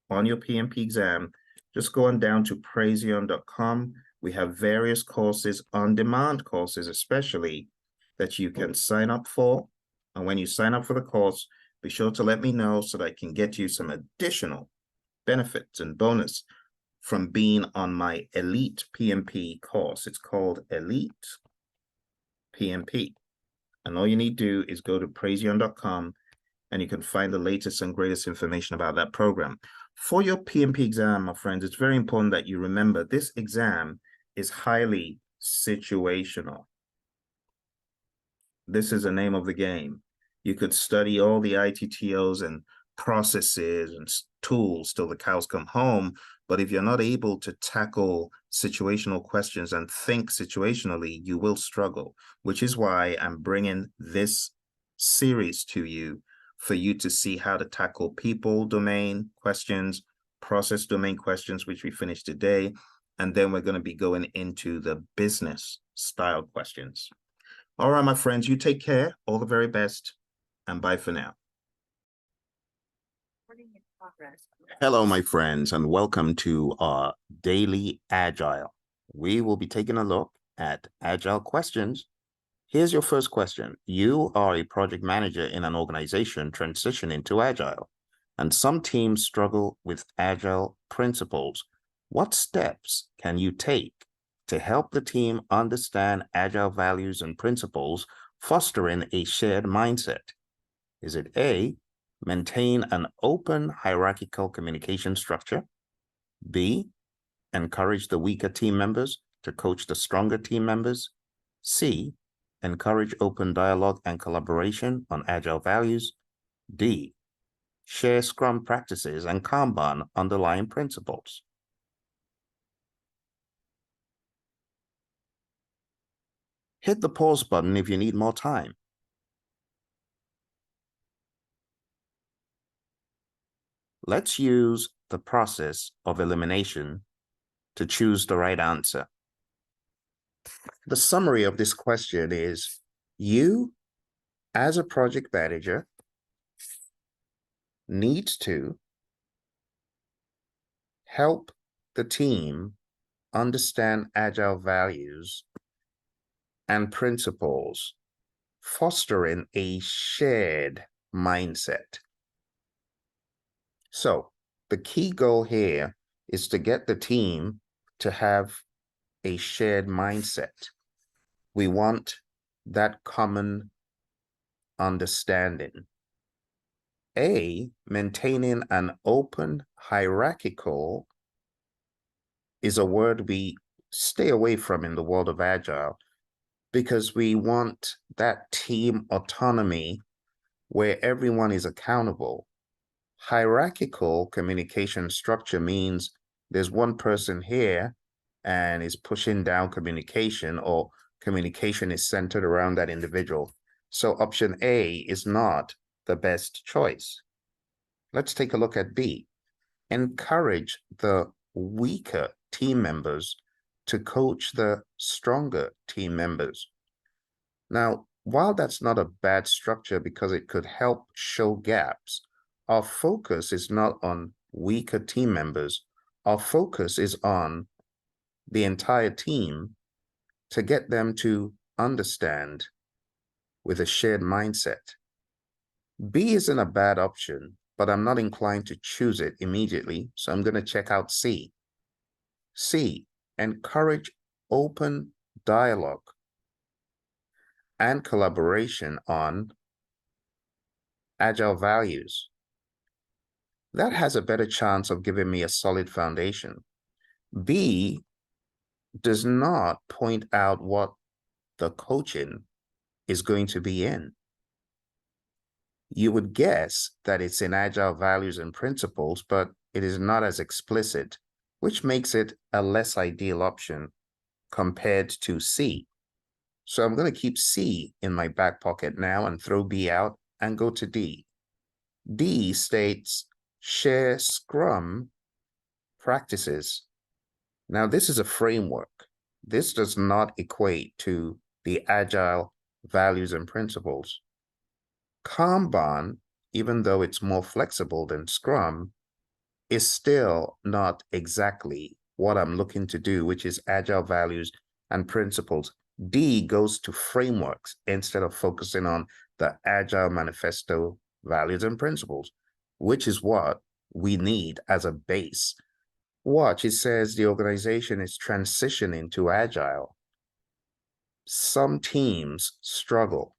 on your PMP exam, just go on down to Praizion.com. We have various courses, on-demand courses especially, that you can sign up for. And when you sign up for the course, be sure to let me know so that I can get you some additional benefits and bonus from being on my Elite PMP course. It's called Elite PMP. And all you need to do is go to Praizion.com and you can find the latest and greatest information about that program. For your PMP exam, my friends, it's very important that you remember this exam is highly situational. This is the name of the game. You could study all the ITTOs and processes and tools till the cows come home. But if you're not able to tackle situational questions and think situationally, you will struggle, which is why I'm bringing this series to you for you to see how to tackle people domain questions, process domain questions, which we finished today. And then we're going to be going into the business style questions. All right, my friends, you take care. All the very best. And bye for now. Hello, my friends, and welcome to our daily Agile. We will be taking a look at Agile questions. Here's your first question. You are a project manager in an organization transitioning to Agile, and some teams struggle with Agile principles. What steps can you take to help the team understand Agile values and principles, fostering a shared mindset? Is it A, maintain an open hierarchical communication structure? B, encourage the weaker team members to coach the stronger team members? C, encourage open dialogue and collaboration on Agile values? D, share Scrum practices and Kanban underlying principles? Hit the pause button if you need more time. Let's use the process of elimination to choose the right answer. The summary of this question is, you, as a project manager, needs to help the team understand Agile values and principles, fostering a shared mindset. So the key goal here is to get the team to have a shared mindset. We want that common understanding. A, maintaining an open hierarchical is a word we stay away from in the world of Agile, because we want that team autonomy where everyone is accountable. Hierarchical communication structure means there's one person here and is pushing down communication, or communication is centered around that individual. So option A is not the best choice. Let's take a look at B. Encourage the weaker team members to coach the stronger team members. Now, while that's not a bad structure because it could help show gaps, our focus is not on weaker team members. Our focus is on the entire team to get them to understand with a shared mindset. B isn't a bad option, but I'm not inclined to choose it immediately, so I'm going to check out C. C, encourage open dialogue and collaboration on Agile values. That has a better chance of giving me a solid foundation. B does not point out what the coaching is going to be in. You would guess that it's in Agile values and principles, but it is not as explicit, which makes it a less ideal option compared to C. So I'm going to keep C in my back pocket now and throw B out and go to D. D states, share Scrum practices. Now, this is a framework. This does not equate to the Agile values and principles. Kanban, even though it's more flexible than Scrum, is still not exactly what I'm looking to do, which is Agile values and principles. D goes to frameworks instead of focusing on the Agile manifesto values and principles, which is what we need as a base. Watch, it says the organization is transitioning to Agile. Some teams struggle.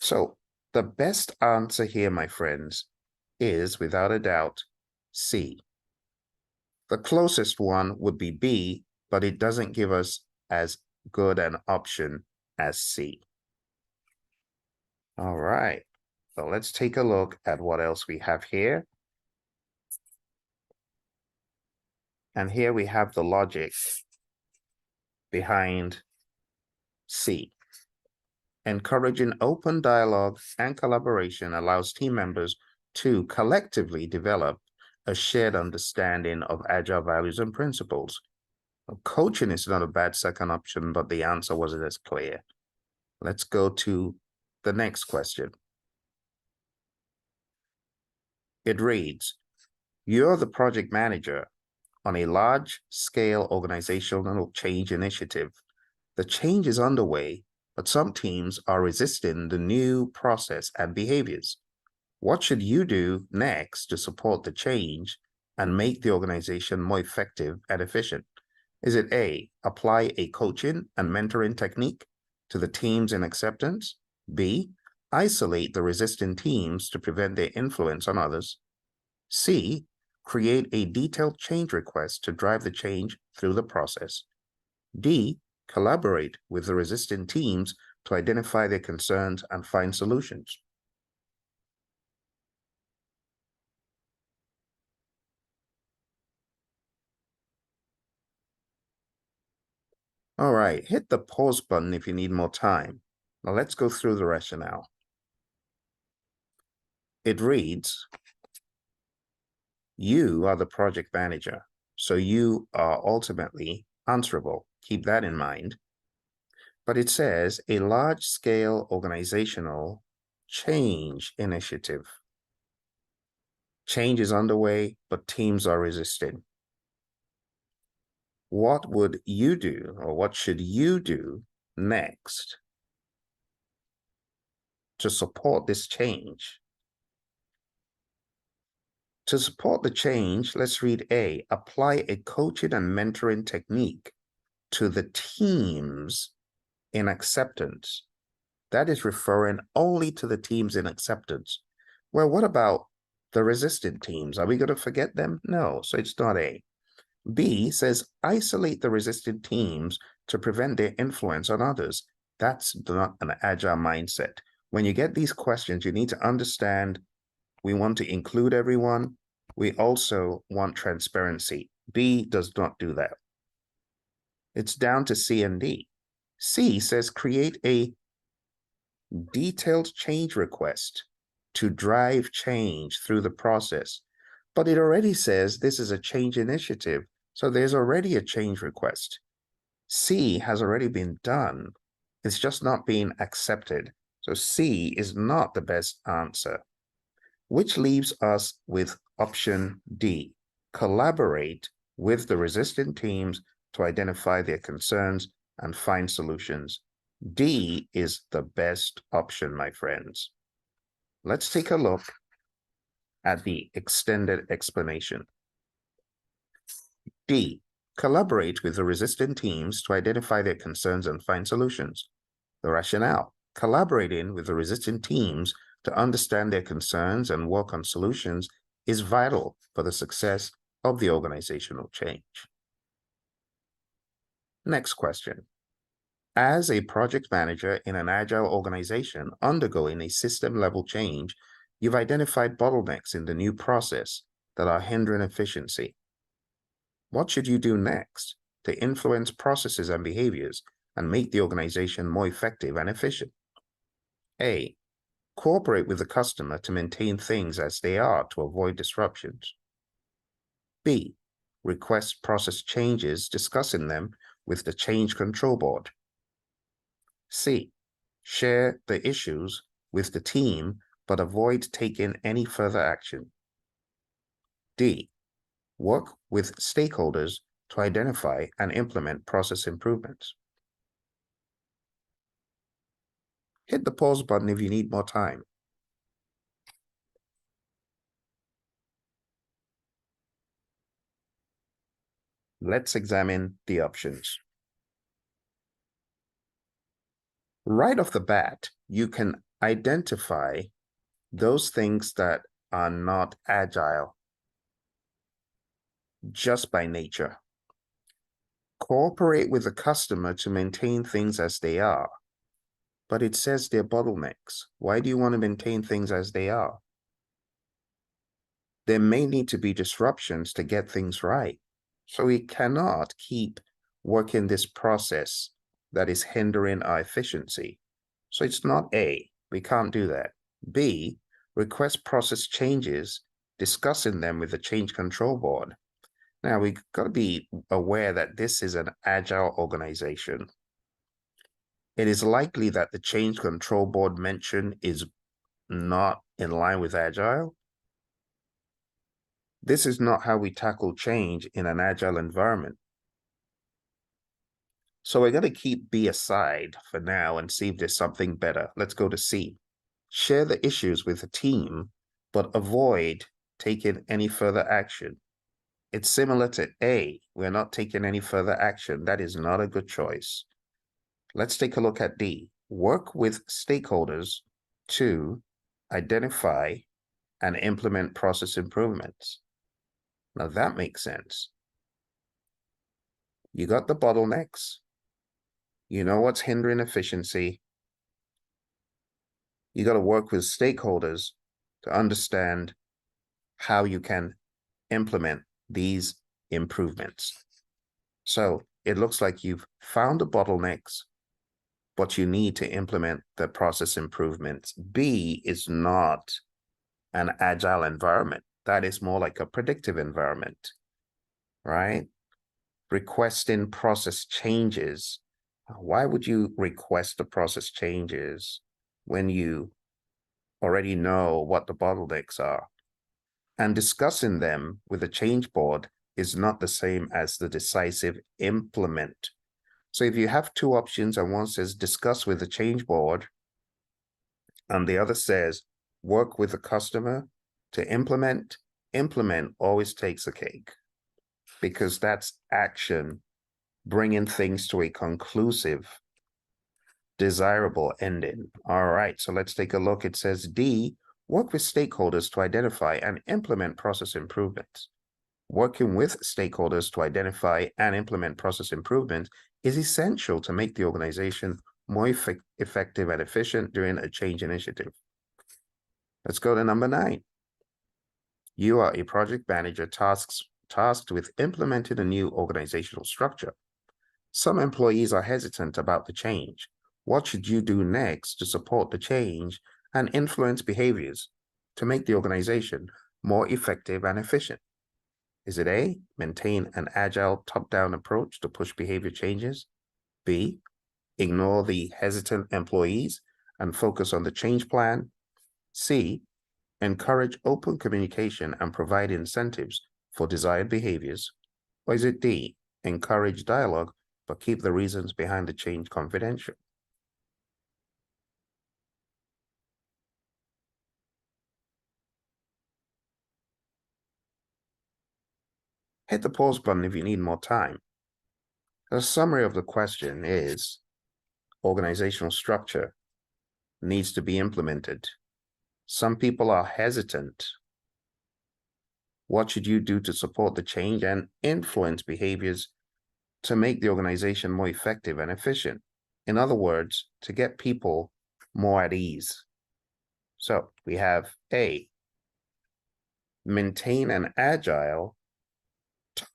So the best answer here, my friends, is without a doubt C. The closest one would be B, but it doesn't give us as good an option as C. All right. So let's take a look at what else we have here. And here we have the logic behind C. Encouraging open dialogue and collaboration allows team members to collectively develop a shared understanding of Agile values and principles. Coaching is not a bad second option, but the answer wasn't as clear. Let's go to the next question. It reads, you're the project manager on a large-scale organizational change initiative. The change is underway, but some teams are resisting the new process and behaviors. What should you do next to support the change and make the organization more effective and efficient? Is it A, apply a coaching and mentoring technique to the teams in acceptance? B, isolate the resistant teams to prevent their influence on others? C, create a detailed change request to drive the change through the process? D, collaborate with the resistant teams to identify their concerns and find solutions? All right, hit the pause button if you need more time. Now let's go through the rationale. It reads, you are the project manager, so you are ultimately answerable. Keep that in mind. But it says a large-scale organizational change initiative. Change is underway, but teams are resisting. What would you do, or what should you do next to support this change? To support the change, let's read A, apply a coaching and mentoring technique to the teams in acceptance. That is referring only to the teams in acceptance. Well, what about the resistant teams? Are we going to forget them? No, so it's not A. B says isolate the resistant teams to prevent their influence on others. That's not an agile mindset. When you get these questions, you need to understand we want to include everyone. We also want transparency. B does not do that. It's down to C and D. C says create a detailed change request to drive change through the process. But it already says this is a change initiative, so there's already a change request. C has already been done. It's just not being accepted. So C is not the best answer, which leaves us with option D, collaborate with the resistant teams to identify their concerns and find solutions. D is the best option, my friends. Let's take a look at the extended explanation. D, collaborate with the resistant teams to identify their concerns and find solutions. The rationale, collaborating with the resistant teams to understand their concerns and work on solutions is vital for the success of the organizational change. Next question. As a project manager in an agile organization undergoing a system-level change, you've identified bottlenecks in the new process that are hindering efficiency. What should you do next to influence processes and behaviors and make the organization more effective and efficient? A, cooperate with the customer to maintain things as they are to avoid disruptions. B, request process changes, discussing them with the change control board. C, share the issues with the team, but avoid taking any further action. D, work with stakeholders to identify and implement process improvements. Hit the pause button if you need more time. Let's examine the options. Right off the bat, you can identify those things that are not agile just by nature. Cooperate with the customer to maintain things as they are. but it says they're bottlenecks. Why do you want to maintain things as they are? There may need to be disruptions to get things right. So we cannot keep working this process that is hindering our efficiency. So it's not A, we can't do that. B, request process changes, discussing them with the change control board. Now we got to be aware that this is an agile organization. It is likely that the change control board mentioned is not in line with agile. This is not how we tackle change in an agile environment. So we're going to keep B aside for now and see if there's something better. Let's go to C. Share the issues with the team, but avoid taking any further action. It's similar to A. We're not taking any further action. That is not a good choice. Let's take a look at D. Work with stakeholders to identify and implement process improvements. Now that makes sense. You got the bottlenecks. You know what's hindering efficiency. You got to work with stakeholders to understand how you can implement these improvements. So it looks like you've found the bottlenecks, but you need to implement the process improvements. B is not an agile environment. That is more like a predictive environment, right? Requesting process changes. Why would you request the process changes when you already know what the bottlenecks are? And discussing them with the change board is not the same as the decisive implement. So if you have two options and one says discuss with the change board and the other says work with the customer to implement, implement always takes a cake because that's action, bringing things to a conclusive, desirable ending. All right, so let's take a look. It says D, work with stakeholders to identify and implement process improvements. Working with stakeholders to identify and implement process improvements is essential to make the organization more effective and efficient during a change initiative. Let's go to number 9. You are a project manager tasked with implementing a new organizational structure. Some employees are hesitant about the change. What should you do next to support the change and influence behaviors to make the organization more effective and efficient? Is it A, maintain an agile top-down approach to push behavior changes? B, ignore the hesitant employees and focus on the change plan? C, encourage open communication and provide incentives for desired behaviors? Or is it D, encourage dialogue but keep the reasons behind the change confidential? Hit the pause button if you need more time. The summary of the question is organizational structure needs to be implemented. Some people are hesitant. What should you do to support the change and influence behaviors to make the organization more effective and efficient? In other words, to get people more at ease. So we have A, maintain an agile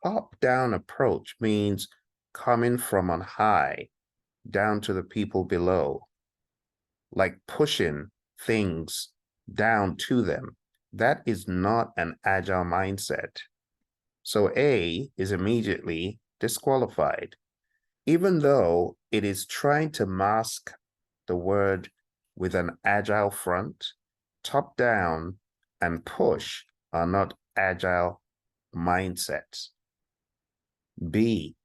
top-down approach, means coming from on high down to the people below, like pushing things down to them. That is not an agile mindset. So A is immediately disqualified, even though it is trying to mask the word with an agile front. Top down and push are not agile mindsets. B,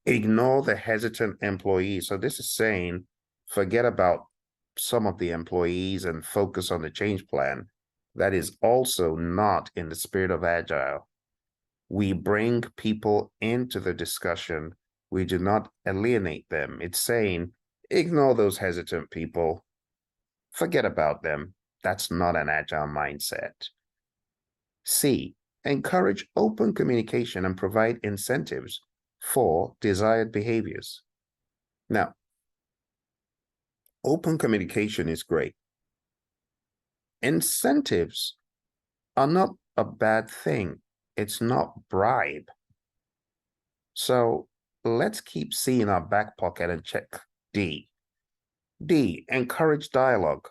ignore the hesitant employees. So this is saying, forget about some of the employees and focus on the change plan. That is also not in the spirit of Agile. We bring people into the discussion. We do not alienate them. It's saying, ignore those hesitant people. Forget about them. That's not an Agile mindset. C, encourage open communication and provide incentives for desired behaviors. Now, open communication is great. Incentives are not a bad thing. It's not bribe. So let's keep C in our back pocket and check D. D, encourage dialogue.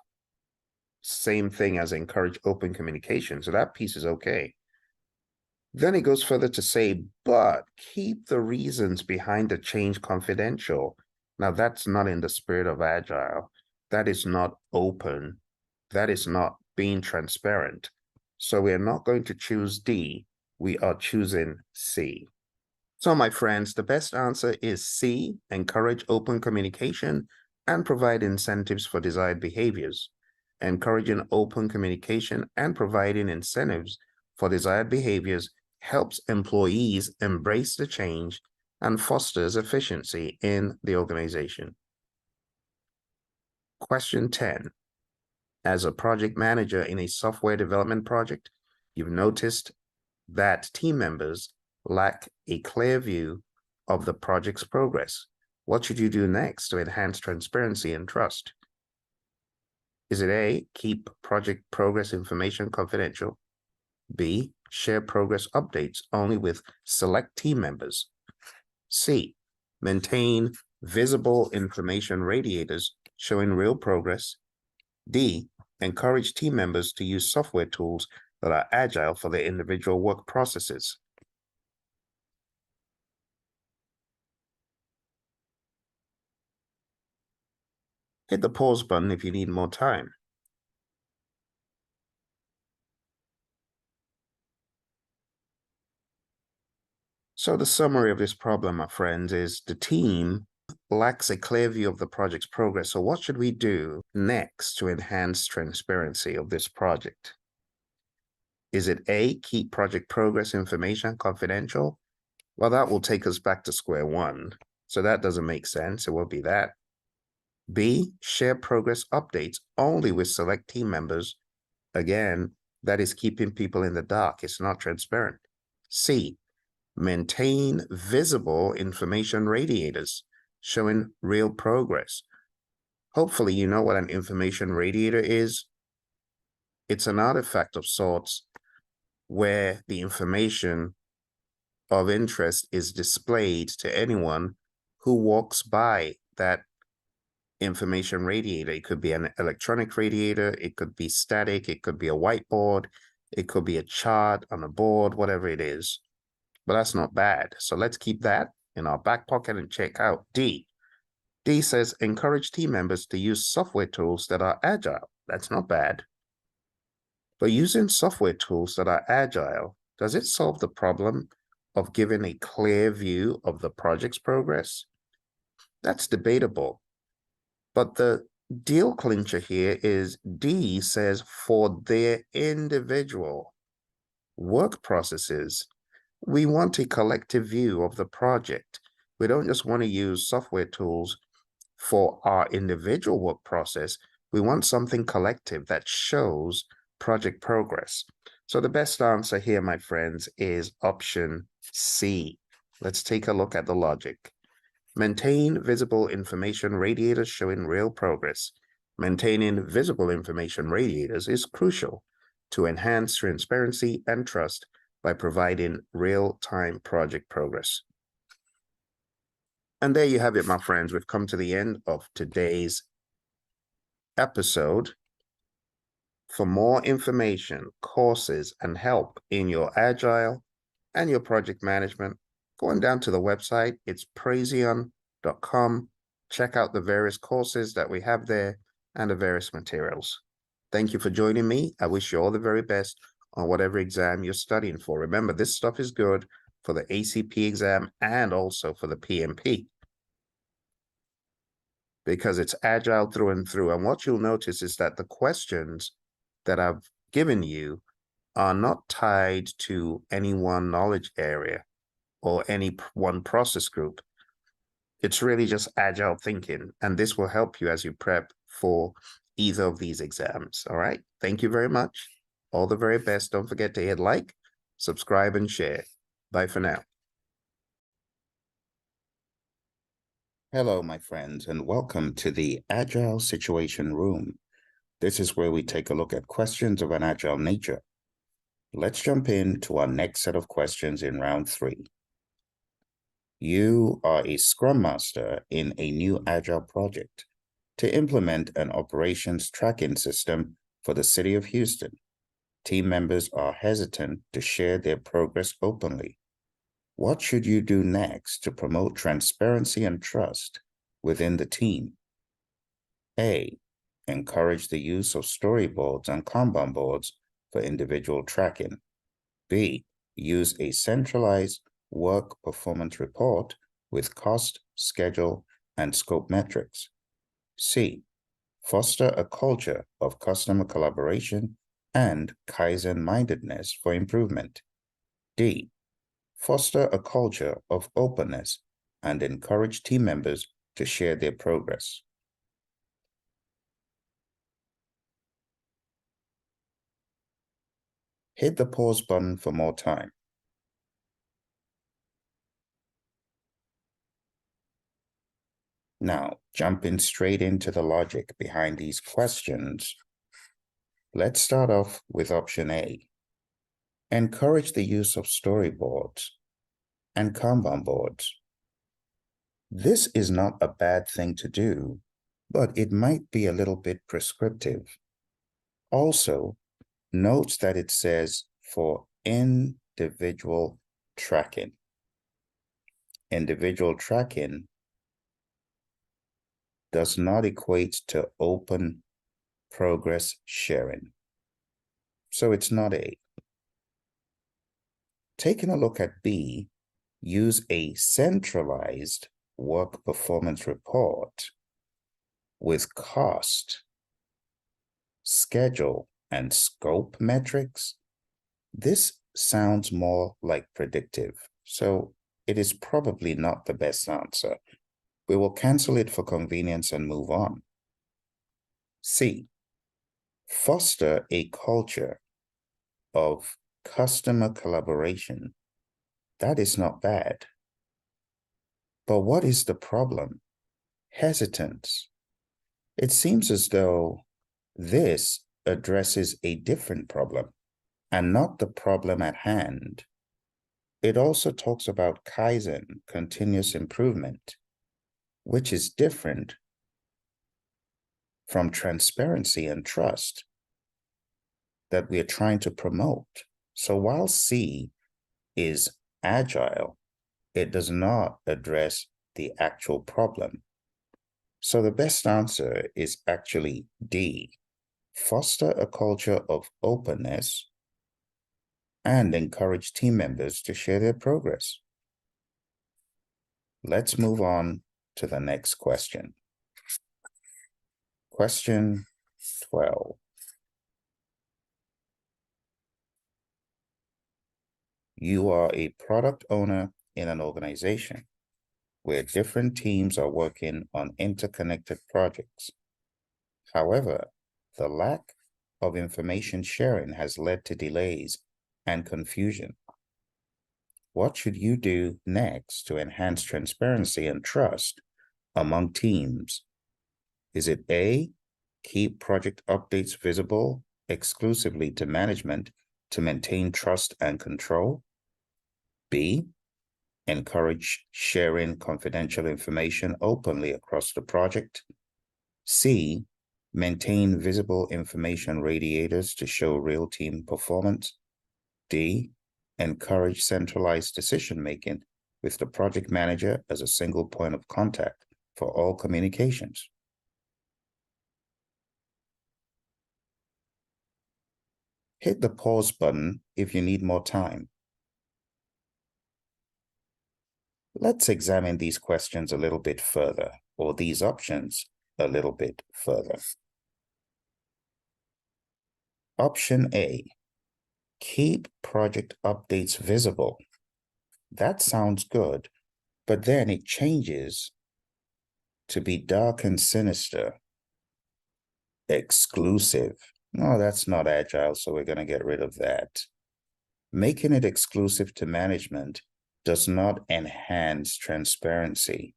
Same thing as encourage open communication. So that piece is okay. Then it goes further to say, but keep the reasons behind the change confidential. Now that's not in the spirit of Agile. That is not open. That is not being transparent. So we're not going to choose D. We are choosing C. So my friends, the best answer is C, encourage open communication and provide incentives for desired behaviors. Encouraging open communication and providing incentives for desired behaviors helps employees embrace the change and fosters efficiency in the organization. Question 10. As a project manager in a software development project, you've noticed that team members lack a clear view of the project's progress. What should you do next to enhance transparency and trust? Is it A, keep project progress information confidential? B, share progress updates only with select team members? C, maintain visible information radiators showing real progress? D, encourage team members to use software tools that are agile for their individual work processes? Hit the pause button if you need more time. So the summary of this problem, my friends, is the team lacks a clear view of the project's progress. So what should we do next to enhance transparency of this project? Is it A, keep project progress information confidential? Well, that will take us back to square one. So that doesn't make sense. It won't be that. B, share progress updates only with select team members. Again, that is keeping people in the dark. It's not transparent. C, maintain visible information radiators showing real progress. Hopefully, you know what an information radiator is. It's an artifact of sorts where the information of interest is displayed to anyone who walks by that information radiator. It could be an electronic radiator, it could be static, it could be a whiteboard, it could be a chart on a board, whatever it is. But that's not bad. So let's keep that in our back pocket and check out D. D says encourage team members to use software tools that are agile. That's not bad. But using software tools that are agile, does it solve the problem of giving a clear view of the project's progress? That's debatable. But the deal clincher here is D says for their individual work processes, we want a collective view of the project. We don't just want to use software tools for our individual work process. We want something collective that shows project progress. So the best answer here, my friends, is option C. Let's take a look at the logic. Maintain visible information radiators showing real progress. Maintaining visible information radiators is crucial to enhance transparency and trust by providing real-time project progress. And there you have it, my friends. We've come to the end of today's episode. For more information, courses, and help in your Agile and your project management, going down to the website, it's Praizion.com. Check out the various courses that we have there and the various materials. Thank you for joining me. I wish you all the very best on whatever exam you're studying for. Remember, this stuff is good for the ACP exam and also for the PMP because it's Agile through and through. And what you'll notice is that the questions that I've given you are not tied to any one knowledge area or any one process group. It's really just Agile thinking, and this will help you as you prep for either of these exams. All right. Thank you very much. All the very best. Don't forget to hit like, subscribe, and share. Bye for now. Hello, my friends, and welcome to the Agile Situation Room. This is where we take a look at questions of an agile nature. Let's jump into our next set of questions in round 3. You are a Scrum Master in a new Agile project to implement an operations tracking system for the city of Houston. Team members are hesitant to share their progress openly. What should you do next to promote transparency and trust within the team? A. Encourage the use of storyboards and Kanban boards for individual tracking. B. Use a centralized work performance report with cost, schedule, and scope metrics. C. Foster a culture of customer collaboration and Kaizen mindedness for improvement. D. Foster a culture of openness and encourage team members to share their progress. Hit the pause button for more time. Now, jumping straight into the logic behind these questions, let's start off with option A. Encourage the use of storyboards and Kanban boards. This is not a bad thing to do, but it might be a little bit prescriptive. Also, note that it says for individual tracking. Individual tracking does not equate to open progress sharing. So it's not A. Taking a look at B, use a centralized work performance report with cost, schedule, and scope metrics. This sounds more like predictive, so it is probably not the best answer. We will cancel it for convenience and move on. C. Foster a culture of customer collaboration. That is not bad. But what is the problem? Hesitance. It seems as though this addresses a different problem and not the problem at hand. It also talks about Kaizen, continuous improvement, which is different from transparency and trust that we are trying to promote. So while C is agile, it does not address the actual problem. So the best answer is actually D. Foster a culture of openness and encourage team members to share their progress. Let's move on to the next question. Question 12. You are a product owner in an organization where different teams are working on interconnected projects. However, the lack of information sharing has led to delays and confusion. What should you do next to enhance transparency and trust among teams? Is it A, keep project updates visible exclusively to management to maintain trust and control? B, encourage sharing confidential information openly across the project? C, maintain visible information radiators to show real team performance? D, encourage centralized decision-making with the project manager as a single point of contact for all communications. Hit the pause button if you need more time. Let's examine these questions a little bit further, or these options a little bit further. Option A, keep project updates visible. That sounds good, but then it changes to be dark and sinister. Exclusive. No, that's not agile, so we're going to get rid of that. Making it exclusive to management does not enhance transparency.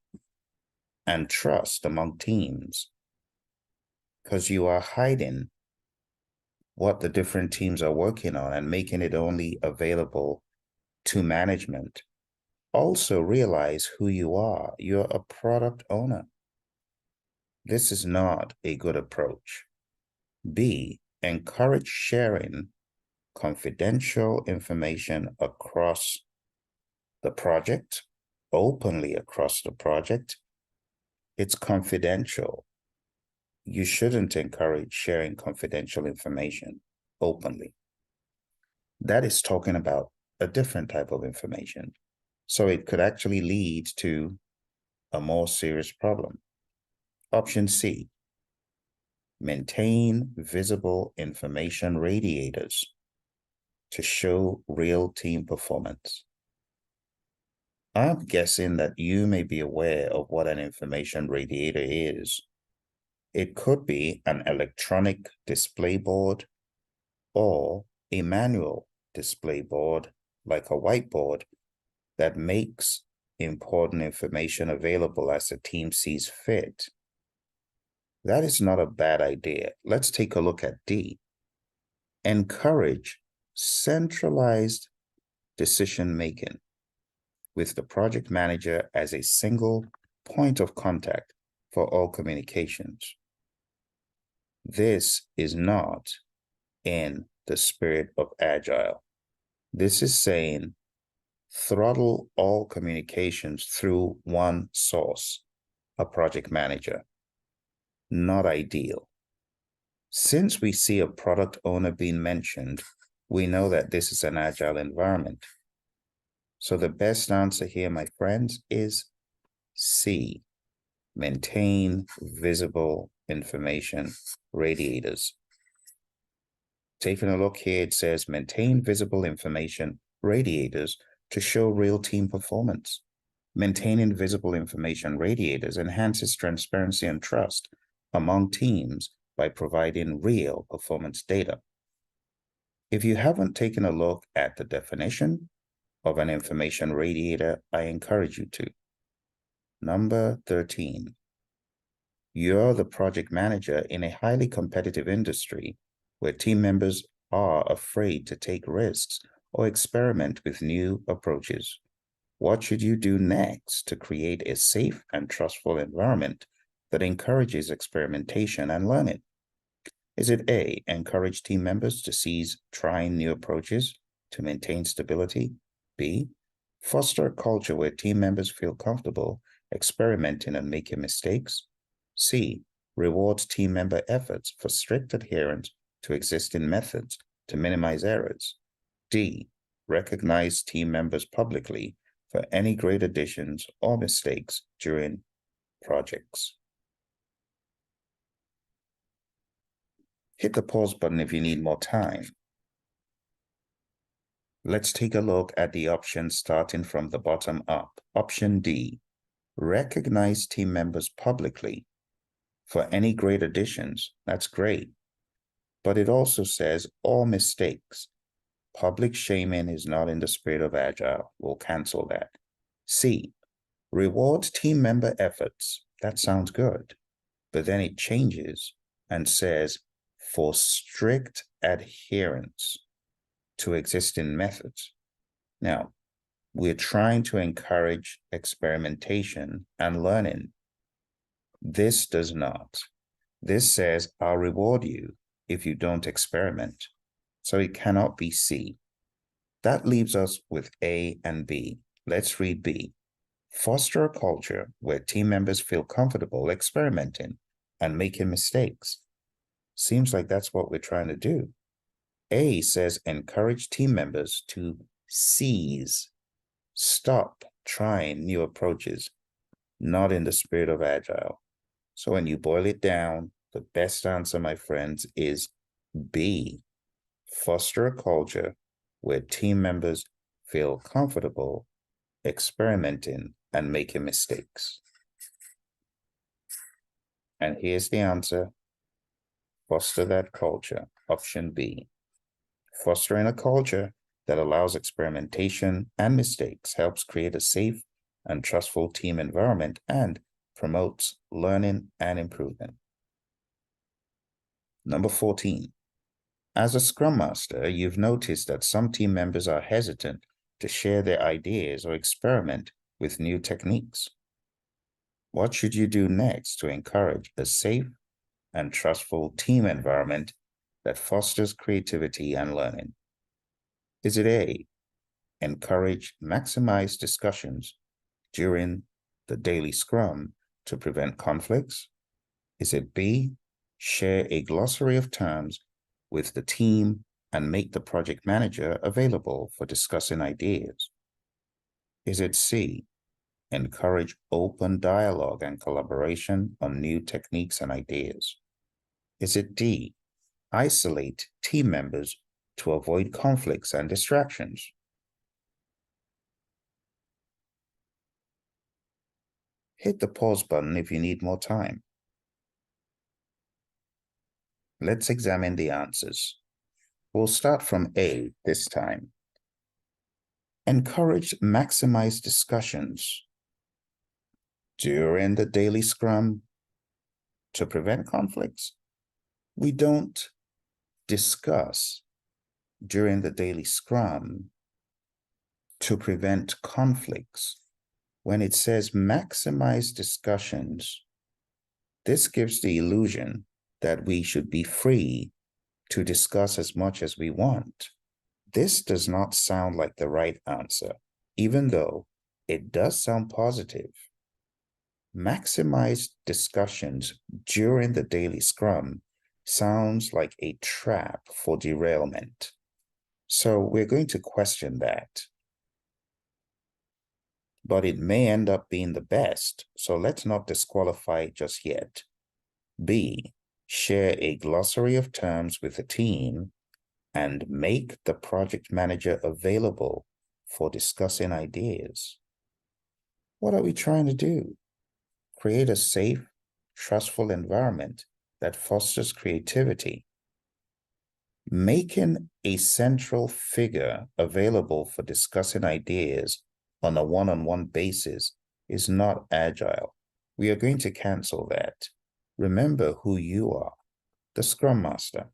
and trust among teams, because you are hiding what the different teams are working on and making it only available to management. Also realize who you are. You're a product owner. This is not a good approach. B, encourage sharing confidential information across the project, openly across the project. It's confidential. You shouldn't encourage sharing confidential information openly. That is talking about a different type of information. So it could actually lead to a more serious problem. Option C, maintain visible information radiators to show real team performance. I'm guessing that you may be aware of what an information radiator is. It could be an electronic display board or a manual display board, like a whiteboard, that makes important information available as the team sees fit. That is not a bad idea. Let's take a look at D. Encourage centralized decision-making with the project manager as a single point of contact for all communications. This is not in the spirit of Agile. This is saying throttle all communications through one source, a project manager. Not ideal. Since we see a product owner being mentioned, we know that this is an Agile environment. So the best answer here, my friends, is C, maintain visible information radiators. Taking a look here, it says maintain visible information radiators to show real team performance. Maintaining visible information radiators enhances transparency and trust among teams by providing real performance data. If you haven't taken a look at the definition of an information radiator, I encourage you to. Number 13. You're the project manager in a highly competitive industry where team members are afraid to take risks or experiment with new approaches. What should you do next to create a safe and trustful environment that encourages experimentation and learning? Is it A, encourage team members to cease trying new approaches to maintain stability? B, foster a culture where team members feel comfortable experimenting and making mistakes? C, reward team member efforts for strict adherence to existing methods to minimize errors? D, recognize team members publicly for any great additions or mistakes during projects? Hit the pause button if you need more time. Let's take a look at the options starting from the bottom up. Option D, recognize team members publicly for any great additions. That's great. But it also says all mistakes. Public shaming is not in the spirit of Agile. We'll cancel that. C, reward team member efforts. That sounds good. But then it changes and says for strict adherence to existing methods. Now, we're trying to encourage experimentation and learning. This does not. This says, I'll reward you if you don't experiment. So it cannot be C. That leaves us with A and B. Let's read B. Foster a culture where team members feel comfortable experimenting and making mistakes. Seems like that's what we're trying to do. A says encourage team members to cease, stop trying new approaches, not in the spirit of Agile. So when you boil it down, the best answer, my friends, is B. Foster a culture where team members feel comfortable experimenting and making mistakes. And here's the answer. Foster that culture. Option B. Fostering a culture that allows experimentation and mistakes helps create a safe and trustful team environment and promotes learning and improvement. Number 14. As a Scrum Master, you've noticed that some team members are hesitant to share their ideas or experiment with new techniques. What should you do next to encourage a safe and trustful team environment that fosters creativity and learning? Is it A, encourage maximized discussions during the daily Scrum to prevent conflicts? Is it B, share a glossary of terms with the team and make the project manager available for discussing ideas? Is it C, encourage open dialogue and collaboration on new techniques and ideas? Is it D, isolate team members to avoid conflicts and distractions? Hit the pause button if you need more time. Let's examine the answers. We'll start from A this time. Encourage maximized discussions during the daily Scrum to prevent conflicts. We don't discuss during the daily Scrum to prevent conflicts. When it says maximize discussions, this gives the illusion that we should be free to discuss as much as we want. This does not sound like the right answer, even though it does sound positive. Maximize discussions during the daily Scrum sounds like a trap for derailment. So we're going to question that. But it may end up being the best, so let's not disqualify it just yet. B, share a glossary of terms with the team and make the project manager available for discussing ideas. What are we trying to do? Create a safe, trustful environment that fosters creativity. Making a central figure available for discussing ideas on a one-on-one basis is not agile. We are going to cancel that. Remember who you are, the Scrum Master.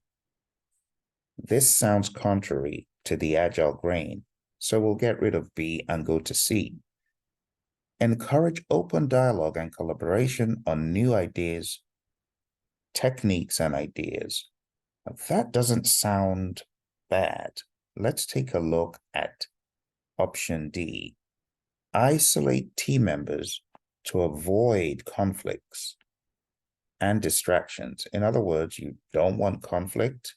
This sounds contrary to the agile grain, so we'll get rid of B and go to C. Encourage open dialogue and collaboration on new ideas, techniques, and ideas. That doesn't sound bad. Let's take a look at option D. Isolate team members to avoid conflicts and distractions. In other words, you don't want conflict.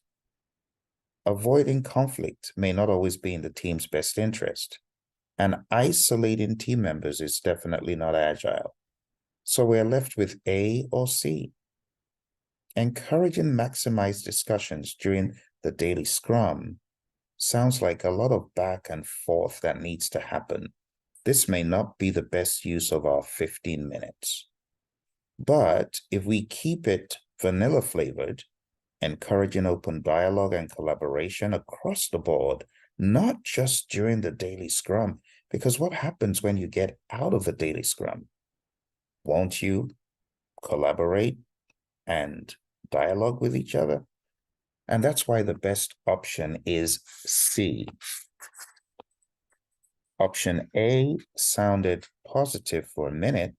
Avoiding conflict may not always be in the team's best interest, and isolating team members is definitely not agile. So we're left with A or C. Encouraging maximized discussions during the daily Scrum sounds like a lot of back and forth that needs to happen. This may not be the best use of our 15 minutes. But if we keep it vanilla flavored, encouraging open dialogue and collaboration across the board, not just during the daily Scrum, because what happens when you get out of the daily Scrum? Won't you collaborate and dialogue with each other? And that's why the best option is C. Option A sounded positive for a minute,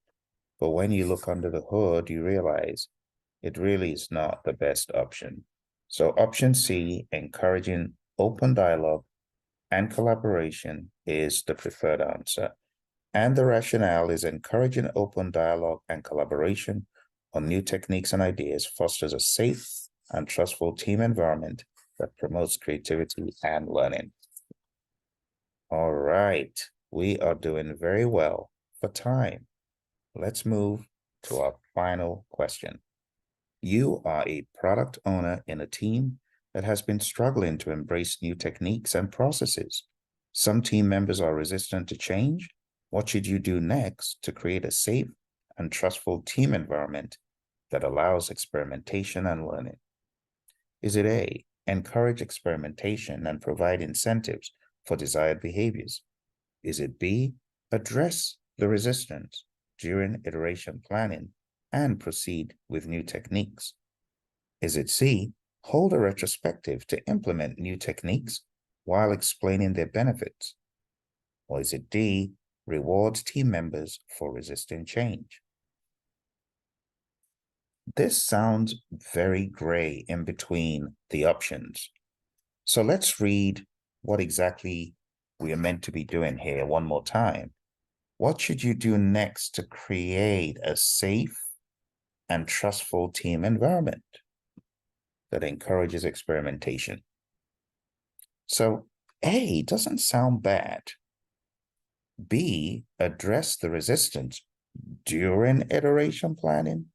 but when you look under the hood, you realize it really is not the best option. So option C, encouraging open dialogue and collaboration, is the preferred answer. And the rationale is encouraging open dialogue and collaboration on new techniques and ideas fosters a safe and trustful team environment that promotes creativity and learning. All right, we are doing very well for time. Let's move to our final question. You are a product owner in a team that has been struggling to embrace new techniques and processes. Some team members are resistant to change. What should you do next to create a safe and trustful team environment that allows experimentation and learning? Is it A, encourage experimentation and provide incentives for desired behaviors? Is it B, address the resistance during iteration planning and proceed with new techniques? Is it C, hold a retrospective to implement new techniques while explaining their benefits? Or is it D, reward team members for resisting change? This sounds very gray in between the options. So let's read what exactly we are meant to be doing here one more time. What should you do next to create a safe and trustful team environment that encourages experimentation? So A doesn't sound bad. B, address the resistance during iteration planning.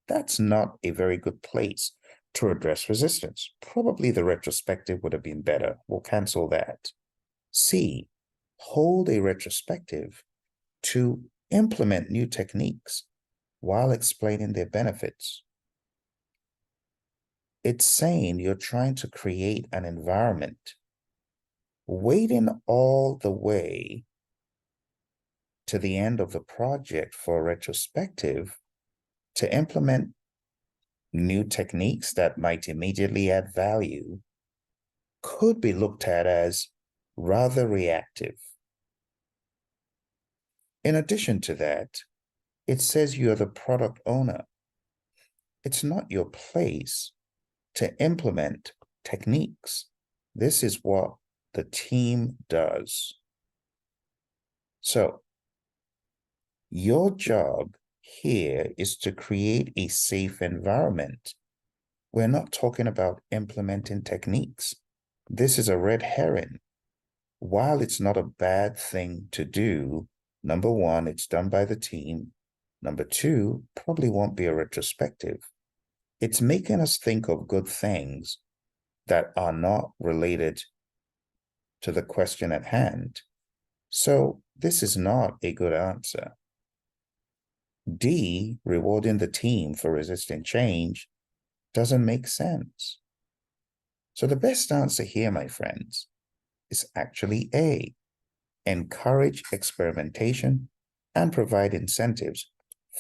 That's not a very good place to address resistance. Probably the retrospective would have been better. We'll cancel that. C, hold a retrospective to implement new techniques while explaining their benefits. It's saying you're trying to create an environment. Waiting all the way to the end of the project for a retrospective to implement new techniques that might immediately add value could be looked at as rather reactive. In addition to that, it says you're the product owner. It's not your place to implement techniques. This is what the team does. So, your job here is to create a safe environment. We're not talking about implementing techniques. This is a red herring. While it's not a bad thing to do, number one, it's done by the team. Number two, probably won't be a retrospective. It's making us think of good things that are not related to the question at hand. So this is not a good answer. D, rewarding the team for resisting change, doesn't make sense. So the best answer here, my friends, is actually A, encourage experimentation and provide incentives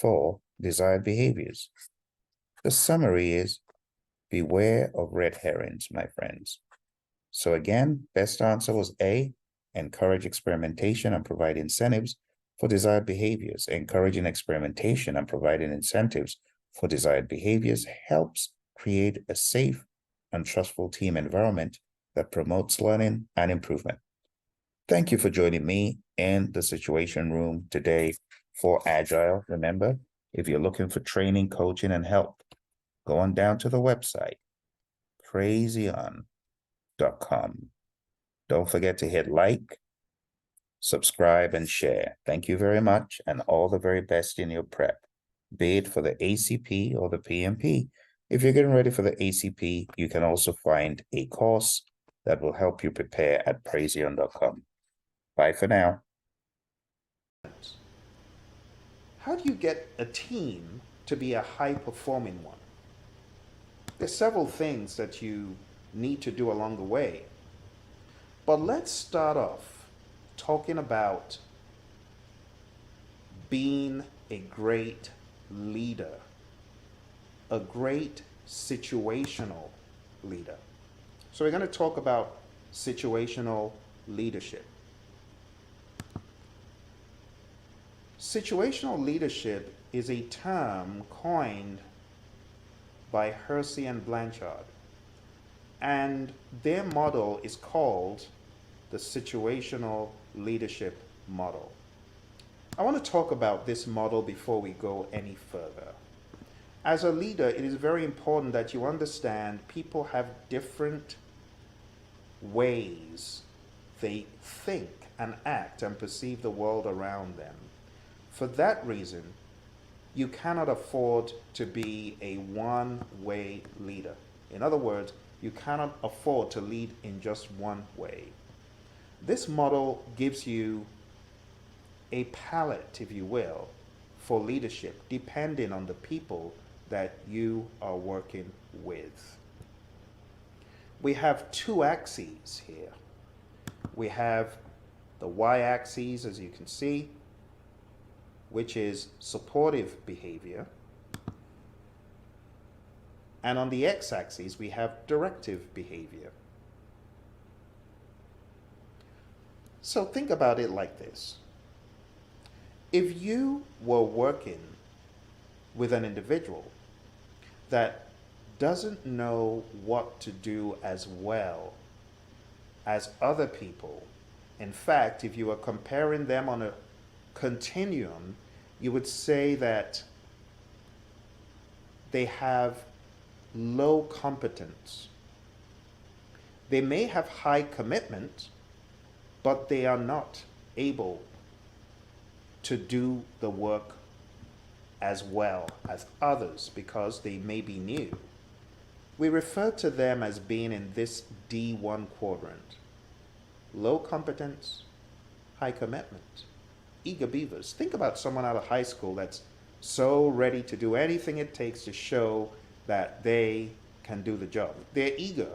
for desired behaviors. The summary is beware of red herrings, my friends. So again, best answer was A, encourage experimentation and provide incentives for desired behaviors. Encouraging experimentation and providing incentives for desired behaviors helps create a safe and trustful team environment that promotes learning and improvement. Thank you for joining me in the Situation Room today for Agile. Remember, if you're looking for training, coaching, and help, go on down to the website, Praizion.com. Don't forget to hit like, subscribe, and share. Thank you very much, and all the very best in your prep, be it for the ACP or the PMP. If you're getting ready for the ACP, you can also find a course that will help you prepare at Praizion.com. Bye for now. How do you get a team to be a high-performing one? There's several things that you need to do along the way. But let's start off talking about being a great leader, a great situational leader. So we're going to talk about situational leadership. Situational leadership is a term coined by Hersey and Blanchard, and their model is called the situational leadership model. I want to talk about this model before we go any further. As a leader, it is very important that you understand people have different ways they think and act and perceive the world around them. For that reason, you cannot afford to be a one-way leader. In other words, you cannot afford to lead in just one way. This model gives you a palette, if you will, for leadership, depending on the people that you are working with. We have two axes here. We have the y-axis, as you can see, which is supportive behavior. And on the x-axis, we have directive behavior. So think about it like this. If you were working with an individual that doesn't know what to do as well as other people, in fact, if you were comparing them on a continuum, you would say that they have low competence. They may have high commitment, but they are not able to do the work as well as others because they may be new. We refer to them as being in this D1 quadrant. Low competence, high commitment, eager beavers. Think about someone out of high school that's so ready to do anything it takes to show that they can do the job. They're eager,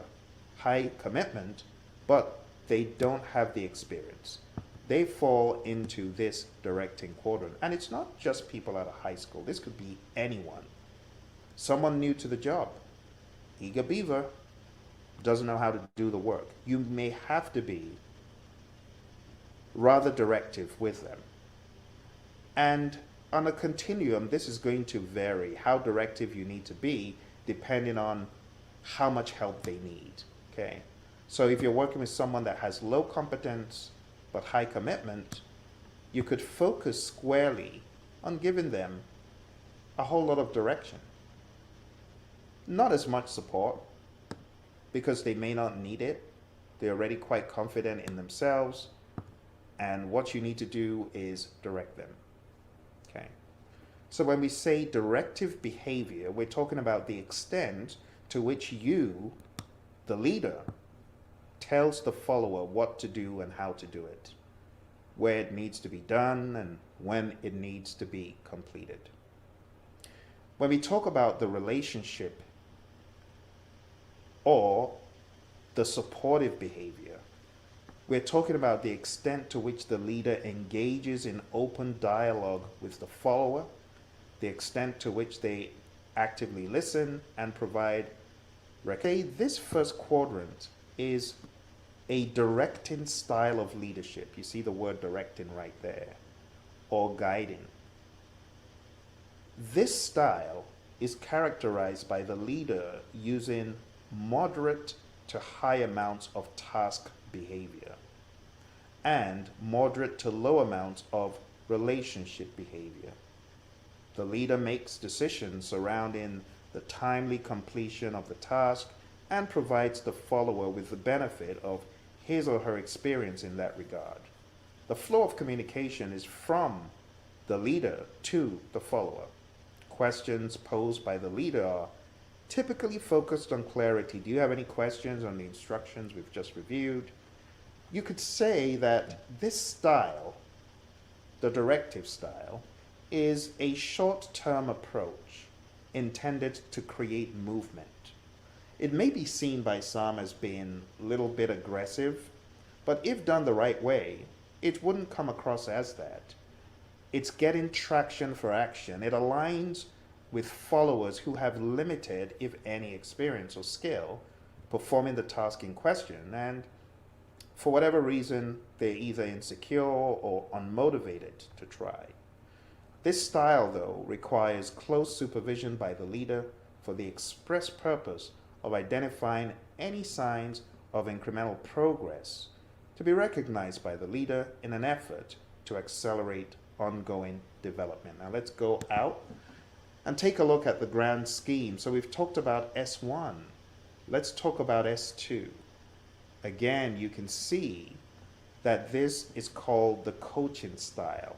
high commitment, but they don't have the experience. They fall into this directing quadrant. And it's not just people out of high school. This could be anyone. Someone new to the job, eager beaver, doesn't know how to do the work. You may have to be rather directive with them. And on a continuum, this is going to vary how directive you need to be depending on how much help they need, okay? So if you're working with someone that has low competence but high commitment, you could focus squarely on giving them a whole lot of direction. Not as much support, because they may not need it. They're already quite confident in themselves, and what you need to do is direct them, okay? So when we say directive behavior, we're talking about the extent to which you, the leader, tells the follower what to do and how to do it, where it needs to be done and when it needs to be completed. When we talk about the relationship or the supportive behavior, we're talking about the extent to which the leader engages in open dialogue with the follower, the extent to which they actively listen and provide. This first quadrant is a directing style of leadership. You see the word directing right there, or guiding. This style is characterized by the leader using moderate to high amounts of task behavior and moderate to low amounts of relationship behavior. The leader makes decisions surrounding the timely completion of the task and provides the follower with the benefit of his or her experience in that regard. The flow of communication is from the leader to the follower. Questions posed by the leader are typically focused on clarity. Do you have any questions on the instructions we've just reviewed? You could say that this style, the directive style, is a short-term approach intended to create movement. It may be seen by some as being a little bit aggressive, but if done the right way, it wouldn't come across as that. It's getting traction for action. It aligns with followers who have limited, if any, experience or skill performing the task in question, and for whatever reason, they're either insecure or unmotivated to try. This style, though, requires close supervision by the leader for the express purpose of identifying any signs of incremental progress to be recognized by the leader in an effort to accelerate ongoing development. Now let's go out and take a look at the grand scheme. So we've talked about S1. Let's talk about S2. Again, you can see that this is called the coaching style.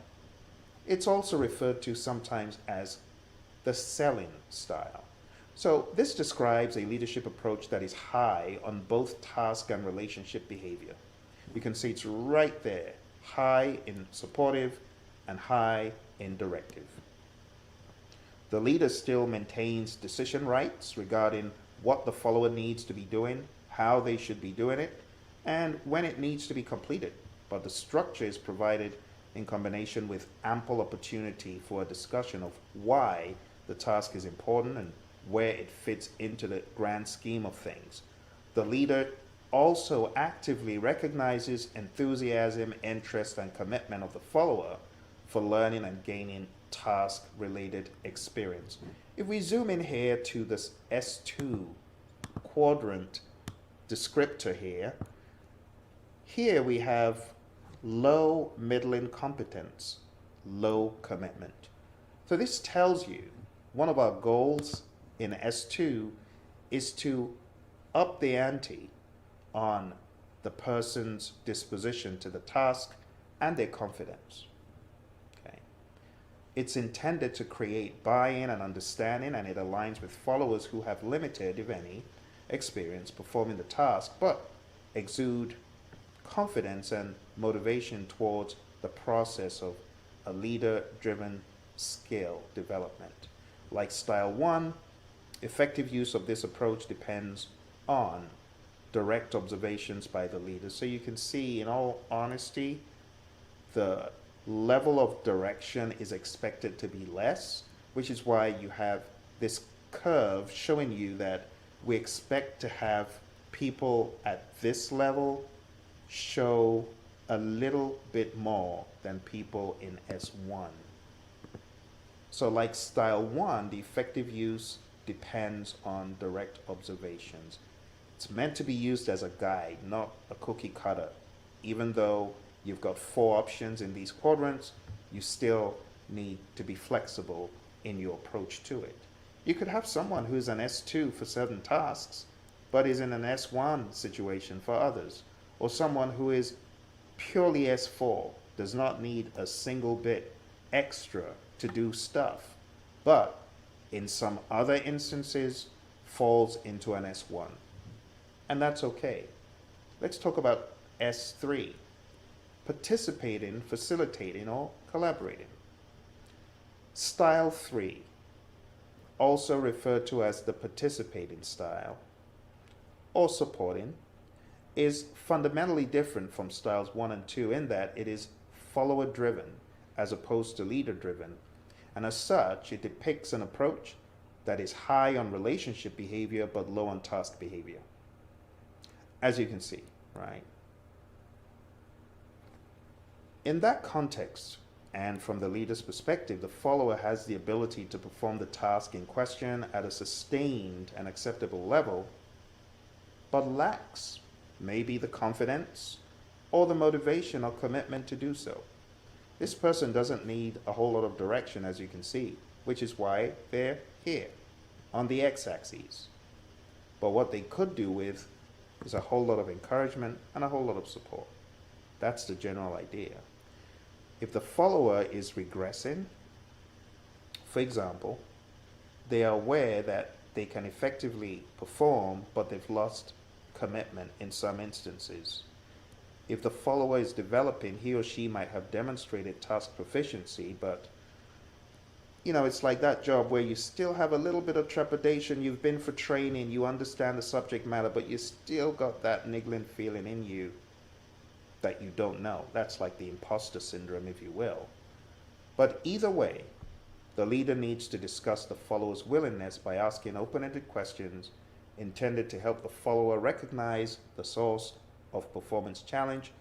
It's also referred to sometimes as the selling style. So this describes a leadership approach that is high on both task and relationship behavior. You can see it's right there, high in supportive and high in directive. The leader still maintains decision rights regarding what the follower needs to be doing, how they should be doing it, and when it needs to be completed. But the structure is provided in combination with ample opportunity for a discussion of why the task is important and where it fits into the grand scheme of things. The leader also actively recognizes enthusiasm, interest, and commitment of the follower for learning and gaining task-related experience. If we zoom in here to this S2 quadrant descriptor here we have low, middling competence, low commitment. So this tells you one of our goals in S2 is to up the ante on the person's disposition to the task and their confidence. Okay. It's intended to create buy-in and understanding, and it aligns with followers who have limited, if any, experience performing the task, but exude confidence and motivation towards the process of a leader-driven skill development. Like style 1, effective use of this approach depends on direct observations by the leader. So you can see, in all honesty, the level of direction is expected to be less, which is why you have this curve showing you that we expect to have people at this level show a little bit more than people in S1. So like style 1, the effective use depends on direct observations. It's meant to be used as a guide, not a cookie cutter. Even though you've got 4 options in these quadrants, you still need to be flexible in your approach to it. You could have someone who's an S2 for certain tasks, but is in an S1 situation for others, or someone who is purely S4, does not need a single bit extra to do stuff, but in some other instances falls into an S1. And that's okay. Let's talk about S3, participating, facilitating, or collaborating. Style 3, also referred to as the participating style, or supporting, is fundamentally different from styles 1 and 2 in that it is follower-driven as opposed to leader-driven, and as such, it depicts an approach that is high on relationship behavior but low on task behavior. As you can see, right? In that context, and from the leader's perspective, the follower has the ability to perform the task in question at a sustained and acceptable level, but lacks maybe the confidence or the motivation or commitment to do so. This person doesn't need a whole lot of direction, as you can see, which is why they're here on the x-axis. But what they could do with is a whole lot of encouragement and a whole lot of support. That's the general idea. If the follower is regressing, for example, they are aware that they can effectively perform, but they've lost commitment in some instances. If the follower is developing, he or she might have demonstrated task proficiency, but it's like that job where you still have a little bit of trepidation. You've been for training, you understand the subject matter, but you still got that niggling feeling in you that you don't know. That's like the imposter syndrome, if you will. But either way, the leader needs to discuss the follower's willingness by asking open-ended questions intended to help the follower recognize the source of performance challenge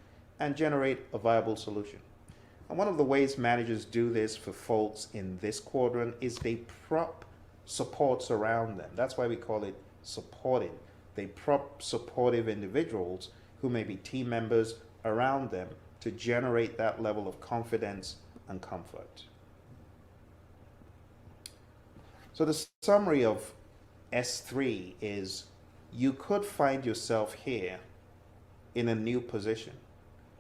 and generate a viable solution. And one of the ways managers do this for folks in this quadrant is they prop supports around them. That's why we call it supporting. They prop supportive individuals who may be team members around them to generate that level of confidence and comfort. So the summary of S3 is you could find yourself here in a new position.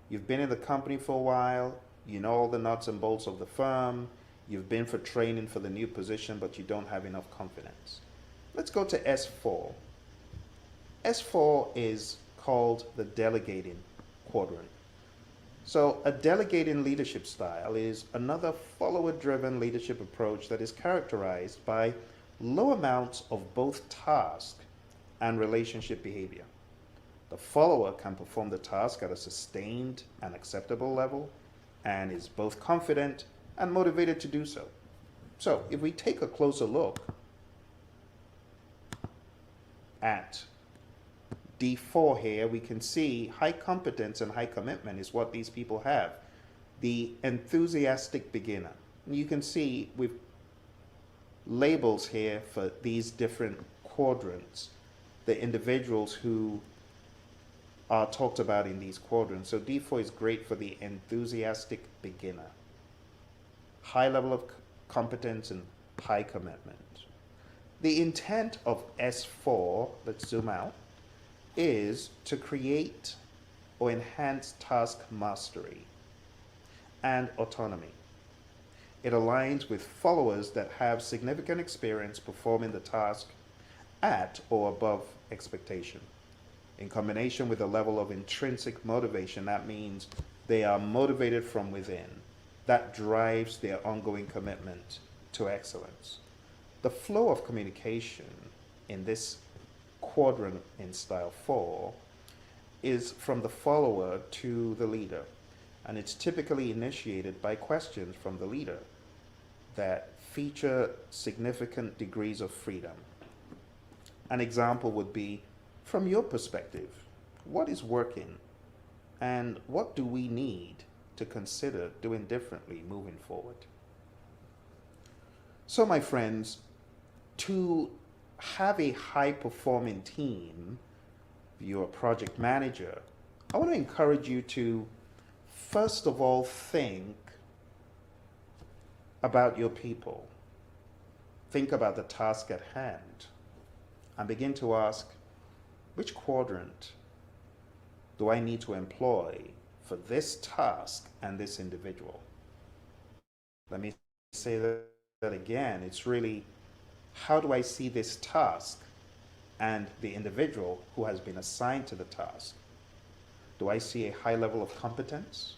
You've been in the company for a while, you know all the nuts and bolts of the firm, you've been for training for the new position, but you don't have enough confidence. Let's go to S4. S4 is called the delegating quadrant. So a delegating leadership style is another follower-driven leadership approach that is characterized by low amounts of both task and relationship behavior. The follower can perform the task at a sustained and acceptable level, and is both confident and motivated to do so. So if we take a closer look at D4 here, we can see high competence and high commitment is what these people have. The enthusiastic beginner. You can see with labels here for these different quadrants, the individuals who are talked about in these quadrants. So D4 is great for the enthusiastic beginner. High level of competence and high commitment. The intent of S4, let's zoom out, is to create or enhance task mastery and autonomy. It aligns with followers that have significant experience performing the task at or above expectation. In combination with a level of intrinsic motivation, that means they are motivated from within. That drives their ongoing commitment to excellence. The flow of communication in this quadrant in style 4 is from the follower to the leader, and it's typically initiated by questions from the leader that feature significant degrees of freedom. An example would be, from your perspective, what is working and what do we need to consider doing differently moving forward? So my friends, to have a high-performing team, if you're a project manager, I want to encourage you to, first of all, think about your people. Think about the task at hand and begin to ask, which quadrant do I need to employ for this task and this individual? Let me say that again. It's really, how do I see this task and the individual who has been assigned to the task? Do I see a high level of competence?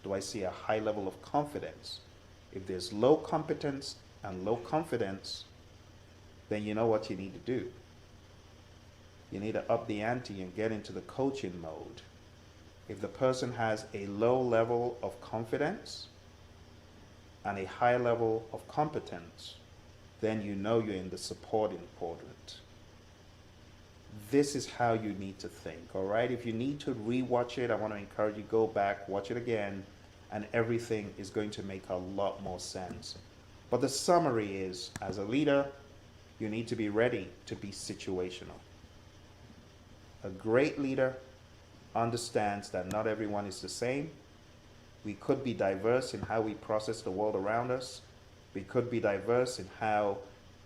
Do I see a high level of confidence? If there's low competence and low confidence, then you know what you need to do. You need to up the ante and get into the coaching mode. If the person has a low level of confidence and a high level of competence, then you know you're in the supporting quadrant. This is how you need to think, all right? If you need to rewatch it, I want to encourage you, go back, watch it again, and everything is going to make a lot more sense. But the summary is, as a leader, you need to be ready to be situational. A great leader understands that not everyone is the same. We could be diverse in how we process the world around us. We could be diverse in how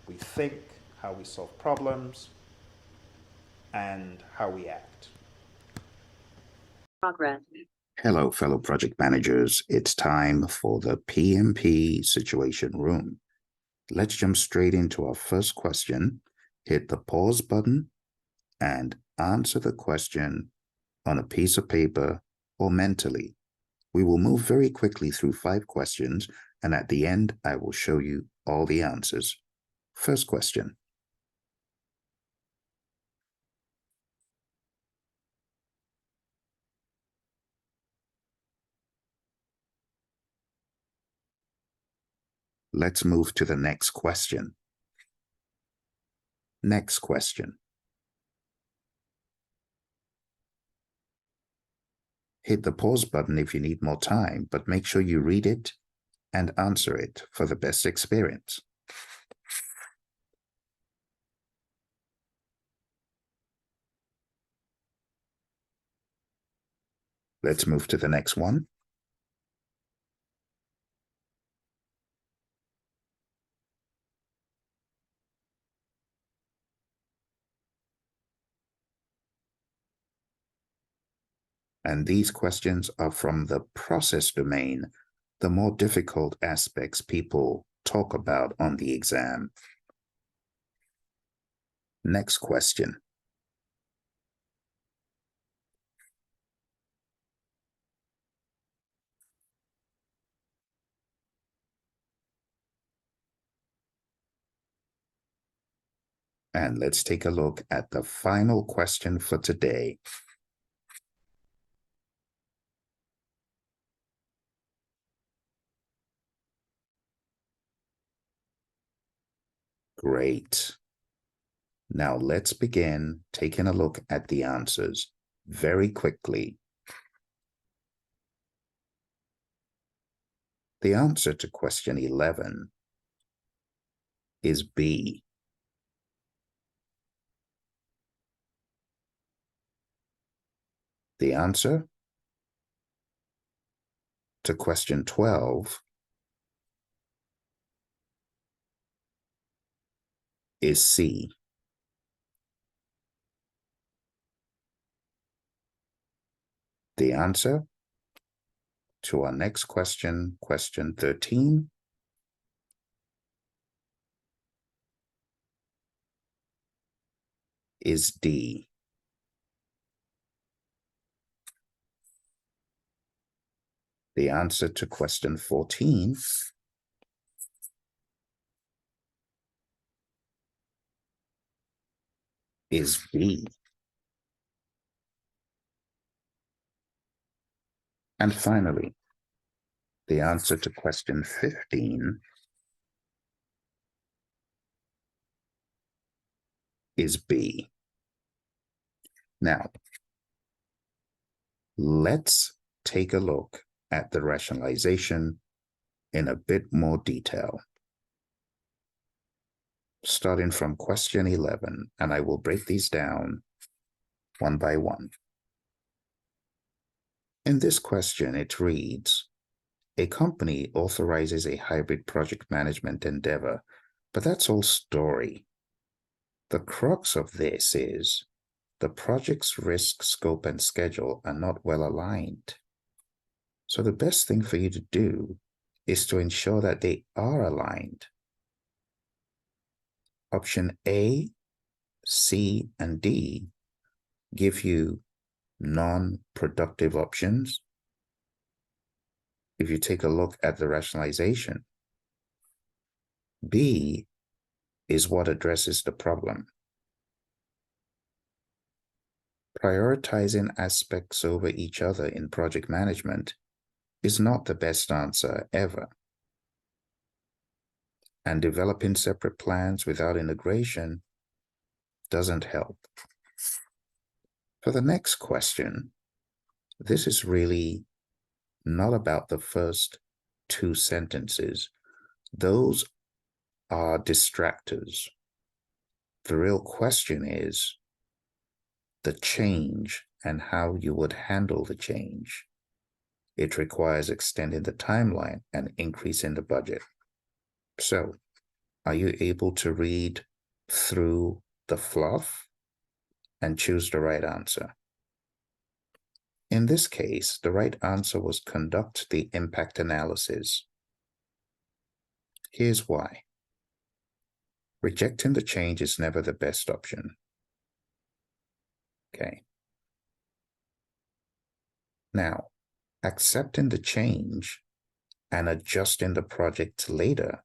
we think, how we solve problems, and how we act. Progress. Hello, fellow project managers. It's time for the PMP Situation Room. Let's jump straight into our first question. Hit the pause button and answer the question on a piece of paper or mentally. We will move very quickly through 5 questions, and at the end, I will show you all the answers. First question. Let's move to the next question. Next question. Hit the pause button if you need more time, but make sure you read it and answer it for the best experience. Let's move to the next one. And these questions are from the process domain, the more difficult aspects people talk about on the exam. Next question. And let's take a look at the final question for today. Great. Now let's begin taking a look at the answers very quickly. The answer to question 11 is B. The answer to question 12 is C. The answer to our next question, question 13, is D. The answer to question 14 is B. And finally, the answer to question 15 is B. Now, let's take a look at the rationalization in a bit more detail. Starting from question 11, and I will break these down one by one. In this question, it reads, a company authorizes a hybrid project management endeavor, but that's all story. The crux of this is the project's risk, scope, and schedule are not well aligned. So the best thing for you to do is to ensure that they are aligned. Option A, C, and D give you non-productive options. If you take a look at the rationalization, B is what addresses the problem. Prioritizing aspects over each other in project management is not the best answer ever. And developing separate plans without integration doesn't help. For the next question, this is really not about the first two sentences. Those are distractors. The real question is the change and how you would handle the change. It requires extending the timeline and increasing the budget. So, are you able to read through the fluff and choose the right answer? In this case, the right answer was conduct the impact analysis. Here's why. Rejecting the change is never the best option. Okay. Now, accepting the change and adjusting the project later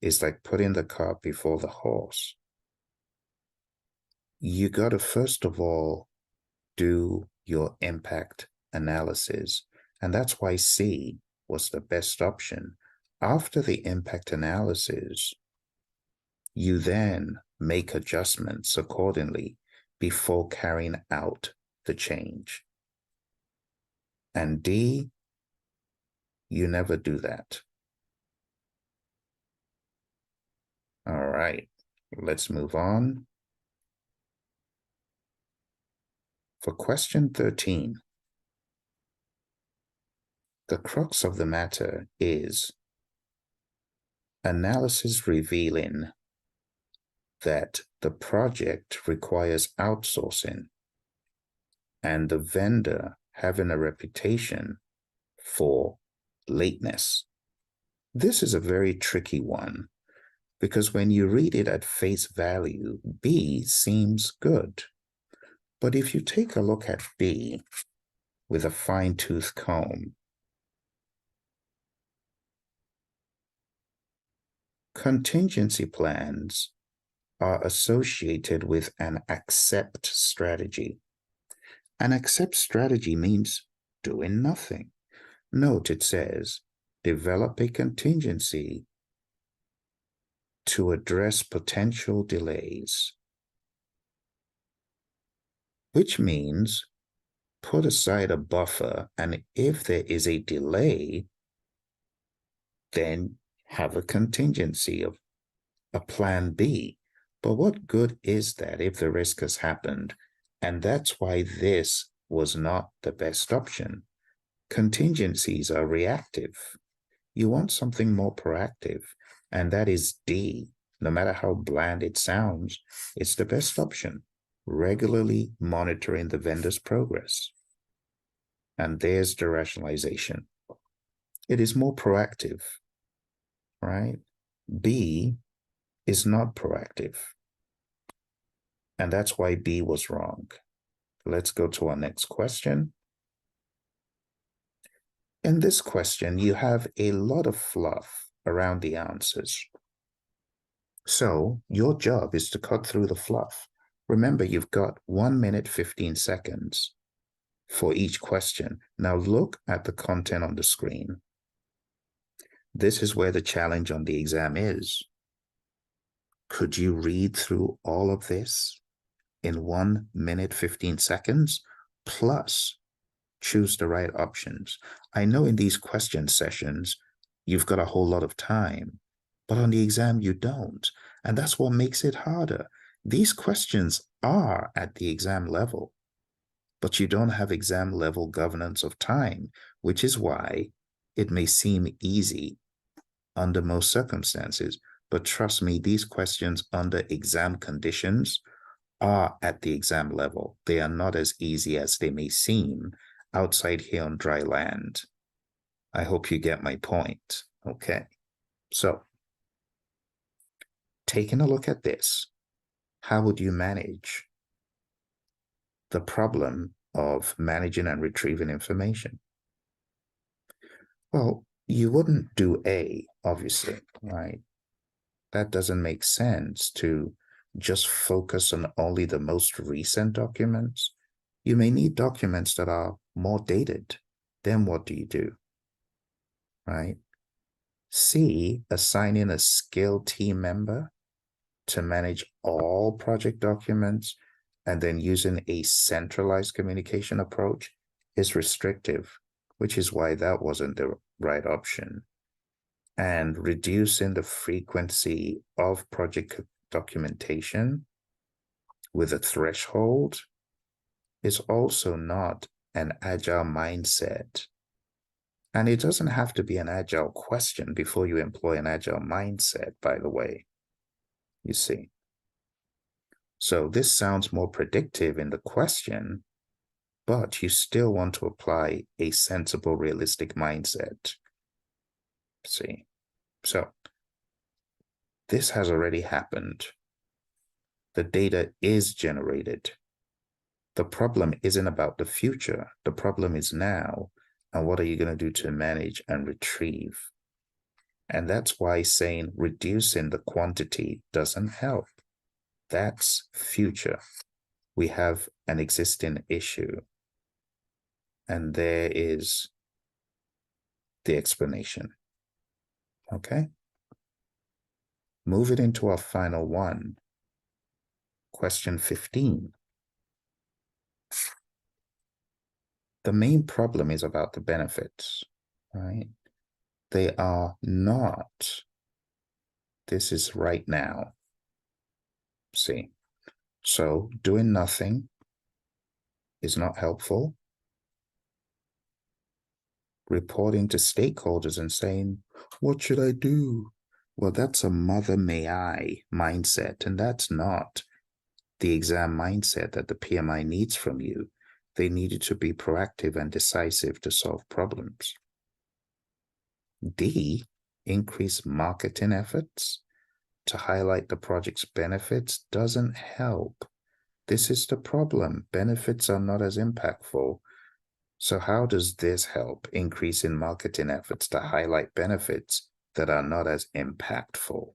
is like putting the cart before the horse. You got to first of all do your impact analysis, and that's why C was the best option. After the impact analysis, you then make adjustments accordingly before carrying out the change. And D, you never do that. All right, let's move on. For question 13, the crux of the matter is analysis revealing that the project requires outsourcing and the vendor having a reputation for lateness. This is a very tricky one because when you read it at face value, B seems good. But if you take a look at B with a fine-tooth comb, contingency plans are associated with an accept strategy. An accept strategy means doing nothing. Note it says, develop a contingency to address potential delays, which means put aside a buffer, and if there is a delay, then have a contingency of a plan B. But what good is that if the risk has happened? And that's why this was not the best option. Contingencies are reactive. You want something more proactive, and that is D. No matter how bland it sounds, it's the best option. Regularly monitoring the vendor's progress. And there's the rationalization. It is more proactive, right? B is not proactive. And that's why B was wrong. Let's go to our next question. In this question, you have a lot of fluff around the answers. So your job is to cut through the fluff. Remember, you've got 1 minute, 15 seconds for each question. Now look at the content on the screen. This is where the challenge on the exam is. Could you read through all of this in 1 minute, 15 seconds, plus choose the right options? I know in these question sessions, you've got a whole lot of time, but on the exam, you don't. And that's what makes it harder. These questions are at the exam level, but you don't have exam level governance of time, which is why it may seem easy under most circumstances. But trust me, these questions under exam conditions are at the exam level. They are not as easy as they may seem outside here on dry land. I hope you get my point. Okay. So, taking a look at this, how would you manage the problem of managing and retrieving information? Well, you wouldn't do A, obviously, right? That doesn't make sense to just focus on only the most recent documents. You may need documents that are more dated. Then what do you do, right? C, assigning a skilled team member to manage all project documents and then using a centralized communication approach is restrictive, which is why that wasn't the right option. And reducing the frequency of project documentation with a threshold is also not an agile mindset. And it doesn't have to be an agile question before you employ an agile mindset, by the way, you see. So this sounds more predictive in the question, but you still want to apply a sensible, realistic mindset. See, so this has already happened. The data is generated. The problem isn't about the future. The problem is now. And what are you going to do to manage and retrieve? And that's why saying reducing the quantity doesn't help. That's future. We have an existing issue. And there is the explanation. Okay? Move it into our final one. Question 15. The main problem is about the benefits, right? They are not, this is right now. See? So doing nothing is not helpful. Reporting to stakeholders and saying, what should I do? Well, that's a mother may I mindset, and that's not the exam mindset that the PMI needs from you. They need you to be proactive and decisive to solve problems. D, increase marketing efforts to highlight the project's benefits doesn't help. This is the problem. Benefits are not as impactful. So how does this help? Increasing marketing efforts to highlight benefits that are not as impactful.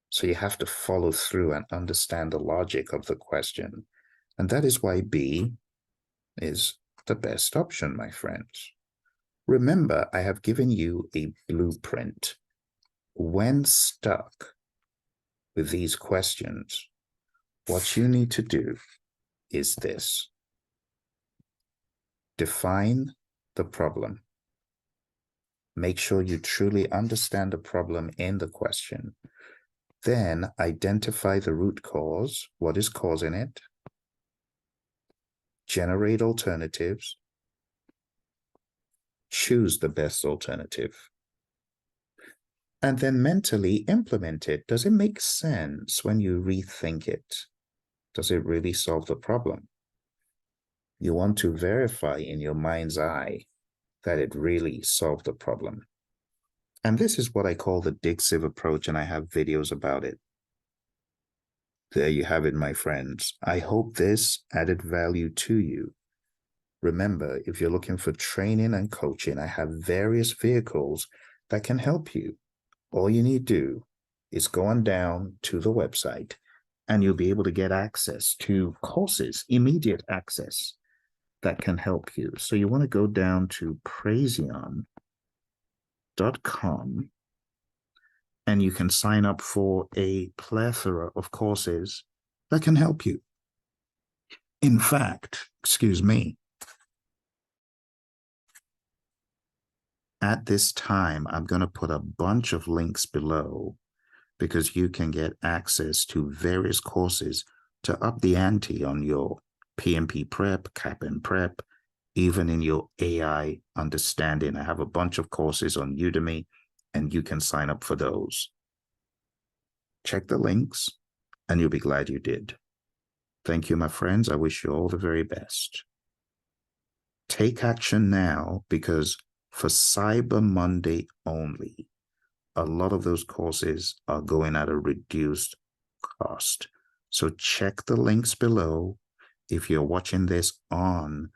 So you have to follow through and understand the logic of the question. And that is why B is the best option, my friends. Remember, I have given you a blueprint. When stuck, with these questions, what you need to do is this. Define the problem. Make sure you truly understand the problem in the question. Then identify the root cause, what is causing it. Generate alternatives. Choose the best alternative. And then mentally implement it. Does it make sense when you rethink it? Does it really solve the problem? You want to verify in your mind's eye that it really solved the problem. And this is what I call the Dig Sieve approach, and I have videos about it. There you have it, my friends. I hope this added value to you. Remember, if you're looking for training and coaching, I have various vehicles that can help you. All you need to do is go on down to the website and you'll be able to get access to courses, immediate access that can help you. So you want to go down to Praizion.com and you can sign up for a plethora of courses that can help you. In fact, excuse me, at this time, I'm going to put a bunch of links below because you can get access to various courses to up the ante on your PMP prep, CAP and prep, even in your AI understanding. I have a bunch of courses on Udemy and you can sign up for those. Check the links and you'll be glad you did. Thank you, my friends. I wish you all the very best. Take action now, because for Cyber Monday only, a lot of those courses are going at a reduced cost. So check the links below. If you're watching this on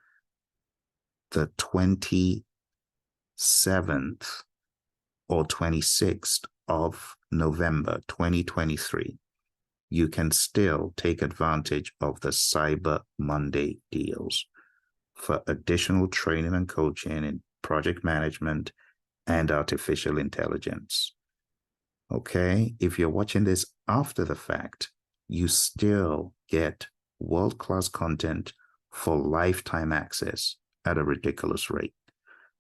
the 27th or 26th of November 2023, you can still take advantage of the Cyber Monday deals for additional training and coaching in project management and artificial intelligence. Okay, if you're watching this after the fact, you still get world-class content for lifetime access at a ridiculous rate.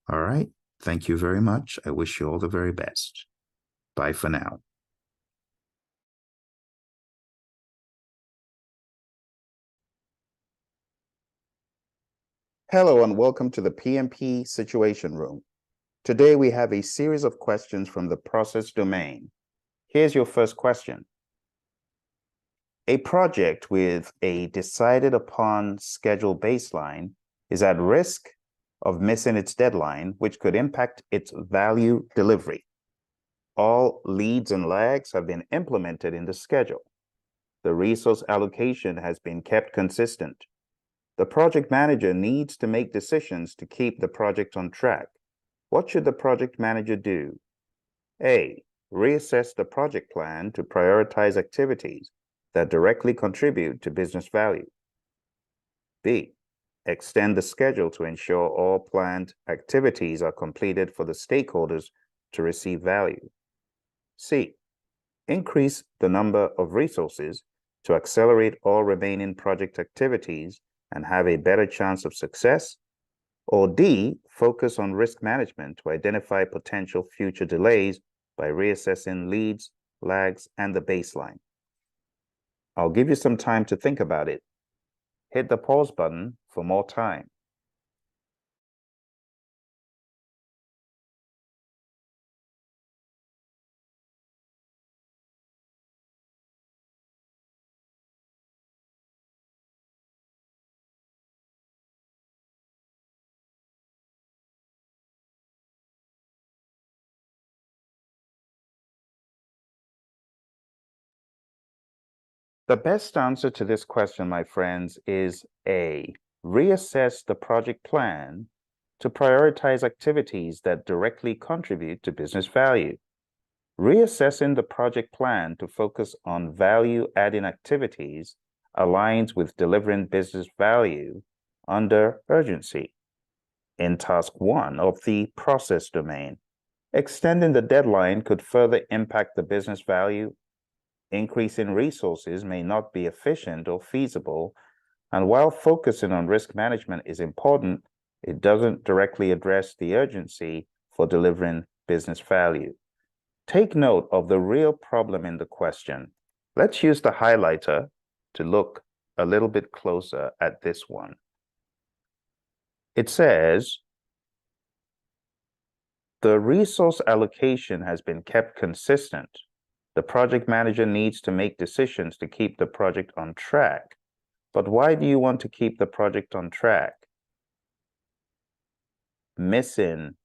All right, thank you very much. I wish you all the very best. Bye for now. Hello and welcome to the PMP Situation Room. Today we have a series of questions from the process domain. Here's your first question. A project with a decided upon schedule baseline is at risk of missing its deadline, which could impact its value delivery. All leads and lags have been implemented in the schedule. The resource allocation has been kept consistent. The project manager needs to make decisions to keep the project on track. What should the project manager do? A. Reassess the project plan to prioritize activities that directly contribute to business value. B. Extend the schedule to ensure all planned activities are completed for the stakeholders to receive value. C. Increase the number of resources to accelerate all remaining project activities and have a better chance of success. Or D. Focus on risk management to identify potential future delays by reassessing leads, lags, and the baseline. I'll give you some time to think about it. Hit the pause button for more time. The best answer to this question, my friends, is A. Reassess the project plan to prioritize activities that directly contribute to business value. Reassessing the project plan to focus on value-adding activities aligns with delivering business value under urgency. In task 1 of the process domain, extending the deadline could further impact the business value. increasing resources may not be efficient or feasible, and while focusing on risk management is important, it doesn't directly address the urgency for delivering business value. Take note of the real problem in the question. Let's use the highlighter to look a little bit closer at this one. It says, the resource allocation has been kept consistent. The project manager needs to make decisions to keep the project on track. But why do you want to keep the project on track? Missing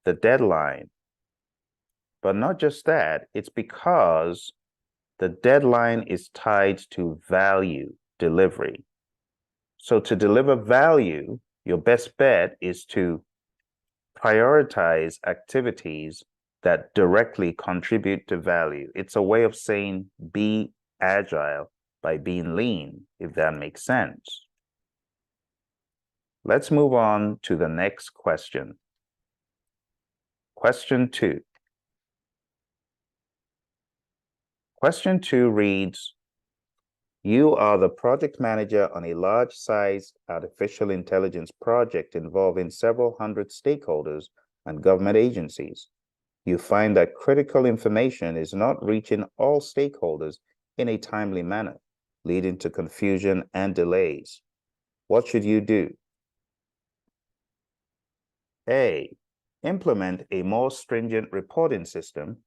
the deadline. But not just that, it's because the deadline is tied to value delivery. So to deliver value, your best bet is to prioritize activities that directly contribute to value. It's a way of saying be agile by being lean, if that makes sense. Let's move on to the next question. Question 2. Question 2 reads, you are the project manager on a large-sized artificial intelligence project involving several hundred stakeholders and government agencies. You find that critical information is not reaching all stakeholders in a timely manner, leading to confusion and delays. What should you do? A. Implement a more stringent reporting system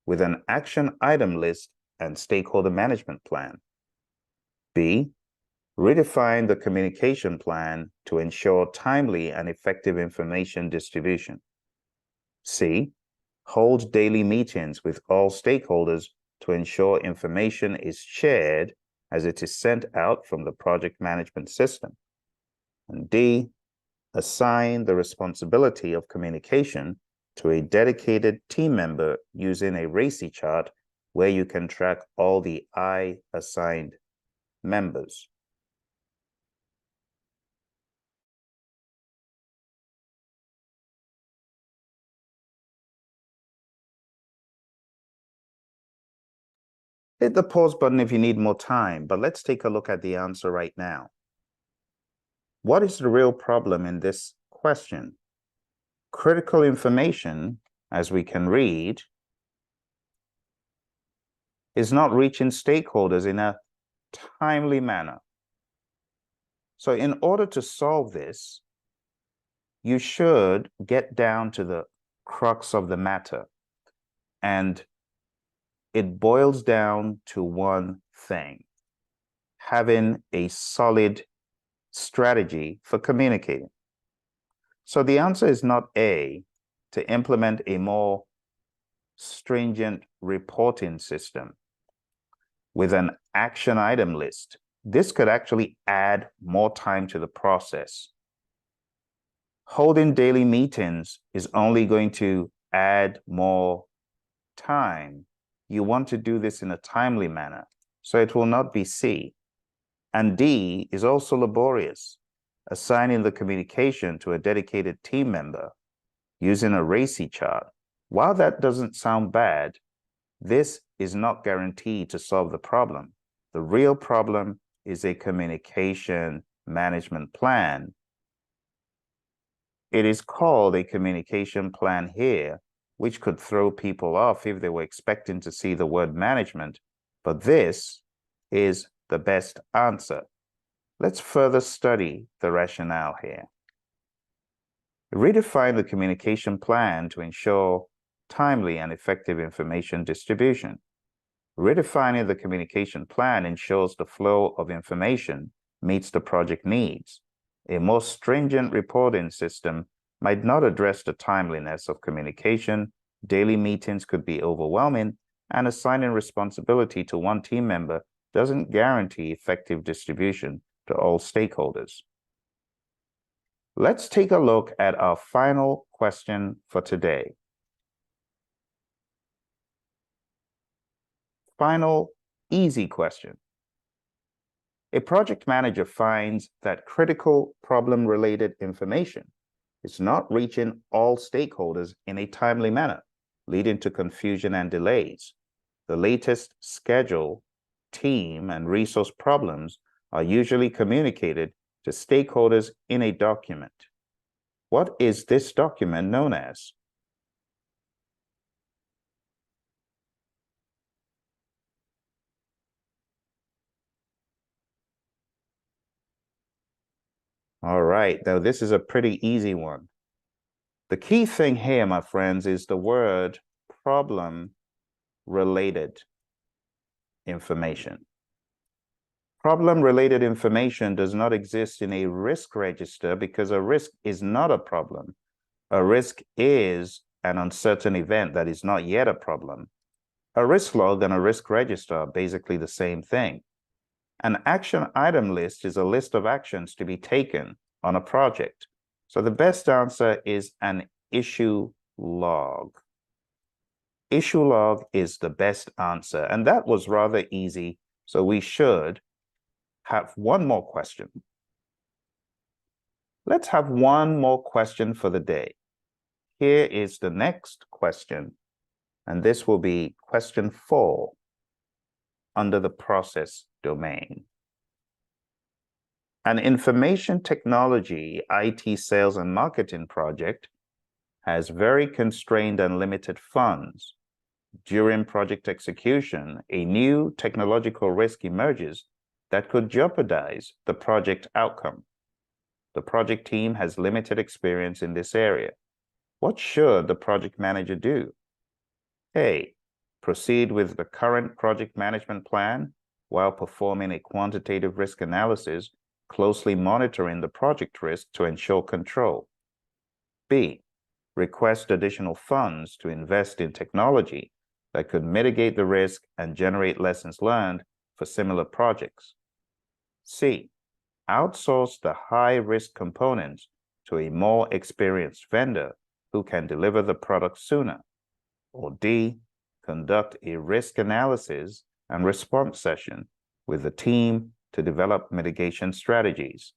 with an action item list and stakeholder management plan. B. Redefine the communication plan to ensure timely and effective information distribution. C. Hold daily meetings with all stakeholders to ensure information is shared as it is sent out from the project management system. And D. Assign the responsibility of communication to a dedicated team member using a RACI chart where you can track all the assigned members. Hit the pause button if you need more time, but let's take a look at the answer right now. What is the real problem in this question? Critical information, as we can read, is not reaching stakeholders in a timely manner. So in order to solve this, you should get down to the crux of the matter. And it boils down to one thing: having a solid strategy for communicating. So the answer is not A, to implement a more stringent reporting system with an action item list. This could actually add more time to the process. Holding daily meetings is only going to add more time. You want to do this in a timely manner, so it will not be C. And D is also laborious, assigning the communication to a dedicated team member using a RACI chart. While that doesn't sound bad, this is not guaranteed to solve the problem. The real problem is a communication management plan. It is called a communication plan here, which could throw people off if they were expecting to see the word management, but this is the best answer. Let's further study the rationale here. Redefine the communication plan to ensure timely and effective information distribution. Redefining the communication plan ensures the flow of information meets the project needs. A more stringent reporting system might not address the timeliness of communication. Daily meetings could be overwhelming, and assigning responsibility to one team member doesn't guarantee effective distribution to all stakeholders. Let's take a look at our final question for today. Final easy question. A project manager finds that critical problem-related information is not reaching all stakeholders in a timely manner, leading to confusion and delays. the latest schedule, team, and resource problems are usually communicated to stakeholders in a document. What is this document known as? All right, now this is a pretty easy one. The key thing here, my friends, is the word problem-related information. Problem-related information does not exist in a risk register because a risk is not a problem. A risk is an uncertain event that is not yet a problem. A risk log and a risk register are basically the same thing. An action item list is a list of actions to be taken on a project. So the best answer is an issue log. Issue log is the best answer, and that was rather easy. So we should have one more question. Let's have one more question for the day. Here is the next question, and this will be question 4 under the process domain. An information technology, IT sales and marketing project has very constrained and limited funds. During project execution, a new technological risk emerges that could jeopardize the project outcome. The project team has limited experience in this area. What should the project manager do? A, proceed with the current project management plan while performing a quantitative risk analysis, closely monitoring the project risk to ensure control. B, request additional funds to invest in technology that could mitigate the risk and generate lessons learned for similar projects. C, outsource the high-risk components to a more experienced vendor who can deliver the product sooner. Or D, conduct a risk analysis and response session with the team to develop mitigation strategies.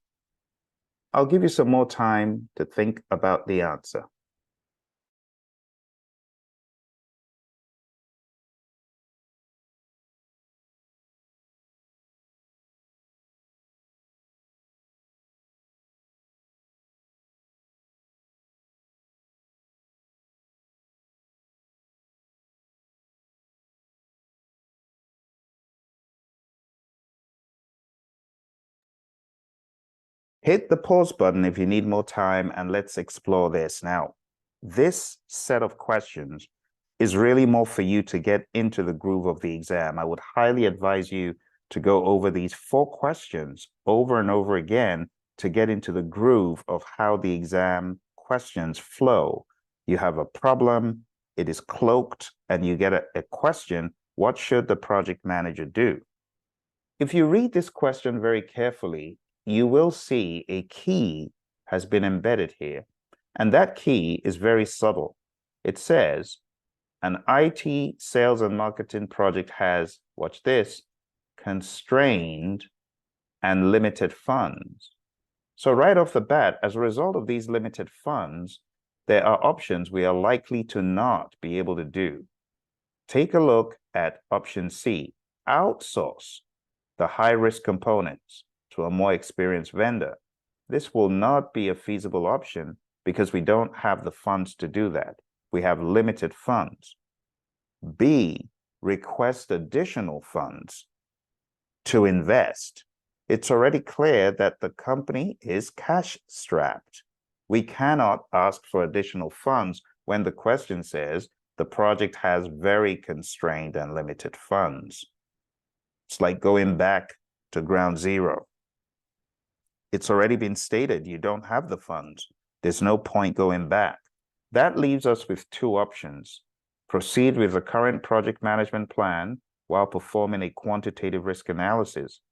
I'll give you some more time to think about the answer. Hit the pause button if you need more time, and let's explore this. Now, this set of questions is really more for you to get into the groove of the exam. I would highly advise you to go over these 4 questions over and over again to get into the groove of how the exam questions flow. You have a problem, it is cloaked, and you get a question: what should the project manager do? If you read this question very carefully, you will see a key has been embedded here, and that key is very subtle. It says, an IT sales and marketing project has, watch this, constrained and limited funds. So right off the bat, as a result of these limited funds, there are options we are likely to not be able to do. Take a look at option C, outsource the high-risk components to a more experienced vendor. This will not be a feasible option because we don't have the funds to do that. We have limited funds. B, request additional funds to invest. It's already clear that the company is cash-strapped. We cannot ask for additional funds when the question says the project has very constrained and limited funds. It's like going back to ground zero. It's already been stated you don't have the funds. There's no point going back. That leaves us with 2 options. Proceed with the current project management plan while performing a quantitative risk analysis.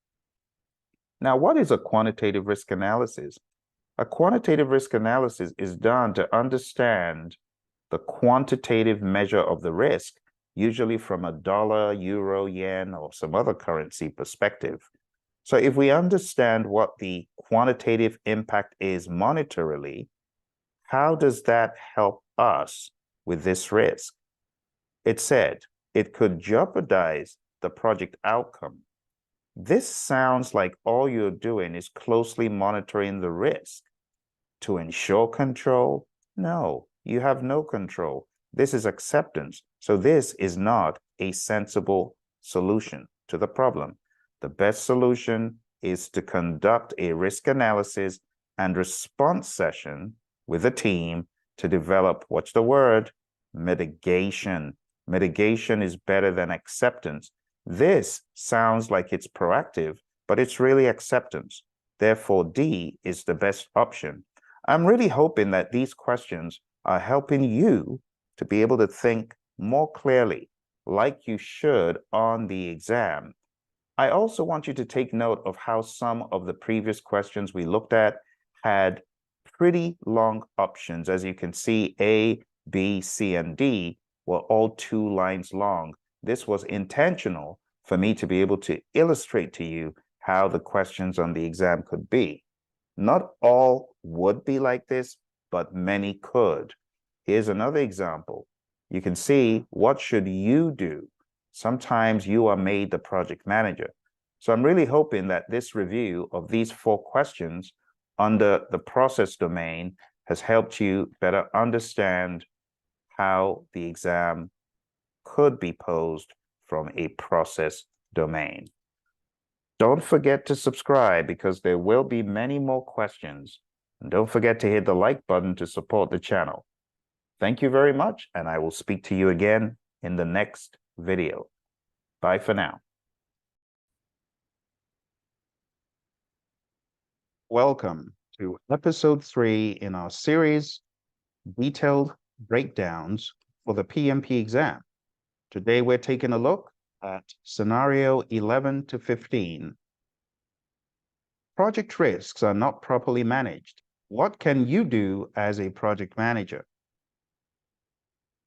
Now, what is a quantitative risk analysis? A quantitative risk analysis is done to understand the quantitative measure of the risk, usually from a dollar, euro, yen, or some other currency perspective. So if we understand what the quantitative impact is monetarily, how does that help us with this risk? It said, it could jeopardize the project outcome. This sounds like all you're doing is closely monitoring the risk. To ensure control? No, you have no control. This is acceptance. So this is not a sensible solution to the problem. The best solution is to conduct a risk analysis and response session with the team to develop, what's the word? Mitigation. Mitigation is better than acceptance. This sounds like it's proactive, but it's really acceptance. Therefore, D is the best option. I'm really hoping that these questions are helping you to be able to think more clearly, like you should on the exam. I also want you to take note of how some of the previous questions we looked at had pretty long options. As you can see, A, B, C, and D were all 2 lines long. This was intentional for me to be able to illustrate to you how the questions on the exam could be. Not all would be like this, but many could. Here's another example. You can see, what should you do? Sometimes you are made the project manager. So I'm really hoping that this review of these 4 questions under the process domain has helped you better understand how the exam could be posed from a process domain. Don't forget to subscribe because there will be many more questions. And don't forget to hit the like button to support the channel. Thank you very much, and I will speak to you again in the next video. Bye for now. Welcome to episode 3 in our series, Detailed Breakdowns for the PMP exam. Today we're taking a look at scenario 11 to 15. Project risks are not properly managed. What can you do as a project manager?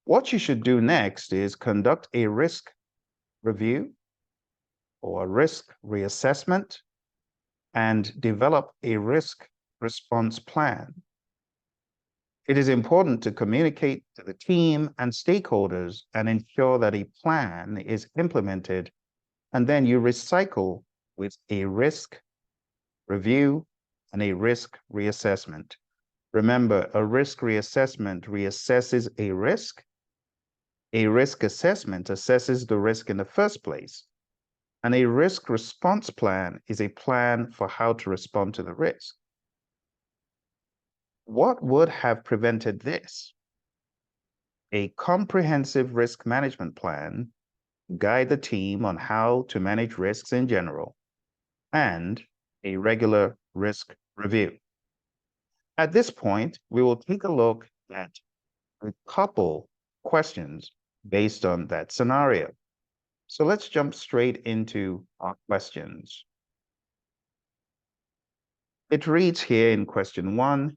What you should do next is conduct a risk review or a risk reassessment and develop a risk response plan. It is important to communicate to the team and stakeholders and ensure that a plan is implemented, and then you recycle with a risk review and a risk reassessment. Remember, a risk reassessment reassesses a risk. A risk assessment assesses the risk in the first place. And a risk response plan is a plan for how to respond to the risk. What would have prevented this? A comprehensive risk management plan to guide the team on how to manage risks in general, and a regular risk review. At this point, we will take a look at a couple questions based on that scenario. So let's jump straight into our questions. It reads here in question 1,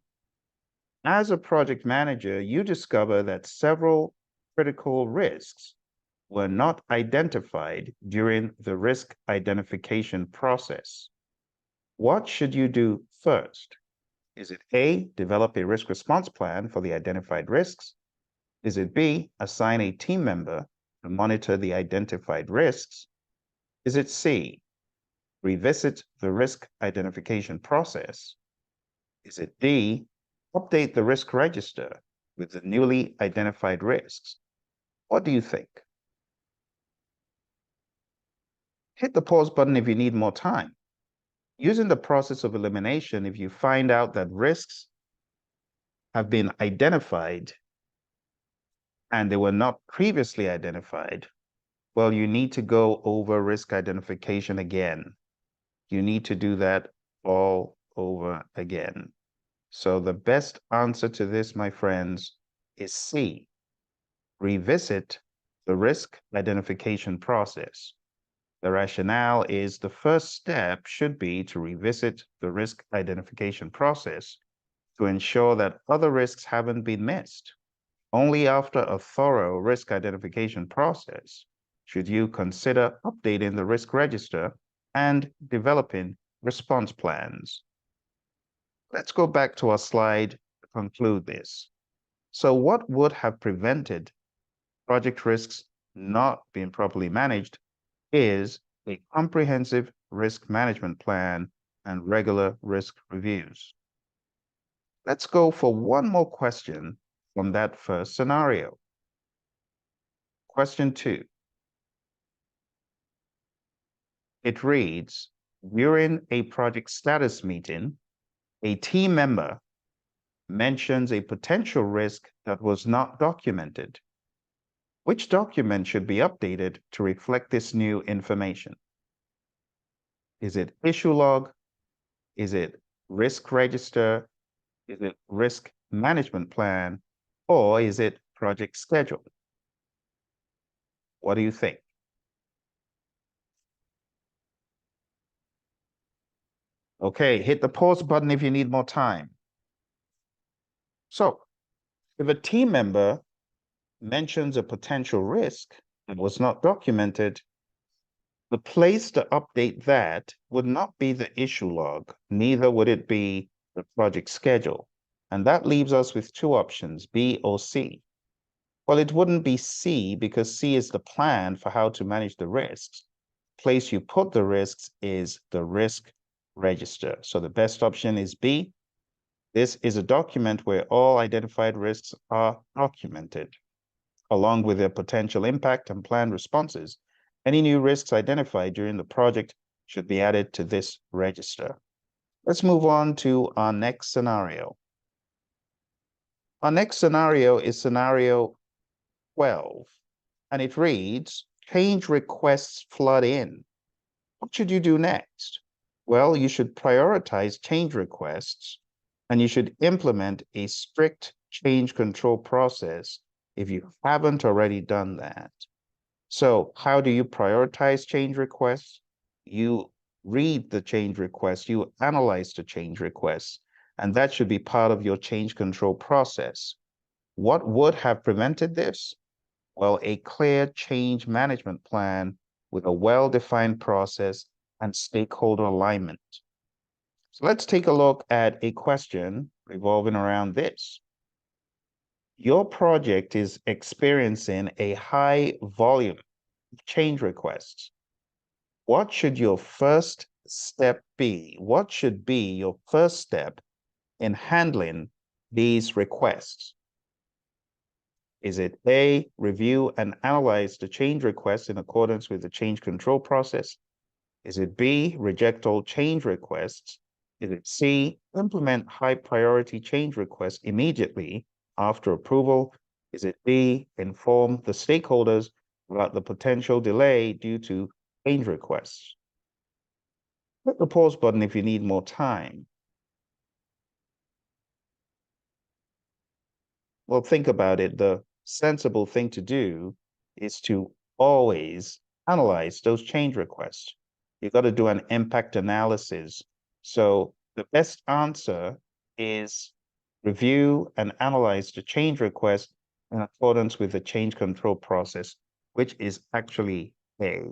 as a project manager, you discover that several critical risks were not identified during the risk identification process. What should you do first? Is it A, develop a risk response plan for the identified risks? Is it B, assign a team member to monitor the identified risks? Is it C, revisit the risk identification process? Is it D, update the risk register with the newly identified risks? What do you think? Hit the pause button if you need more time. Using the process of elimination, if you find out that risks have been identified and they were not previously identified, well, you need to go over risk identification again. You need to do that all over again. So the best answer to this, my friends, is C, revisit the risk identification process. The rationale is the first step should be to revisit the risk identification process to ensure that other risks haven't been missed. Only after a thorough risk identification process should you consider updating the risk register and developing response plans. Let's go back to our slide to conclude this. So what would have prevented project risks not being properly managed is a comprehensive risk management plan and regular risk reviews. Let's go for one more question from that first scenario. Question 2. It reads, during a project status meeting, a team member mentions a potential risk that was not documented. Which document should be updated to reflect this new information? Is it issue log? Is it risk register? Is it risk management plan? Or is it project schedule? What do you think? Okay, hit the pause button if you need more time. So, if a team member mentions a potential risk that was not documented, the place to update that would not be the issue log, neither would it be the project schedule. And that leaves us with two options, B or C. Well, it wouldn't be C because C is the plan for how to manage the risks. The place you put the risks is the risk register. So the best option is B. This is a document where all identified risks are documented, along with their potential impact and planned responses. Any new risks identified during the project should be added to this register. Let's move on to our next scenario. Our next scenario is scenario 12, and it reads, change requests flood in. What should you do next? Well, you should prioritize change requests, and you should implement a strict change control process if you haven't already done that. So how do you prioritize change requests? You read the change request, you analyze the change requests, and that should be part of your change control process. What would have prevented this? Well, a clear change management plan with a well-defined process and stakeholder alignment. So let's take a look at a question revolving around this. Your project is experiencing a high volume of change requests. What should your first step be? What should be your first step in handling these requests? Is it A, review and analyze the change requests in accordance with the change control process? Is it B, reject all change requests? Is it C, implement high priority change requests immediately after approval? Is it D, inform the stakeholders about the potential delay due to change requests? Hit the pause button if you need more time. Well, think about it. The sensible thing to do is to always analyze those change requests. You've got to do an impact analysis. So the best answer is review and analyze the change request in accordance with the change control process, which is actually A.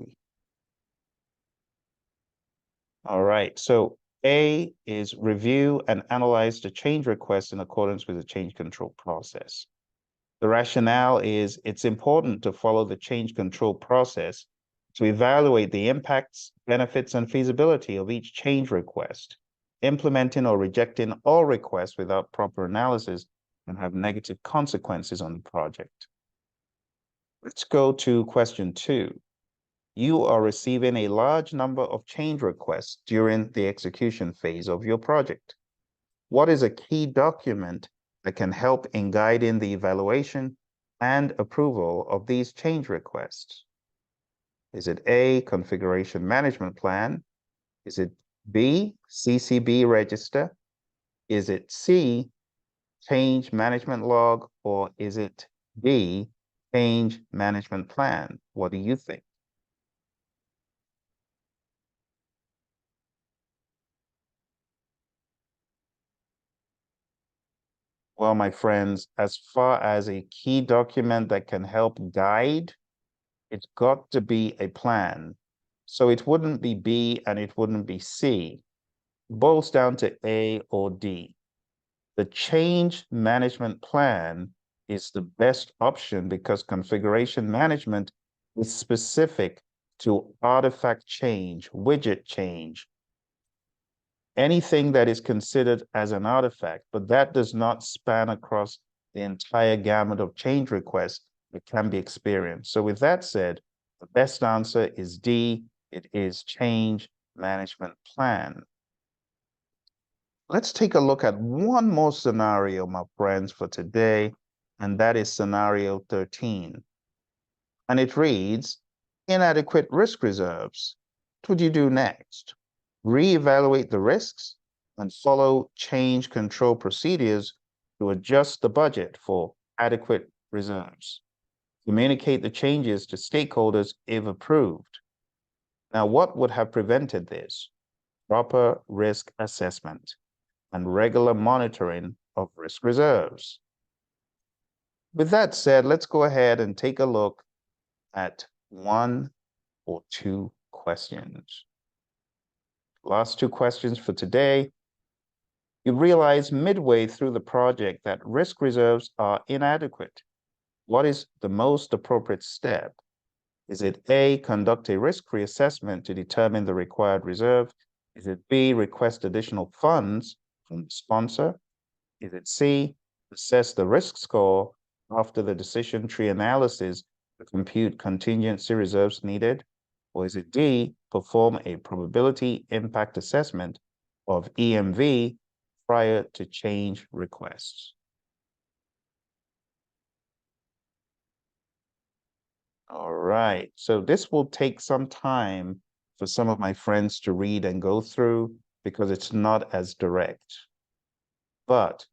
All right, so A is review and analyze the change request in accordance with the change control process. The rationale is it's important to follow the change control process to evaluate the impacts, benefits, and feasibility of each change request. Implementing or rejecting all requests without proper analysis can have negative consequences on the project. Let's go to question 2. You are receiving a large number of change requests during the execution phase of your project. What is a key document that can help in guiding the evaluation and approval of these change requests? Is it A, configuration management plan? Is it B, CCB register? Is it C, change management log? Or is it D, change management plan? What do you think? Well, my friends, as far as a key document that can help guide, it's got to be a plan. So it wouldn't be B and it wouldn't be C. It boils down to A or D. The change management plan is the best option because configuration management is specific to artifact change, widget change, anything that is considered as an artifact, but that does not span across the entire gamut of change requests that can be experienced. So with that said, the best answer is D. It is change management plan. Let's take a look at one more scenario, my friends, for today, and that is scenario 13. And it reads, inadequate risk reserves. What would you do next? Reevaluate the risks and follow change control procedures to adjust the budget for adequate reserves. Communicate the changes to stakeholders if approved. Now, what would have prevented this? Proper risk assessment and regular monitoring of risk reserves. With that said, let's go ahead and take a look at one or two questions. Last two questions for today. You realize midway through the project that risk reserves are inadequate. What is the most appropriate step? Is it A, conduct a risk reassessment to determine the required reserve? Is it B, request additional funds from the sponsor? Is it C, assess the risk score after the decision tree analysis to compute contingency reserves needed? Or is it D, perform a probability impact assessment of EMV prior to change requests? All right, so this will take some time for some of my friends to read and go through because it's not as direct. But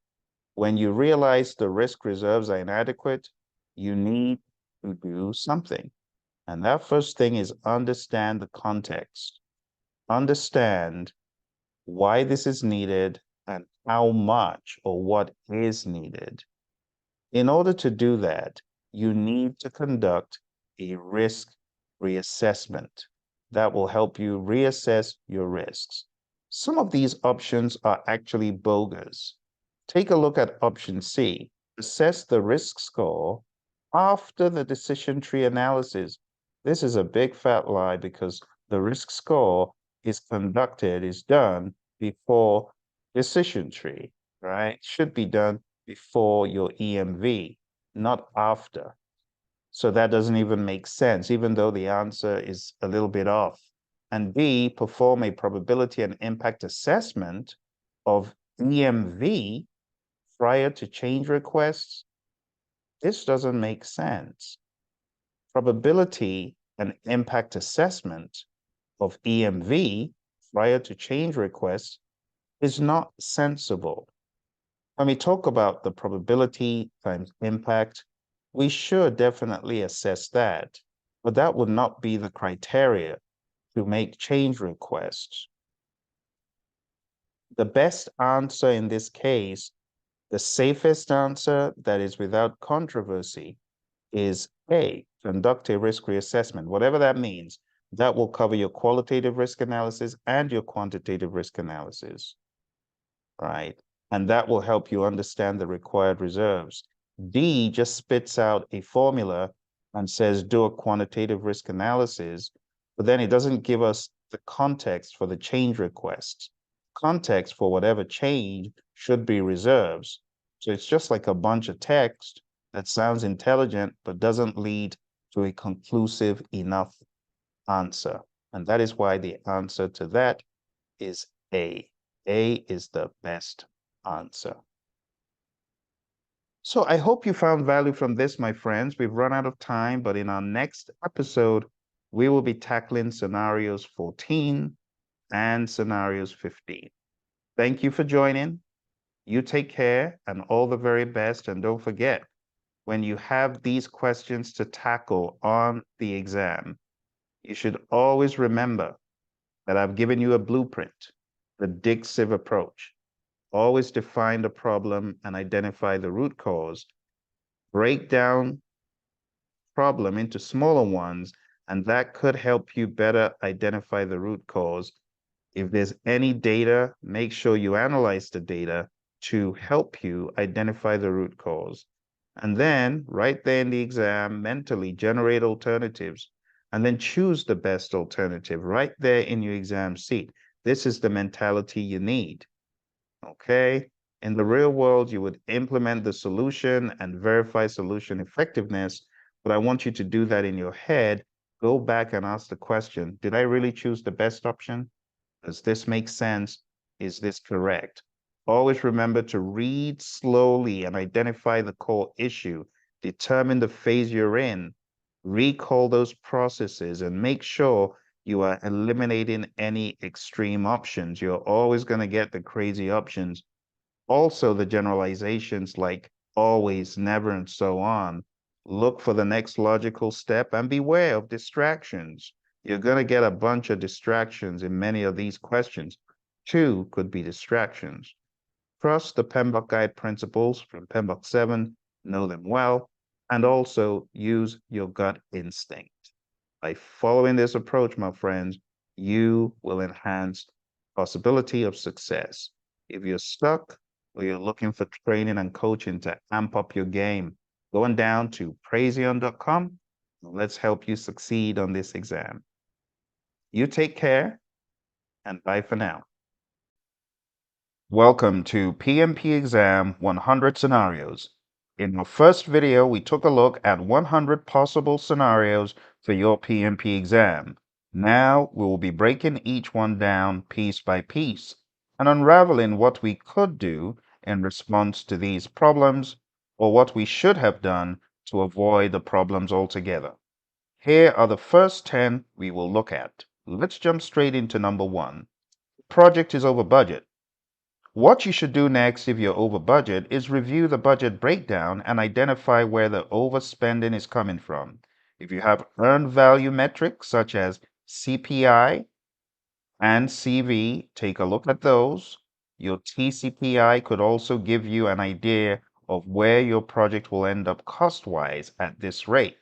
when you realize the risk reserves are inadequate, you need to do something. And that first thing is understand the context. Understand why this is needed and how much or what is needed. In order to do that, you need to conduct a risk reassessment that will help you reassess your risks. Some of these options are actually bogus. Take a look at option C, assess the risk score after the decision tree analysis. This is a big fat lie because the risk score is done before decision tree, right? Should be done before your EMV, not after. So that doesn't even make sense, even though the answer is a little bit off. And B, perform a probability and impact assessment of EMV prior to change requests. This doesn't make sense. Probability and impact assessment of EMV prior to change requests is not sensible. When we talk about the probability times impact, we should definitely assess that, but that would not be the criteria to make change requests. The best answer in this case, the safest answer that is without controversy, is A, conduct a risk reassessment, whatever that means. That will cover your qualitative risk analysis and your quantitative risk analysis, right? And that will help you understand the required reserves. D just spits out a formula and says do a quantitative risk analysis, but then it doesn't give us the context for the change request. Context for whatever change should be reserves. So it's just like a bunch of text that sounds intelligent, but doesn't lead to a conclusive enough answer. And that is why the answer to that is A. A is the best answer. So I hope you found value from this, my friends. We've run out of time, but in our next episode, we will be tackling scenarios 14 and scenarios 15. Thank you for joining. You take care and all the very best. And don't forget, when you have these questions to tackle on the exam, you should always remember that I've given you a blueprint, the Predictive approach. Always define the problem and identify the root cause. Break down problem into smaller ones, and that could help you better identify the root cause. If there's any data, make sure you analyze the data to help you identify the root cause. And then right there in the exam, mentally generate alternatives and then choose the best alternative right there in your exam seat. This is the mentality you need. Okay. In the real world, you would implement the solution and verify solution effectiveness. But I want you to do that in your head. Go back and ask the question, did I really choose the best option? Does this make sense? Is this correct? Always remember to read slowly and identify the core issue. Determine the phase you're in. Recall those processes and make sure you are eliminating any extreme options. You're always going to get the crazy options. Also, the generalizations like always, never, and so on. Look for the next logical step and beware of distractions. You're going to get a bunch of distractions in many of these questions. Two could be distractions. Trust the PMBOK guide principles from PMBOK 7, know them well, and also use your gut instinct. By following this approach, my friends, you will enhance possibility of success. If you're stuck or you're looking for training and coaching to amp up your game, going down to Praizion.com, let's help you succeed on this exam. You take care and bye for now. Welcome to PMP Exam 100 Scenarios. In our first video, we took a look at 100 possible scenarios for your PMP exam. Now we will be breaking each one down piece by piece and unraveling what we could do in response to these problems or what we should have done to avoid the problems altogether. Here are the first 10 we will look at. Let's jump straight into number 1. The project is over budget. What you should do next if you're over budget is review the budget breakdown and identify where the overspending is coming from. If you have earned value metrics such as CPI and CV, take a look at those. Your TCPI could also give you an idea of where your project will end up cost-wise at this rate.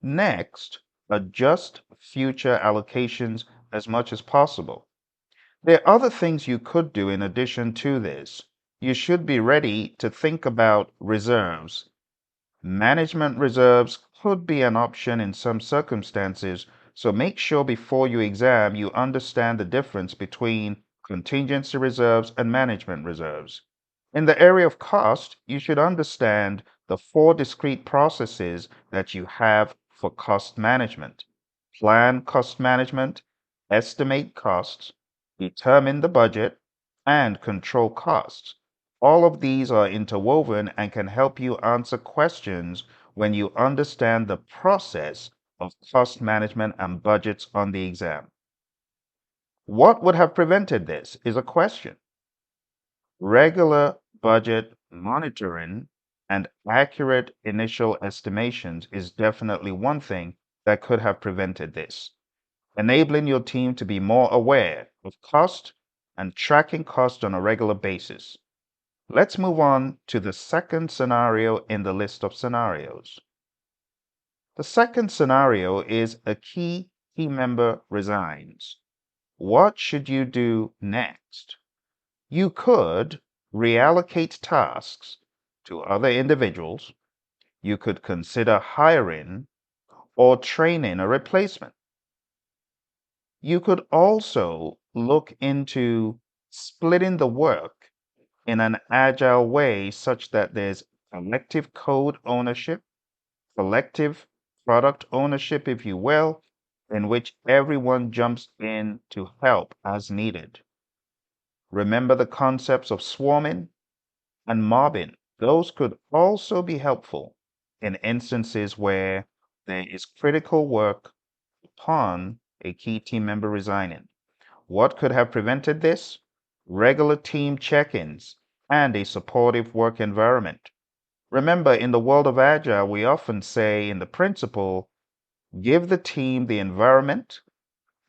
Next, adjust future allocations as much as possible. There are other things you could do in addition to this. You should be ready to think about reserves. Management reserves could be an option in some circumstances, so make sure before you exam you understand the difference between contingency reserves and management reserves. In the area of cost, you should understand the 4 discrete processes that you have for cost management. Plan cost management, estimate costs, determine the budget, and control costs. All of these are interwoven and can help you answer questions when you understand the process of cost management and budgets on the exam. What would have prevented this is a question. Regular budget monitoring and accurate initial estimations is definitely one thing that could have prevented this. Enabling your team to be more aware of cost and tracking cost on a regular basis. Let's move on to the second scenario in the list of scenarios. The second scenario is a key team member resigns. What should you do next? You could reallocate tasks to other individuals. You could consider hiring or training a replacement. You could also look into splitting the work in an agile way such that there's collective code ownership, collective product ownership, if you will, in which everyone jumps in to help as needed. Remember the concepts of swarming and mobbing. Those could also be helpful in instances where there is critical work upon a key team member resigning. What could have prevented this? Regular team check-ins and a supportive work environment. Remember, in the world of Agile, we often say in the principle, give the team the environment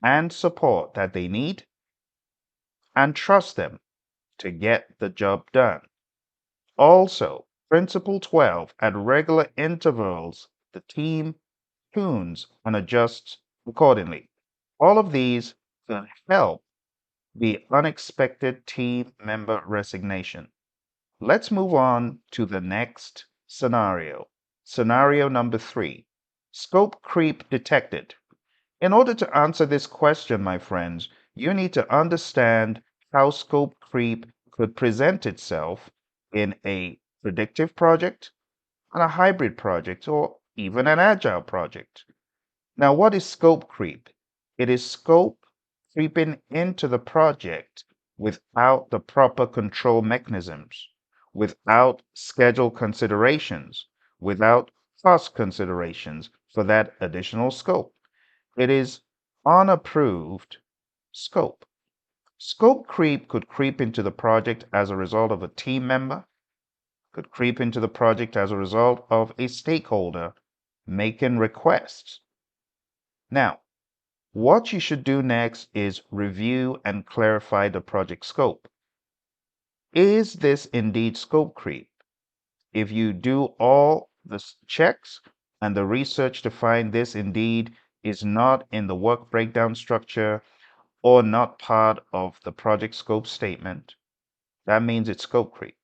and support that they need and trust them to get the job done. Also, Principle 12, at regular intervals, the team tunes and adjusts accordingly. All of these can help the unexpected team member resignation. Let's move on to the next scenario. Scenario number 3, scope creep detected. In order to answer this question, my friends, you need to understand how scope creep could present itself in a predictive project, and a hybrid project, or even an agile project. Now, what is scope creep? It is scope creeping into the project without the proper control mechanisms, without schedule considerations, without cost considerations for that additional scope. It is unapproved scope. Scope creep could creep into the project as a result of a team member, could creep into the project as a result of a stakeholder making requests. Now, what you should do next is review and clarify the project scope. Is this indeed scope creep? If you do all the checks and the research to find this indeed is not in the work breakdown structure or not part of the project scope statement, that means it's scope creep.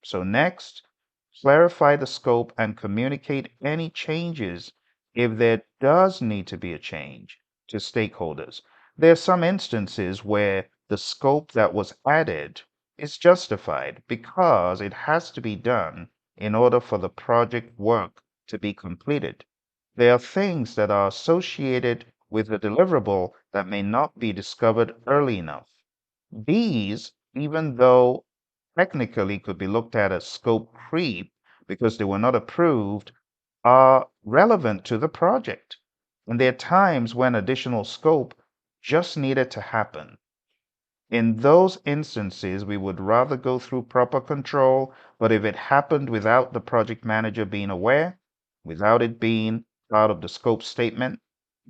So next, clarify the scope and communicate any changes if there does need to be a change to stakeholders. There are some instances where the scope that was added is justified because it has to be done in order for the project work to be completed. There are things that are associated with the deliverable that may not be discovered early enough. These, even though technically could be looked at as scope creep because they were not approved, are relevant to the project. And there are times when additional scope just needed to happen. In those instances, we would rather go through proper control, but if it happened without the project manager being aware, without it being part of the scope statement,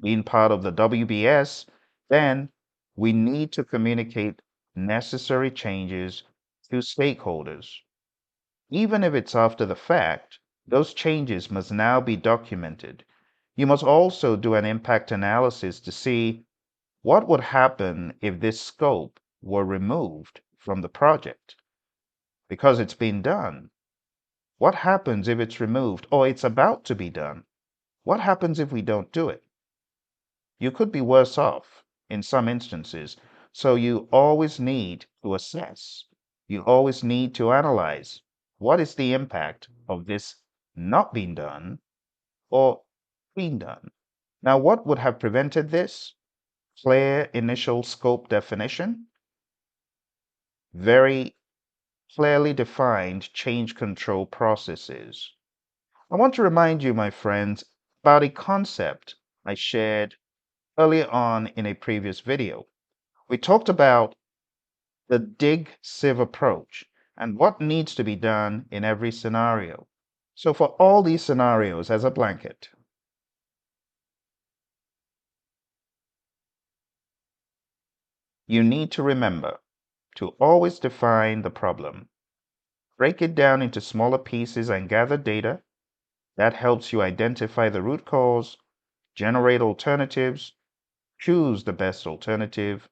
being part of the WBS, then we need to communicate necessary changes to stakeholders. Even if it's after the fact, those changes must now be documented. You must also do an impact analysis to see what would happen if this scope were removed from the project because it's been done. What happens if it's removed or it's about to be done? What happens if we don't do it? You could be worse off in some instances. So you always need to assess. You always need to analyze what is the impact of this not being done or being done. Now, what would have prevented this? Clear initial scope definition, very clearly defined change control processes. I want to remind you, my friends, about a concept I shared earlier on in a previous video. We talked about the dig sieve approach and what needs to be done in every scenario. So for all these scenarios as a blanket, you need to remember to always define the problem. Break it down into smaller pieces and gather data. That helps you identify the root cause, generate alternatives, choose the best alternative,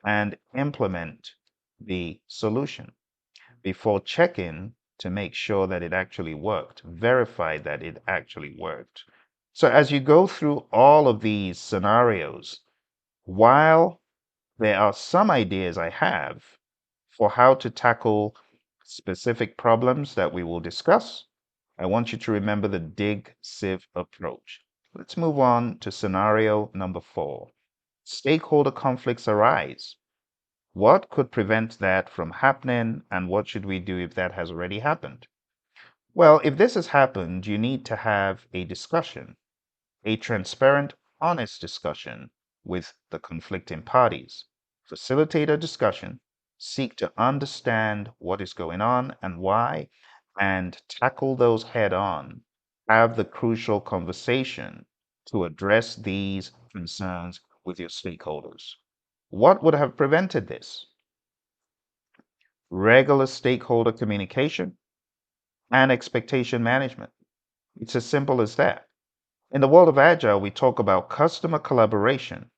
and implement the solution before checking to make sure that it actually worked, verify that it actually worked. So as you go through all of these scenarios, while there are some ideas I have for how to tackle specific problems that we will discuss, I want you to remember the dig sieve approach. Let's move on to scenario number 4. Stakeholder conflicts arise. What could prevent that from happening, and what should we do if that has already happened? Well, if this has happened, you need to have a discussion, a transparent, honest discussion with the conflicting parties. Facilitate a discussion, seek to understand what is going on and why, and tackle those head on. Have the crucial conversation to address these concerns with your stakeholders. What would have prevented this? Regular stakeholder communication and expectation management. It's as simple as that. In the world of Agile, we talk about customer collaboration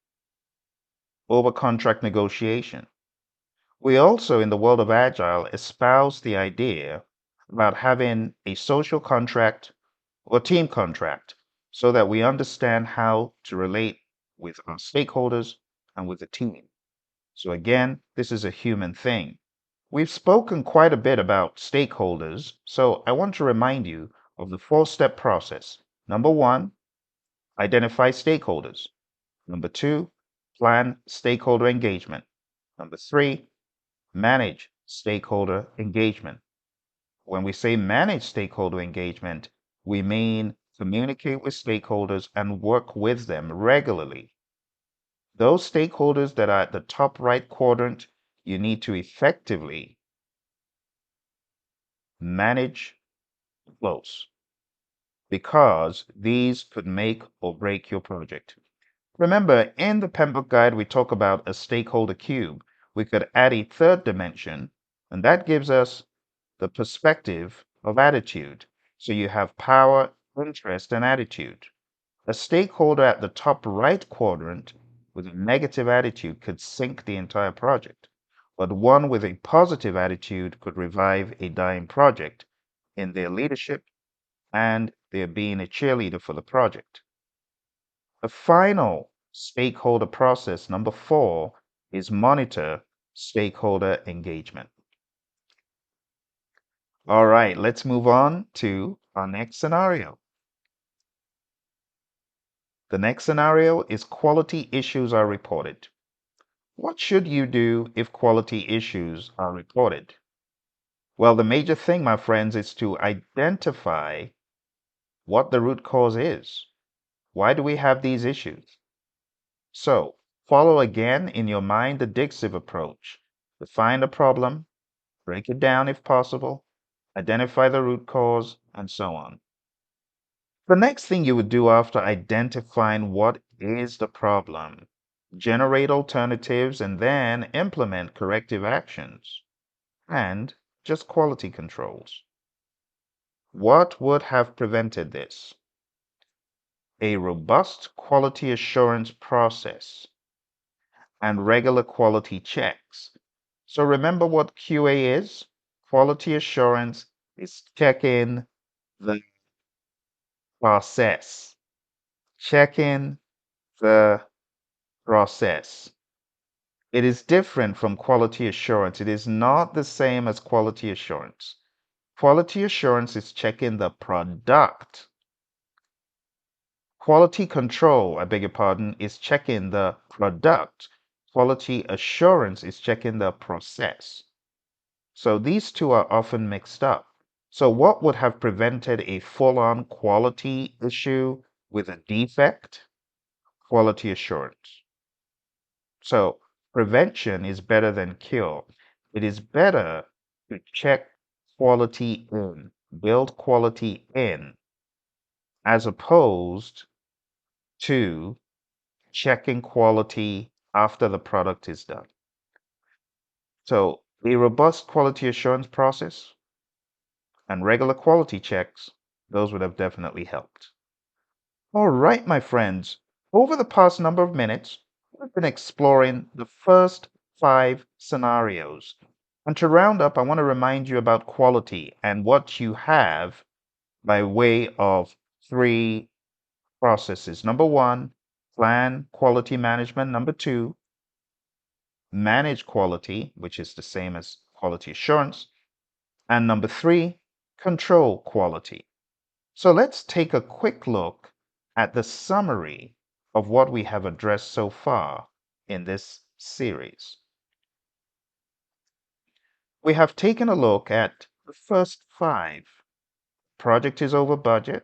over contract negotiation. We also, in the world of Agile, espouse the idea about having a social contract or team contract so that we understand how to relate with our stakeholders and with the team. So again, this is a human thing. We've spoken quite a bit about stakeholders, so I want to remind you of the 4-step process. Number 1, identify stakeholders. Number 2, plan stakeholder engagement. Number 3, manage stakeholder engagement. When we say manage stakeholder engagement, we mean communicate with stakeholders and work with them regularly. Those stakeholders that are at the top right quadrant, you need to effectively manage close because these could make or break your project. Remember, in the PMBOK guide, we talk about a stakeholder cube. We could add a third dimension, and that gives us the perspective of attitude. So you have power, interest, and attitude. A stakeholder at the top right quadrant with a negative attitude could sink the entire project, but one with a positive attitude could revive a dying project in their leadership and their being a cheerleader for the project. The final stakeholder process, number 4, is monitor stakeholder engagement. All right, let's move on to our next scenario. The next scenario is quality issues are reported. What should you do if quality issues are reported? Well, the major thing, my friends, is to identify what the root cause is. Why do we have these issues? So, follow again in your mind the Predictive approach. Define the problem, break it down if possible, identify the root cause, and so on. The next thing you would do after identifying what is the problem, generate alternatives and then implement corrective actions and just quality controls. What would have prevented this? A robust quality assurance process and regular quality checks. So remember what QA is? Quality assurance is checking the process. Checking the process. It is different from quality assurance. It is not the same as quality assurance. Quality assurance is checking the product. Quality control, I beg your pardon, is checking the product. Quality assurance is checking the process. So these two are often mixed up. So what would have prevented a full-on quality issue with a defect? Quality assurance. So prevention is better than cure. It is better to check quality in, build quality in, as opposed to checking quality after the product is done. So a robust quality assurance process and regular quality checks, those would have definitely helped. All right, my friends, over the past number of minutes, we've been exploring the first 5 scenarios. And to round up, I want to remind you about quality and what you have by way of 3 processes. Number 1, plan quality management. Number 2, manage quality, which is the same as quality assurance. And number 3, control quality. So let's take a quick look at the summary of what we have addressed so far in this series. We have taken a look at the first 5. Project is over budget,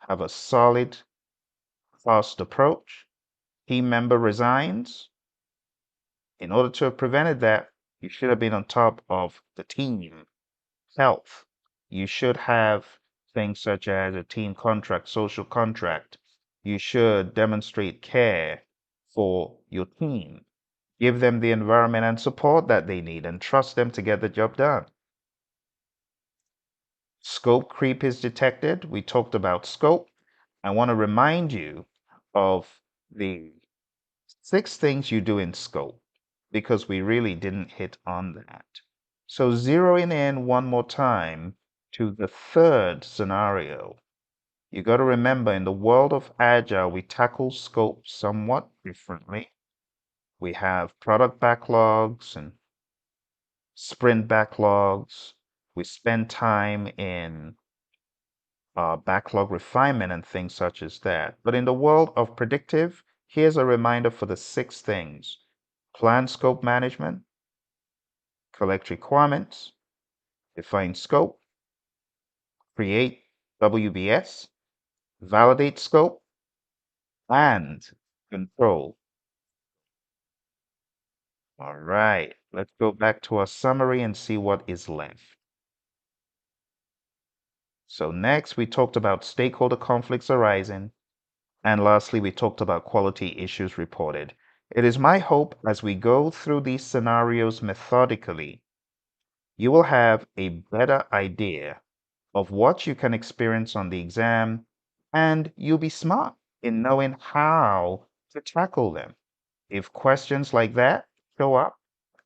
have a solid, fast approach, team member resigns. In order to have prevented that, you should have been on top of the team health. You should have things such as a team contract, social contract. You should demonstrate care for your team. Give them the environment and support that they need and trust them to get the job done. Scope creep is detected. We talked about scope. I want to remind you of the 6 things you do in scope because we really didn't hit on that. So zeroing in one more time to the third scenario. You got to remember, in the world of Agile, we tackle scope somewhat differently. We have product backlogs and sprint backlogs. We spend time in backlog refinement and things such as that. But in the world of predictive, here's a reminder for the 6 things: plan scope management, collect requirements, define scope, create WBS, validate scope, and control. All right, let's go back to our summary and see what is left. So next, we talked about stakeholder conflicts arising. And lastly, we talked about quality issues reported. It is my hope as we go through these scenarios methodically, you will have a better idea of what you can experience on the exam, and you'll be smart in knowing how to tackle them. If questions like that show up,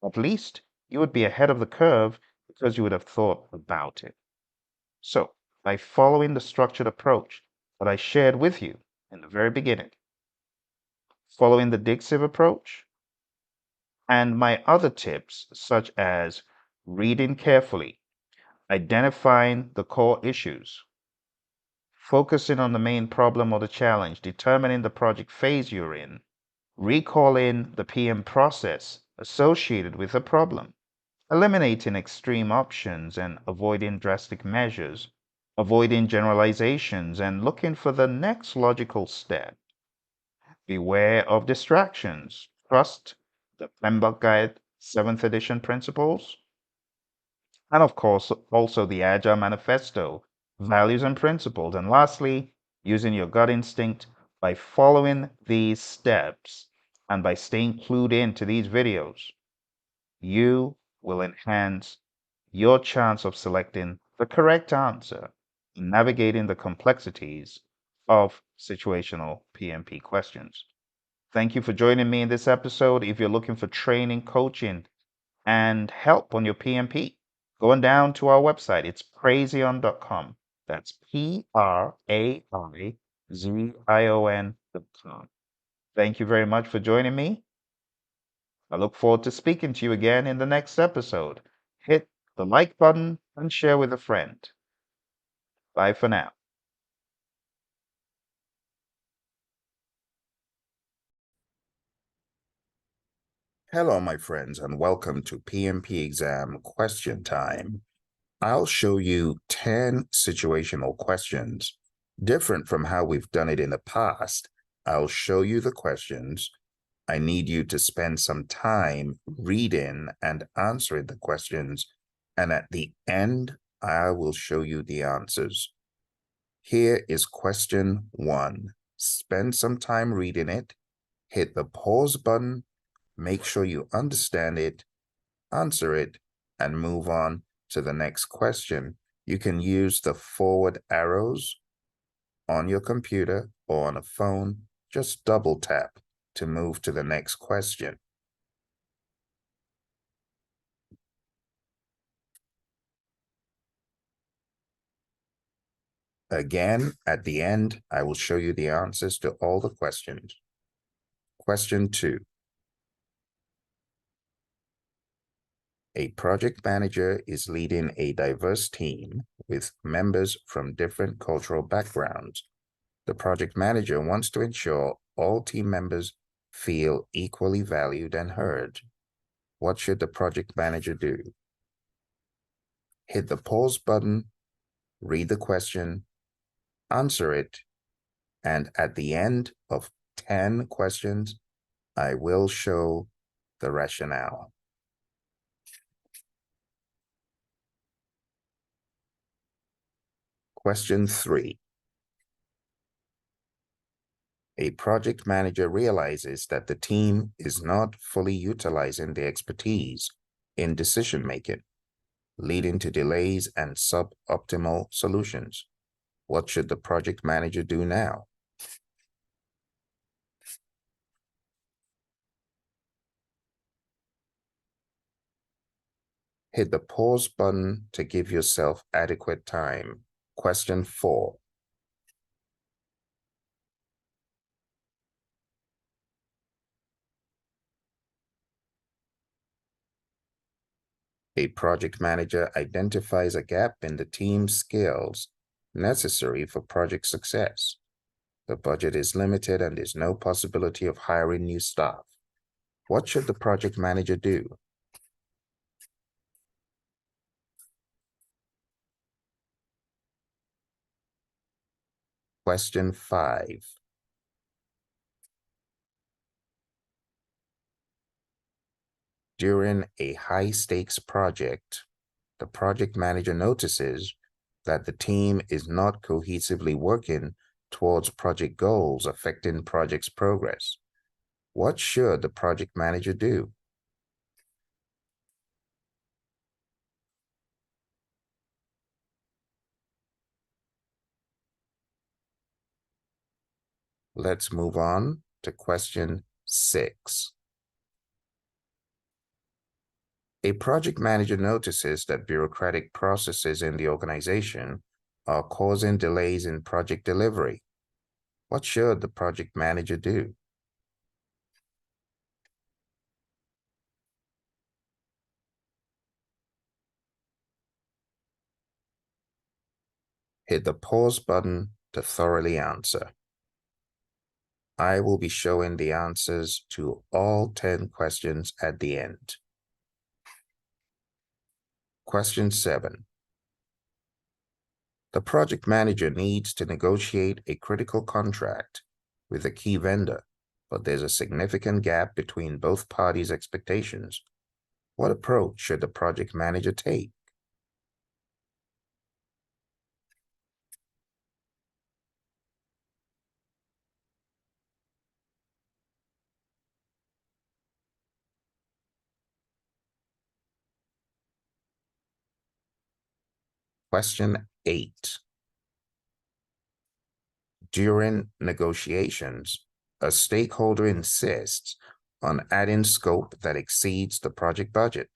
at least you would be ahead of the curve because you would have thought about it. So, by following the structured approach that I shared with you in the very beginning, following the Predictive approach, and my other tips such as reading carefully, identifying the core issues, focusing on the main problem or the challenge, determining the project phase you're in, recalling the PM process associated with the problem, eliminating extreme options and avoiding drastic measures, avoiding generalizations and looking for the next logical step. Beware of distractions. Trust the PMBOK Guide 7th edition principles. And of course, also the Agile Manifesto, values and principles. And lastly, using your gut instinct by following these steps and by staying clued into these videos, you will enhance your chance of selecting the correct answer in navigating the complexities of situational PMP questions. Thank you for joining me in this episode. If you're looking for training, coaching, and help on your PMP, going down to our website, it's praizion.com. That's PRAIZION.com. Thank you very much for joining me. I look forward to speaking to you again in the next episode. Hit the like button and share with a friend. Bye for now. Hello, my friends, and welcome to PMP exam question time. I'll show you 10 situational questions. Different from how we've done it in the past, I'll show you the questions. I need you to spend some time reading and answering the questions, and at the end, I will show you the answers. Here is question 1. Spend some time reading it, hit the pause button, make sure you understand it, answer it, and move on to the next question. You can use the forward arrows on your computer or on a phone. Just double tap to move to the next question. Again, at the end, I will show you the answers to all the questions. Question 2. A project manager is leading a diverse team with members from different cultural backgrounds. The project manager wants to ensure all team members feel equally valued and heard. What should the project manager do? Hit the pause button, read the question, answer it, and at the end of 10 questions, I will show the rationale. Question 3. A project manager realizes that the team is not fully utilizing their expertise in decision-making, leading to delays and suboptimal solutions. What should the project manager do now? Hit the pause button to give yourself adequate time. Question 4. A project manager identifies a gap in the team's skills necessary for project success. The budget is limited and there's no possibility of hiring new staff. What should the project manager do? Question 5. During a high-stakes project, the project manager notices that the team is not cohesively working towards project goals affecting project's progress. What should the project manager do? Let's move on to question 6. A project manager notices that bureaucratic processes in the organization are causing delays in project delivery. What should the project manager do? Hit the pause button to thoroughly answer. I will be showing the answers to all 10 questions at the end. Question 7. The project manager needs to negotiate a critical contract with a key vendor, but there's a significant gap between both parties' expectations. What approach should the project manager take? Question 8. During negotiations, a stakeholder insists on adding scope that exceeds the project budget.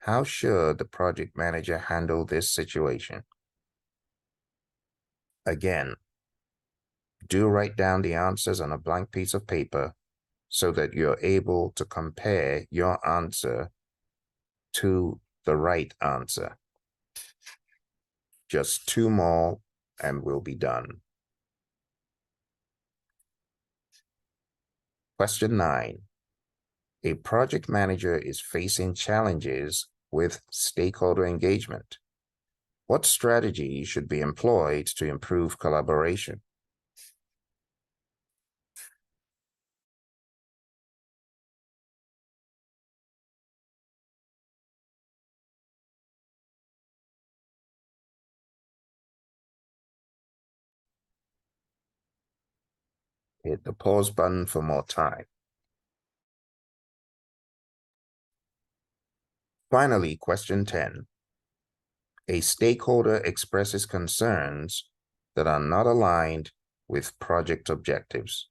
How should the project manager handle this situation? Again, do write down the answers on a blank piece of paper so that you're able to compare your answer to the right answer. Just 2 more and we'll be done. Question 9. A project manager is facing challenges with stakeholder engagement. What strategy should be employed to improve collaboration? Hit the pause button for more time. Finally, question 10. A stakeholder expresses concerns that are not aligned with project objectives.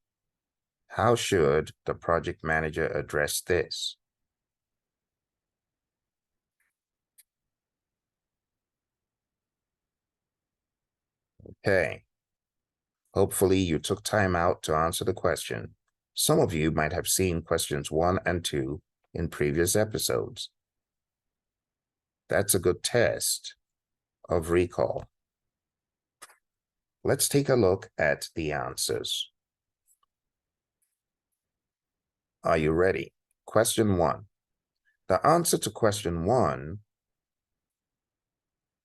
How should the project manager address this? Okay. Hopefully you took time out to answer the question. Some of you might have seen questions 1 and 2 in previous episodes. That's a good test of recall. Let's take a look at the answers. Are you ready? Question 1. The answer to question 1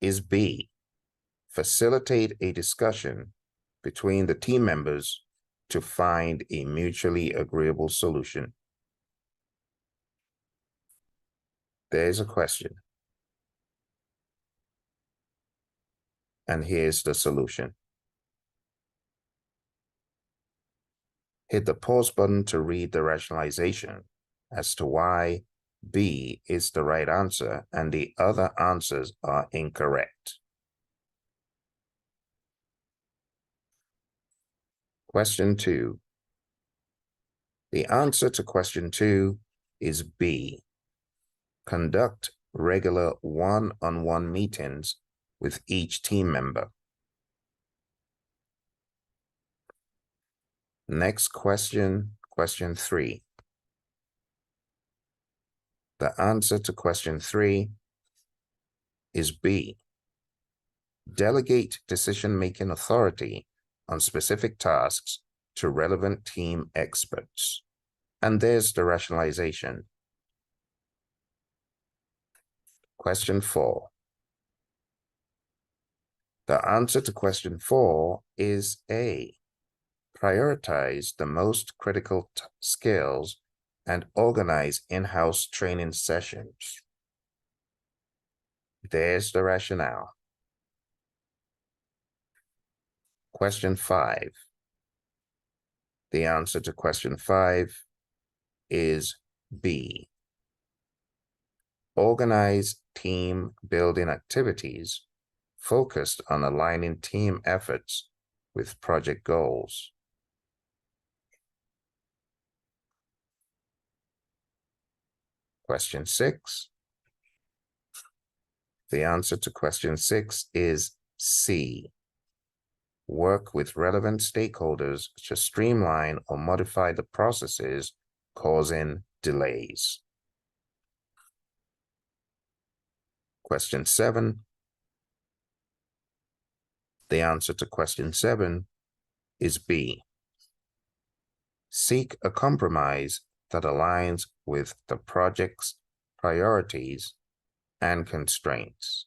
is B. Facilitate a discussion between the team members to find a mutually agreeable solution. There's a question. And here's the solution. Hit the pause button to read the rationalization as to why B is the right answer and the other answers are incorrect. Question 2. The answer to question 2 is B. Conduct regular one-on-one meetings with each team member. Next question, question 3. The answer to question 3 is B. Delegate decision-making authority on specific tasks to relevant team experts. And there's the rationalization. Question 4. The answer to question 4 is A. Prioritize the most critical skills and organize in-house training sessions. There's the rationale. Question 5. The answer to question 5 is B. Organize team building activities focused on aligning team efforts with project goals. Question 6. The answer to question 6 is C. Work with relevant stakeholders to streamline or modify the processes causing delays. Question 7. The answer to question 7 is B. Seek a compromise that aligns with the project's priorities and constraints.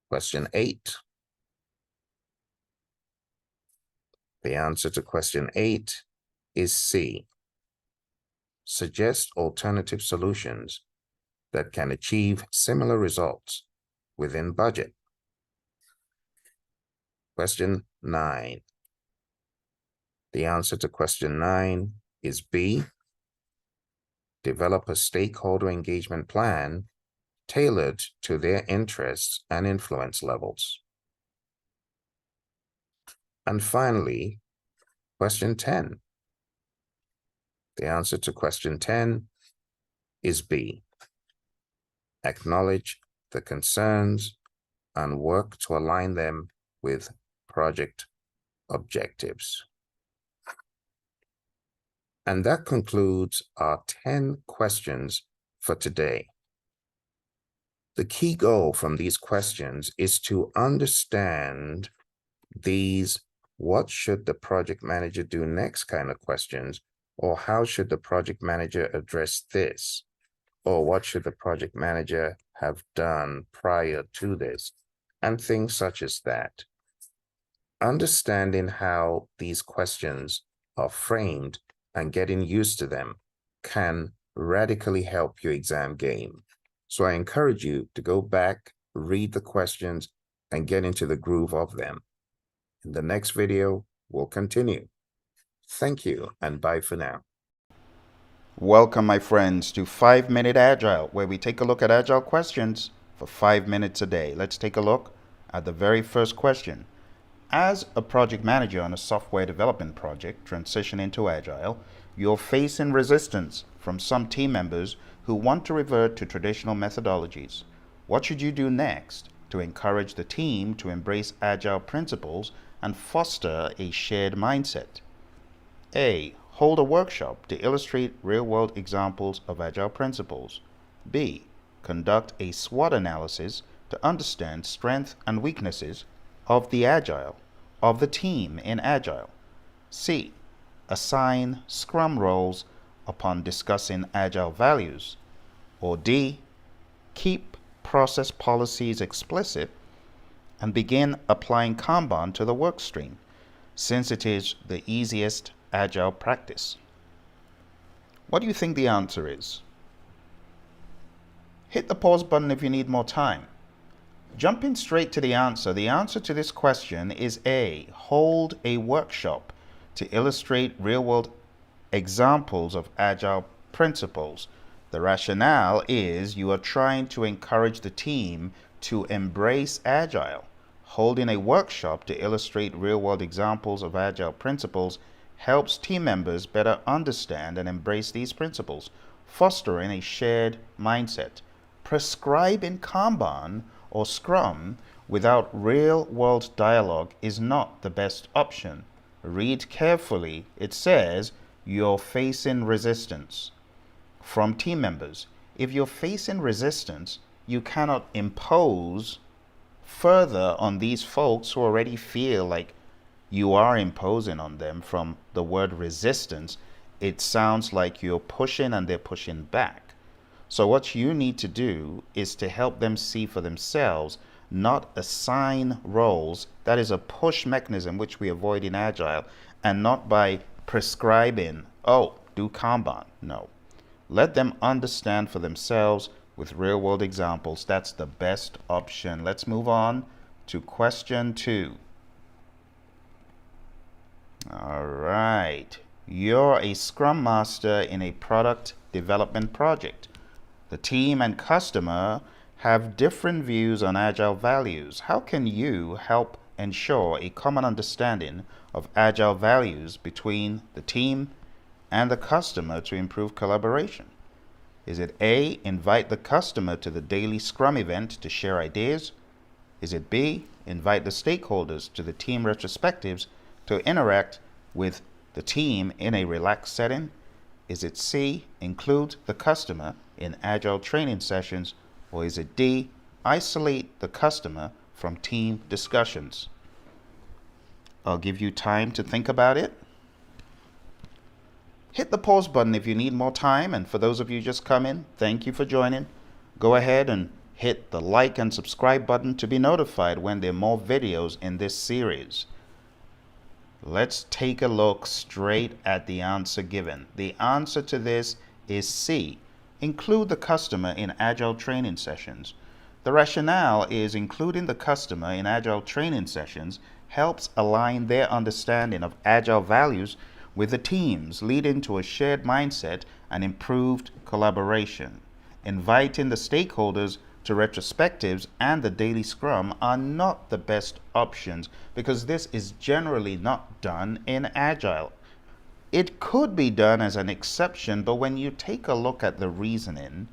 Question 8. The answer to question 8 is C. Suggest alternative solutions that can achieve similar results within budget. Question 9. The answer to question 9 is B. Develop a stakeholder engagement plan tailored to their interests and influence levels. And finally, question 10. The answer to question 10 is B. Acknowledge the concerns and work to align them with project objectives. And that concludes our 10 questions for today. The key goal from these questions is to understand these what should the project manager do next kind of questions, or how should the project manager address this, or what should the project manager have done prior to this, and things such as that. Understanding how these questions are framed and getting used to them can radically help your exam game. So I encourage you to go back, read the questions, and get into the groove of them. In the next video, we'll continue. Thank you, and bye for now. Welcome, my friends, to 5-Minute Agile, where we take a look at Agile questions for 5 minutes a day. Let's take a look at the very first question. As a project manager on a software development project transitioning to Agile, you're facing resistance from some team members who want to revert to traditional methodologies. What should you do next to encourage the team to embrace Agile principles and foster a shared mindset? A. Hold a workshop to illustrate real-world examples of Agile principles. B. Conduct a SWOT analysis to understand strengths and weaknesses of the team in Agile. C. Assign Scrum roles upon discussing Agile values. Or D. Keep process policies explicit and begin applying Kanban to the work stream, since it is the easiest Agile practice. What do you think the answer is? Hit the pause button if you need more time. Jumping straight to the answer to this question is A. Hold a workshop to illustrate real-world examples of Agile principles. The rationale is you are trying to encourage the team to embrace Agile. Holding a workshop to illustrate real-world examples of Agile principles helps team members better understand and embrace these principles, fostering a shared mindset. Prescribing Kanban or Scrum without real-world dialogue is not the best option. Read carefully. It says you're facing resistance from team members. If you're facing resistance, you cannot impose further on these folks who already feel like you are imposing on them. From the word resistance, it sounds like you're pushing and they're pushing back. So what you need to do is to help them see for themselves, not assign roles. That is a push mechanism which we avoid in Agile, and not by prescribing, oh, do Kanban. No. Let them understand for themselves with real-world examples. That's the best option. Let's move on to question 2. All right. You're a Scrum Master in a product development project. The team and customer have different views on Agile values. How can you help ensure a common understanding of Agile values between the team and the customer to improve collaboration? Is it A, invite the customer to the daily Scrum event to share ideas? Is it B, invite the stakeholders to the team retrospectives to interact with the team in a relaxed setting? Is it C, include the customer in Agile training sessions? Or is it D, isolate the customer from team discussions? I'll give you time to think about it. Hit the pause button if you need more time, and for those of you just come in, thank you for joining. Go ahead and hit the like and subscribe button to be notified when there are more videos in this series. Let's take a look straight at the answer given. The answer to this is C. Include the customer in Agile training sessions. The rationale is including the customer in Agile training sessions helps align their understanding of Agile values with the teams, leading to a shared mindset and improved collaboration. Inviting the stakeholders to retrospectives and the daily Scrum are not the best options because this is generally not done in Agile. It could be done as an exception, but when you take a look at the reasoning,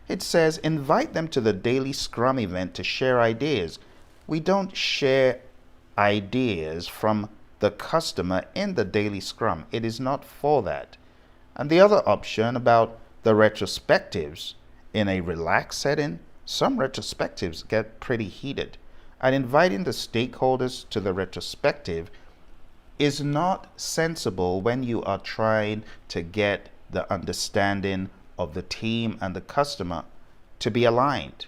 it says invite them to the daily Scrum event to share ideas. We don't share ideas from the customer in the daily Scrum. It is not for that. And the other option about the retrospectives, in a relaxed setting, some retrospectives get pretty heated. And inviting the stakeholders to the retrospective is not sensible when you are trying to get the understanding of the team and the customer to be aligned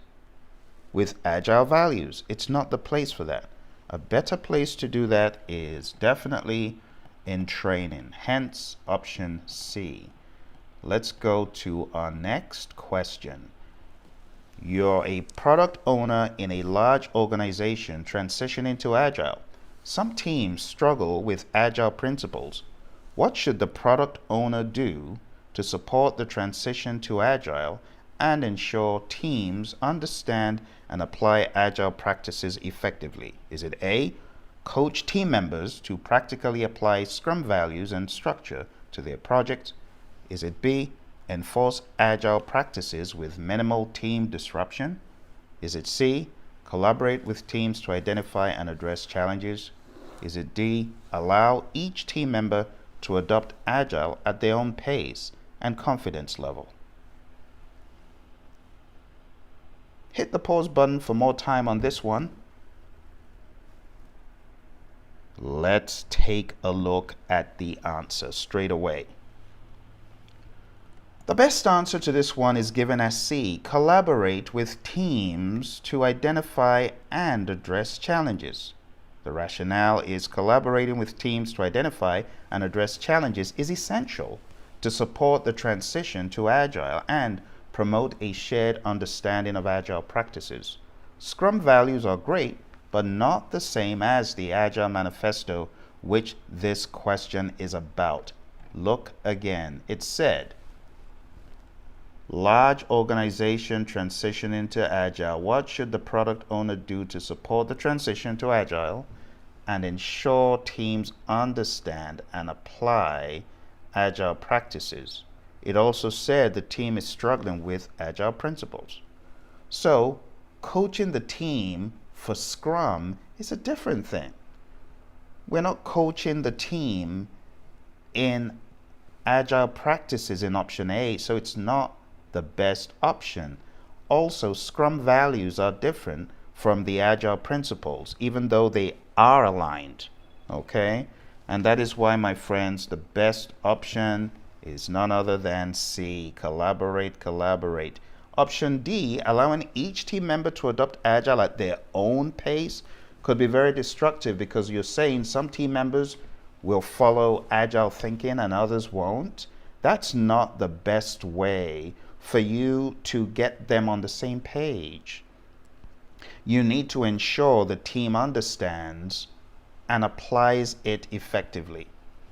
with Agile values. It's not the place for that. A better place to do that is definitely in training, hence option C. Let's go to our next question. You're a product owner in a large organization transitioning to Agile. Some teams struggle with Agile principles. What should the product owner do to support the transition to Agile and ensure teams understand and apply Agile practices effectively? Is it A, coach team members to practically apply Scrum values and structure to their project? Is it B, enforce Agile practices with minimal team disruption? Is it C, collaborate with teams to identify and address challenges? Is it D, allow each team member to adopt Agile at their own pace and confidence level? Hit the pause button for more time on this one. Let's take a look at the answer straight away. The best answer to this one is given as C, collaborate with teams to identify and address challenges. The rationale is collaborating with teams to identify and address challenges is essential to support the transition to Agile and promote a shared understanding of Agile practices. Scrum values are great, but not the same as the Agile Manifesto, which this question is about. Look again. It said, large organization transitioning to Agile. What should the product owner do to support the transition to Agile and ensure teams understand and apply Agile practices. It also said the team is struggling with Agile principles. So, coaching the team for Scrum is a different thing. We're not coaching the team in Agile practices in option A, so it's not the best option. Also, Scrum values are different from the Agile principles, even though they are aligned, okay? And that is why, my friends, the best option is none other than C, collaborate, collaborate. Option D, allowing each team member to adopt Agile at their own pace, could be very destructive because you're saying some team members will follow Agile thinking and others won't. That's not the best way for you to get them on the same page. You need to ensure the team understands and applies it effectively.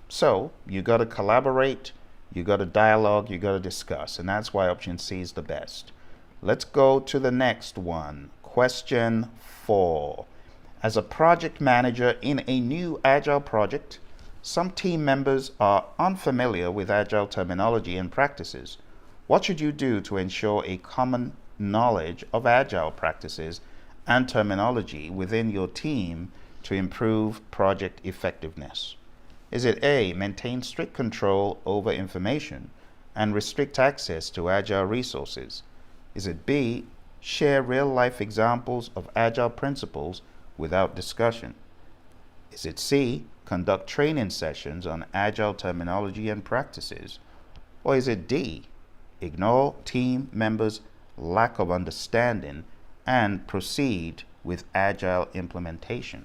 So you got to collaborate, you got to dialogue, you got to discuss, and that's why option C is the best. Let's go to the next one. Question 4. As a project manager in a new Agile project, some team members are unfamiliar with Agile terminology and practices. What should you do to ensure a common knowledge of Agile practices and terminology within your team to improve project effectiveness? Is it A, maintain strict control over information and restrict access to Agile resources? Is it B, share real-life examples of Agile principles without discussion? Is it C, conduct training sessions on Agile terminology and practices? Or is it D, ignore team members' lack of understanding and proceed with Agile implementation?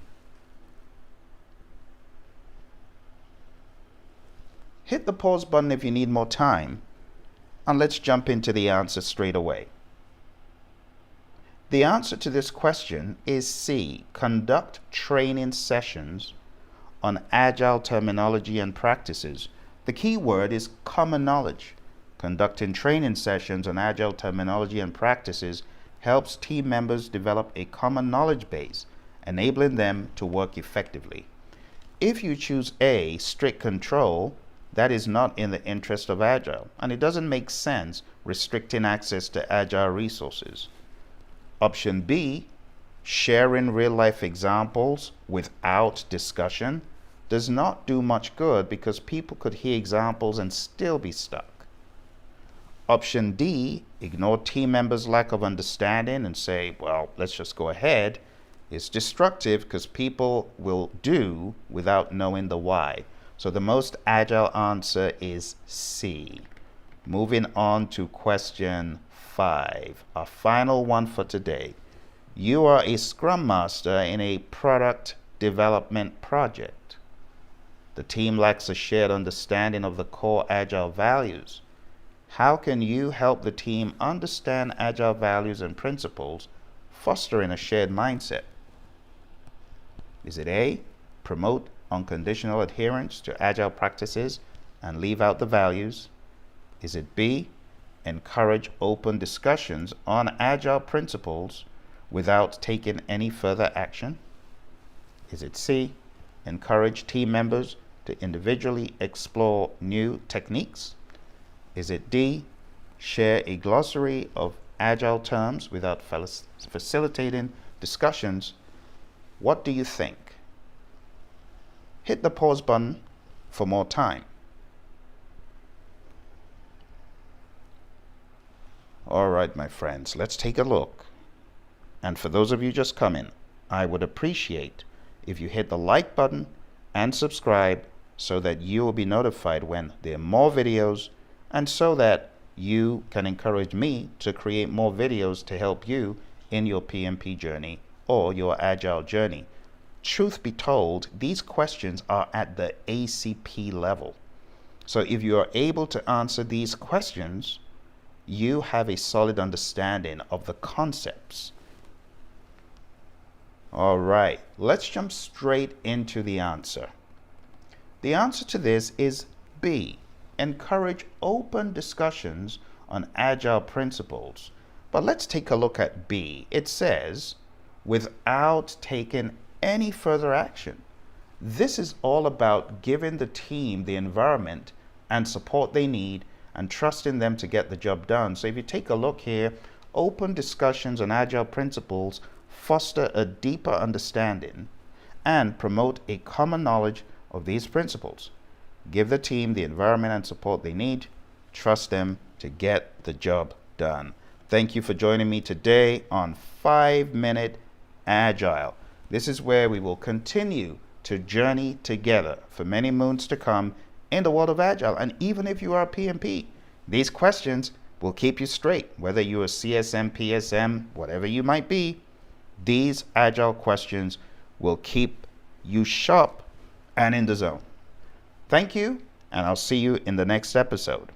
Hit the pause button if you need more time, and let's jump into the answer straight away. The answer to this question is C, conduct training sessions on Agile terminology and practices. The key word is common knowledge. Conducting training sessions on Agile terminology and practices helps team members develop a common knowledge base, enabling them to work effectively. If you choose A, strict control, that is not in the interest of Agile, and it doesn't make sense restricting access to Agile resources. Option B, sharing real-life examples without discussion, does not do much good because people could hear examples and still be stuck. Option D, ignore team members' lack of understanding and say, well, let's just go ahead, is destructive because people will do without knowing the why. So the most Agile answer is C. Moving on to question 5, our final one for today. You are a Scrum Master in a product development project. The team lacks a shared understanding of the core Agile values. How can you help the team understand Agile values and principles, fostering a shared mindset? Is it A, promote unconditional adherence to Agile practices and leave out the values? Is it B, encourage open discussions on Agile principles without taking any further action? Is it C, encourage team members to individually explore new techniques? Is it D, share a glossary of Agile terms without facilitating discussions? What do you think? Hit the pause button for more time. All right, my friends, let's take a look. And for those of you just coming, I would appreciate if you hit the like button and subscribe so that you will be notified when there are more videos and so that you can encourage me to create more videos to help you in your PMP journey or your Agile journey. Truth be told, these questions are at the ACP level. So if you are able to answer these questions, you have a solid understanding of the concepts. All right, let's jump straight into the answer. The answer to this is B, encourage open discussions on Agile principles. But let's take a look at B. It says, without taking any further action. This is all about giving the team the environment and support they need and trusting them to get the job done. So if you take a look here, open discussions on Agile principles foster a deeper understanding and promote a common knowledge of these principles. Give the team the environment and support they need. Trust them to get the job done. Thank you for joining me today on 5-Minute Agile. This is where we will continue to journey together for many moons to come in the world of Agile. And even if you are a PMP, these questions will keep you straight, whether you're a CSM, PSM, whatever you might be. These Agile questions will keep you sharp and in the zone. Thank you, and I'll see you in the next episode.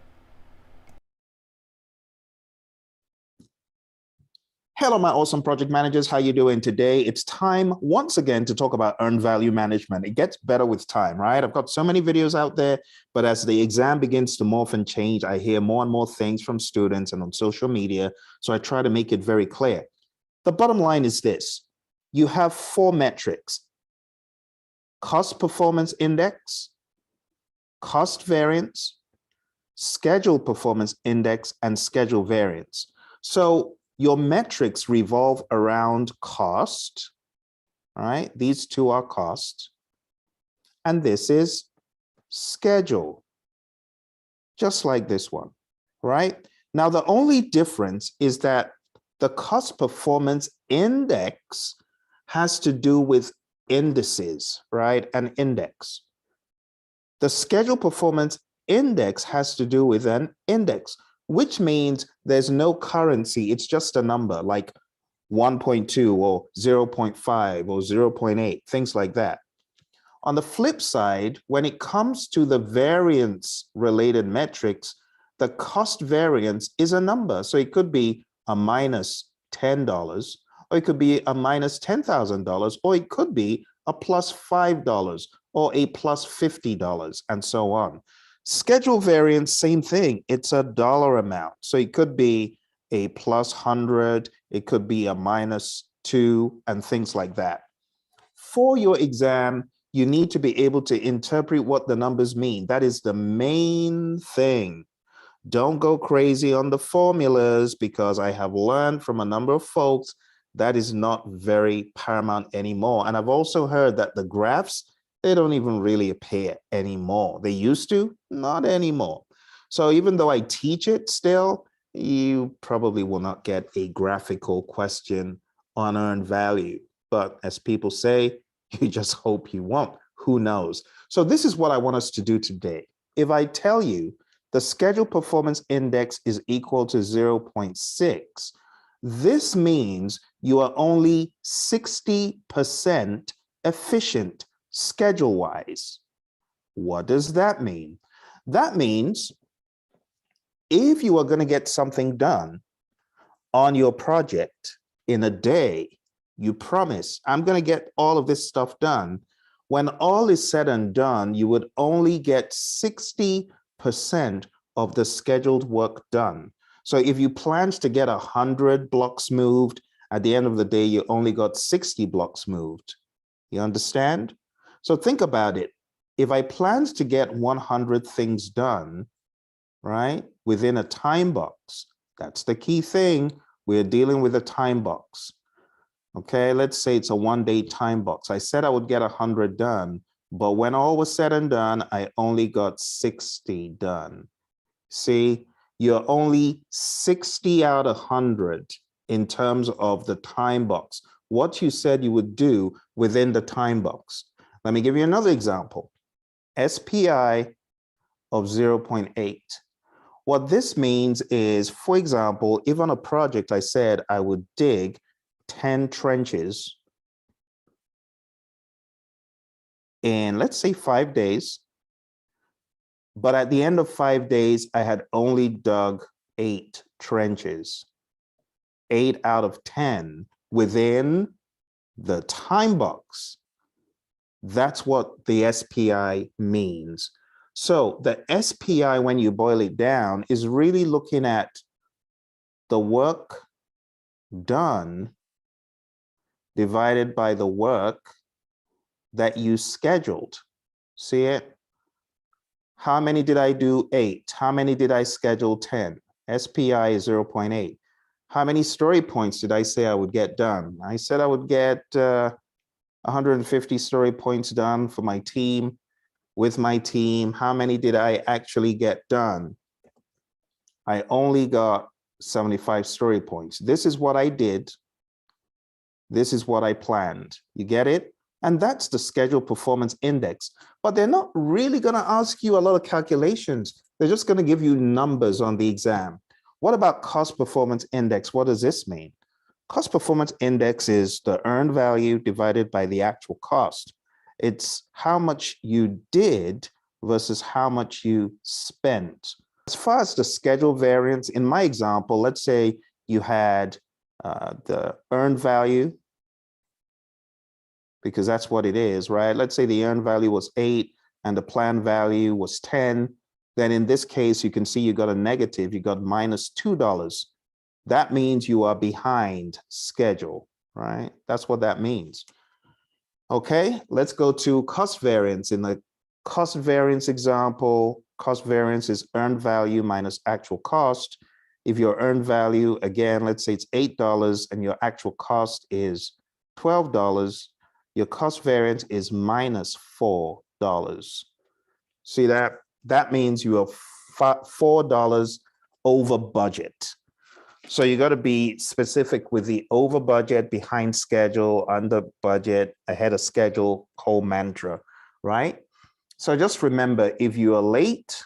Hello, my awesome project managers. How you doing today? It's time once again to talk about earned value management. It gets better with time, right? I've got so many videos out there, but as the exam begins to morph and change, I hear more and more things from students and on social media. So I try to make it very clear. The bottom line is this. You have 4 metrics: cost performance index, cost variance, schedule performance index, and schedule variance. So your metrics revolve around cost, all right? These 2 are cost, and this is schedule, just like this one, right? Now, the only difference is that the cost performance index has to do with indices, right? An index. The schedule performance index has to do with an index, which means there's no currency. It's just a number like 1.2 or 0.5 or 0.8, things like that. On the flip side, when it comes to the variance related metrics, the cost variance is a number. So it could be a minus $10, or it could be a minus $10,000, or it could be a plus $5 or a plus $50, and so on. Schedule variance, same thing. It's a dollar amount. So it could be a plus 100, it could be a minus 2, and things like that. For your exam, you need to be able to interpret what the numbers mean. That is the main thing. Don't go crazy on the formulas, because I have learned from a number of folks that is not very paramount anymore. And I've also heard that the graphs, they don't even really appear anymore. They used to, not anymore. So even though I teach it still, you probably will not get a graphical question on earned value. But as people say, you just hope you won't. Who knows? So this is what I want us to do today. If I tell you the schedule performance index is equal to 0.6, this means you are only 60% efficient schedule-wise. What does that mean? That means if you are going to get something done on your project in a day, you promise, I'm going to get all of this stuff done. When all is said and done, you would only get 60% of the scheduled work done. So if you planned to get 100 blocks moved, at the end of the day, you only got 60 blocks moved. You understand? So think about it. If I planned to get 100 things done, right, within a time box, that's the key thing. We're dealing with a time box. Okay, let's say it's a 1-day time box. I said I would get 100 done, but when all was said and done, I only got 60 done. See, you're only 60 out of 100 in terms of the time box, what you said you would do within the time box. Let me give you another example. SPI of 0.8. What this means is, for example, if on a project I said I would dig 10 trenches in, let's say, 5 days, but at the end of 5 days, I had only dug 8 trenches, 8 out of 10 within the time box. That's what the SPI means. So the SPI, when you boil it down, is really looking at the work done divided by the work that you scheduled. See it? How many did I do? 8. How many did I schedule? 10. SPI is 0.8. How many story points did I say I would get done? I said I would get 150 story points done for my team, with my team. How many did I actually get done? I only got 75 story points. This is what I did. This is what I planned. You get it? And that's the schedule performance index. But they're not really going to ask you a lot of calculations. They're just going to give you numbers on the exam. What about cost performance index? What does this mean? Cost performance index is the earned value divided by the actual cost. It's how much you did versus how much you spent. As far as the schedule variance, in my example, let's say you had the earned value, because that's what it is, right? Let's say the earned value was 8 and the planned value was 10. Then in this case, you can see you got a negative, you got minus $2. That means you are behind schedule, right? That's what that means. Okay, let's go to cost variance. In the cost variance example, cost variance is earned value minus actual cost. If your earned value, again, let's say it's $8 and your actual cost is $12, your cost variance is minus $4. See that? That means you are $4 over budget. So you got to be specific with the over budget, behind schedule, under budget, ahead of schedule, whole mantra, right? So just remember, if you are late,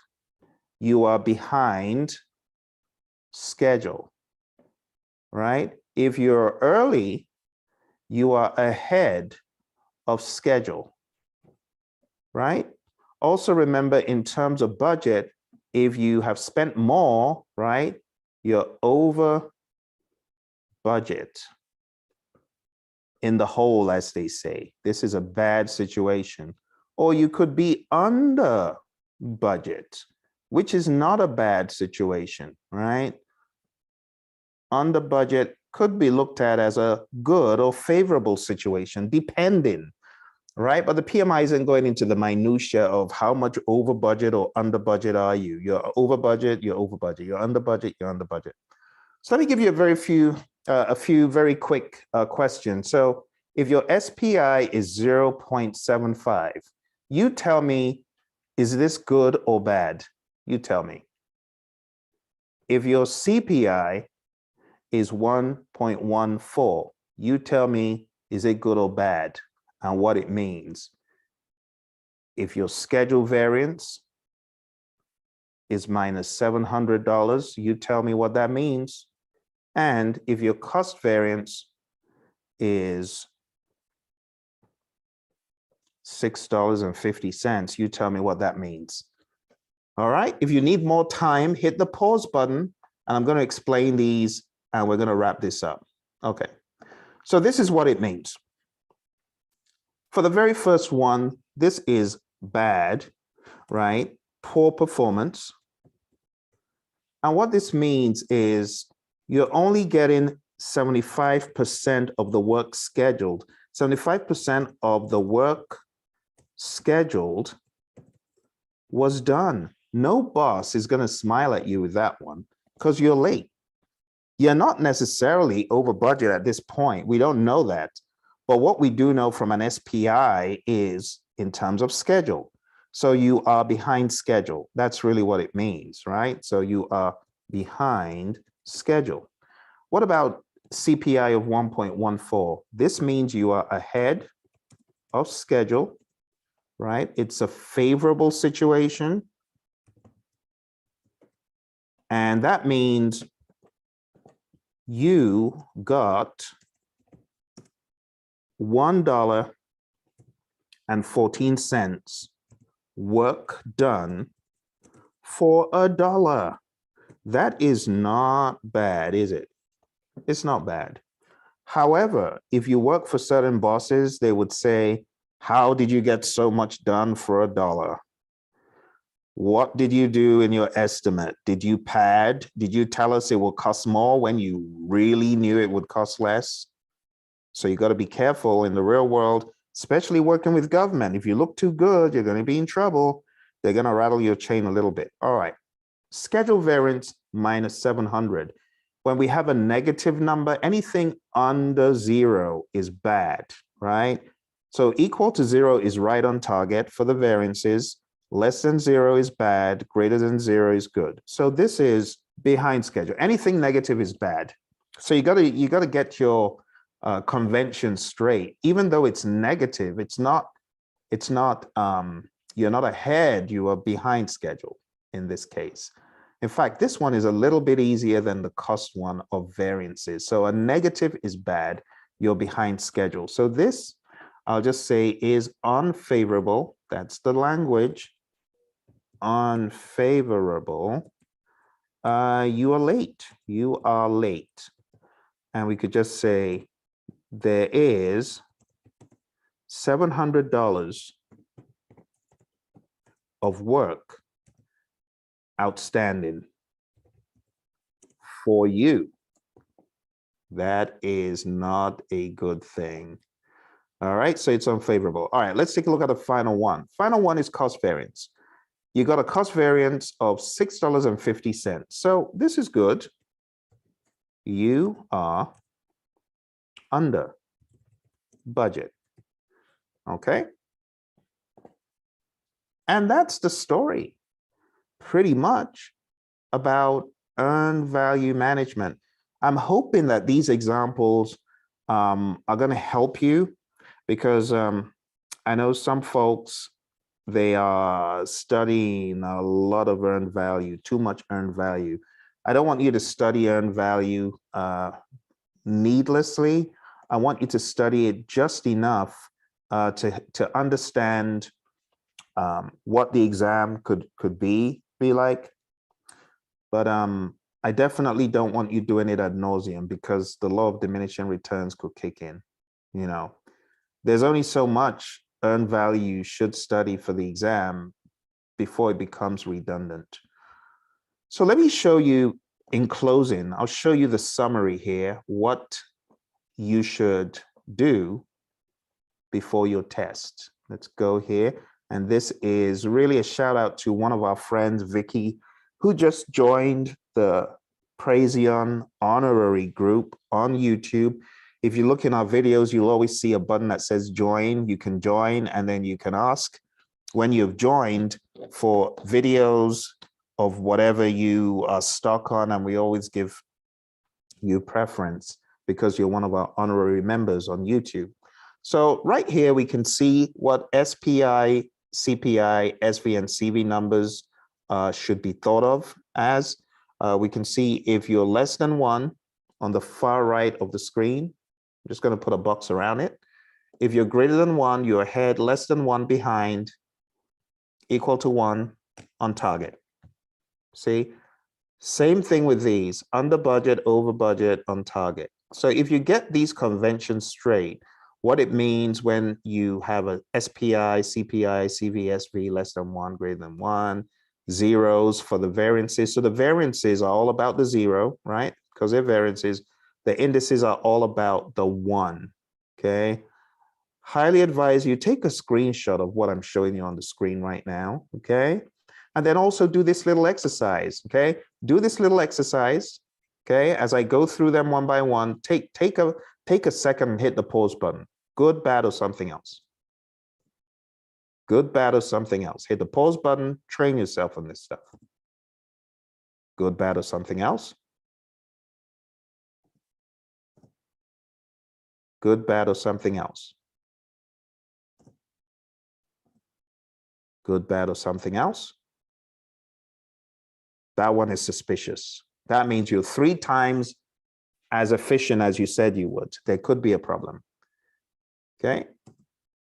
you are behind schedule, right? If you're early, you are ahead of schedule, right? Also remember, in terms of budget, if you have spent more, right, you're over budget in the hole, as they say. This is a bad situation. Or you could be under budget, which is not a bad situation, right? Under budget could be looked at as a good or favorable situation, depending, right? But the PMI isn't going into the minutia of how much over budget or under budget are you. You're over budget, you're over budget. You're under budget, you're under budget. So let me give you a few very quick questions. So if your SPI is 0.75, you tell me, is this good or bad? You tell me. If your CPI is 1.14, you tell me, is it good or bad, and what it means. If your schedule variance is minus $700, you tell me what that means. And if your cost variance is $6.50, you tell me what that means. All right, if you need more time, hit the pause button, and I'm going to explain these, and we're going to wrap this up. Okay, so this is what it means. For the very first one, this is bad, right? Poor performance. And what this means is you're only getting 75% of the work scheduled. 75% of the work scheduled was done. No boss is going to smile at you with that one because you're late. You're not necessarily over budget at this point. We don't know that. But what we do know from an SPI is in terms of schedule. So you are behind schedule. That's really what it means, right? So you are behind schedule. What about CPI of 1.14? This means you are ahead of schedule, right? It's a favorable situation. And that means you got $1.14 work done for $1. That is not bad, is it? It's not bad. However, if you work for certain bosses, they would say, how did you get so much done for $1? What did you do in your estimate? Did you pad? Did you tell us it will cost more when you really knew it would cost less? So you got to be careful in the real world. especially working with government. If you look too good, you're going to be in trouble. They're going to rattle your chain a little bit. All right. Schedule variance minus 700. When we have a negative number, anything under 0 is bad, right? So equal to 0 is right on target for the variances. Less than 0 is bad. Greater than 0 is good. So this is behind schedule. Anything negative is bad. So you gotta get your convention straight. Even though it's negative, it's not. You're not ahead. You are behind schedule in this case. In fact, this one is a little bit easier than the cost one of variances. So a negative is bad. You're behind schedule. So this, I'll just say, is unfavorable. That's the language. Unfavorable. You are late. You are late. And we could just say there is $700 of work outstanding for you. That is not a good thing. All right, so it's unfavorable. All right, let's take a look at the final one. Final one is cost variance. You got a cost variance of $6.50. So this is good. You are under budget. Okay. And that's the story, pretty much, about earned value management. I'm hoping that these examples are going to help you, because I know some folks, they are studying a lot of earned value, too much earned value. I don't want you to study earned value needlessly. I want you to study it just enough to understand what the exam could be like. But I definitely don't want you doing it ad nauseum, because the law of diminishing returns could kick in. You know, there's only so much earned value you should study for the exam before it becomes redundant. So let me show you, in closing, I'll show you the summary here, what you should do before your test. Let's go here. And this is really a shout out to one of our friends, Vicky, who just joined the Praizion honorary group on YouTube. If you look in our videos, you'll always see a button that says join. You can join, and then you can ask when you've joined for videos of whatever you are stuck on. And we always give you preference because you're one of our honorary members on YouTube. So right here, we can see what SPI, CPI, SV, and CV numbers should be thought of as. We can see if you're less than 1 on the far right of the screen. I'm just going to put a box around it. If you're greater than 1, you're ahead, less than 1 behind, equal to 1 on target. See, same thing with these, under budget, over budget, on target. So if you get these conventions straight, what it means when you have a SPI, CPI, CV, SV less than 1, greater than 1, zeros for the variances. So the variances are all about the 0, right? Because they're variances. The indices are all about the 1, okay? Highly advise you take a screenshot of what I'm showing you on the screen right now, okay? And then also do this little exercise, okay? Do this little exercise, okay? As I go through them one by one, take a second and hit the pause button. Good, bad, or something else. Good, bad, or something else. Hit the pause button, train yourself on this stuff. Good, bad, or something else. Good, bad, or something else. Good, bad, or something else. That one is suspicious. That means you're 3 times as efficient as you said you would. There could be a problem. Okay.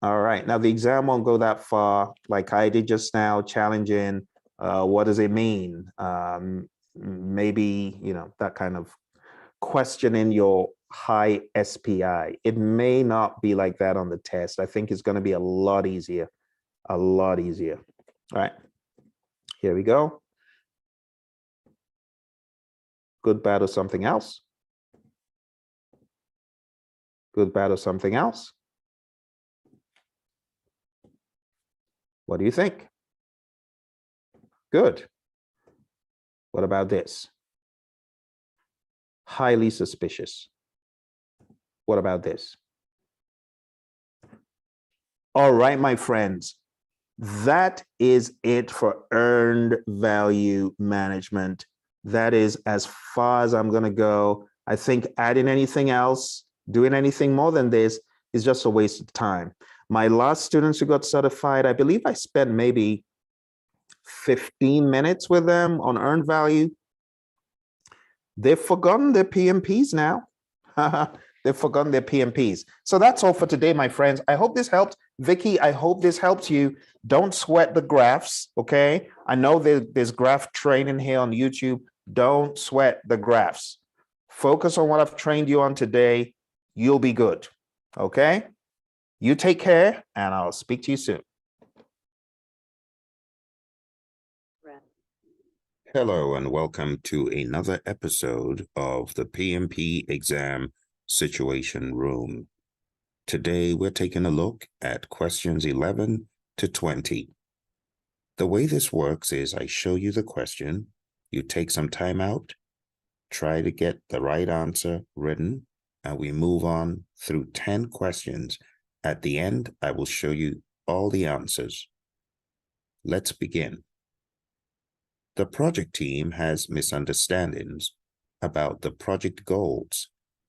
All right. Now the exam won't go that far, like I did just now, challenging. What does it mean? Maybe, you know, that kind of questioning your high SPI. It may not be like that on the test. I think it's going to be a lot easier. A lot easier. All right. Here we go. Good, bad, or something else. Good, bad, or something else. What do you think? Good. What about this? Highly suspicious. What about this? All right, my friends, that is it for earned value management. That is as far as I'm going to go. I think adding anything else, doing anything more than this is just a waste of time. My last students who got certified, I believe I spent maybe 15 minutes with them on earned value. They've forgotten their PMPs now. They've forgotten their PMPs. So that's all for today, my friends. I hope this helped. Vicky, I hope this helps you. Don't sweat the graphs, okay? I know there's graph training here on YouTube. Don't sweat the graphs. Focus on what I've trained you on today. You'll be good, okay? You take care, and I'll speak to you soon. Hello, and welcome to another episode of the PMP exam situation room. Today, we're taking a look at questions 11 to 20. The way this works is I show you the question, you take some time out, try to get the right answer written, and we move on through 10 questions. At the end, I will show you all the answers. Let's begin. The project team has misunderstandings about the project goals,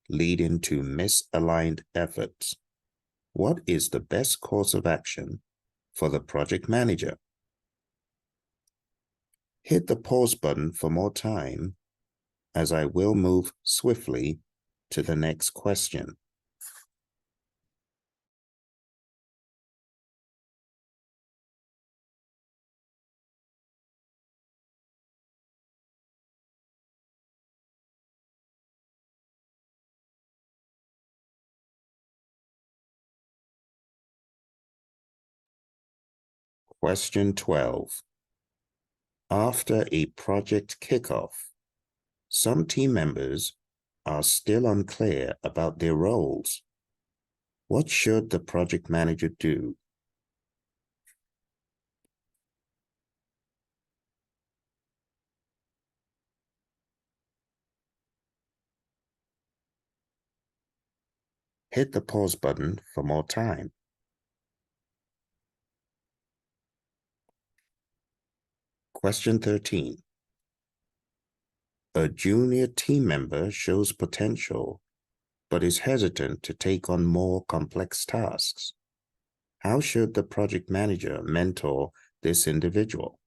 leading to misaligned efforts. What is the best course of action for the project manager? Hit the pause button for more time, as I will move swiftly to the next question. Question 12. After a project kickoff, some team members are still unclear about their roles. What should the project manager do? Hit the pause button for more time. Question 13. A junior team member shows potential, but is hesitant to take on more complex tasks. How should the project manager mentor this individual?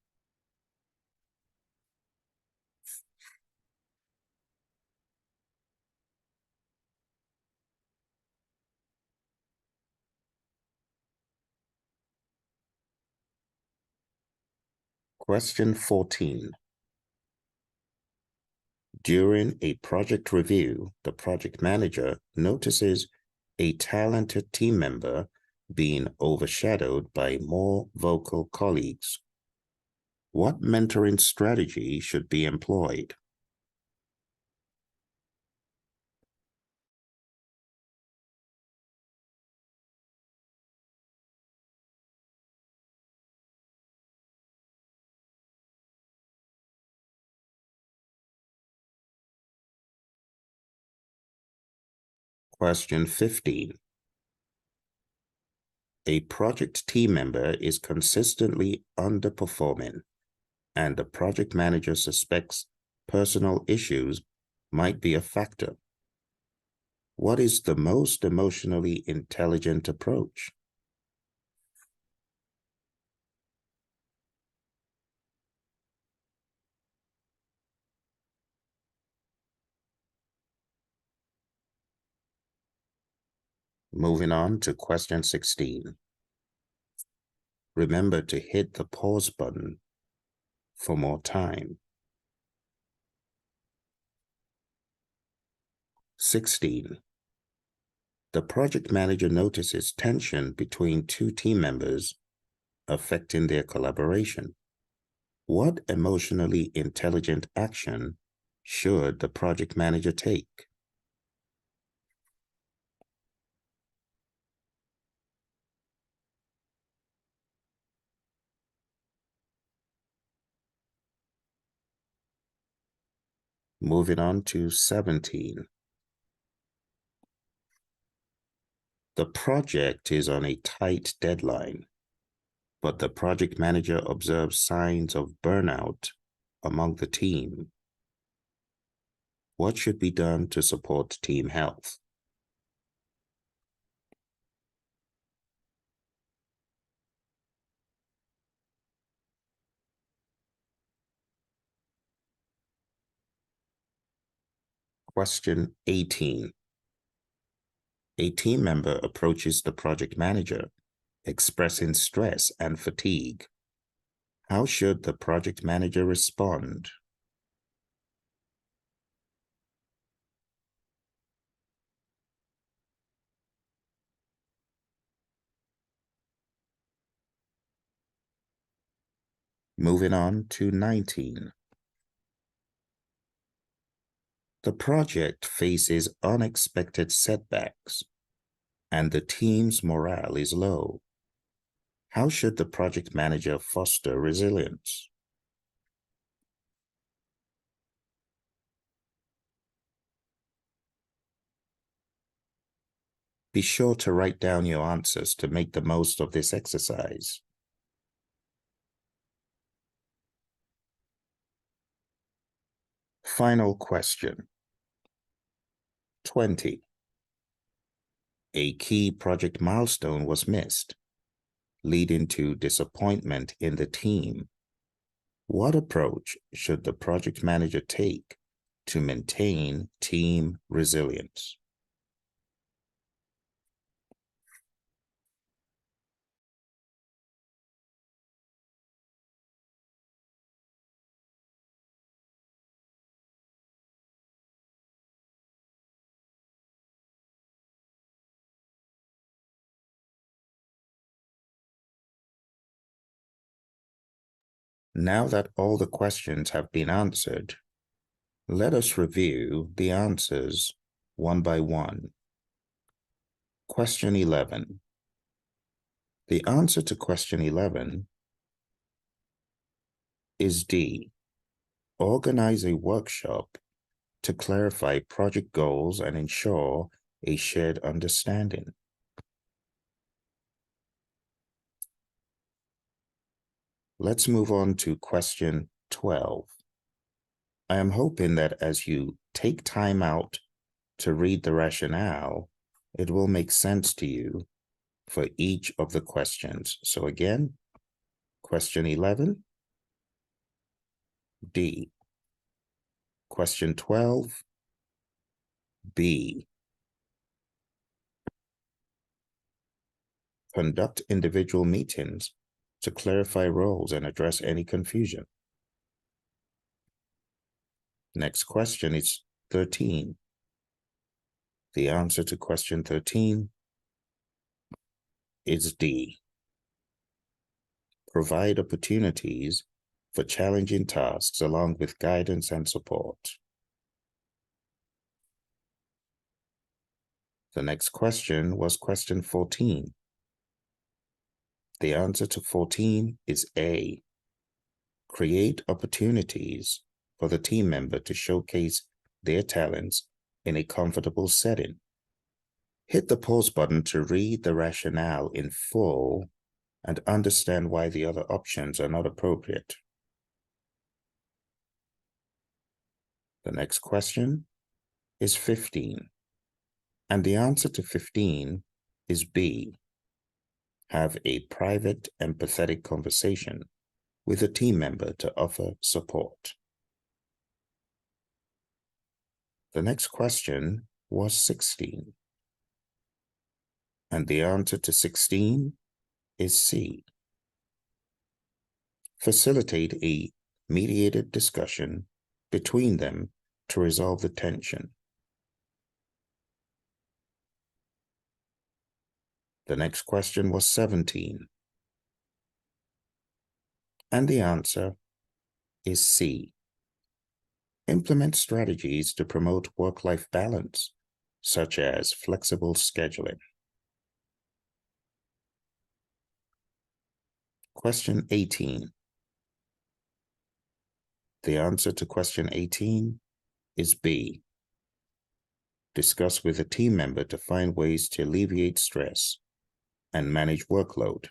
Question 14. During a project review, the project manager notices a talented team member being overshadowed by more vocal colleagues. What mentoring strategy should be employed? Question 15. A project team member is consistently underperforming, and the project manager suspects personal issues might be a factor. What is the most emotionally intelligent approach? Moving on to question 16. Remember to hit the pause button for more time. 16. The project manager notices tension between two team members affecting their collaboration. What emotionally intelligent action should the project manager take? Moving on to 17. The project is on a tight deadline, but the project manager observes signs of burnout among the team. What should be done to support team health? Question 18. A team member approaches the project manager, expressing stress and fatigue. How should the project manager respond? Moving on to 19. The project faces unexpected setbacks, and the team's morale is low. How should the project manager foster resilience? Be sure to write down your answers to make the most of this exercise. Final question. 20. A key project milestone was missed, leading to disappointment in the team. What approach should the project manager take to maintain team resilience? Now that all the questions have been answered, let us review the answers one by one. Question 11. The answer to question 11 is D. Organize a workshop to clarify project goals and ensure a shared understanding. Let's move on to question 12. I am hoping that as you take time out to read the rationale, it will make sense to you for each of the questions. So again, question 11, D. Question 12, B. Conduct individual meetings to clarify roles and address any confusion. Next question is 13. The answer to question 13 is D. Provide opportunities for challenging tasks along with guidance and support. The next question was question 14. The answer to 14 is A. Create opportunities for the team member to showcase their talents in a comfortable setting. Hit the pause button to read the rationale in full and understand why the other options are not appropriate. The next question is 15. And the answer to 15 is B. Have a private, empathetic conversation with a team member to offer support. The next question was 16. And the answer to 16 is C. Facilitate a mediated discussion between them to resolve the tension. The next question was 17. And the answer is C. Implement strategies to promote work-life balance, such as flexible scheduling. Question 18. The answer to question 18 is B. Discuss with a team member to find ways to alleviate stress and manage workload.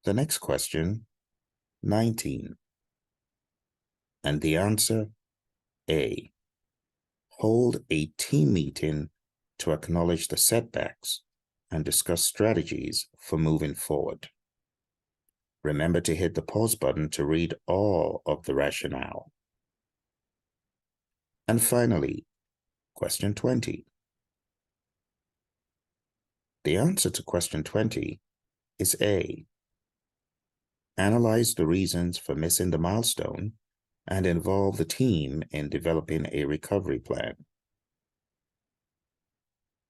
The next question, 19. And the answer, A. Hold a team meeting to acknowledge the setbacks and discuss strategies for moving forward. Remember to hit the pause button to read all of the rationale. And finally, question 20. The answer to question 20 is A. Analyze the reasons for missing the milestone and involve the team in developing a recovery plan.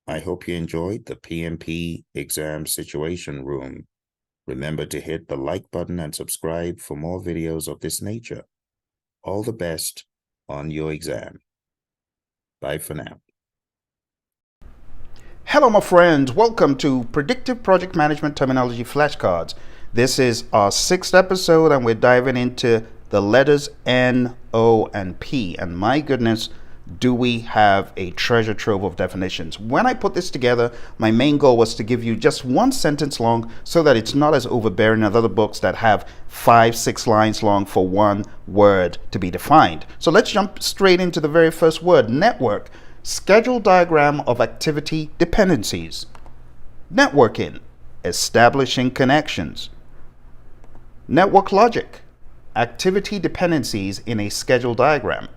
I hope you enjoyed the PMP exam situation room. Remember to hit the like button and subscribe for more videos of this nature. All the best on your exam. Bye for now. Hello, my friends. Welcome to Predictive Project Management Terminology Flashcards. This is our 6th episode, and we're diving into the letters N, O, and P. And my goodness, do we have a treasure trove of definitions. When I put this together, my main goal was to give you just one sentence long so that it's not as overbearing as other books that have 5-6 lines long for one word to be defined. So let's jump straight into the very first word, network. Schedule diagram of activity dependencies. Networking, establishing connections. Network logic, activity dependencies in a schedule diagram.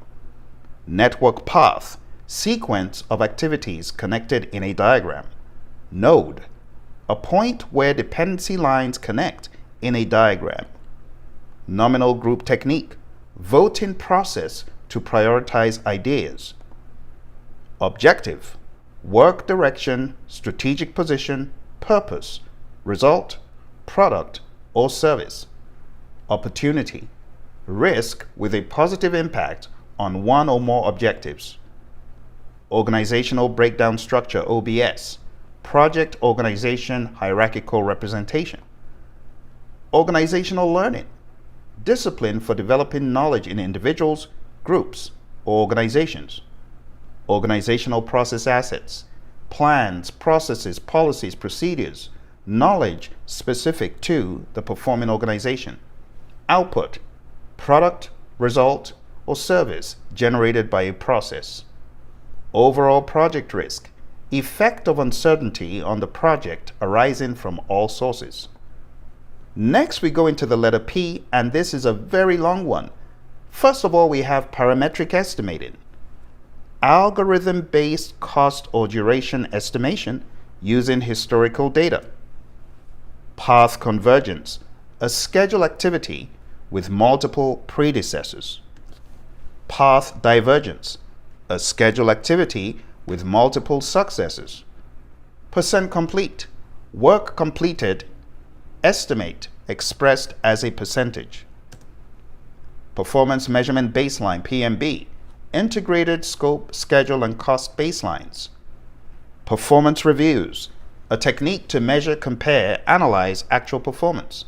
Network path, sequence of activities connected in a diagram. Node, a point where dependency lines connect in a diagram. Nominal group technique, voting process to prioritize ideas. Objective, work direction, strategic position, purpose, result, product, or service. Opportunity, risk with a positive impact on one or more objectives. Organizational breakdown structure, OBS, project organization hierarchical representation. Organizational learning, discipline for developing knowledge in individuals, groups, or organizations. Organizational process assets, plans, processes, policies, procedures, knowledge specific to the performing organization. Output, product, result, or service generated by a process. Overall project risk, effect of uncertainty on the project arising from all sources. Next, we go into the letter P, and this is a very long one. First of all, we have parametric estimating. Algorithm-based cost or duration estimation using historical data. Path convergence, a schedule activity with multiple predecessors. Path divergence, a schedule activity with multiple successors. Percent complete, work completed, estimate expressed as a percentage. Performance measurement baseline, PMB, integrated scope, schedule, and cost baselines. Performance reviews, a technique to measure, compare, analyze actual performance.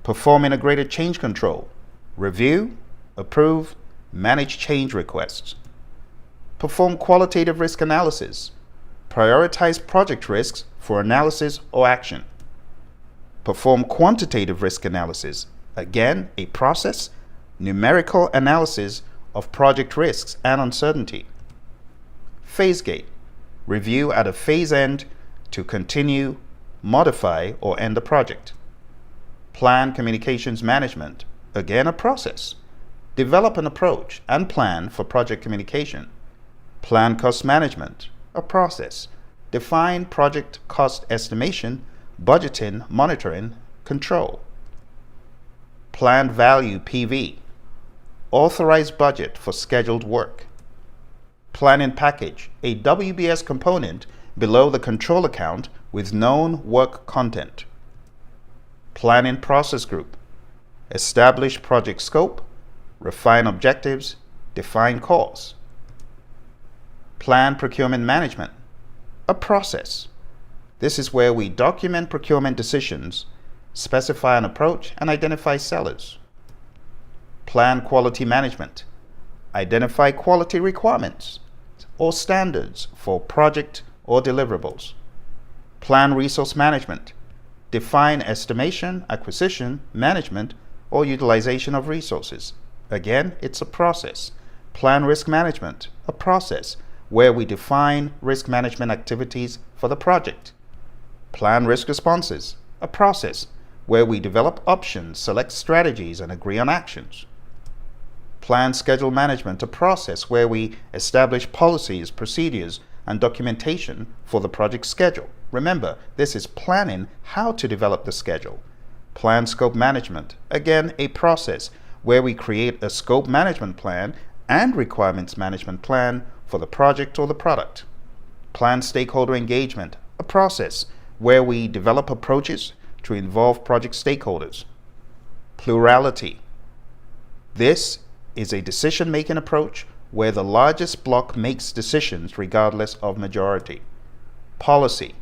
Perform integrated change control, review, approve, manage change requests. Perform qualitative risk analysis, prioritize project risks for analysis or action. Perform quantitative risk analysis, again a process, numerical analysis of project risks and uncertainty. Phase gate, review at a phase end to continue, modify, or end the project. Plan communications management, again a process. Develop an approach and plan for project communication. Plan cost management, a process. Define project cost estimation, budgeting, monitoring, control. Planned value, PV. Authorized budget for scheduled work. Planning package, a WBS component below the control account with known work content. Planning process group, establish project scope, refine objectives, define costs. Plan procurement management, a process. This is where we document procurement decisions, specify an approach, and identify sellers. Plan quality management. Identify quality requirements or standards for project or deliverables. Plan resource management. Define estimation, acquisition, management, or utilization of resources. Again, it's a process. Plan risk management, a process where we define risk management activities for the project. Plan risk responses, a process where we develop options, select strategies, and agree on actions. Plan schedule management, a process where we establish policies, procedures, and documentation for the project schedule. Remember, this is planning how to develop the schedule. Plan scope management, again, a process where we create a scope management plan and requirements management plan for the project or the product. Plan stakeholder engagement, a process where we develop approaches to involve project stakeholders. Plurality. This is a decision-making approach where the largest block makes decisions regardless of majority. Policy.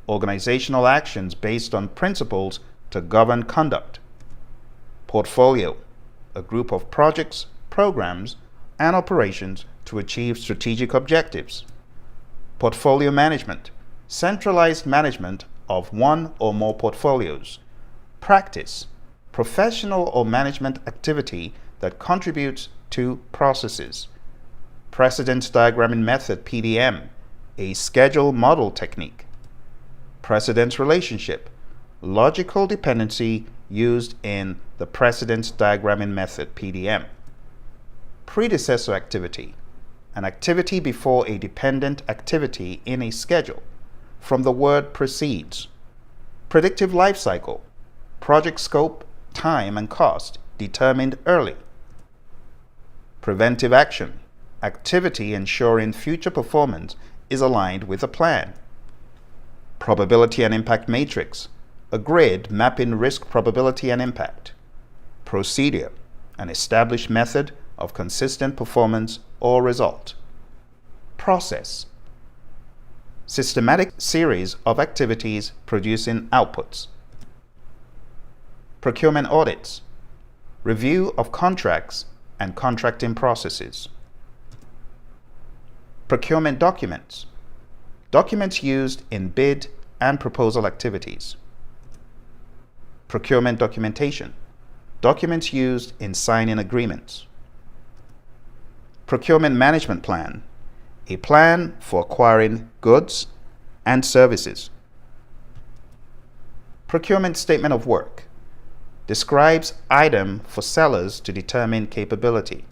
Organizational actions based on principles to govern conduct. Portfolio. A group of projects, programs, and operations to achieve strategic objectives. Portfolio management. Centralized management of one or more portfolios. Practice. Professional or management activity that contributes to processes. Precedence diagramming method, PDM, a schedule model technique. Precedence relationship, logical dependency used in the precedence diagramming method, PDM. Predecessor activity, an activity before a dependent activity in a schedule, from the word precedes. Predictive life cycle, project scope, time, and cost determined early. Preventive action, activity ensuring future performance is aligned with a plan. Probability and impact matrix, a grid mapping risk probability and impact. Procedure, an established method of consistent performance or result. Process, systematic series of activities producing outputs. Procurement audits, review of contracts and contracting processes. Procurement documents, documents used in bid and proposal activities. Procurement documentation, documents used in signing agreements. Procurement management plan, a plan for acquiring goods and services. Procurement statement of work, describes item for sellers to determine capability.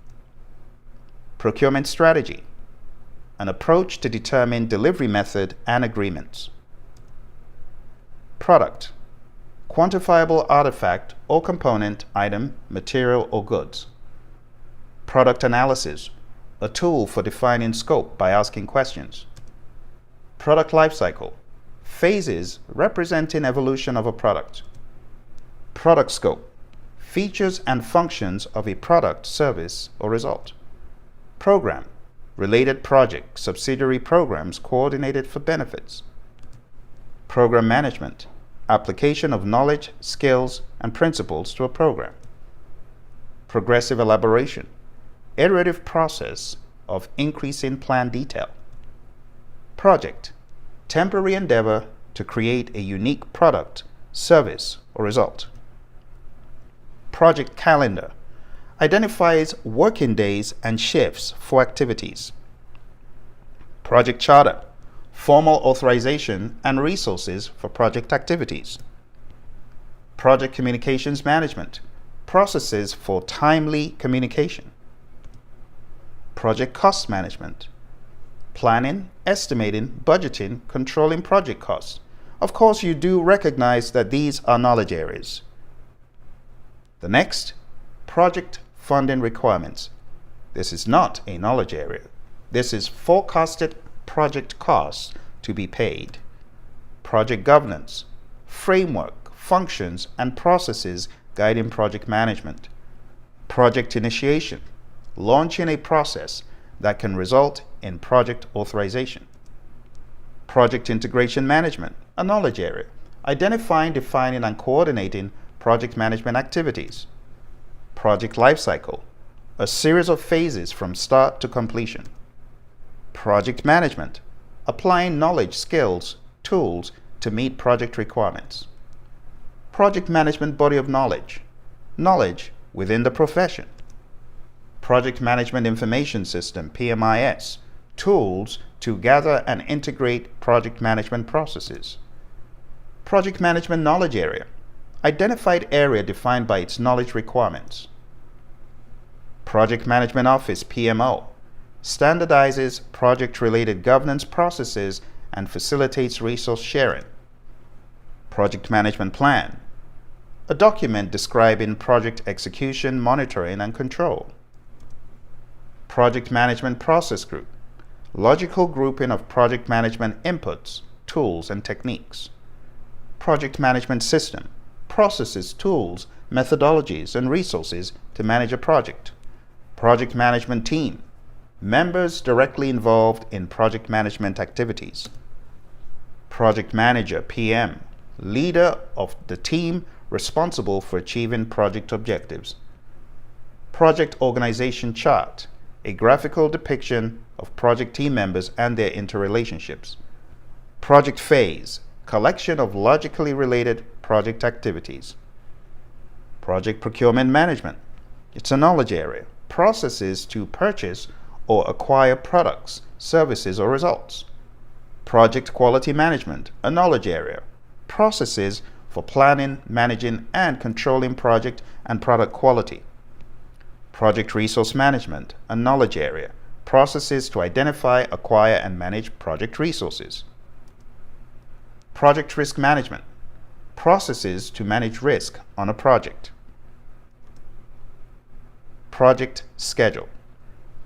Procurement strategy, an approach to determine delivery method and agreements. Product, quantifiable artifact or component, item, material, or goods. Product analysis, a tool for defining scope by asking questions. Product lifecycle, phases representing evolution of a product. Product scope, features and functions of a product, service, or result. Program, related project, subsidiary programs coordinated for benefits. Program management, application of knowledge, skills, and principles to a program. Progressive elaboration, iterative process of increasing plan detail. Project, temporary endeavor to create a unique product, service, or result. Project calendar, identifies working days and shifts for activities. Project charter, formal authorization and resources for project activities. Project communications management, processes for timely communication. Project cost management, planning, estimating, budgeting, controlling project costs. Of course, you do recognize that these are knowledge areas. The next, project funding requirements. This is not a knowledge area. This is forecasted project costs to be paid. Project governance, framework, functions, and processes guiding project management. Project initiation, launching a process that can result in project authorization. Project integration management, a knowledge area, identifying, defining, and coordinating project management activities. Project lifecycle, a series of phases from start to completion. Project management, applying knowledge, skills, tools to meet project requirements. Project management body of knowledge, knowledge within the profession. Project management information system, PMIS, tools to gather and integrate project management processes. Project management knowledge area, identified area defined by its knowledge requirements. Project management office, PMO, standardizes project-related governance processes and facilitates resource sharing. Project management plan, a document describing project execution, monitoring, and control. Project management process group, logical grouping of project management inputs, tools, and techniques. Project management system, processes, tools, methodologies, and resources to manage a project. Project management team, members directly involved in project management activities. Project manager, PM, leader of the team responsible for achieving project objectives. Project organization chart, a graphical depiction of project team members and their interrelationships. Project phase, collection of logically related project activities. Project procurement management, it's a knowledge area, processes to purchase or acquire products, services, or results. Project quality management, a knowledge area, processes for planning, managing, and controlling project and product quality. Project resource management, a knowledge area, processes to identify, acquire, and manage project resources. Project risk management, processes to manage risk on a project. Project schedule,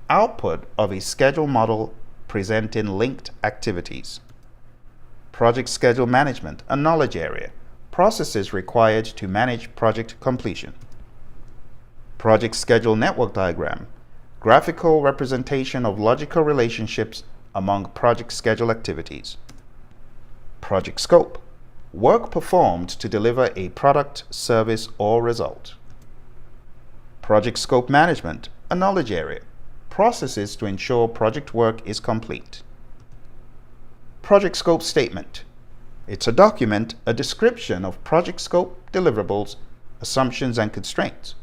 output of a schedule model presenting linked activities. Project schedule management, a knowledge area, processes required to manage project completion. Project schedule network diagram, graphical representation of logical relationships among project schedule activities. Project scope, work performed to deliver a product, service, or result. Project scope management, a knowledge area, processes to ensure project work is complete. Project scope statement, it's a document, a description of project scope, deliverables, assumptions, and constraints.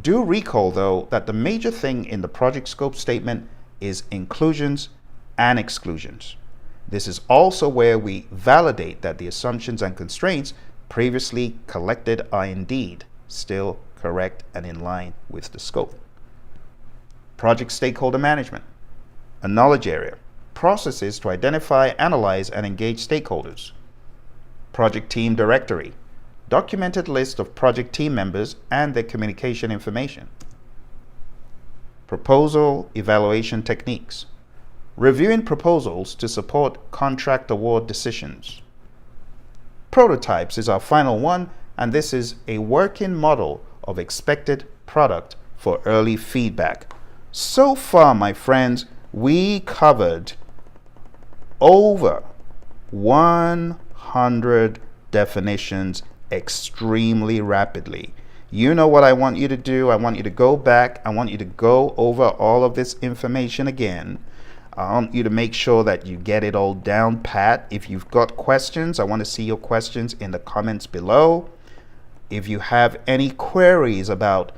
Do recall, though, that the major thing in the project scope statement is inclusions and exclusions. This is also where we validate that the assumptions and constraints previously collected are indeed still correct and in line with the scope. Project stakeholder management, a knowledge area, processes to identify, analyze, and engage stakeholders. Project team directory, documented list of project team members and their communication information. Proposal evaluation techniques, reviewing proposals to support contract award decisions. Prototypes is our final one, and this is a working model of expected product for early feedback. So far, my friends, we covered over 100 definitions extremely rapidly. You know what I want you to do. I want you to go back. I want you to go over all of this information again. I want you to make sure that you get it all down pat. If you've got questions, I want to see your questions in the comments below. If you have any queries about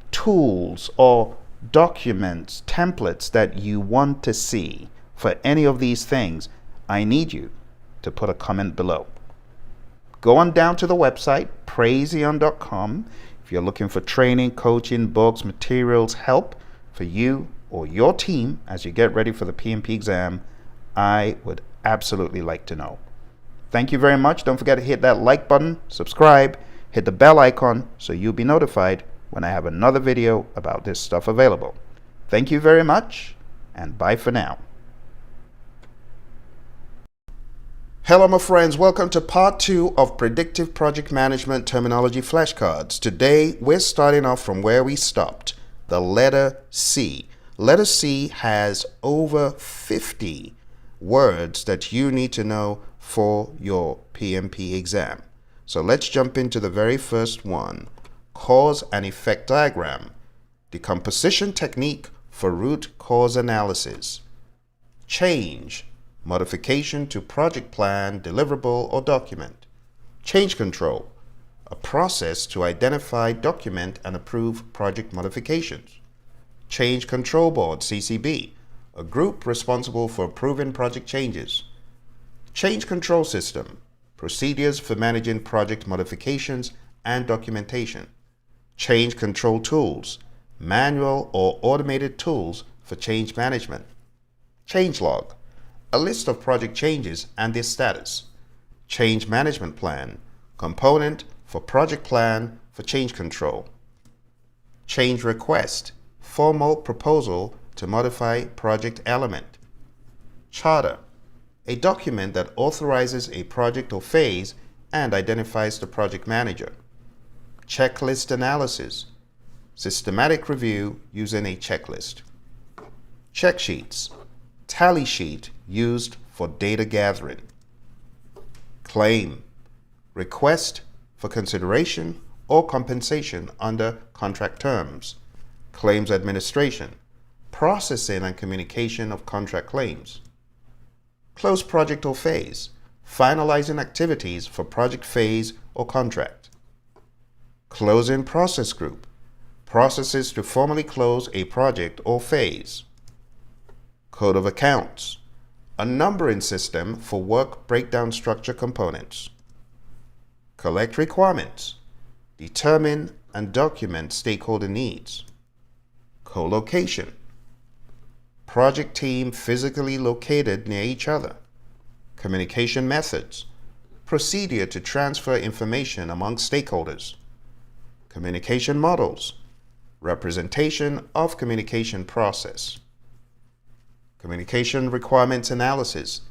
tools or documents, templates that you want to see for any of these things, I need you to put a comment below. Go on down to the website, Praizion.com. If you're looking for training, coaching, books, materials, help for you or your team as you get ready for the PMP exam, I would absolutely like to know. Thank you very much. Don't forget to hit that like button, subscribe, hit the bell icon so you'll be notified when I have another video about this stuff available. Thank you very much, and bye for now. Hello, my friends. Welcome to part 2 of Predictive Project Management Terminology Flashcards. Today, we're starting off from where we stopped, the letter C. Letter C has over 50 words that you need to know for your PMP exam. So let's jump into the very first one. cause and effect diagram, decomposition technique for root cause analysis, change, modification to project plan, deliverable, or document, change control, a process to identify, document, and approve project modifications, change control board, CCB, a group responsible for approving project changes, change control system, procedures for managing project modifications and documentation, change control tools, manual or automated tools for change management, change log, a list of project changes and their status, change management plan, component for project plan for change control, change request, formal proposal to modify project element, charter, a document that authorizes a project or phase and identifies the project manager, checklist analysis, systematic review using a checklist, check sheets, tally sheet used for data gathering, claim, request for consideration or compensation under contract terms, claims administration, processing and communication of contract claims, close project or phase, finalizing activities for project phase or contract, closing process group, processes to formally close a project or phase, code of accounts, a numbering system for work breakdown structure components, collect requirements, determine and document stakeholder needs, co-location, project team physically located near each other, communication methods, procedure to transfer information among stakeholders, communication models, representation of communication process, communication requirements analysis,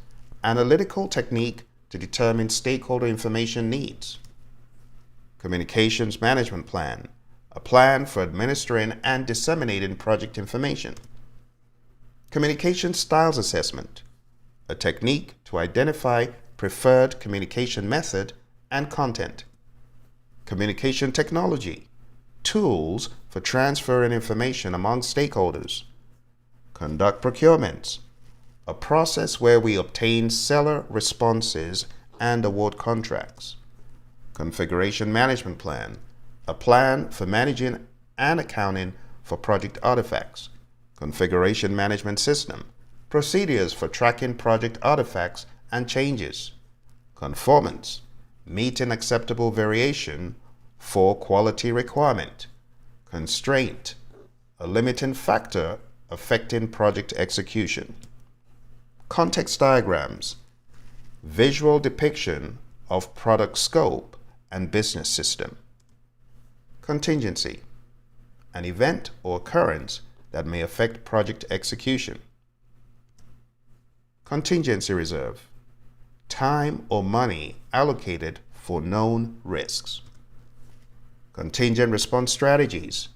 analytical technique to determine stakeholder information needs, communications management plan, a plan for administering and disseminating project information, communication styles assessment, a technique to identify preferred communication method and content, communication technology, tools for transferring information among stakeholders, conduct procurements, a process where we obtain seller responses and award contracts, configuration management plan, a plan for managing and accounting for project artifacts, configuration management system, procedures for tracking project artifacts and changes, conformance, meeting acceptable variation for quality requirement, constraint, a limiting factor affecting project execution, context diagrams, visual depiction of product scope and business system, contingency, an event or occurrence that may affect project execution, contingency reserve, time or money allocated for known risks, contingent response strategies,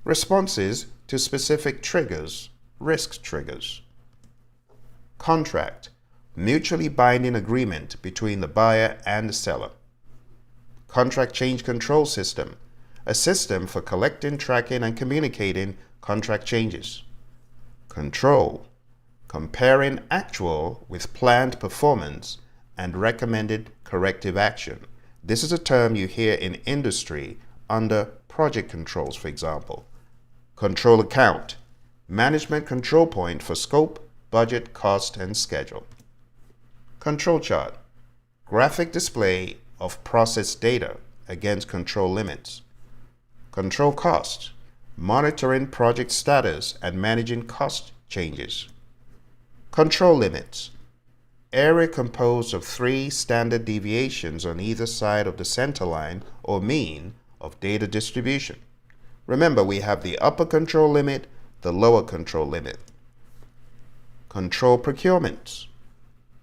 responses to specific triggers, risk triggers, contract, mutually binding agreement between the buyer and the seller, contract change control system, a system for collecting, tracking, and communicating contract changes, control, comparing actual with planned performance and recommended corrective action. This is a term you hear in industry under project controls, for example. Control account, management control point for scope, budget, cost, and schedule. Control chart, graphic display of process data against control limits. Control cost, monitoring project status and managing cost changes. Control limits, area composed of 3 standard deviations on either side of the center line or mean of data distribution. Remember, we have the upper control limit, the lower control limit. Control procurements,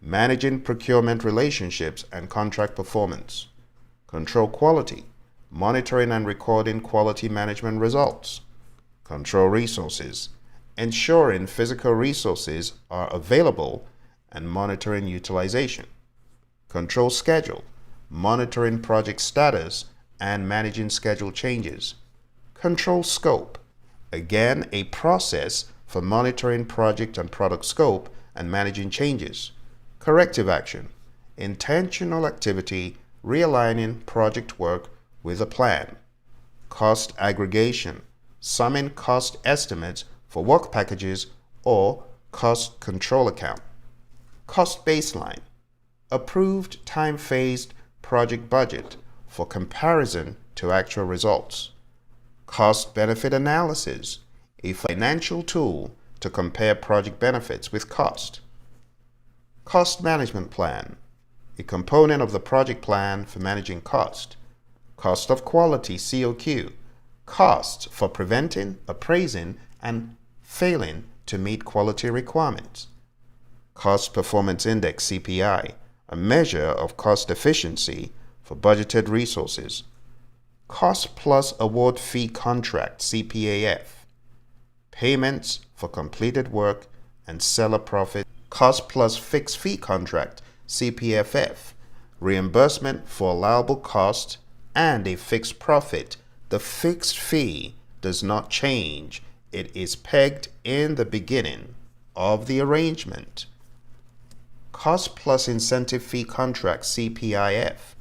managing procurement relationships and contract performance. Control quality, monitoring and recording quality management results. Control resources, ensuring physical resources are available and monitoring utilization. Control schedule, monitoring project status and managing schedule changes. Control scope, again a process for monitoring project and product scope and managing changes. Corrective action, intentional activity realigning project work with a plan. Cost aggregation, summing cost estimates for work packages or cost control account. Cost baseline, approved time-phased project budget for comparison to actual results. Cost-benefit analysis, a financial tool to compare project benefits with cost. Cost management plan, a component of the project plan for managing cost. Cost of quality, COQ, costs for preventing, appraising, and failing to meet quality requirements. Cost Performance Index, CPI, a measure of cost efficiency for budgeted resources. Cost Plus Award Fee Contract, CPAF, payments for completed work and seller profit. Cost Plus Fixed Fee Contract, CPFF, reimbursement for allowable cost and a fixed profit. The fixed fee does not change. It is pegged in the beginning of the arrangement. Cost Plus Incentive Fee Contract, CPIF,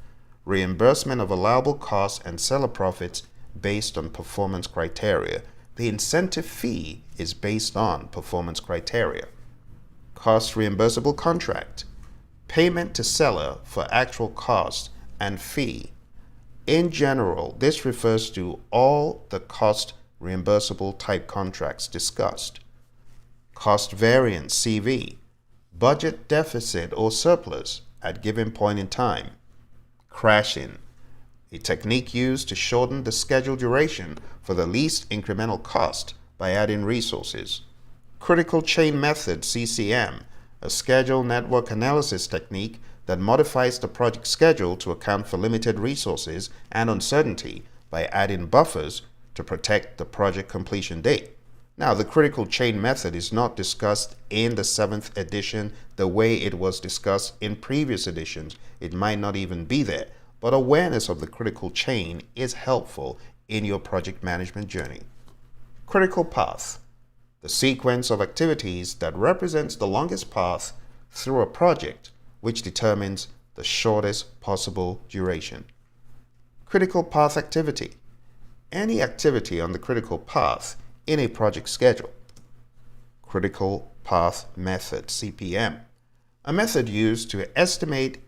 reimbursement of allowable costs and seller profits based on performance criteria. The incentive fee is based on performance criteria. Cost Reimbursable Contract, payment to seller for actual cost and fee. In general, this refers to all the cost reimbursable type contracts discussed. Cost variance, CV, budget deficit or surplus at given point in time. Crashing, a technique used to shorten the schedule duration for the least incremental cost by adding resources. Critical chain method, CCM, a schedule network analysis technique that modifies the project schedule to account for limited resources and uncertainty by adding buffers to protect the project completion date. Now, the critical chain method is not discussed in the 7th edition the way it was discussed in previous editions. It might not even be there, but awareness of the critical chain is helpful in your project management journey. Critical path, the sequence of activities that represents the longest path through a project, which determines the shortest possible duration. Critical path activity, any activity on the critical path in a project schedule. Critical path method, CPM, a method used to estimate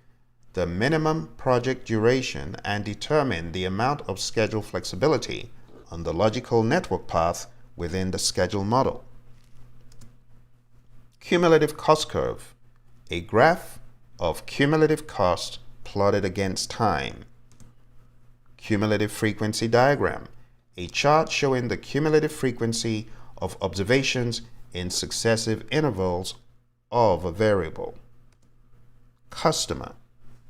the minimum project duration and determine the amount of schedule flexibility on the logical network path within the schedule model. Cumulative cost curve, a graph of cumulative cost plotted against time. Cumulative frequency diagram, a chart showing the cumulative frequency of observations in successive intervals of a variable. Customer,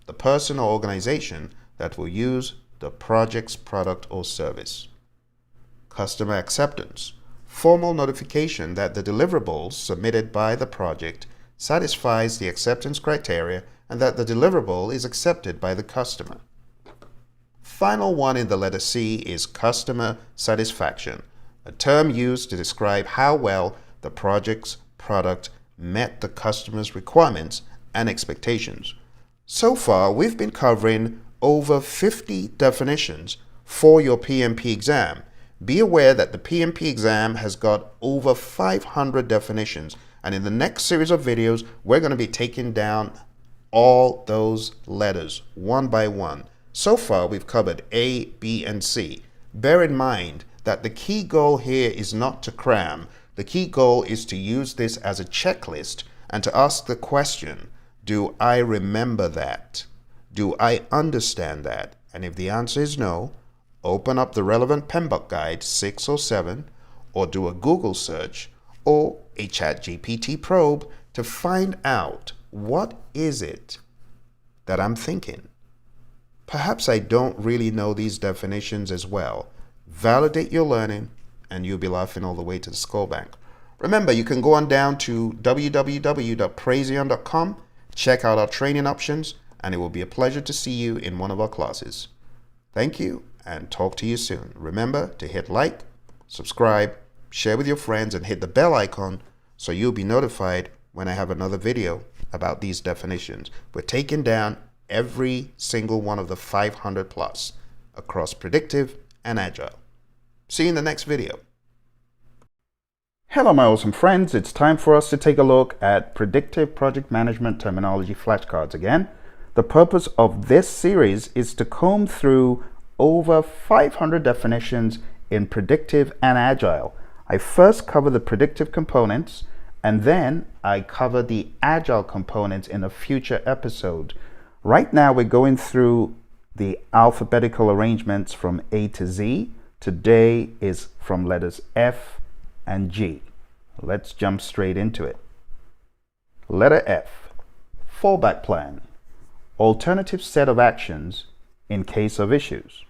the person or organization that will use the project's product or service. Customer acceptance, formal notification that the deliverables submitted by the project satisfies the acceptance criteria and that the deliverable is accepted by the customer. Final one in the letter C is customer satisfaction, a term used to describe how well the project's product met the customer's requirements and expectations. So far, we've been covering over 50 definitions for your PMP exam. Be aware that the PMP exam has got over 500 definitions, and in the next series of videos, we're going to be taking down all those letters one by one. So far, we've covered A, B, and C. Bear in mind that the key goal here is not to cram. The key goal is to use this as a checklist and to ask the question, do I remember that? Do I understand that? And if the answer is no, open up the relevant PMBOK guide 6 or 7, or do a Google search or a ChatGPT probe to find out what is it that I'm thinking. Perhaps I don't really know these definitions as well. Validate your learning and you'll be laughing all the way to the score bank. Remember, you can go on down to www.praizion.com, check out our training options, and it will be a pleasure to see you in one of our classes. Thank you, and talk to you soon. Remember to hit like, subscribe, share with your friends, and hit the bell icon so you'll be notified when I have another video about these definitions. We're taking down every single one of the 500 plus across Predictive and Agile. See you in the next video. Hello, my awesome friends. It's time for us to take a look at Predictive Project Management Terminology flashcards again. The purpose of this series is to comb through over 500 definitions in Predictive and Agile. I first cover the Predictive components, and then I cover the Agile components in a future episode. Right now, we're going through the alphabetical arrangements from A to Z. Today is from letters F and G. Let's jump straight into it. Letter F, fallback plan, alternative set of actions in case of issues.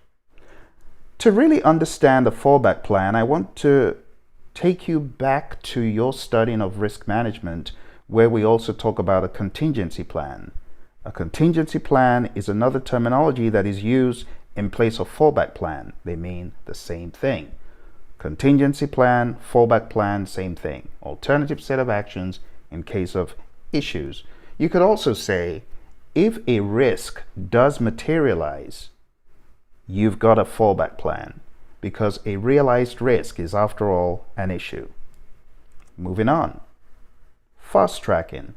To really understand the fallback plan, I want to take you back to your studying of risk management, where we also talk about a contingency plan. A contingency plan is another terminology that is used in place of fallback plan. They mean the same thing. Contingency plan, fallback plan, same thing. Alternative set of actions in case of issues. You could also say, if a risk does materialize, you've got a fallback plan, because a realized risk is, after all, an issue. Moving on. Fast tracking,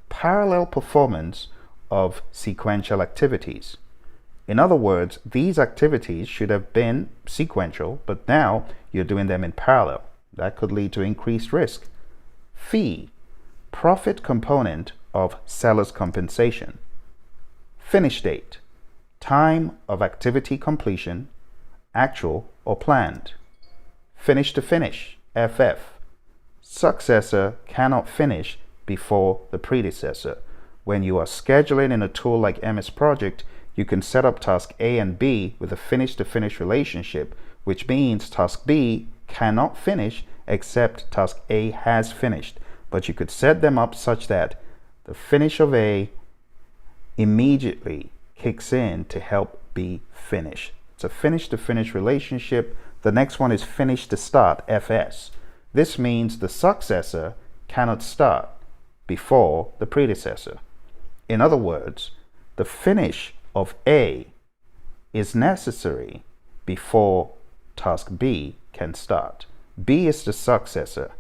parallel performance of sequential activities. In other words, these activities should have been sequential, but now you're doing them in parallel. That could lead to increased risk. Fee, profit component of seller's compensation. Finish date, time of activity completion, actual or planned. Finish to finish, FF. Successor cannot finish before the predecessor. When you are scheduling in a tool like MS Project, you can set up task A and B with a finish to finish relationship, which means task B cannot finish except task A has finished. But you could set them up such that the finish of A immediately kicks in to help B finish. It's a finish to finish relationship. The next one is finish to start, FS. This means the successor cannot start before the predecessor. In other words, the finish of A is necessary before task B can start. B is the successor,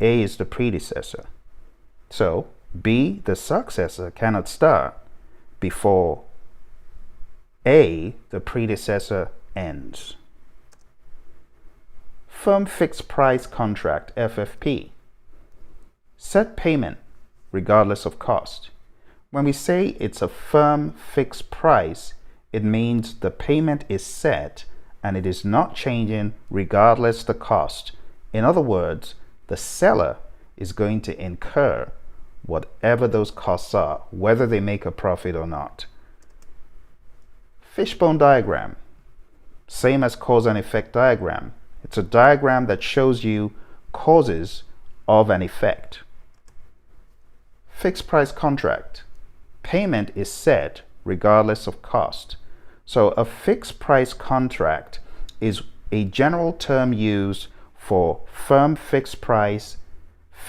A is the predecessor. So B, the successor, cannot start before A, the predecessor, ends. Firm fixed price contract, FFP. Set payment regardless of cost. When we say it's a firm fixed price, it means the payment is set and it is not changing regardless the cost. In other words, the seller is going to incur whatever those costs are, whether they make a profit or not. Fishbone diagram, same as cause and effect diagram. It's a diagram that shows you causes of an effect. Fixed price contract. Payment is set regardless of cost. So a fixed price contract is a general term used for firm fixed price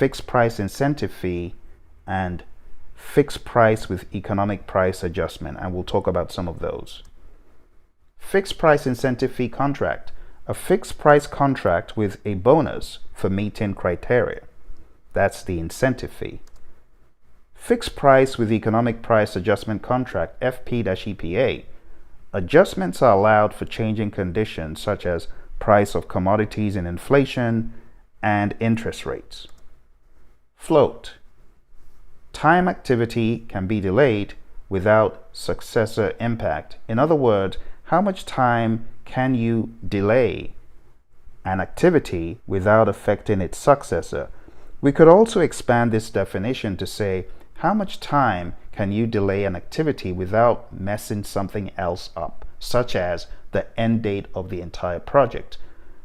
incentive fee, and fixed price with economic price adjustment, and we'll talk about some of those. Fixed price incentive fee contract, a fixed price contract with a bonus for meeting criteria. That's the incentive fee. Fixed price with economic price adjustment contract, FP-EPA. Adjustments are allowed for changing conditions such as price of commodities and inflation and interest rates. Float. Time activity can be delayed without successor impact. In other words, how much time can you delay an activity without affecting its successor? We could also expand this definition to say, how much time can you delay an activity without messing something else up, such as the end date of the entire project?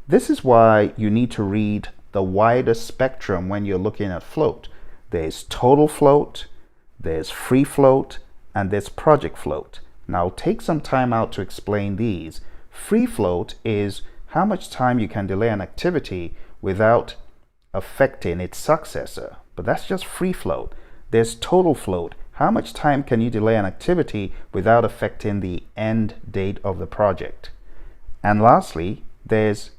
This is why you need to read the wider spectrum when you're looking at float. There's total float, there's free float, and there's project float. Now take some time out to explain these. Free float is how much time you can delay an activity without affecting its successor, but that's just free float. There's total float. How much time can you delay an activity without affecting the end date of the project? And lastly, there's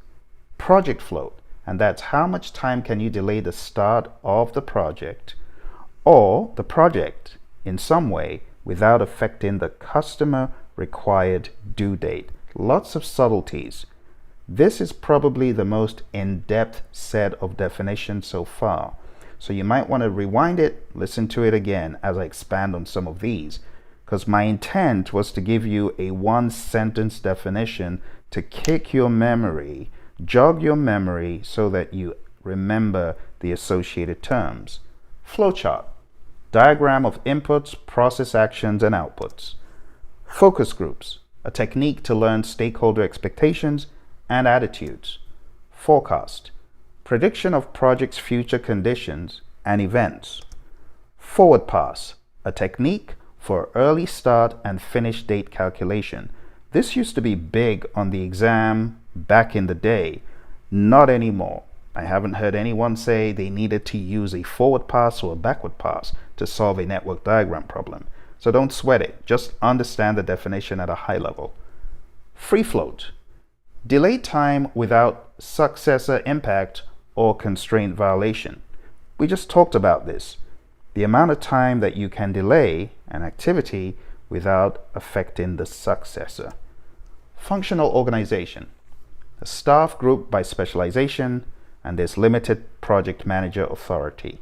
project float, and that's how much time can you delay the start of the project or the project in some way without affecting the customer required due date. Lots of subtleties. This is probably the most in-depth set of definitions so far. So you might want to rewind it, listen to it again as I expand on some of these, because my intent was to give you a one-sentence definition to kick your memory, jog your memory so that you remember the associated terms. Flowchart, diagram of inputs, process actions, and outputs. Focus groups, a technique to learn stakeholder expectations and attitudes. Forecast, prediction of project's future conditions and events. Forward pass, a technique for early start and finish date calculation. This used to be big on the exam back in the day, not anymore. I haven't heard anyone say they needed to use a forward pass or a backward pass to solve a network diagram problem. So don't sweat it, just understand the definition at a high level. Free float, delay time without successor impact or constraint violation. We just talked about this. The amount of time that you can delay an activity without affecting the successor. Functional organization, a staff group by specialization, and there's limited project manager authority.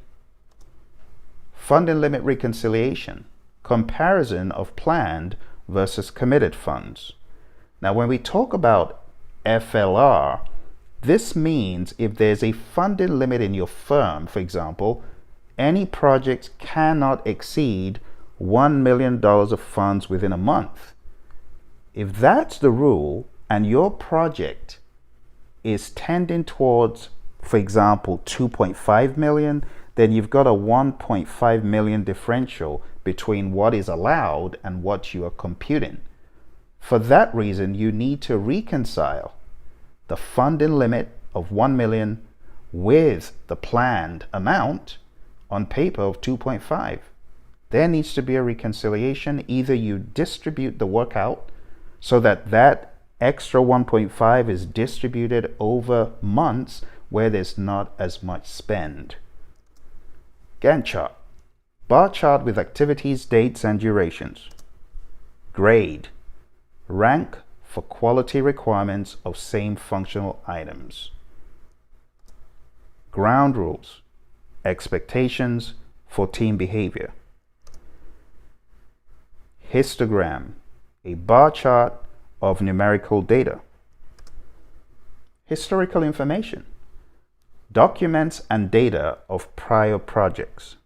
Funding limit reconciliation, comparison of planned versus committed funds. Now, when we talk about FLR, this means if there's a funding limit in your firm, for example, any project cannot exceed $1 million of funds within a month. If that's the rule and your project is tending towards, for example, 2.5 million, then you've got a 1.5 million differential between what is allowed and what you are computing. For that reason, you need to reconcile the funding limit of 1 million with the planned amount on paper of 2.5. There needs to be a reconciliation. Either you distribute the work out so that that extra 1.5 is distributed over months where there's not as much spend. Gantt chart, bar chart with activities, dates, and durations. Grade, rank for quality requirements of same functional items. Ground rules, expectations for team behavior. Histogram, a bar chart of numerical data. Historical information, documents and data of prior projects.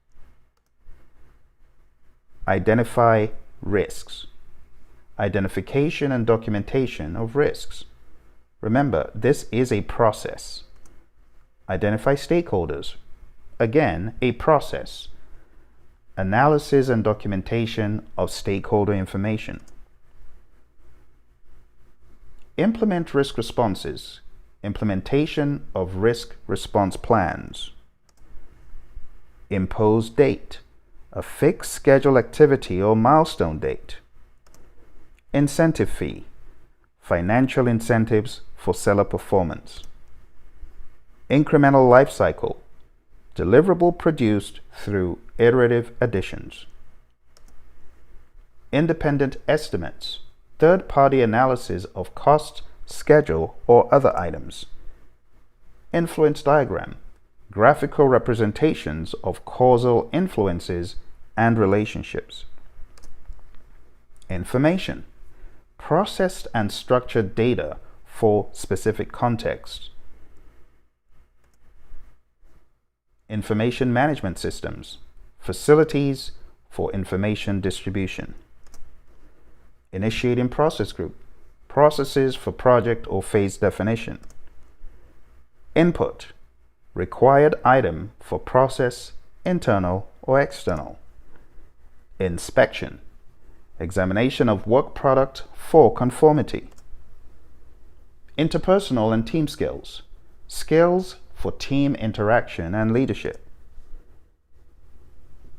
Identify risks, identification and documentation of risks. Remember, this is a process. Identify stakeholders, again, a process. Analysis and documentation of stakeholder information. Implement risk responses, implementation of risk response plans. Impose date, a fixed schedule activity or milestone date. Incentive fee, financial incentives for seller performance. Incremental life cycle, deliverable produced through iterative additions. Independent estimates, third-party analysis of cost, schedule, or other items. Influence diagram, graphical representations of causal influences and relationships. Information, processed and structured data for specific contexts. Information management systems, facilities for information distribution. Initiating process group, processes for project or phase definition. Input, required item for process, internal or external. Inspection, examination of work product for conformity. Interpersonal and team skills, skills for team interaction and leadership.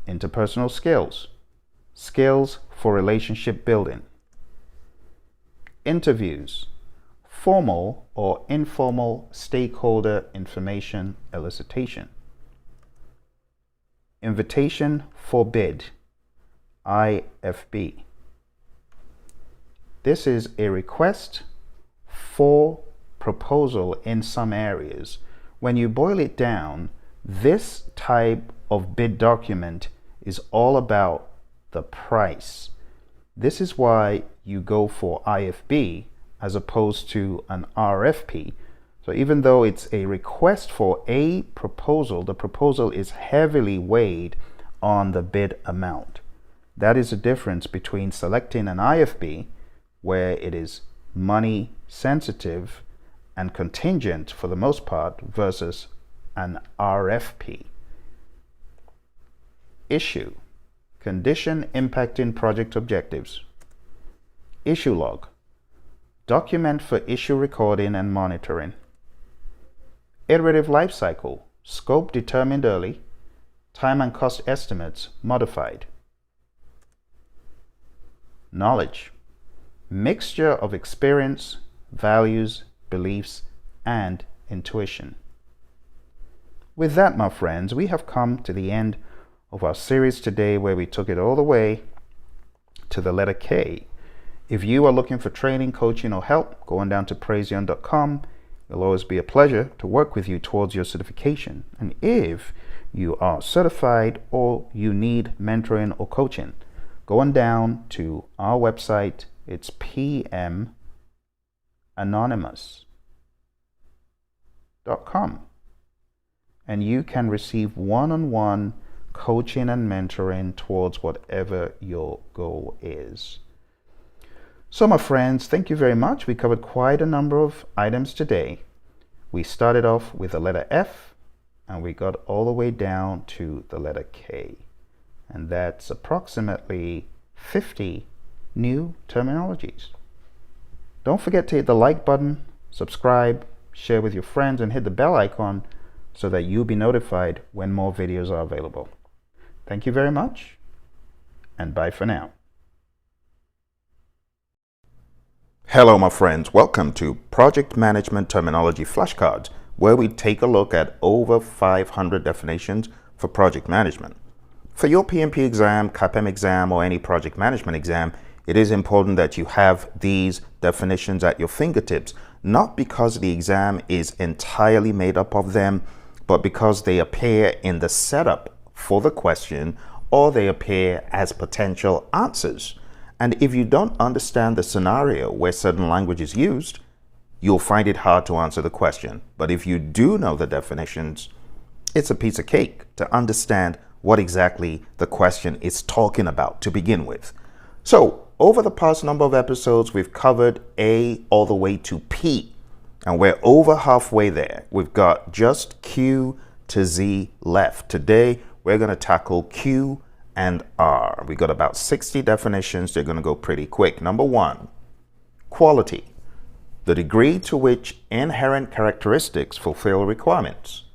Interpersonal skills, skills for relationship building. Interviews, formal or informal stakeholder information elicitation. Invitation for bid, IFB. This is a request for proposal in some areas. When you boil it down, this type of bid document is all about the price. This is why you go for IFB as opposed to an RFP. So even though it's a request for a proposal, the proposal is heavily weighed on the bid amount. That is the difference between selecting an IFB, where it is money sensitive and contingent for the most part, versus an RFP. Issue, condition impacting project objectives. Issue log, document for issue recording and monitoring. Iterative life cycle, scope determined early, time and cost estimates modified. Knowledge, mixture of experience, values, beliefs, and intuition. With that, my friends, we have come to the end of our series today, where we took it all the way to the letter K. If you are looking for training, coaching, or help, go on down to Praizion.com. It'll always be a pleasure to work with you towards your certification. And if you are certified or you need mentoring or coaching, go on down to our website. It's PMAnonymous.com. And you can receive one-on-one coaching and mentoring towards whatever your goal is. So my friends, thank you very much. We covered quite a number of items today. We started off with the letter F and we got all the way down to the letter K. And that's approximately 50 new terminologies. Don't forget to hit the like button, subscribe, share with your friends, and hit the bell icon so that you'll be notified when more videos are available. Thank you very much, and bye for now. Hello, my friends. Welcome to Project Management Terminology Flashcards, where we take a look at over 500 definitions for project management. For your PMP exam, CAPM exam, or any project management exam, it is important that you have these definitions at your fingertips, not because the exam is entirely made up of them, but because they appear in the setup for the question, or they appear as potential answers. And if you don't understand the scenario where certain language is used, you'll find it hard to answer the question. But if you do know the definitions, it's a piece of cake to understand what exactly the question is talking about to begin with. So over the past number of episodes, we've covered A all the way to P, and we're over halfway there. We've got just Q to Z left. Today, we're going to tackle Q and R. We got about 60 definitions. They're going to go pretty quick. Number one, quality, the degree to which inherent characteristics fulfill requirements.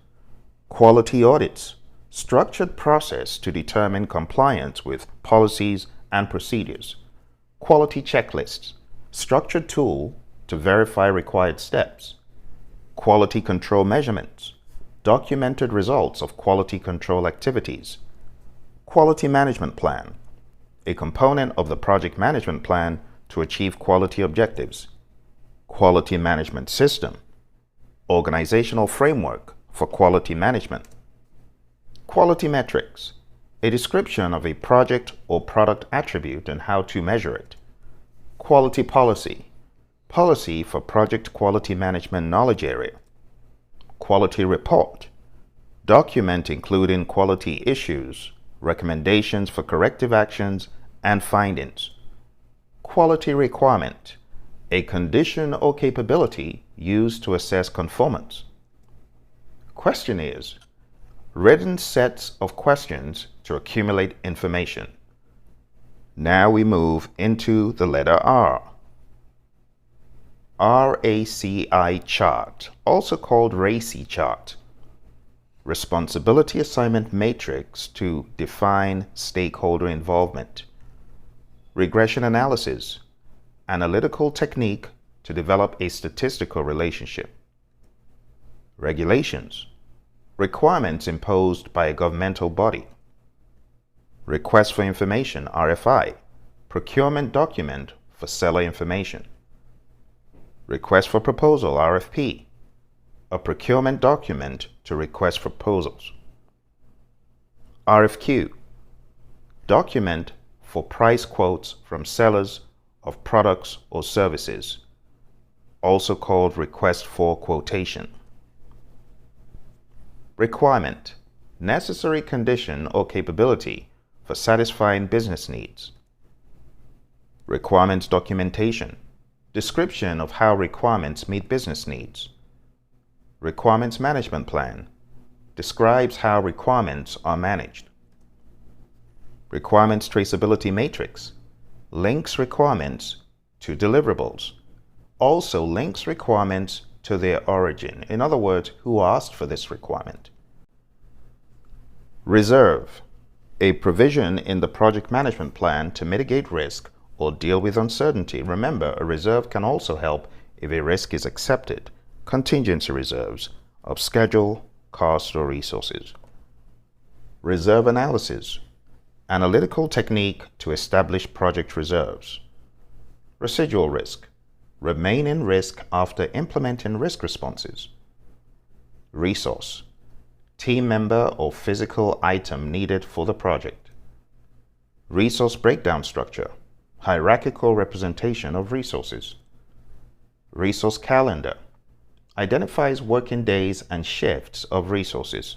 Quality audits, structured process to determine compliance with policies and procedures. Quality checklists, structured tool to verify required steps. Quality control measurements, documented results of quality control activities. Quality management plan, a component of the project management plan to achieve quality objectives. Quality management system, organizational framework for quality management. Quality metrics, a description of a project or product attribute and how to measure it. Quality policy, policy for project quality management knowledge area. Quality report, document including quality issues, recommendations for corrective actions, and findings. Quality requirement, a condition or capability used to assess conformance. Questionnaires, written sets of questions to accumulate information. Now we move into the letter R. RACI chart, also called RACI chart. Responsibility assignment matrix to define stakeholder involvement. Regression analysis, analytical technique to develop a statistical relationship. Regulations, requirements imposed by a governmental body. Request for information, RFI, procurement document for seller information. Request for proposal, RFP, a procurement document to request proposals. RFQ, document for price quotes from sellers of products or services, also called request for quotation. Requirement, necessary condition or capability for satisfying business needs. Requirements documentation, description of how requirements meet business needs. Requirements management plan, describes how requirements are managed. Requirements traceability matrix, links requirements to deliverables, also links requirements to their origin. In other words, who asked for this requirement. Reserve, a provision in the project management plan to mitigate risk or deal with uncertainty. Remember, a reserve can also help if a risk is accepted. Contingency reserves of schedule, cost, or resources. Reserve analysis, analytical technique to establish project reserves. Residual risk, remaining risk after implementing risk responses. Resource, team member or physical item needed for the project. Resource breakdown structure, hierarchical representation of resources. Resource calendar, identifies working days and shifts of resources.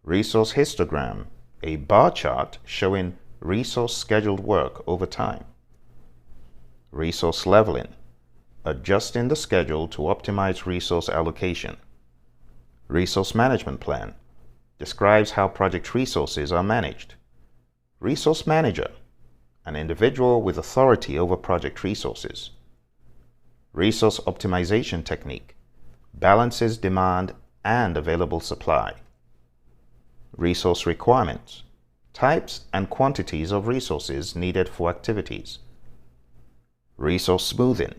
Resource histogram, a bar chart showing resource scheduled work over time. Resource leveling, adjusting the schedule to optimize resource allocation. Resource management plan, describes how project resources are managed. Resource manager, an individual with authority over project resources. Resource optimization technique, balances demand and available supply. Resource requirements, types and quantities of resources needed for activities. Resource smoothing,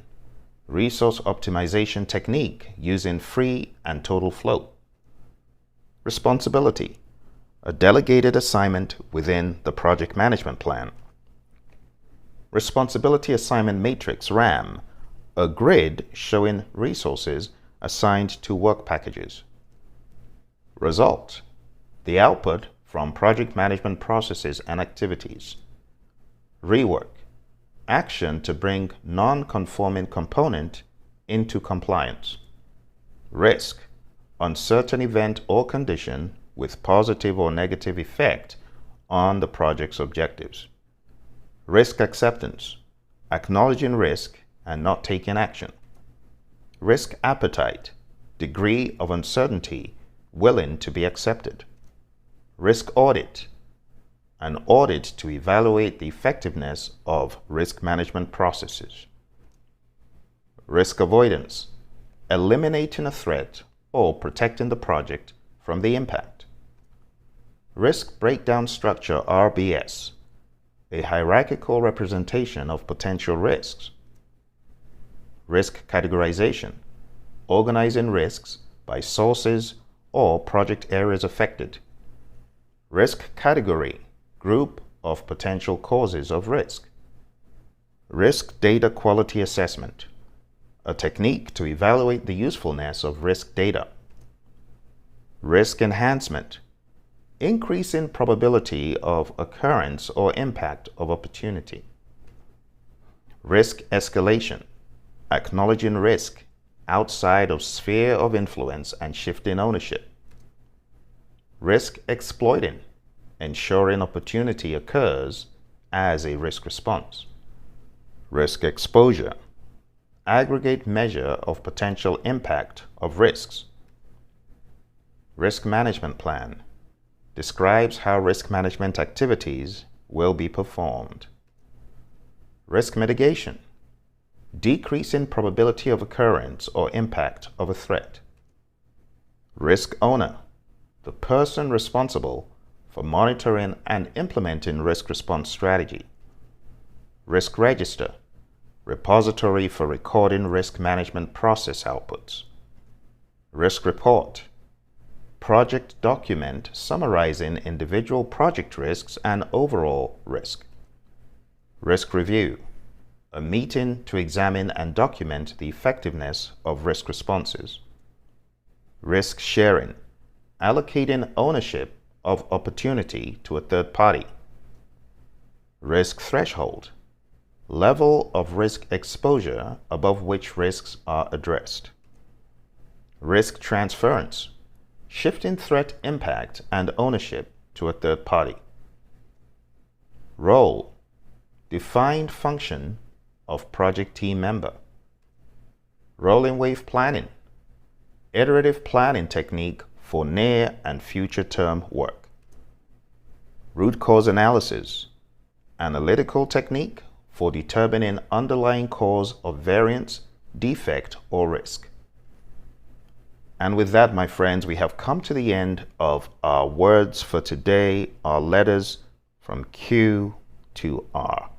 resource optimization technique using free and total flow. Responsibility, a delegated assignment within the project management plan. Responsibility assignment matrix, RAM, a grid showing resources assigned to work packages. Result, the output from project management processes and activities. Rework, action to bring non-conforming component into compliance. Risk, uncertain event or condition with positive or negative effect on the project's objectives. Risk acceptance, acknowledging risk and not taking action. Risk appetite, degree of uncertainty willing to be accepted. Risk audit, an audit to evaluate the effectiveness of risk management processes. Risk avoidance, eliminating a threat or protecting the project from the impact. Risk breakdown structure, RBS, a hierarchical representation of potential risks. Risk categorization, organizing risks by sources or project areas affected. Risk category, group of potential causes of risk. Risk data quality assessment, a technique to evaluate the usefulness of risk data. Risk enhancement, increasing probability of occurrence or impact of opportunity. Risk escalation, acknowledging risk outside of sphere of influence and shifting ownership. Risk exploiting, ensuring opportunity occurs as a risk response. Risk exposure, aggregate measure of potential impact of risks. Risk management plan, describes how risk management activities will be performed. Risk mitigation. Decrease in probability of occurrence or impact of a threat. Risk owner. The person responsible for monitoring and implementing risk response strategy. Risk register. Repository for recording risk management process outputs. Risk report. Project document summarizing individual project risks and overall risk. Risk review. A meeting to examine and document the effectiveness of risk responses. Risk sharing. Allocating ownership of opportunity to a third party. Risk threshold. Level of risk exposure above which risks are addressed. Risk transference. Shifting threat impact and ownership to a third party. Role. Defined function of project team member. Rolling wave planning. Iterative planning technique for near and future term work. Root cause analysis. Analytical technique for determining underlying cause of variance, defect, or risk. And with that, my friends, we have come to the end of our words for today, our letters from Q to R.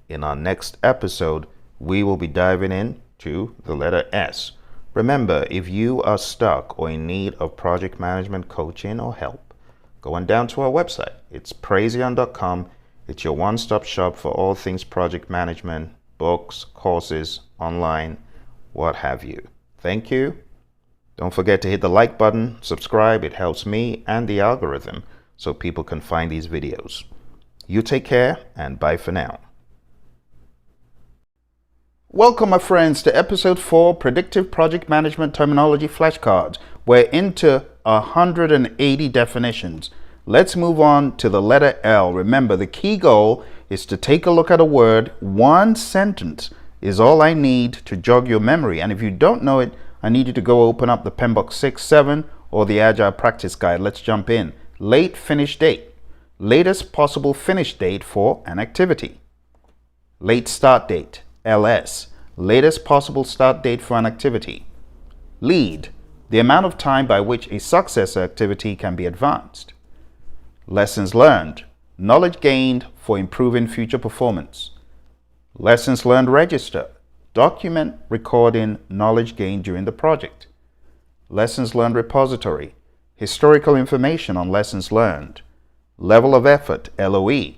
In our next episode, we will be diving into the letter S. Remember, if you are stuck or in need of project management coaching or help, go on down to our website. It's Praizion.com. It's your one-stop shop for all things project management, books, courses, online, what have you. Thank you. Don't forget to hit the like button, subscribe. It helps me and the algorithm so people can find these videos. You take care and bye for now. Welcome, my friends, to episode 4, Predictive Project Management Terminology Flashcards. We're into 180 definitions. Let's move on to the letter L. Remember, the key goal is to take a look at a word. One sentence is all I need to jog your memory. And if you don't know it, I need you to go open up the PMBOK 6, 7 or the Agile Practice Guide. Let's jump in. Late finish date. Latest possible finish date for an activity. Late start date. LS. Latest possible start date for an activity. Lead. The amount of time by which a successor activity can be advanced. Lessons learned. Knowledge gained for improving future performance. Lessons learned register. Document recording knowledge gained during the project. Lessons learned repository. Historical information on lessons learned. Level of effort, LOE.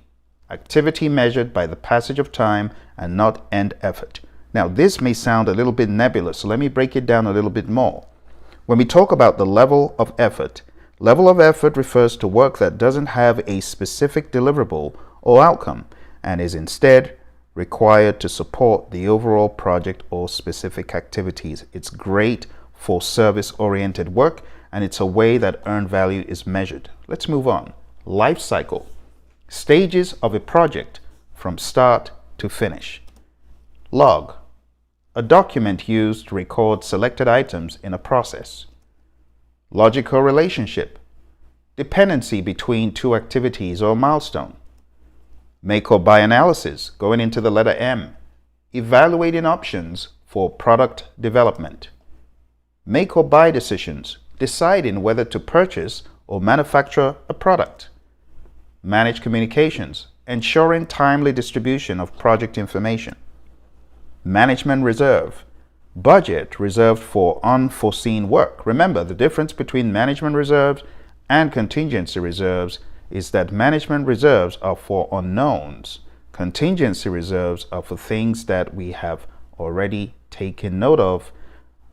Activity measured by the passage of time and not end effort. Now, this may sound a little bit nebulous, so let me break it down a little bit more. When we talk about the level of effort refers to work that doesn't have a specific deliverable or outcome and is instead required to support the overall project or specific activities. It's great for service-oriented work, and it's a way that earned value is measured. Let's move on. Life cycle. Stages of a project from start to finish. Log. A document used to record selected items in a process. Logical relationship. Dependency between two activities or milestone. Make or buy analysis, going into the letter M. Evaluating options for product development. Make or buy decisions, deciding whether to purchase or manufacture a product. Manage communications, ensuring timely distribution of project information. Management reserve. Budget reserved for unforeseen work. Remember, the difference between management reserves and contingency reserves is that management reserves are for unknowns. Contingency reserves are for things that we have already taken note of,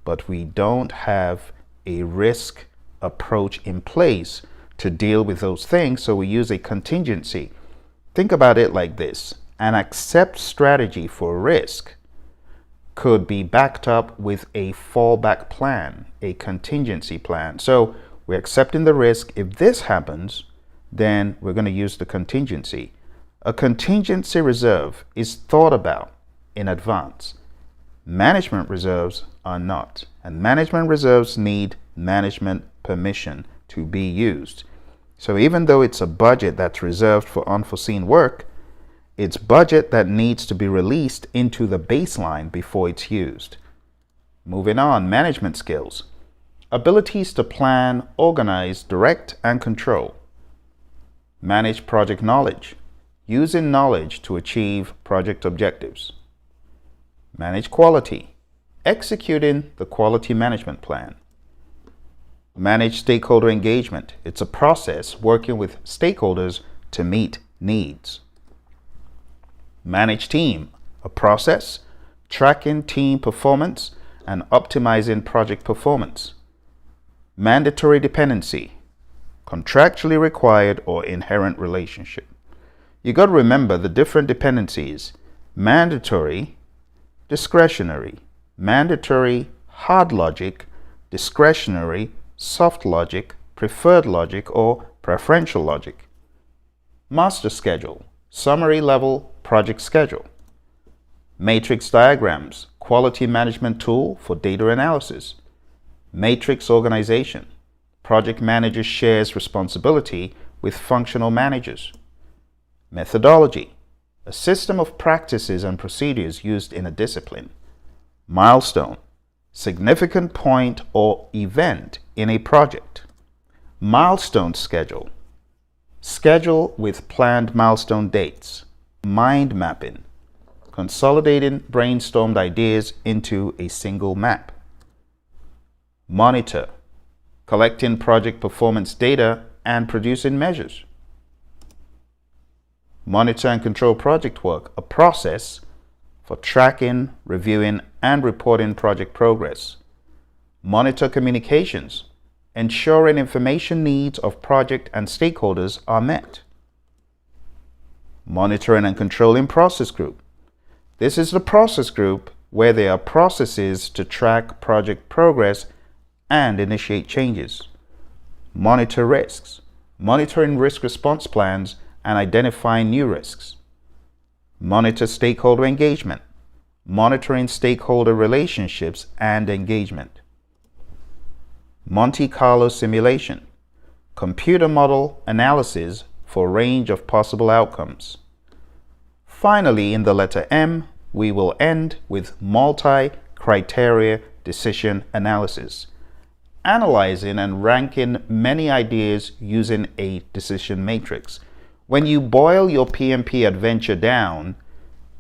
but we don't have a risk approach in place to deal with those things, so we use a contingency. Think about it like this. An accept strategy for risk could be backed up with a fallback plan, a contingency plan. So we're accepting the risk. If this happens, then we're going to use the contingency. A contingency reserve is thought about in advance. Management reserves are not. And management reserves need management permission to be used. So even though it's a budget that's reserved for unforeseen work, It's budget that needs to be released into the baseline before it's used. Moving on, management skills. Abilities to plan, organize, direct, and control. Manage project knowledge. Using knowledge to achieve project objectives. Manage quality. Executing the quality management plan. Manage stakeholder engagement. It's a process working with stakeholders to meet needs. Manage team. A process tracking team performance and optimizing project performance. Mandatory dependency. Contractually required or inherent relationship. You got to remember the different dependencies. Mandatory, discretionary. Mandatory, hard logic. Discretionary, soft logic, preferred logic, or preferential logic. Master schedule, summary level project schedule. Matrix diagrams, quality management tool for data analysis. Matrix organization, project manager shares responsibility with functional managers. Methodology, a system of practices and procedures used in a discipline. Milestone, significant point or event in a project. Milestone schedule, schedule with planned milestone dates. Mind mapping, consolidating brainstormed ideas into a single map. Monitor, collecting project performance data and producing measures. Monitor and control project work, a process for tracking, reviewing, and reporting project progress. Monitor communications, ensuring information needs of project and stakeholders are met. Monitoring and controlling process group. This is the process group where there are processes to track project progress and initiate changes. Monitor risks, monitoring risk response plans and identifying new risks. Monitor stakeholder engagement, monitoring stakeholder relationships and engagement. Monte Carlo simulation, computer model analysis for a range of possible outcomes. Finally, in the letter M, we will end with multi-criteria decision analysis, analyzing and ranking many ideas using a decision matrix. When you boil your PMP adventure down,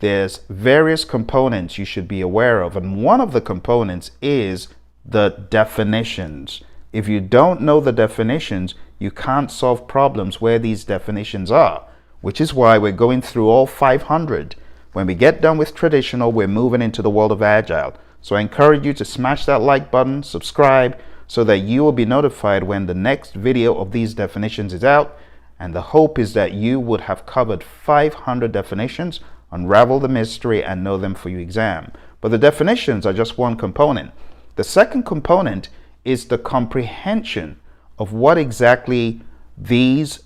there's various components you should be aware of, and one of the components is the definitions. If you don't know the definitions, you can't solve problems where these definitions are, which is why we're going through all 500. When we get done with traditional, we're moving into the world of Agile. So I encourage you to smash that like button, subscribe, so that you will be notified when the next video of these definitions is out. And the hope is that you would have covered 500 definitions, unravel the mystery, and know them for your exam. But the definitions are just one component. The second component is the comprehension of what exactly these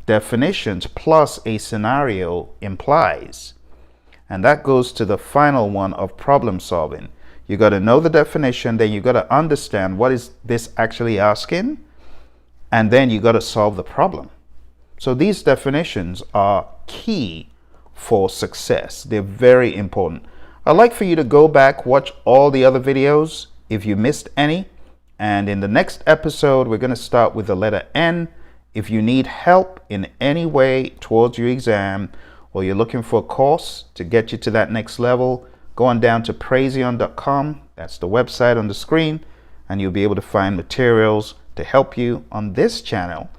definitions plus a scenario implies. And that goes to the final one of problem solving. You got to know the definition, then you got to understand what is this actually asking, and then you got to solve the problem. So these definitions are key for success. They're very important. I'd like for you to go back, watch all the other videos if you missed any. And in the next episode, we're going to start with the letter N. If you need help in any way towards your exam, or you're looking for a course to get you to that next level, go on down to Praizion.com. That's the website on the screen, and you'll be able to find materials to help you on this channel.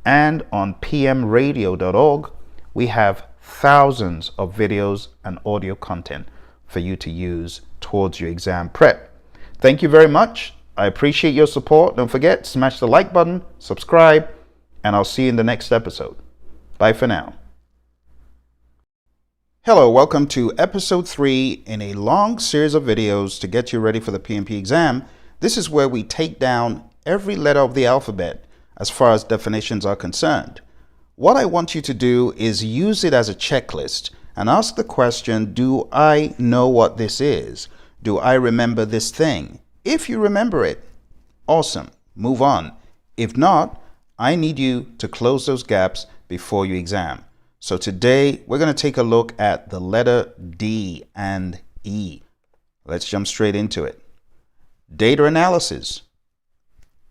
And on pmradio.org, we have thousands of videos and audio content for you to use towards your exam prep. Thank you very much. I appreciate your support. Don't forget, smash the like button, subscribe, and I'll see you in the next episode. Bye for now. Hello, welcome to episode 3 in a long series of videos to get you ready for the PMP exam. This is where we take down every letter of the alphabet as far as definitions are concerned. What I want you to do is use it as a checklist and ask the question, do I know what this is? Do I remember this thing? If you remember it, awesome, move on. If not, I need you to close those gaps before your exam. So today we're going to take a look at the letter D and E. Let's jump straight into it. Data analysis.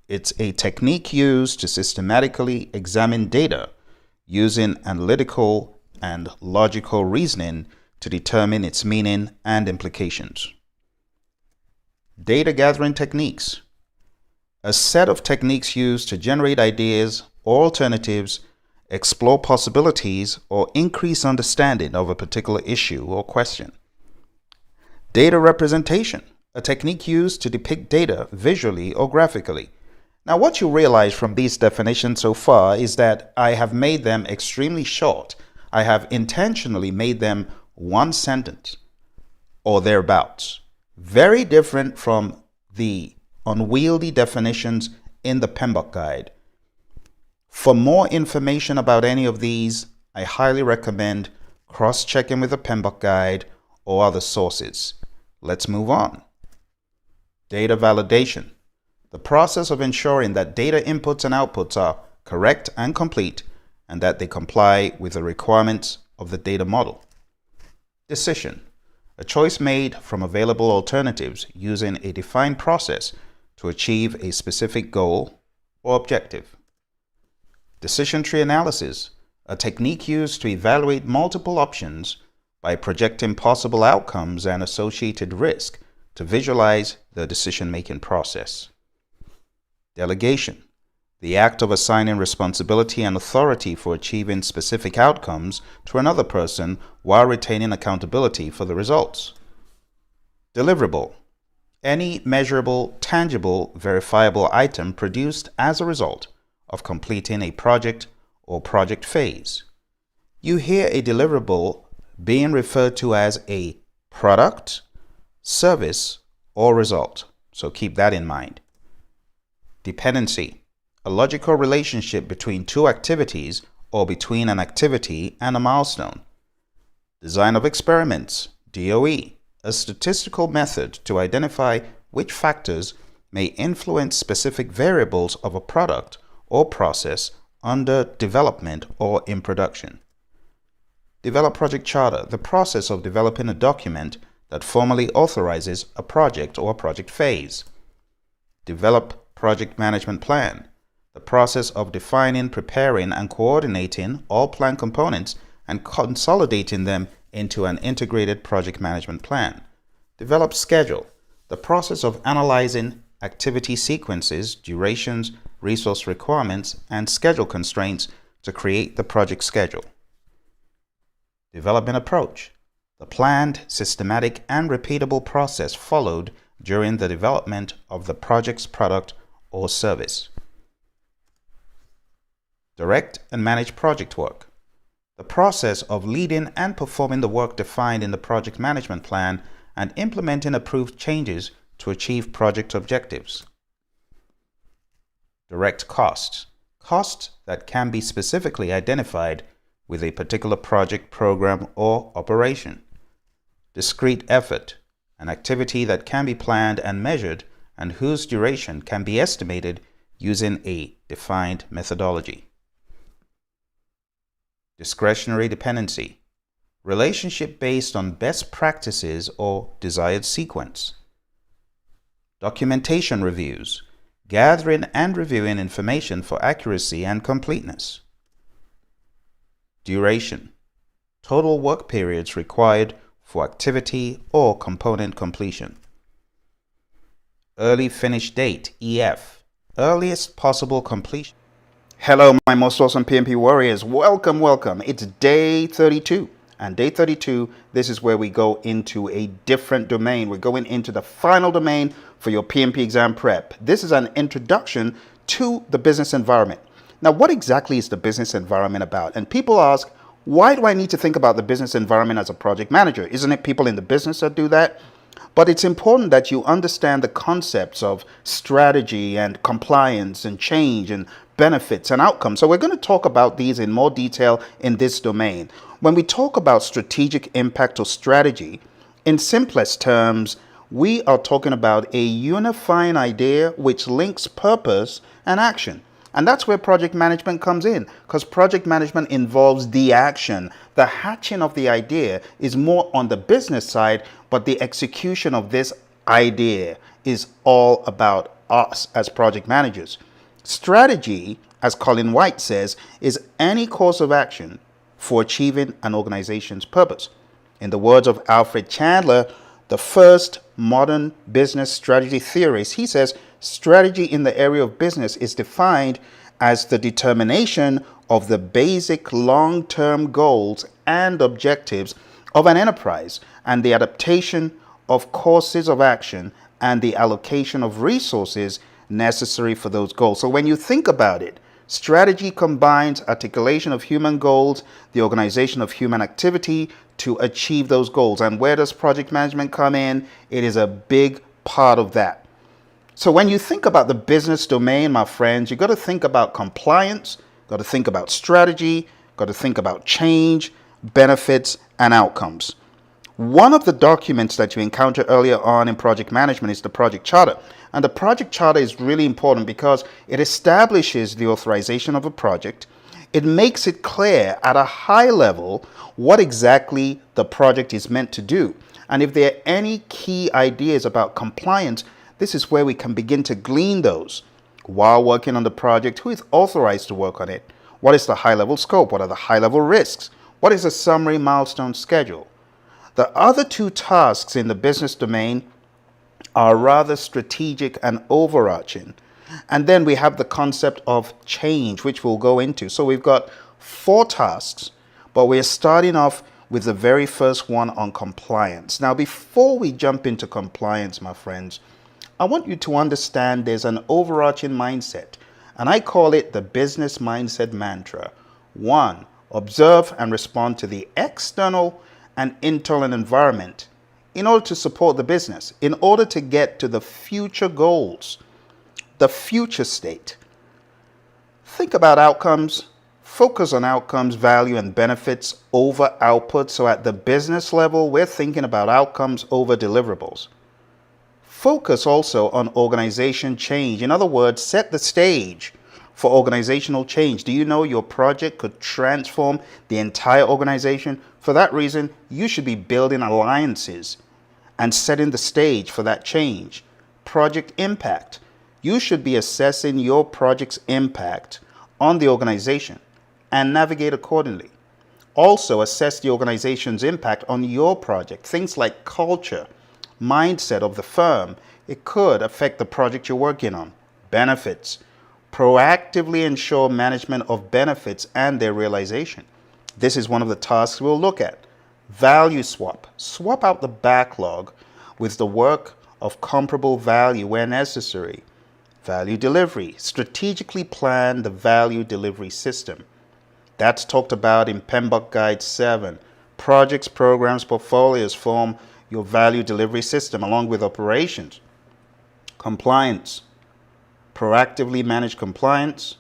It's a technique used to systematically examine data using analytical and logical reasoning to determine its meaning and implications. Data gathering techniques. A set of techniques used to generate ideas or alternatives, explore possibilities, or increase understanding of a particular issue or question. Data representation. A technique used to depict data visually or graphically. Now, what you realize from these definitions so far is that I have made them extremely short. I have intentionally made them one sentence or thereabouts. Very different from the unwieldy definitions in the PMBOK guide. For more information about any of these, I highly recommend cross-checking with the PMBOK guide or other sources. Let's move on. Data validation. The process of ensuring that data inputs and outputs are correct and complete, and that they comply with the requirements of the data model. Decision. A choice made from available alternatives using a defined process to achieve a specific goal or objective. Decision tree analysis. A technique used to evaluate multiple options by projecting possible outcomes and associated risk to visualize the decision-making process. Delegation. The act of assigning responsibility and authority for achieving specific outcomes to another person while retaining accountability for the results. Deliverable. Any measurable, tangible, verifiable item produced as a result of completing a project or project phase. You hear a deliverable being referred to as a product, service, or result, so keep that in mind. Dependency. A logical relationship between two activities or between an activity and a milestone. Design of experiments, DOE, a statistical method to identify which factors may influence specific variables of a product or process under development or in production. Develop project charter, the process of developing a document that formally authorizes a project or project phase. Develop project management plan, the process of defining, preparing, and coordinating all plan components and consolidating them into an integrated project management plan. Develop schedule, the process of analyzing activity sequences, durations, resource requirements, and schedule constraints to create the project schedule. Development approach, the planned, systematic, and repeatable process followed during the development of the project's product or service. Direct and manage project work, the process of leading and performing the work defined in the project management plan and implementing approved changes to achieve project objectives. Direct costs, costs that can be specifically identified with a particular project, program, or operation. Discrete effort, an activity that can be planned and measured and whose duration can be estimated using a defined methodology. Discretionary dependency, relationship based on best practices or desired sequence. Documentation reviews, gathering and reviewing information for accuracy and completeness. Duration, total work periods required for activity or component completion. Early finish date, EF, earliest possible completion. Hello, my most awesome PMP warriors. Welcome, welcome. It's day 32. And day 32, this is where we go into a different domain. We're going into the final domain for your PMP exam prep. This is an introduction to the business environment. Now, what exactly is the business environment about? And people ask, why do I need to think about the business environment as a project manager? Isn't it people in the business that do that? But it's important that you understand the concepts of strategy and compliance and change and benefits and outcomes. So we're going to talk about these in more detail in this domain. When we talk about strategic impact or strategy, in simplest terms, we are talking about a unifying idea which links purpose and action. And that's where project management comes in, because project management involves the action. The hatching of the idea is more on the business side, but the execution of this idea is all about us as project managers. Strategy, as Colin White says, is any course of action for achieving an organization's purpose. In the words of Alfred Chandler, the first modern business strategy theorist, he says, strategy in the area of business is defined as the determination of the basic long-term goals and objectives of an enterprise and the adaptation of courses of action and the allocation of resources necessary for those goals. So when you think about it, strategy combines articulation of human goals, the organization of human activity to achieve those goals. And where does project management come in? It is a big part of that. So when you think about the business domain, my friends, you got to think about compliance, got to think about strategy, got to think about change, benefits, and outcomes. One of the documents that you encounter earlier on in project management is the project charter. And the project charter is really important because it establishes the authorization of a project. It makes it clear at a high level what exactly the project is meant to do. And if there are any key ideas about compliance, this is where we can begin to glean those. While working on the project, who is authorized to work on it? What is the high-level scope? What are the high-level risks? What is the summary milestone schedule? The other two tasks in the business domain are rather strategic and overarching. And then we have the concept of change, which we'll go into. So we've got 4 tasks, but we're starting off with the very first one on compliance. Now, before we jump into compliance, my friends, I want you to understand there's an overarching mindset, and I call it the business mindset mantra. 1, observe and respond to the external and internal environment in order to support the business, in order to get to the future goals, the future state. Think about outcomes, focus on outcomes, value, and benefits over output. So at the business level, we're thinking about outcomes over deliverables. Focus also on organization change. In other words, set the stage for organizational change. Do you know your project could transform the entire organization? For that reason, you should be building alliances and setting the stage for that change. Project impact. You should be assessing your project's impact on the organization and navigate accordingly. Also, assess the organization's impact on your project. Things like culture, mindset of the firm. It could affect the project you're working on. Benefits. Proactively ensure management of benefits and their realization. This is one of the tasks we'll look at. Value swap. Swap out the backlog with the work of comparable value where necessary. Value delivery. Strategically plan the value delivery system. That's talked about in PMBOK Guide 7. Projects, programs, portfolios form your value delivery system along with operations. Compliance. Proactively manage compliance.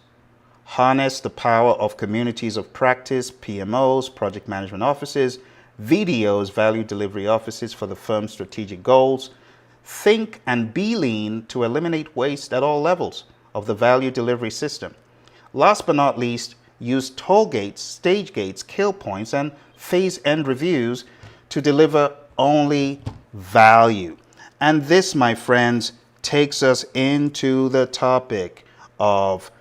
Harness the power of communities of practice, PMOs, project management offices, VDOs, value delivery offices for the firm's strategic goals. Think and be lean to eliminate waste at all levels of the value delivery system. Last but not least, use toll gates, stage gates, kill points, and phase end reviews to deliver only value. And this, my friends, takes us into the topic of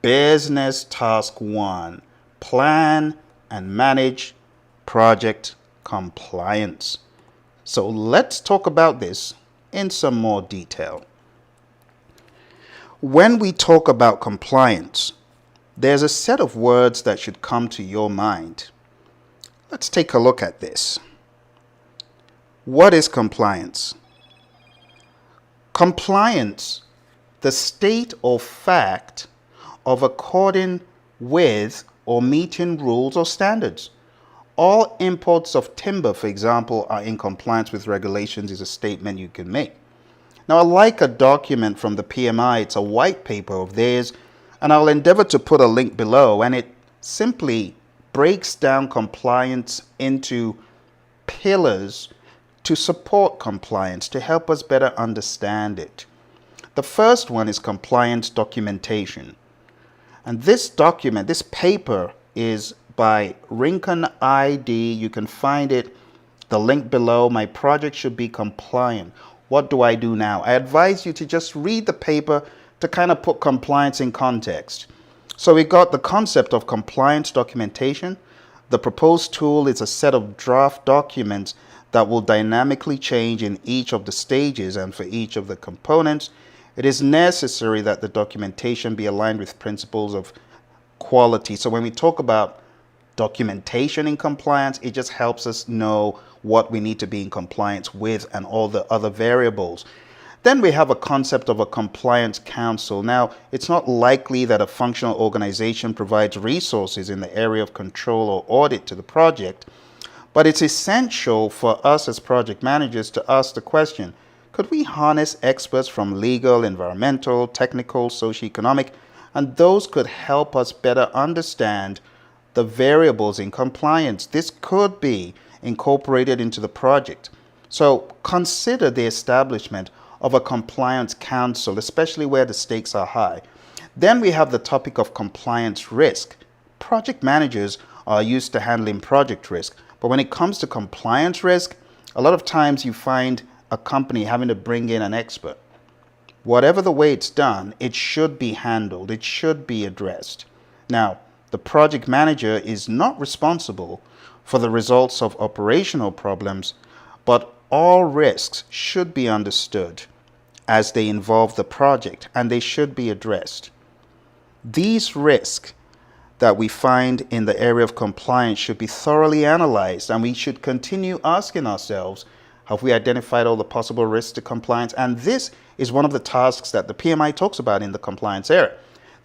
business task 1, plan and manage project compliance. So let's talk about this in some more detail. When we talk about compliance, there's a set of words that should come to your mind. Let's take a look at this. What is compliance? Compliance, the state or fact of according with or meeting rules or standards. All imports of timber, for example, are in compliance with regulations is a statement you can make. Now, I like a document from the PMI. It's a white paper of theirs, and I'll endeavor to put a link below, and it simply breaks down compliance into pillars to support compliance, to help us better understand it. The first one is compliance documentation. And this document, this paper is by Rincon ID. You can find it, the link below. My project should be compliant. What do I do now? I advise you to just read the paper to kind of put compliance in context. So we got the concept of compliance documentation. The proposed tool is a set of draft documents that will dynamically change in each of the stages and for each of the components. It is necessary that the documentation be aligned with principles of quality. So when we talk about documentation in compliance, it just helps us know what we need to be in compliance with and all the other variables. Then we have a concept of a compliance council. Now, it's not likely that a functional organization provides resources in the area of control or audit to the project, but it's essential for us as project managers to ask the question, could we harness experts from legal, environmental, technical, socioeconomic, and those could help us better understand the variables in compliance. This could be incorporated into the project. So consider the establishment of a compliance council, especially where the stakes are high. Then we have the topic of compliance risk. Project managers are used to handling project risk, but when it comes to compliance risk, a lot of times you find a company having to bring in an expert. Whatever the way it's done, it should be handled, it should be addressed. Now, the project manager is not responsible for the results of operational problems, but all risks should be understood as they involve the project, and they should be addressed. These risks that we find in the area of compliance should be thoroughly analyzed, and we should continue asking ourselves, have we identified all the possible risks to compliance? And this is one of the tasks that the PMI talks about in the compliance area.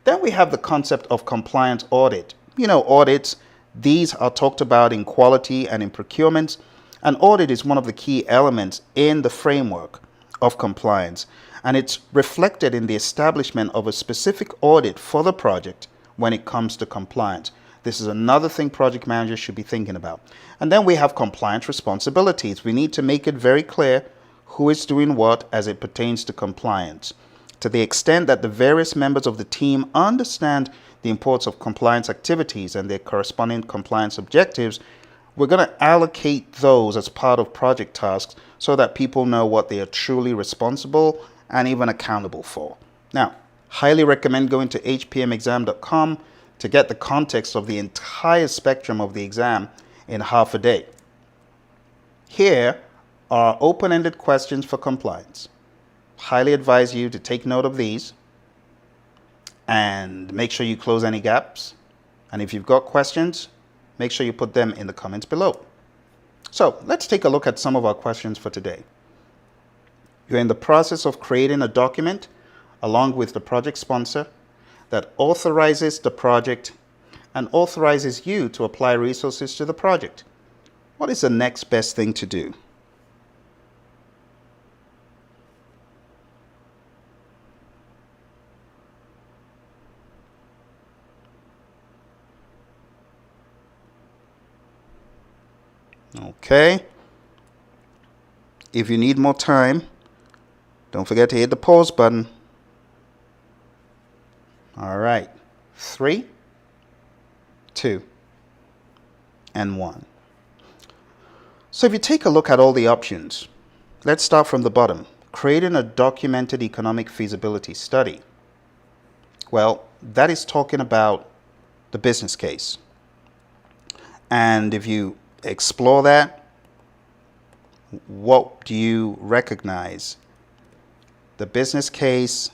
Then we have the concept of compliance audit. You know, audits, these are talked about in quality and in procurement. An audit is one of the key elements in the framework of compliance, and it's reflected in the establishment of a specific audit for the project when it comes to compliance. This is another thing project managers should be thinking about. And then we have compliance responsibilities. We need to make it very clear who is doing what as it pertains to compliance. To the extent that the various members of the team understand the importance of compliance activities and their corresponding compliance objectives, we're going to allocate those as part of project tasks so that people know what they are truly responsible and even accountable for. Now, highly recommend going to hpmexam.com to get the context of the entire spectrum of the exam in half a day. Here are open-ended questions for compliance. Highly advise you to take note of these and make sure you close any gaps. And if you've got questions, make sure you put them in the comments below. So let's take a look at some of our questions for today. You're in the process of creating a document along with the project sponsor that authorizes the project and authorizes you to apply resources to the project. What is the next best thing to do? Okay. If you need more time, don't forget to hit the pause button. All right. 3, 2, and 1. So if you take a look at all the options, let's start from the bottom. Creating a documented economic feasibility study. Well, that is talking about the business case. And if you explore that, what do you recognize? The business case